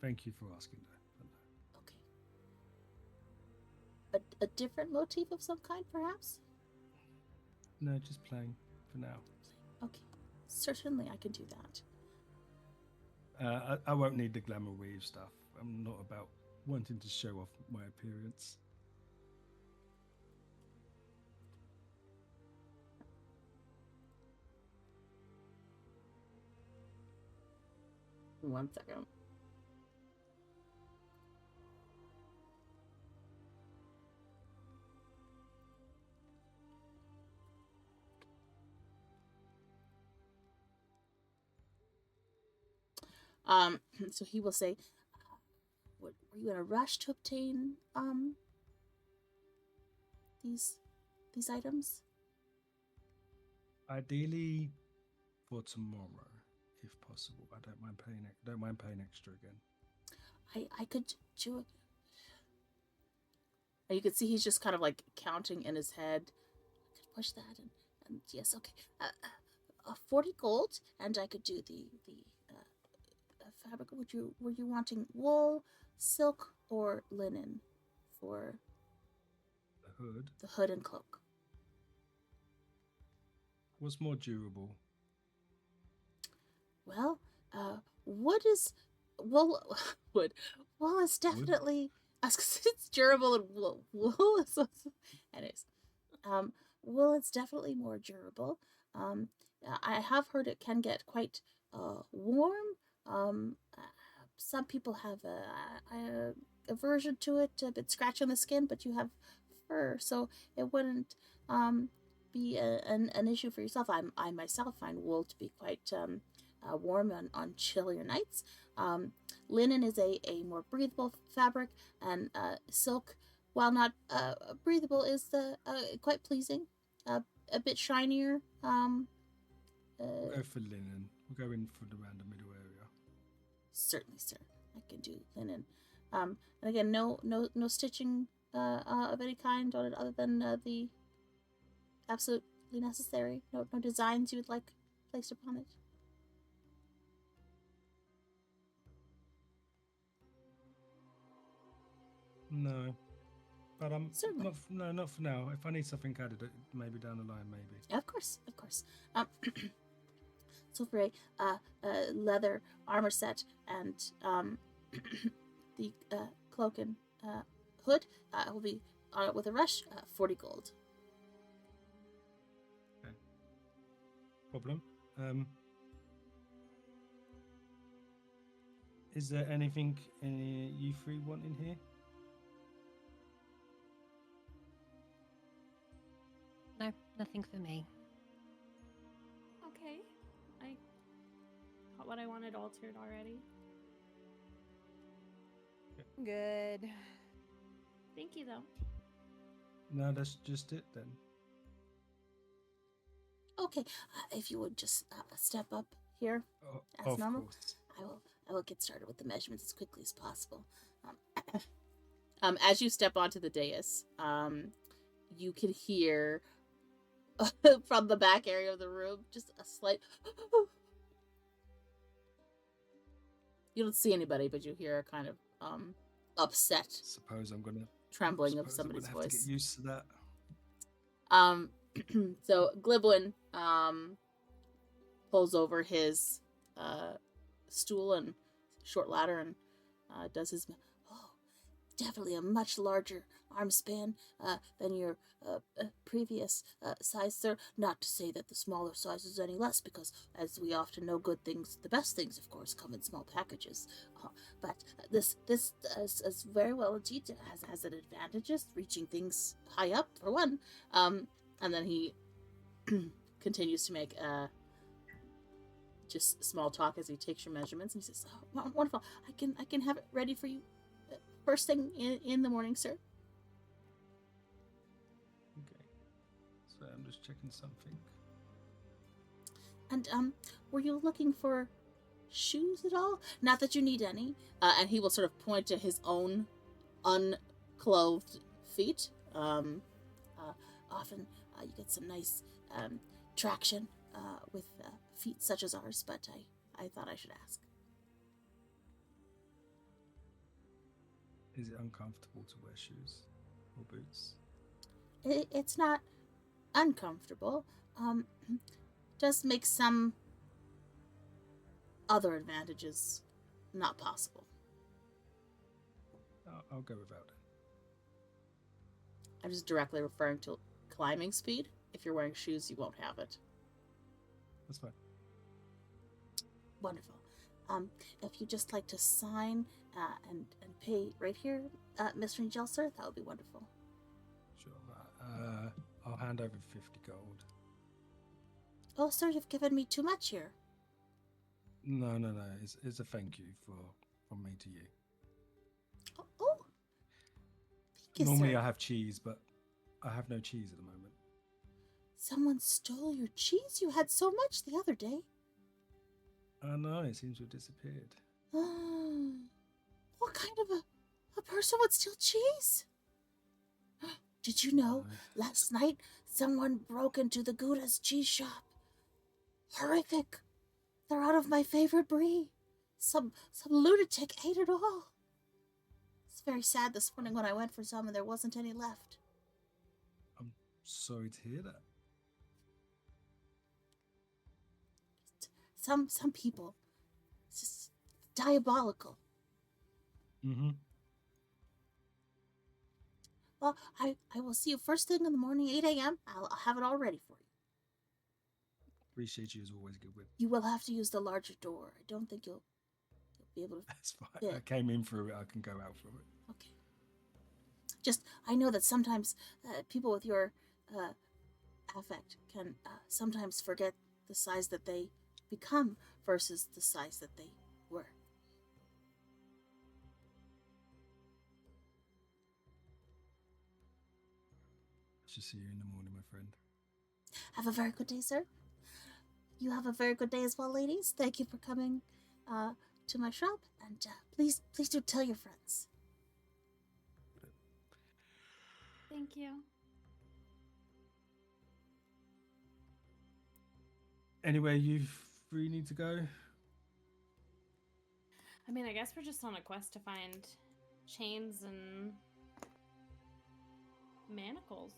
Thank you for asking that.
Okay. A different motif of some kind, perhaps?
No, just plain for now.
Okay. Certainly, I can do that.
I won't need the glamour weave stuff. I'm not about wanting to show off my appearance.
One second. So he will say, were you in a rush to obtain these items?
Ideally for tomorrow, if possible. I don't mind paying extra again.
I could do it. And you could see he's just kind of like counting in his head. I could push that and yes, okay. 40 gold, and I could do the fabric. Were you wanting wool, silk, or linen for
hood.
The hood and cloak.
What's more durable?
Well, wood is wool. Wood. Wool is definitely. It's durable and wool is. Anyways, wool is definitely more durable. I have heard it can get quite warm. Some people have a aversion to it, a bit scratching the skin, but you have fur, so it wouldn't be an issue for yourself. I myself find wool to be quite warm on chillier nights. Linen is a more breathable fabric, and silk, while not breathable, is quite pleasing. A bit shinier.
We'll go for linen. We'll go in for around the middle area.
Certainly, sir. I can do linen. And again, no stitching of any kind on it other than the absolutely necessary. No designs you would like placed upon it.
No, but
Certainly.
not for now. If I need something added, maybe down the line, maybe.
Of course. So for a leather armor set and the cloak and hood will be with a rush 40 gold.
Okay. Problem. Is there anything you three want in here?
No, nothing for me.
Okay. I got what I wanted altered already.
Good.
Thank you, though.
No, that's just it then.
Okay, if you would just step up here as
Of
normal,
course.
I will get started with the measurements as quickly as possible. As you step onto the dais, you can hear from the back area of the room just a slight. You don't see anybody, but you hear a kind of upset
Suppose I'm gonna
trembling of
have
somebody's
to
voice.
get used to that.
So Glibwin pulls over his stool and short ladder and does his. Oh, definitely a much larger arm span than your previous size, sir. Not to say that the smaller size is any less, because as we often know, good things, the best things, of course, come in small packages. But this is very well indeed. It has an advantages, reaching things high up for one. And then he continues to make just small talk as he takes your measurements, and he says, "Oh, wonderful! I can have it ready for you first thing in the morning, sir."
Okay. So I'm just checking something.
And were you looking for shoes at all? Not that you need any. And he will sort of point to his own unclothed feet. Often you get some nice traction with feet such as ours, but I thought I should ask.
Is it uncomfortable to wear shoes or boots?
It's not uncomfortable. Does make some other advantages not possible.
I'll go without it.
I'm just directly referring to climbing speed. If you're wearing shoes, you won't have it.
That's fine.
Wonderful. If you'd just like to sign and pay right here, Mr. Angel, sir, that would be wonderful.
Sure. I'll hand over 50 gold.
Oh, sir, you've given me too much here.
No. It's a thank you from me to you.
Oh. Thank you,
Normally
sir.
I have cheese, but I have no cheese at the moment.
Someone stole your cheese? You had so much the other day.
Oh no, it seems to have disappeared.
What kind of a person would steal cheese? Did you know, last night someone broke into the Gouda's cheese shop? Horrific. They're out of my favorite brie. Some lunatic ate it all. It's very sad this morning when I went for some and there wasn't any left.
Sorry to hear that.
Some people, it's just diabolical.
Mm-hmm.
Well, I will see you first thing in the morning, 8 a.m. I'll have it all ready for you.
Appreciate you as always, Goodwin.
You will have to use the larger door. I don't think you'll be able to.
That's fine.
Yeah.
I came in through it. I can go out from it.
Okay. Just, I know that sometimes people with your affect can sometimes forget the size that they become versus the size that they were.
I shall see you in the morning, my friend.
Have a very good day, sir. You have a very good day as well, ladies. Thank you for coming to my shop, and please do tell your friends.
Thank you.
Anyway, you three need to go?
I mean, I guess we're just on a quest to find chains and manacles.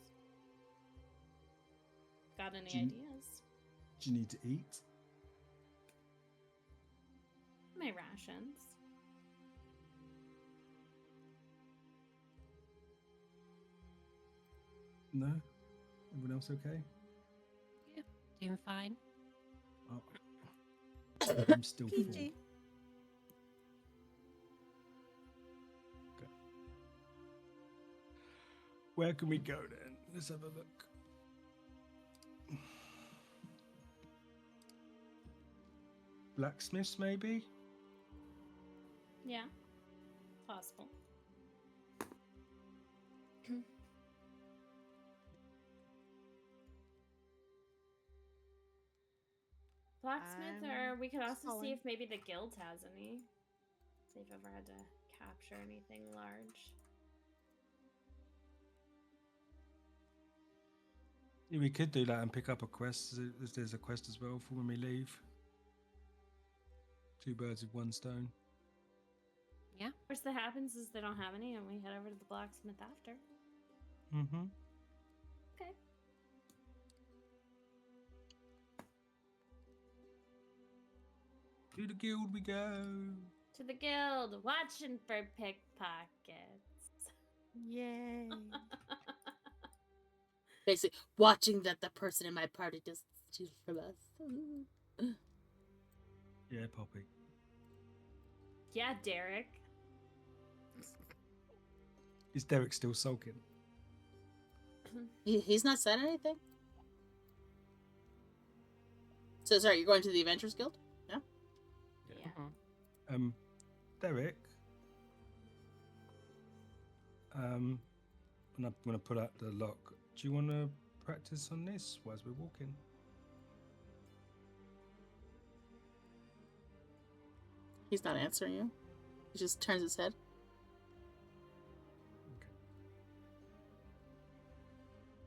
Got any ideas?
Do you need to eat?
My rations.
No? Everyone else okay?
Yeah, doing fine.
Oh. I'm still full.
PG.
Okay. Where can we go then? Let's have a look. Blacksmiths, maybe?
Yeah, possible. Blacksmith, or we could also see
calling.
if maybe the guild has any. See if I've ever had to capture anything large.
Yeah, we could do that and pick up a quest. There's a quest as well for when we leave. 2 birds with 1 stone.
Yeah.
Worst that happens is they don't have any, and we head over to the blacksmith after.
Mm-hmm.
Okay.
To the guild we go.
To the guild, watching for pickpockets.
Yay.
Basically, watching that the person in my party doesn't steal from us.
Yeah, Poppy.
Yeah, Derek.
Is Derek still sulking?
He's not said anything? So, sorry, you're going to the Adventurers Guild? No?
Yeah.
Derek. And I'm gonna put out the lock. Do you want to practice on this while we're walking?
He's not answering you. He just turns his head.
Okay.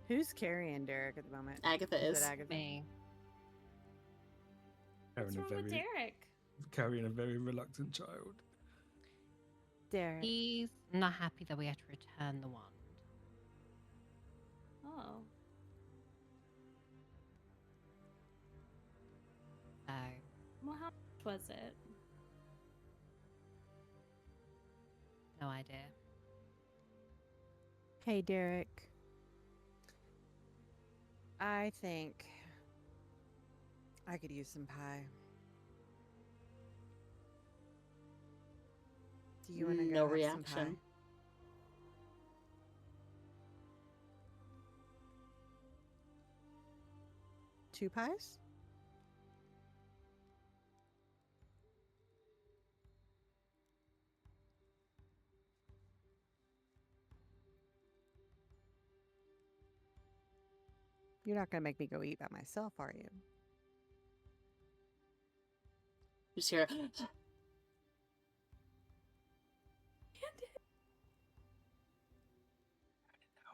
Who's carrying Derek at the moment?
Agatha
Is
is.
it Agatha?
Me.
What's wrong with Derek?
Carrying a very reluctant child.
Derek.
He's not happy that we had to return the wand.
Oh.
So,
Well, how much was it?
no idea.
Hey, Derek. I think I could use some pie. Do you want to go
No
have
reaction.
some pie? Two pies? You're not going to make me go eat by myself, are you?
Just hear.
Now,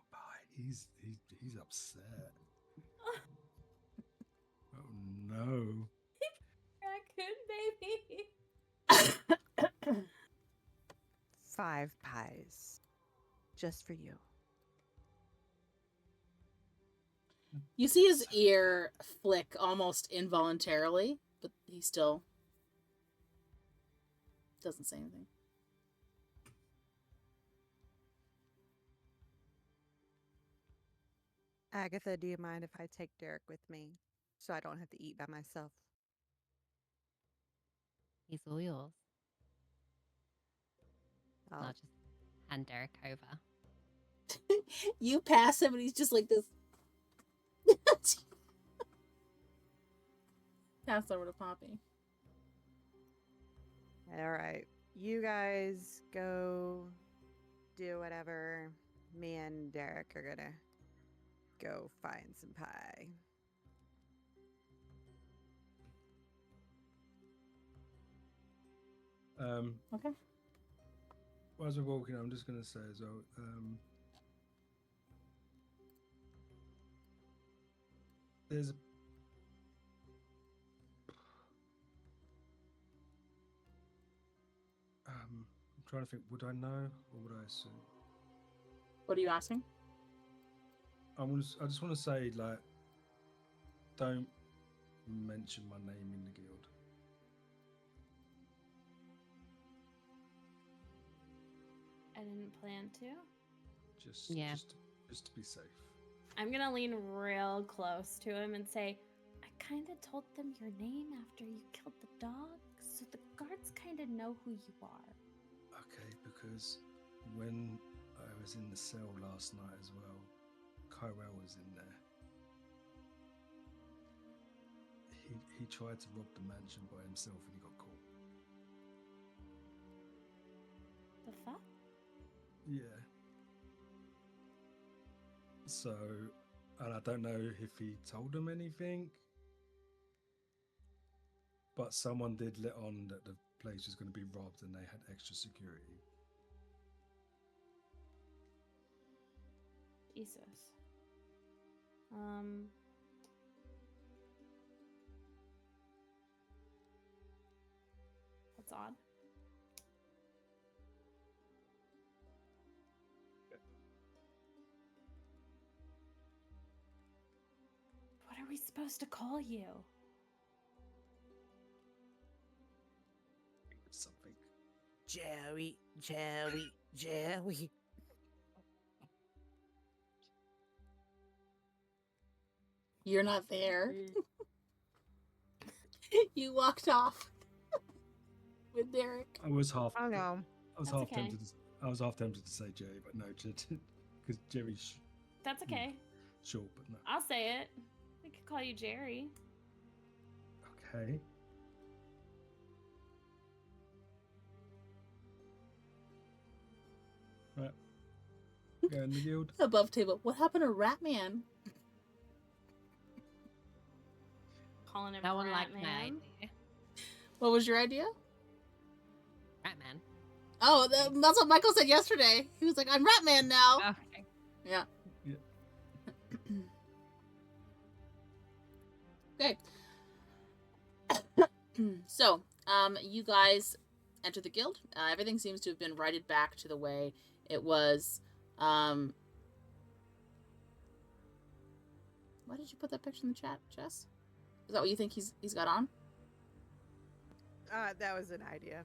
bye. He's upset. Oh no.
Raccoon baby.
5 pies. Just for you.
You see his ear flick almost involuntarily, but he still doesn't say anything.
Agatha, do you mind if I take Derek with me so I don't have to eat by myself?
He's all yours.
Oh,
I'll just hand Derek over.
You pass him and he's just like this. Pass over to Poppy.
all right. You guys go do whatever. Me and Derek are gonna go find some pie.
Okay.
As we're walking, I'm just going to say as well. There's. I'm trying to think. Would I know or would I assume?
What are you asking?
I just want to say, like, don't mention my name in the guild.
I didn't plan to.
Just to be safe.
I'm gonna lean real close to him and say, I kind of told them your name after you killed the dog, so the guards kind of know who you are.
Okay, because when I was in the cell last night as well, KoAltaiTeMaunga was in there. He tried to rob the mansion by himself and he got caught.
The fuck?
Yeah. So, and I don't know if he told them anything, but someone did let on that the place was going to be robbed and they had extra security.
Jesus. That's odd. What are we supposed to call you?
Something.
Joey, Joey, Joey.
You're not there. You walked off with Derek.
I was half.
Oh no.
I was
That's
half
okay.
tempted. I was half tempted to say Jerry, but no, because Jerry's
That's okay.
short, but no.
I'll say it. We could call you Jerry.
Okay. Right. Go in the guild.
Above table. What happened to Ratman?
Calling him
No one
Rat
liked my
Man.
idea.
What was your idea?
Ratman.
Oh, that's what Michael said yesterday. He was like, I'm Ratman now.
Okay.
Yeah.
Yeah.
Okay. So, you guys enter the guild. Everything seems to have been righted back to the way it was. Why did you put that picture in the chat, Jess? Is that what you think he's got on?
That was an idea.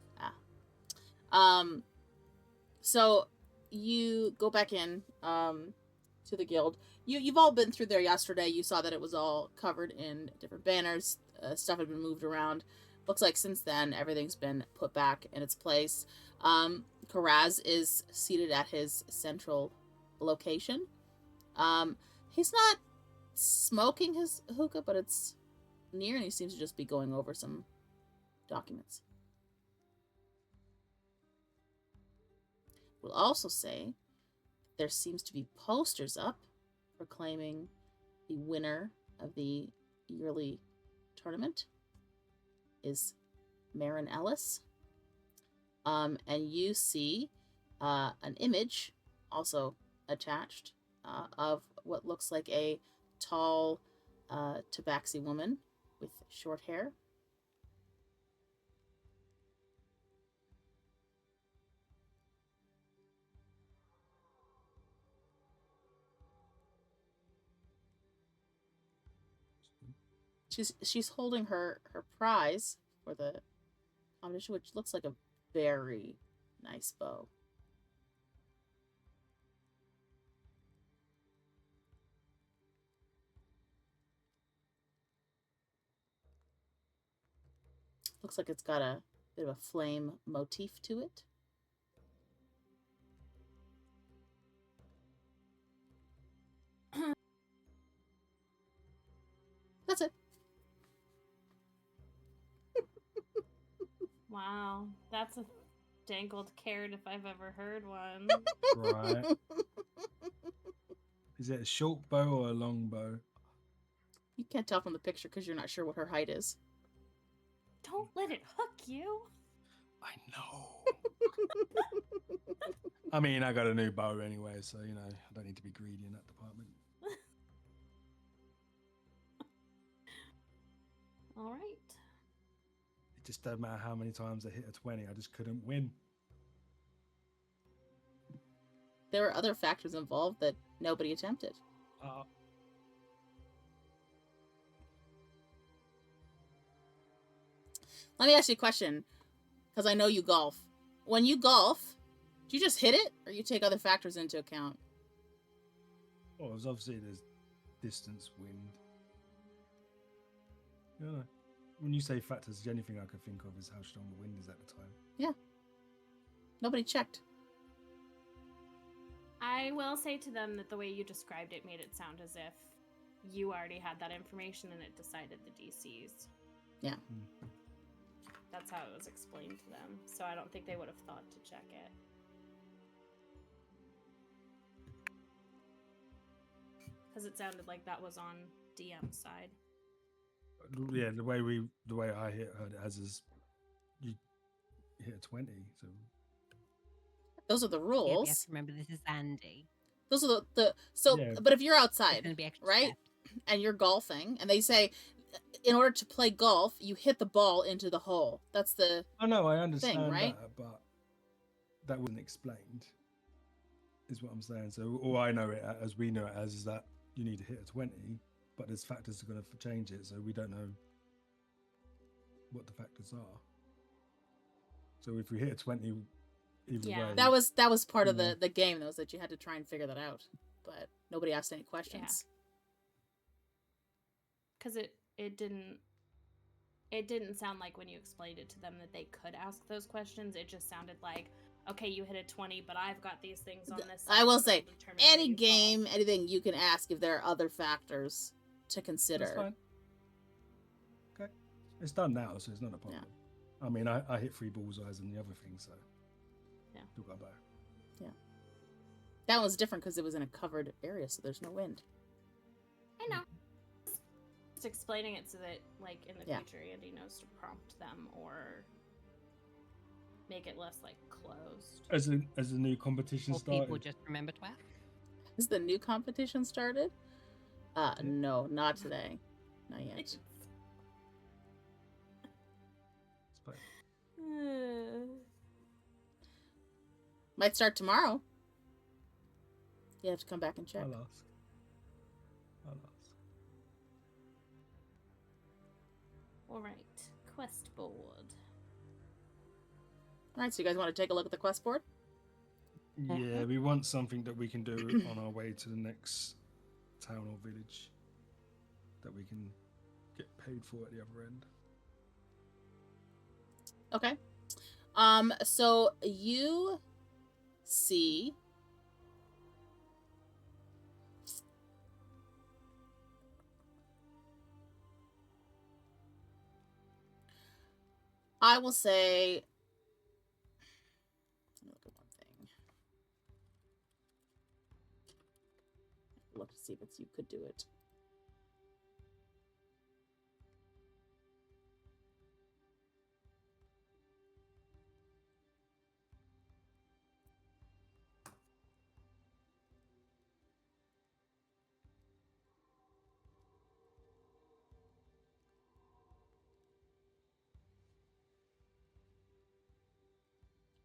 So you go back in to the guild. You've all been through there yesterday. You saw that it was all covered in different banners. Stuff had been moved around. Looks like since then everything's been put back in its place. Karaz is seated at his central location. He's not smoking his hookah, but it's near, and he seems to just be going over some documents. We'll also say there seems to be posters up proclaiming the winner of the yearly tournament is Marin Ellis. And you see an image also attached of what looks like a tall tabaxi woman with short hair. She's holding her prize for the competition, which looks like a very nice bow. Looks like it's got a bit of a flame motif to it. That's it.
Wow, that's a dangled carrot if I've ever heard one.
Right. Is it a short bow or a long bow?
You can't tell from the picture because you're not sure what her height is.
Don't let it hook you.
I know. I mean, I got a new bow anyway, so, you know, I don't need to be greedy in that department.
All right.
It just doesn't matter how many times I hit a 20, I just couldn't win.
There were other factors involved that nobody attempted. Let me ask you a question, because I know you golf. When you golf, do you just hit it, or you take other factors into account?
Well, there's obviously there's distance, wind. You know, when you say factors, the only thing I could think of is how strong the wind is at the time.
Yeah. Nobody checked.
I will say to them that the way you described it made it sound as if you already had that information and it decided the DCs.
Yeah.
That's how it was explained to them. So I don't think they would have thought to check it. Because it sounded like that was on DM's side.
Yeah, the way I heard it as is you hit a 20, so
Those are the
Yeah, but you have
rules.
to remember this is Andy.
Those are the so.
Yeah.
But if you're
There's
outside,
going to be extra
right,
steps.
and you're golfing, and they say, in order to play golf, you hit the ball into the hole. That's the
I know I understand
right?
that, but that wasn't explained. Is what I'm saying. So all I know it as we know it as is that you need to hit a 20, but there's factors that are going to change it, so we don't know what the factors are. So if we hit a 20, either
Yeah.
way,
that was part of
Yeah.
the game, though, is that you had to try and figure that out. But nobody asked any questions.
Because it didn't sound like when you explained it to them that they could ask those questions. It just sounded like, okay, you hit a 20, but I've got these things on this side.
I will
so that'll
say,
determine where
any
you fall.
game, anything, you can ask if there are other factors to consider.
that's fine. Okay, it's done now, so it's not a problem. I mean, I hit 3 bullseyes and the other thing, so
Yeah.
still got a bow.
That was different because it was in a covered area, so there's no wind.
I know. Just explaining it so that, like, in the
Yeah.
future, Andy knows to prompt them or make it less, like, closed.
As the new competition
Or
started,
people just remember to ask.
Has the new competition started? No, not today. Not yet.
it's fine.
Might start tomorrow. You have to come back and check.
I'll ask.
All right, quest board.
All right, so you guys want to take a look at the quest board?
Yeah, we want something that we can do on our way to the next town or village that we can get paid for at the other end.
Okay. So you see I will say, let me look at one thing. Look to see if you could do it.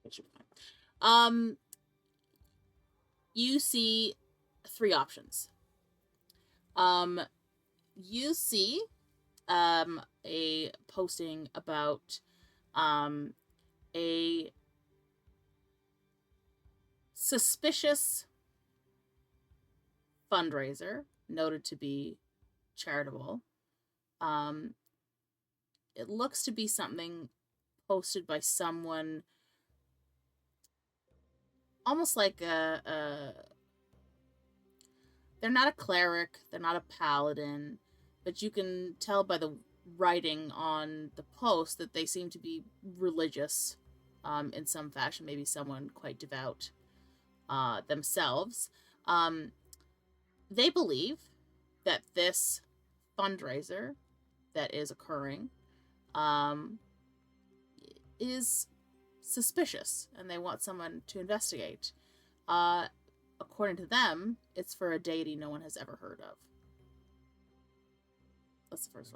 It should be fine. You see 3 options. You see a posting about a suspicious fundraiser noted to be charitable. It looks to be something posted by someone almost like they're not a cleric, they're not a paladin, but you can tell by the writing on the post that they seem to be religious in some fashion, maybe someone quite devout themselves. They believe that this fundraiser that is occurring is suspicious, and they want someone to investigate. According to them, it's for a deity no one has ever heard of. That's the first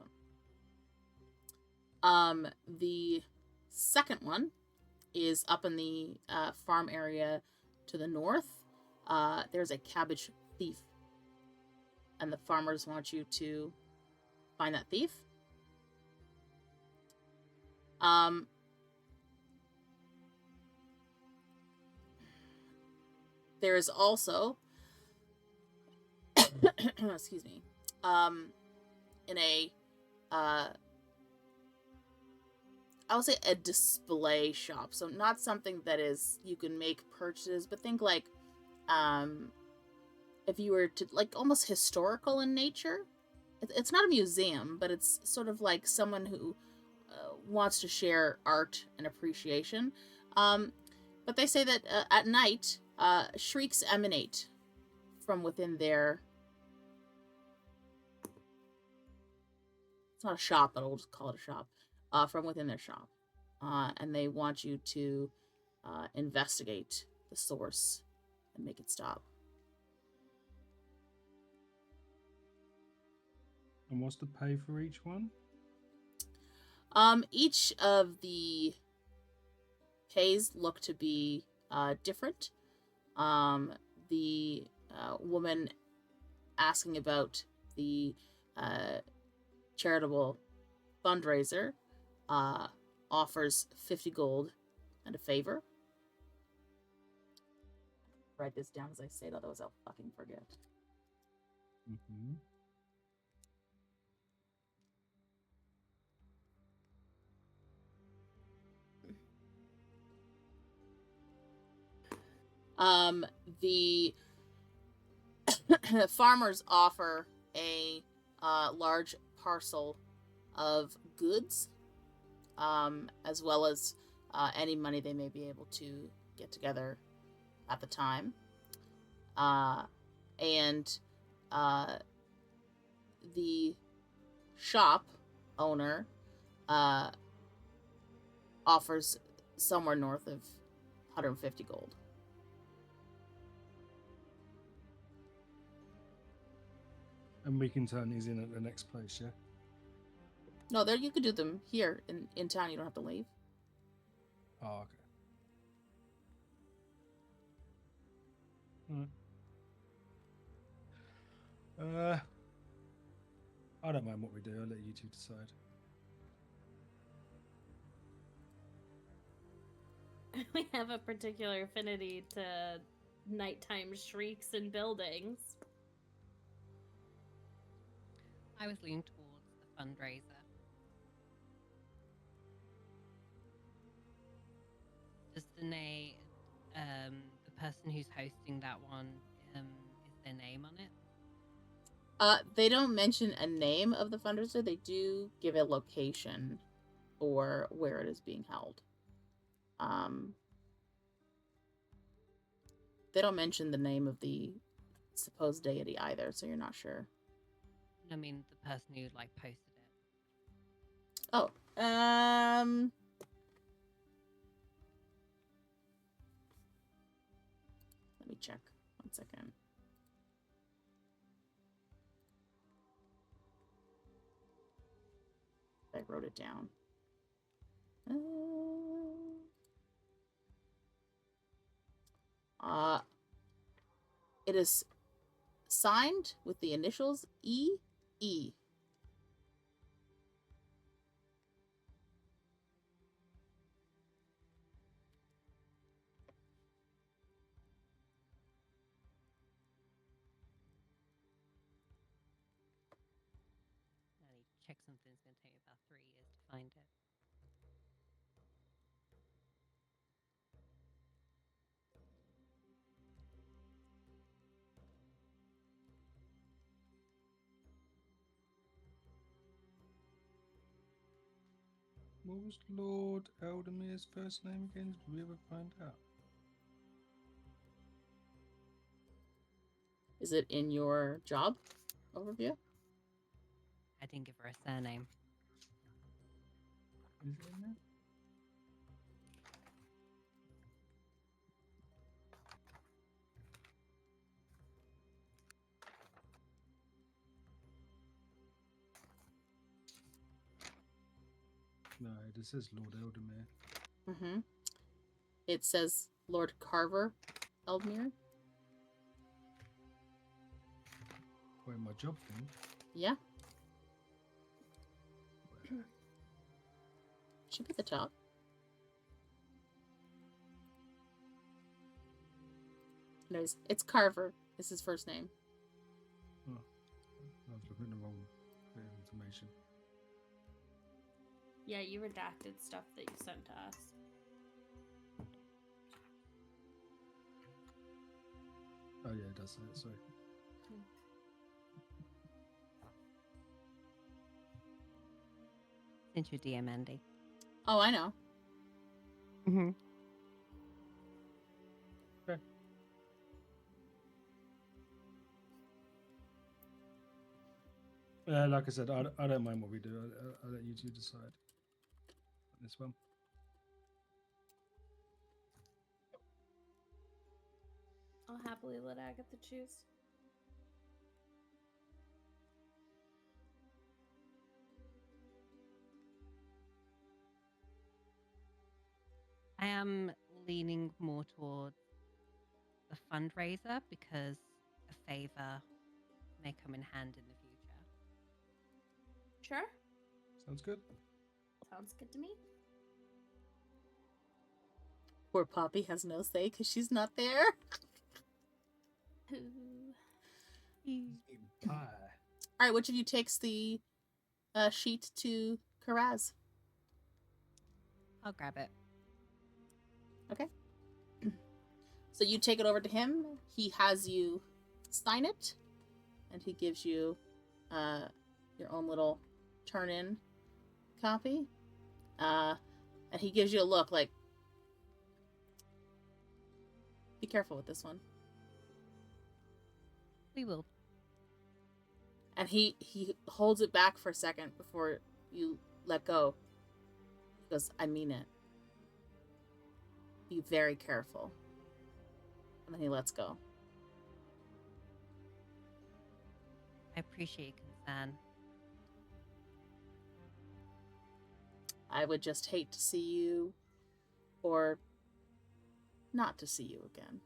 one. The second one is up in the farm area to the north. There's a cabbage thief, and the farmers want you to find that thief. There is also, excuse me, in a, I would say a display shop. So not something that is, you can make purchases, but think like, if you were to, like, almost historical in nature. It's not a museum, but it's sort of like someone who wants to share art and appreciation. But they say that at night, shrieks emanate from within their... It's not a shop, but we'll just call it a shop. From within their shop. And they want you to investigate the source and make it stop.
And what's the pay for each one?
Each of the pays look to be different. The woman asking about the charitable fundraiser offers 50 gold and a favor. Write this down as I say it, otherwise I'll fucking forget.
Mm-hmm.
The farmers offer a large parcel of goods, as well as any money they may be able to get together at the time. And the shop owner offers somewhere north of 150 gold.
And we can turn these in at the next place, yeah?
No, there you could do them here in town. You don't have to leave.
Oh, okay. Alright. I don't mind what we do. I'll let you two decide.
We have a particular affinity to nighttime shrieks in buildings.
I was leaning towards the fundraiser. Does the person who's hosting that one, is their name on it?
They don't mention a name of the fundraiser. They do give a location for where it is being held. They don't mention the name of the supposed deity either, so you're not sure.
I mean, the person who posted it.
Oh, let me check. 1 second. I wrote it down. It is signed with the initials EE.
it's going to take me about 3 years to find it.
What was Lord Eldermere's first name again? Did we ever find out?
Is it in your job overview?
I didn't give her a surname.
Is it in there? No, it says Lord Eldermere.
Mm-hmm. It says Lord Carver Eldmere.
Where my job thing?
Yeah. Should be at the top. Anyways, it's Carver. Is his first name.
Oh, I was looking at the wrong bit of information.
Yeah, you redacted stuff that you sent to us.
Oh yeah, it does say it, sorry.
Since you're DM Andy.
Oh, I know.
Mm-hmm.
Like I said, I don't mind what we do. I'll let you two decide on this one.
I'll happily let Agatha choose.
I am leaning more towards the fundraiser because a favor may come in hand in the future.
Sure.
Sounds good.
Sounds good to me.
Poor Poppy has no say because she's not there.
Pie.
All right, which of you takes the sheet to Karaz?
I'll grab it.
Okay. So you take it over to him. He has you sign it, and he gives you your own little turn-in copy. And he gives you a look like, be careful with this one.
We will.
And he holds it back for a second before you let go. He goes, I mean it. Be very careful. And then he lets go.
I appreciate your concern.
I would just hate to see you, or not to see you again.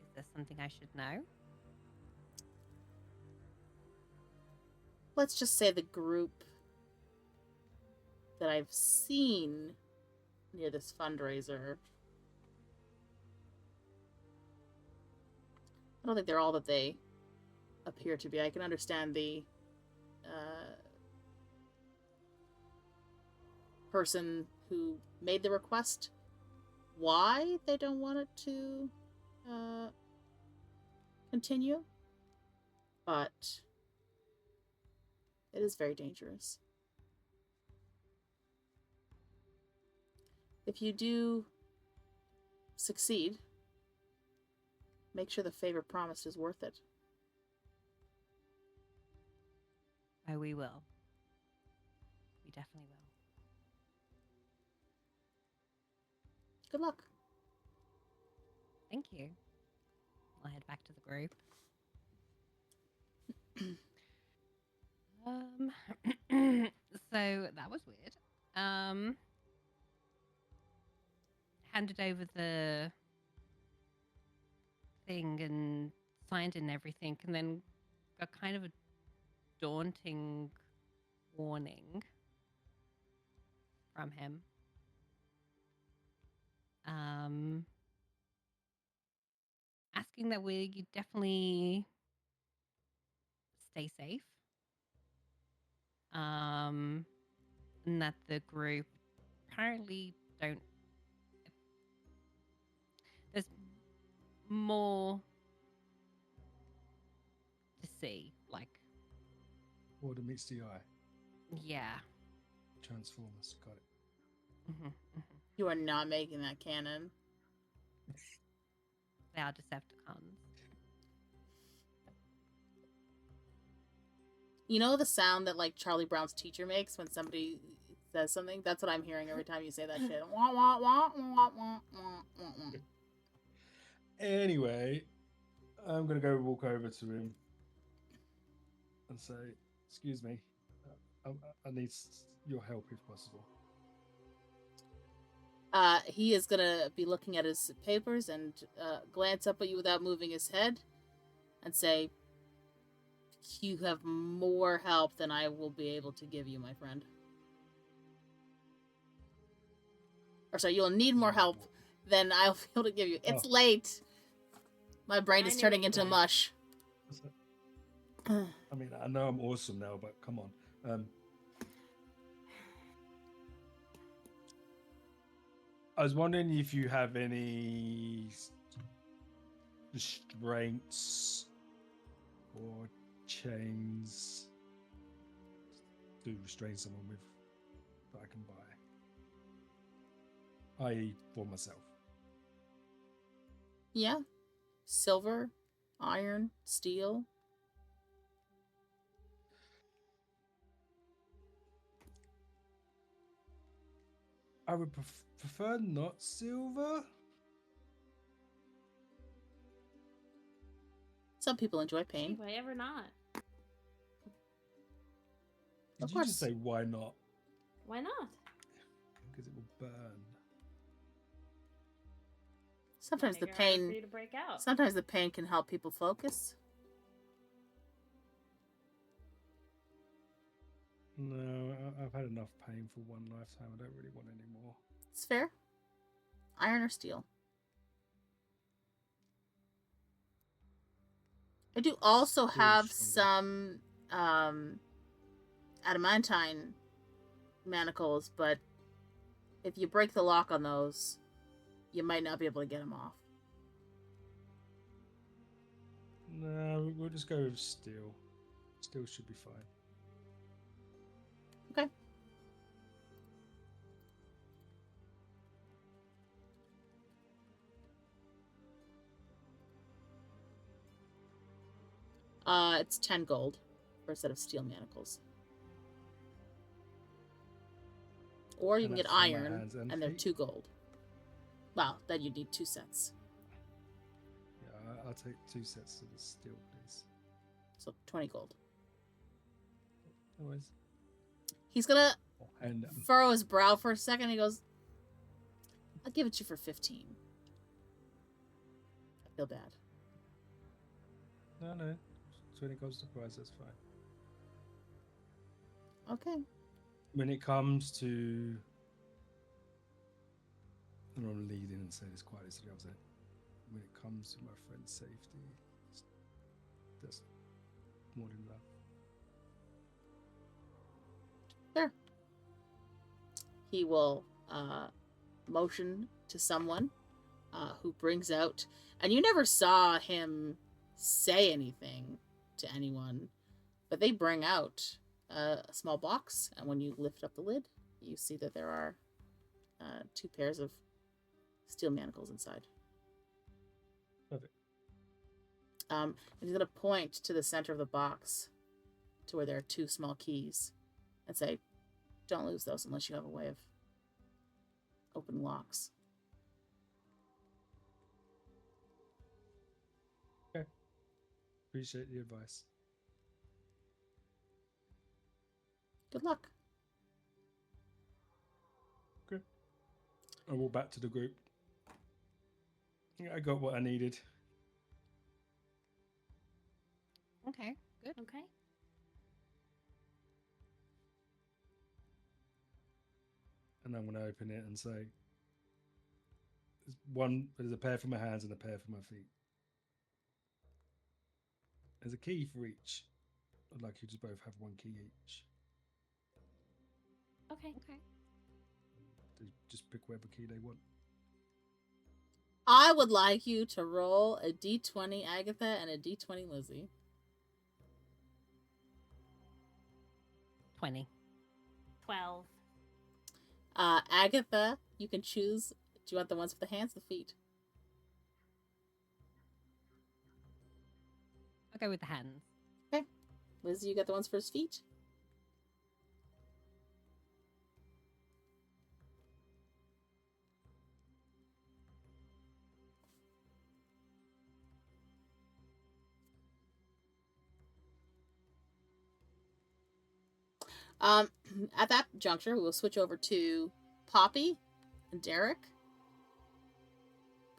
Is there something I should know?
Let's just say the group that I've seen near this fundraiser, I don't think they're all that they appear to be. I can understand the person who made the request, why they don't want it to continue, but it is very dangerous. If you do succeed, make sure the favor promised is worth it.
Oh, we will. We definitely will.
Good luck.
Thank you. I'll head back to the group. So that was weird. Handed over the thing and signed and everything, and then got kind of a daunting warning from him. asking that we definitely stay safe. And that the group apparently don't. There's more to see. Like,
Order meets the eye.
yeah.
Transformers. Got it.
You are not making that canon.
They are Decepticons.
You know the sound that like Charlie Brown's teacher makes when somebody says something? That's what I'm hearing every time you say that shit. Wah, wah, wah, wah, wah, wah, wah.
Anyway, I'm gonna go walk over to him and say, "Excuse me, I need your help if possible."
He is gonna be looking at his papers and glance up at you without moving his head and say, "You have more help than I will be able to give you, my friend." Or sorry, you'll need more help than I'll be able to give you. It's late. My brain is turning into mush.
I mean, I know I'm awesome now, but come on. I was wondering if you have any restraints or chains to restrain someone with that I can buy, i.e., for myself.
Yeah. Silver, iron, steel.
I would prefer not silver.
Some people enjoy pain.
Why ever not?
Did
Of
you
course.
just say why not?
Why not?
Because it will burn.
Sometimes the
Make it harder for
pain.
you to break out.
Sometimes the pain can help people focus.
No, I've had enough pain for one lifetime. I don't really want any more.
It's fair. Iron or steel. I do also
Steel
have
stronger.
some adamantine manacles, but if you break the lock on those, you might not be able to get them off.
No, we'll just go with steel. Steel should be fine.
Okay. It's 10 gold for a set of steel manacles. Or you
And
can get
that's for my
iron,
hands and
and they're
feet?
2 gold. Well, then you need 2 sets.
Yeah, I'll take 2 sets of the steel, please.
So 20 gold.
Otherwise,
He's gonna
and
furrow his brow for a second. He goes, "I'll give it to you for 15. I feel bad.
no, 20 goes to price. That's fine.
Okay.
When it comes to, and I'm leading and saying this quietly to the other, when it comes to my friend's safety, that's more than enough.
There. He will motion to someone who brings out, and you never saw him say anything to anyone, but they bring out a small box, and when you lift up the lid, you see that there are 2 pairs of steel manacles inside.
Perfect.
And he's going to point to the center of the box to where there are 2 small keys and say, "Don't lose those unless you have a way of opening locks."
Okay. Appreciate the advice.
Good luck.
Okay. I walk back to the group. I got what I needed.
Okay, good.
Okay.
And I'm going to open it and say, there's a pair for my hands and a pair for my feet. There's a key for each. I'd like you to both have one key each.
Okay.
Okay.
They just pick whatever key they want.
I would like you to roll a d20 Agatha and a d20 Lizzy.
20.
12.
Agatha, you can choose. Do you want the ones with the hands, or the feet?
I'll go with the hands.
Okay. Lizzy, you got the ones for his feet? At that juncture, we will switch over to Poppy and Derek.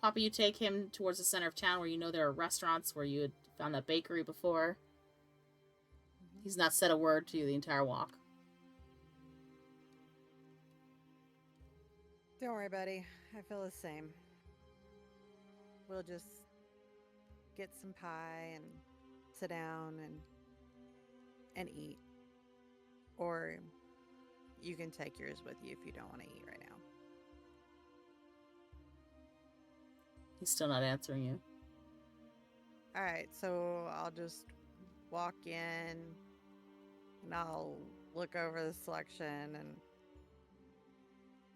Poppy, you take him towards the center of town where you know there are restaurants, where you had found that bakery before. He's not said a word to you the entire walk.
Don't worry, buddy. I feel the same. We'll just get some pie and sit down and eat. Or you can take yours with you if you don't want to eat right now.
He's still not answering you.
All right, so I'll just walk in and I'll look over the selection, and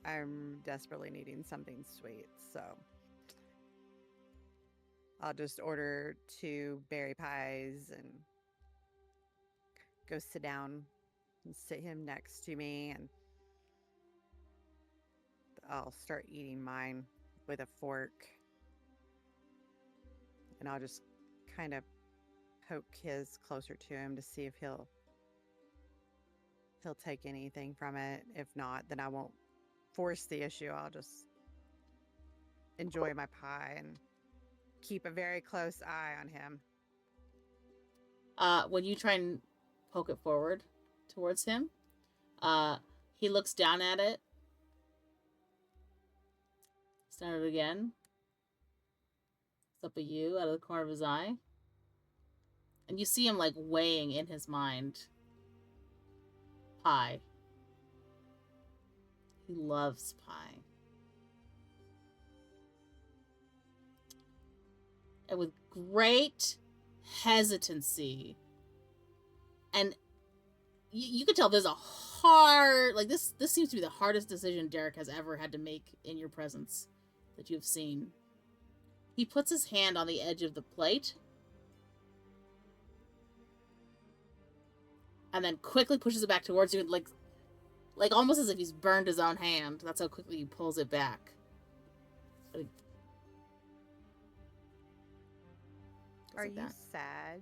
I'm desperately needing something sweet, so I'll just order 2 berry pies and go sit down and sit him next to me, and I'll start eating mine with a fork. And I'll just kind of poke his closer to him to see if he'll take anything from it. If not, then I won't force the issue. I'll just enjoy my pie and keep a very close eye on him.
When you try and poke it forward towards him, he looks down at it. Down at it again. It's up at you out of the corner of his eye. And you see him like weighing in his mind pie. He loves pie. And with great hesitancy, and you can tell there's a hard, like this seems to be the hardest decision Derek has ever had to make in your presence that you've seen. He puts his hand on the edge of the plate and then quickly pushes it back towards you, like almost as if he's burned his own hand. That's how quickly he pulls it back.
Are you sad?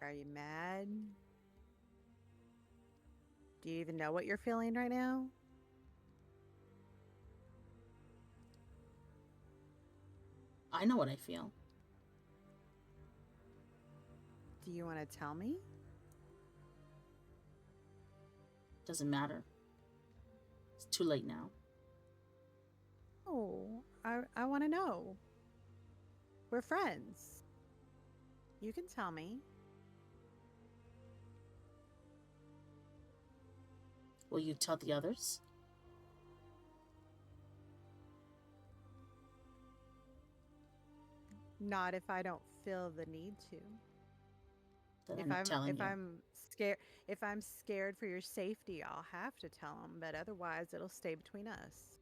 Are you mad? Do you even know what you're feeling right now?
I know what I feel.
Do you want to tell me?
Doesn't matter. It's too late now.
Oh, I want to know. We're friends. You can tell me.
Will you tell the others?
Not if I don't feel the need to.
Then I'm not telling you.
If I'm scared for your safety, I'll have to tell them, but otherwise it'll stay between us.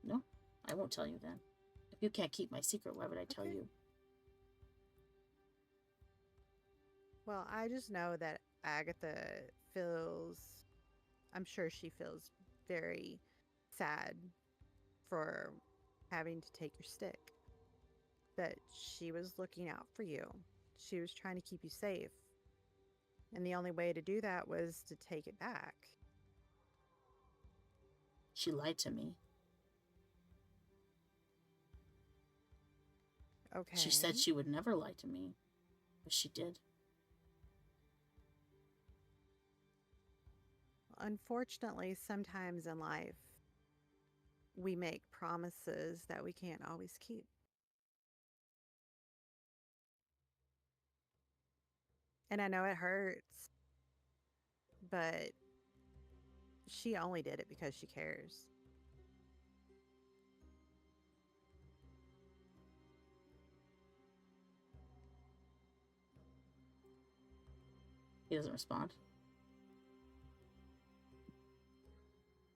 No, I won't tell you then. If you can't keep my secret, why would I tell you?
Well, I just know that Agatha feels, I'm sure she feels very sad for having to take your stick. That she was looking out for you. She was trying to keep you safe. And the only way to do that was to take it back.
She lied to me.
Okay.
She said she would never lie to me, but she did.
Unfortunately, sometimes in life, we make promises that we can't always keep. And I know it hurts, but she only did it because she cares.
He doesn't respond.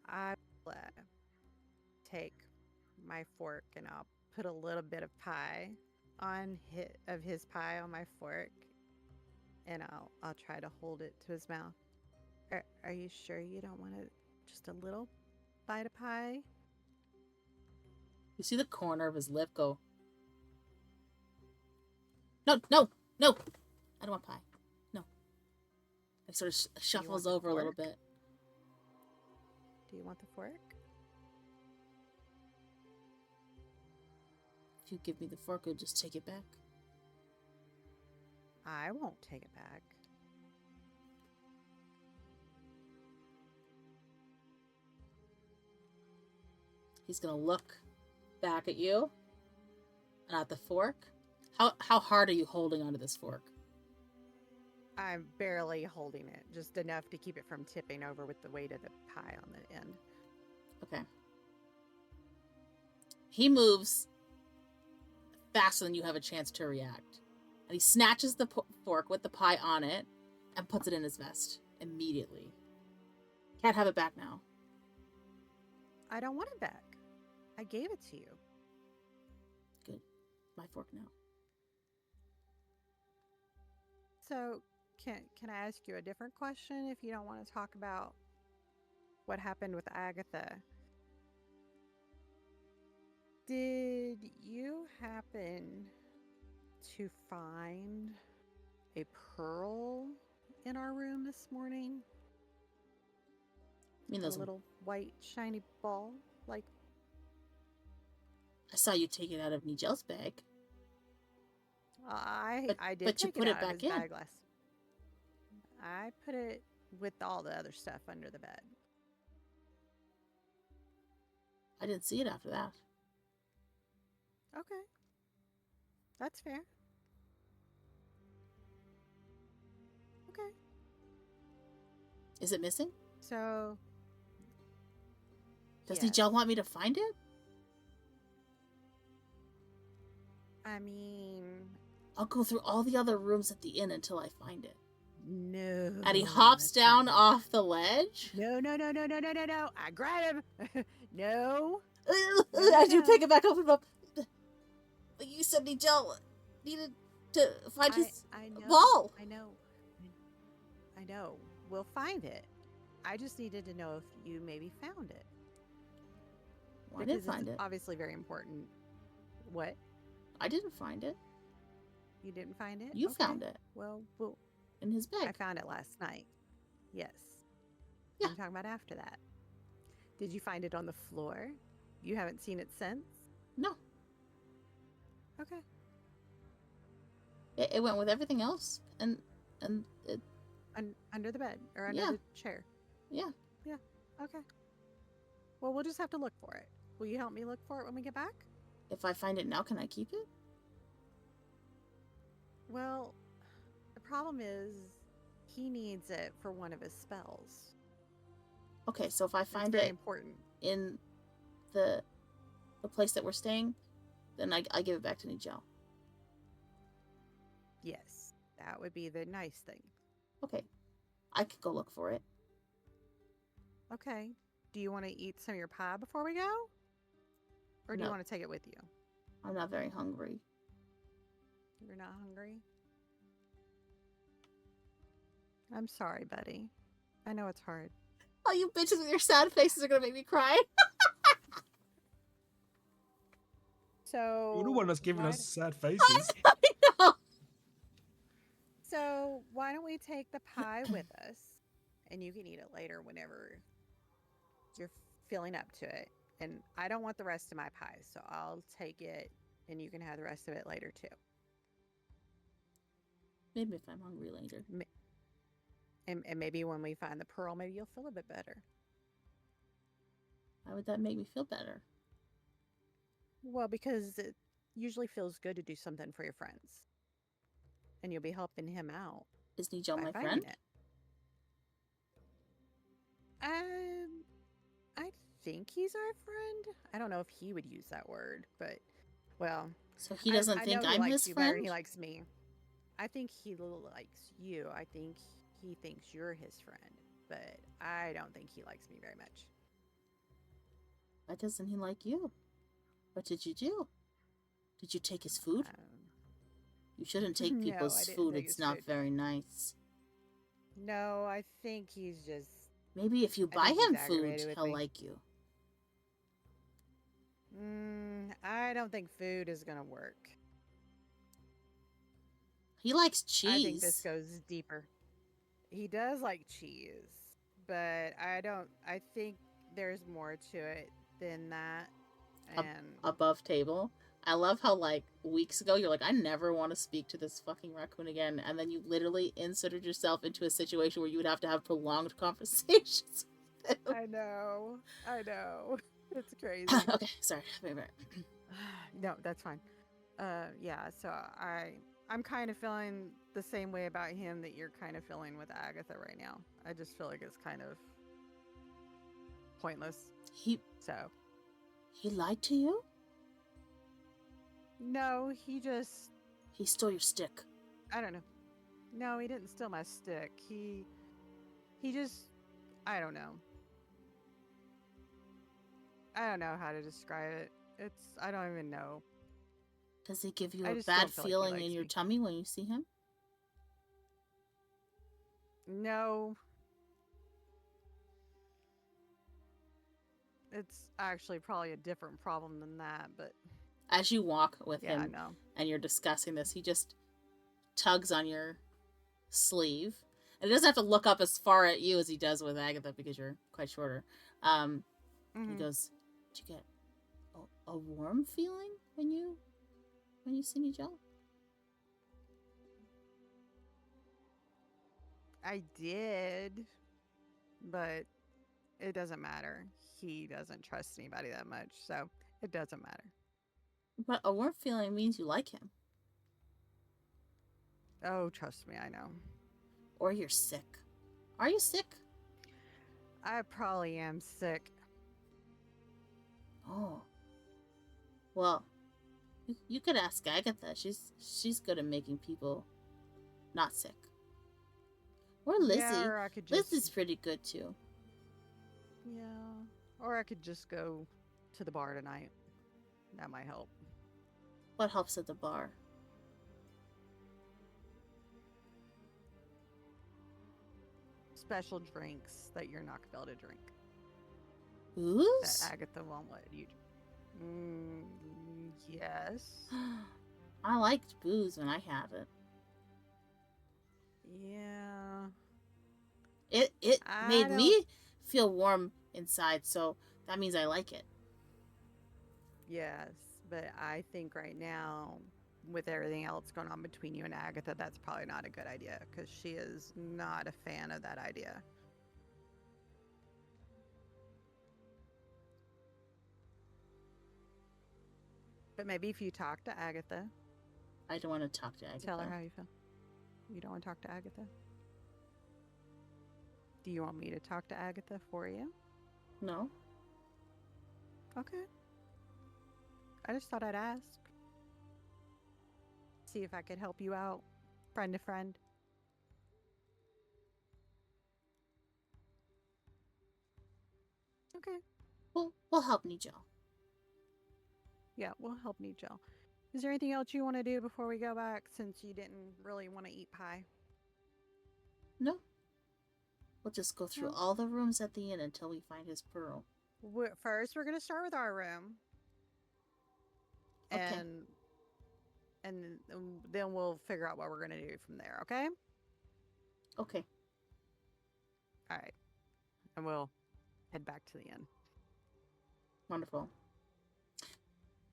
I will take my fork and I'll put a little bit of pie on his pie on my fork, and I'll try to hold it to his mouth. Are you sure you don't want just a little bite of pie?
You see the corner of his lip go. No, no, no! I don't want pie. No. It sort of shuffles over a little bit.
Do you want the fork?
If you give me the fork, I'll just take it back.
I won't take it back.
He's gonna look back at you and at the fork. How hard are you holding onto this fork?
I'm barely holding it, just enough to keep it from tipping over with the weight of the pie on the end.
Okay. He moves faster than you have a chance to react. And he snatches the fork with the pie on it and puts it in his vest immediately. Can't have it back now.
I don't want it back. I gave it to you.
Good. My fork now.
So, can I ask you a different question if you don't want to talk about what happened with Agatha? Did you happen to find a pearl in our room this morning?
I mean,
A
those.
little white shiny ball? Like,
I saw you take it out of Nigel's bag.
I did
but you
take
put
it
it
out of
back
his
in.
bag last. I put it with all the other stuff under the bed.
I didn't see it after that.
Okay. That's fair. Okay.
Is it missing?
So,
Does
yes.
Nigel want me to find it?
I mean,
I'll go through all the other rooms at the inn until I find it.
no.
And he hops
that's
down
not
off the ledge.
No. I grab him. No.
As you
No.
pick it back up from the... But you said Nigel needed to find his
I know.
ball.
I know. We'll find it. I just needed to know if you maybe found it.
Well, I didn't
Because
find
it's
it.
obviously very important. What?
I didn't find it.
You didn't find it?
You
Okay.
found it
Well,
in his
I
bag.
found it last night. Yes.
Yeah.
I'm talking about after that. Did you find it on the floor? You haven't seen it since?
No,
Okay.
it went with everything else, and it,
Under the bed or under
Yeah.
the chair?
yeah.
Okay. Well, we'll just have to look for it. Will you help me look for it when we get back?
If I find it now, can I keep it?
Well, the problem is he needs it for one of his spells.
Okay, so if I
It's
find
very
it
important.
in the place that we're staying, then I give it back to Nigel.
Yes, that would be the nice thing.
Okay, I could go look for it.
Okay. Do you want to eat some of your pie before we go? Or do you
No.
want to take it with you?
I'm not very hungry.
You're not hungry? I'm sorry, buddy. I know it's hard.
Oh, you bitches with your sad faces are gonna make me cry.
So
You're the one that's giving
why
us sad faces.
No.
So why don't we take the pie with us, and you can eat it later whenever you're feeling up to it. And I don't want the rest of my pie, so I'll take it, and you can have the rest of it later too.
Maybe if I'm hungry later.
And maybe when we find the pearl, maybe you'll feel a bit better.
Why would that make me feel better?
Well, because it usually feels good to do something for your friends, and you'll be helping him out.
Is Nigel
by
my
finding
friend?
it. I think he's our friend. I don't know if he would use that word, but well,
So he doesn't
I
think
know he
I'm
likes
his
you better than
friend?
he likes me. I think he likes you. I think he thinks you're his friend, but I don't think he likes me very much.
Why doesn't he like you? What did you do? Did you take his food? You shouldn't take
No, I
people's
didn't
food.
take
It's
his
not
food.
very nice.
No, I think he's just.
Maybe if you
I
buy
think he's
him food,
aggravated with
he'll
me.
like you.
I don't think food is gonna work.
He likes cheese.
I think this goes deeper. He does like cheese, but I don't. I think there's more to it than that. And
Above table. I love how, like, weeks ago, you're like, I never want to speak to this fucking raccoon again. And then you literally inserted yourself into a situation where you would have to have prolonged conversations.
I know. It's crazy.
Okay, sorry. Wait.
No, that's fine. Yeah. So I'm kind of feeling the same way about him that you're kind of feeling with Agatha right now. I just feel like it's kind of pointless.
He lied to you?
No, he
stole your stick.
I don't know. No, he didn't steal my stick. He just, I don't know. I don't know how to describe it. I don't even know.
Does he give you
I
a
just
bad
don't feel like he
feeling
likes
in your
me.
tummy when you see him?
No. It's actually probably a different problem than that, but
As you walk with
yeah, I
him
know.
and you're discussing this, he just tugs on your sleeve. And he doesn't have to look up as far at you as he does with Agatha because you're quite shorter. He goes, "Did you get a warm feeling when you see Nigel?"
I did, but it doesn't matter. He doesn't trust anybody that much, so it doesn't matter.
But a warm feeling means you like him.
Oh, trust me, I know.
Or you're sick. Are you sick?
I probably am sick.
Oh. Well, you could ask Agatha. She's good at making people not sick. Or Lizzy.
Yeah, or I could just...
Lizzy's pretty good too.
Yeah. Or I could just go to the bar tonight. That might help.
What helps at the bar?
Special drinks that you're not going to be able to drink.
Booze?
That Agatha won't let you. Yes.
I liked booze when I had it.
Yeah.
It
I
made
don't-
me feel warm inside, so that means I like it.
Yes, but I think right now, with everything else going on between you and Agatha, that's probably not a good idea, because she is not a fan of that idea. But maybe if you talk to Agatha,
I don't want to talk to Agatha.
tell her how you feel. You don't want to talk to Agatha? Do you want me to talk to Agatha for you?
No.
Okay. I just thought I'd ask. See if I could help you out, friend to friend. Okay.
We'll help Nigel.
Yeah, we'll help Nigel. Is there anything else you want to do before we go back, since you didn't really want to eat pie?
No. We'll just go through
No.
all the rooms at the inn until we find his pearl.
First, we're going to start with our room.
Okay.
And then we'll figure out what we're going to do from there, okay?
Okay.
All right. And we'll head back to the inn.
Wonderful.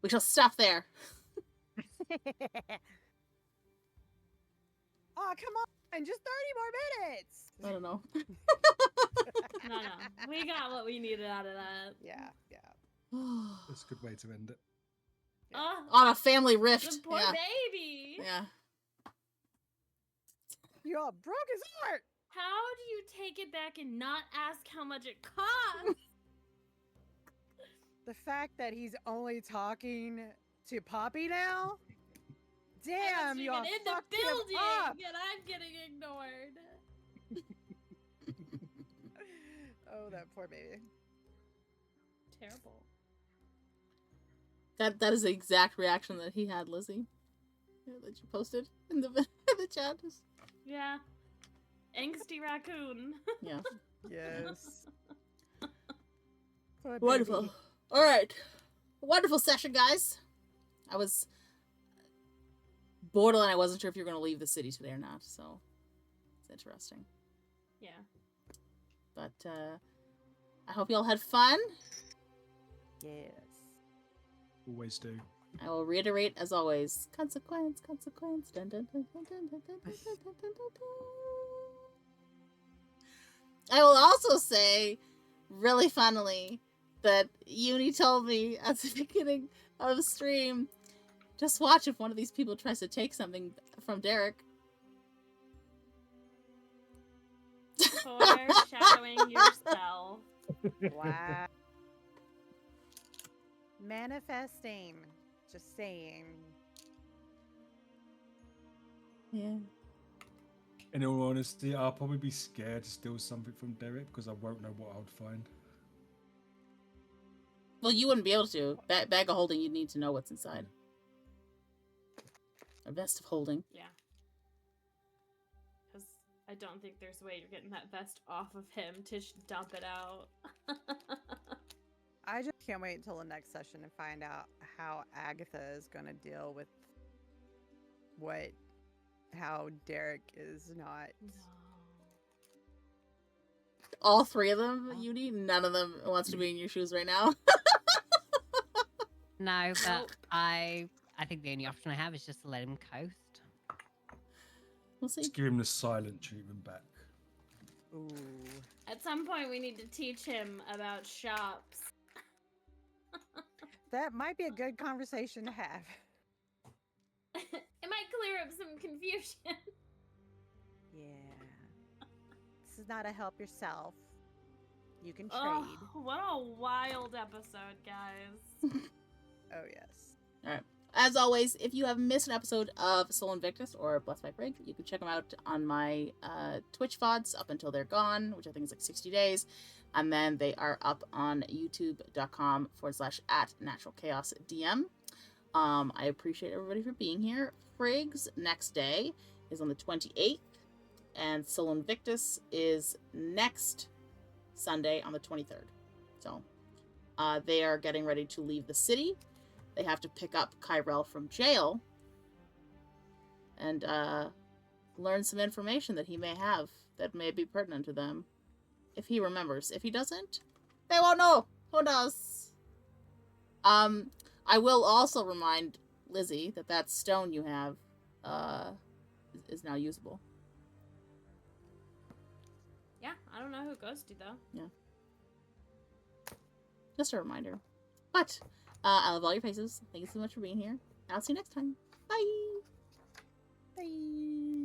We shall stop there.
Oh, come on! Just 30 more minutes!
I don't know.
No. We got what we needed out of that.
Yeah.
That's a good way to end it.
Oh,
On a family rift.
the poor
Yeah.
baby.
Yeah.
You all broke his heart.
How do you take it back and not ask how much it costs?
The fact that he's only talking to Poppy now? Damn,
you
you all
in the
fucked him
building,
up.
and I'm getting ignored.
Oh, that poor baby.
Terrible.
That is the exact reaction that he had, Lizzy. Yeah, that you posted in the in the chat.
Yeah. Angsty raccoon.
Yeah.
Yes. Poor
Wonderful.
baby.
All right. Wonderful session, guys. I was borderline. I wasn't sure if you were going to leave the city today or not, so it's interesting.
Yeah.
But I hope you all had fun.
Yes.
Always do.
I will reiterate, as always, consequence. Dun, dun, dun, dun, dun, dun, dun, dun, dun, dun, dun, dun. I will also say, really funnily, that Uni told me at the beginning of the stream, just watch if one of these people tries to take something from Derek.
Foreshadowing yourself.
Wow. Manifesting. Just saying.
Yeah.
In all honesty, I'll probably be scared to steal something from Derek because I won't know what I would find.
Well, you wouldn't be able to. Bag of holding, you'd need to know what's inside. A vest of holding.
Yeah. Because I don't think there's a way you're getting that vest off of him to dump it out.
I just can't wait until the next session to find out how Agatha is going to deal with how Derek is not.
All three of them, Uni, none of them wants to be in your shoes right now.
No, but
Nope.
I think the only option I have is just to let him coast.
We'll see.
Just give him the silent treatment back.
Ooh.
At some point, we need to teach him about shops.
That might be a good conversation to have.
It might clear up some confusion.
Yeah. This is not a help yourself. You can trade.
Oh, what a wild episode, guys.
Oh, yes.
All right. As always, if you have missed an episode of Soul Invictus or Blessed by Frigg, you can check them out on my Twitch VODs up until they're gone, which I think is like 60 days. And then they are up on youtube.com/@naturalchaosdm. I appreciate everybody for being here. Frigg's next day is on the 28th, and Soul Invictus is next Sunday on the 23rd. So they are getting ready to leave the city. They have to pick up Kyrell from jail and learn some information that he may have that may be pertinent to them. If he remembers. If he doesn't, they won't know. Who knows? I will also remind Lizzy that stone you have is now usable.
Yeah, I don't know who goes to, though.
Yeah. Just a reminder. But I love all your faces. Thank you so much for being here. I'll see you next time. Bye!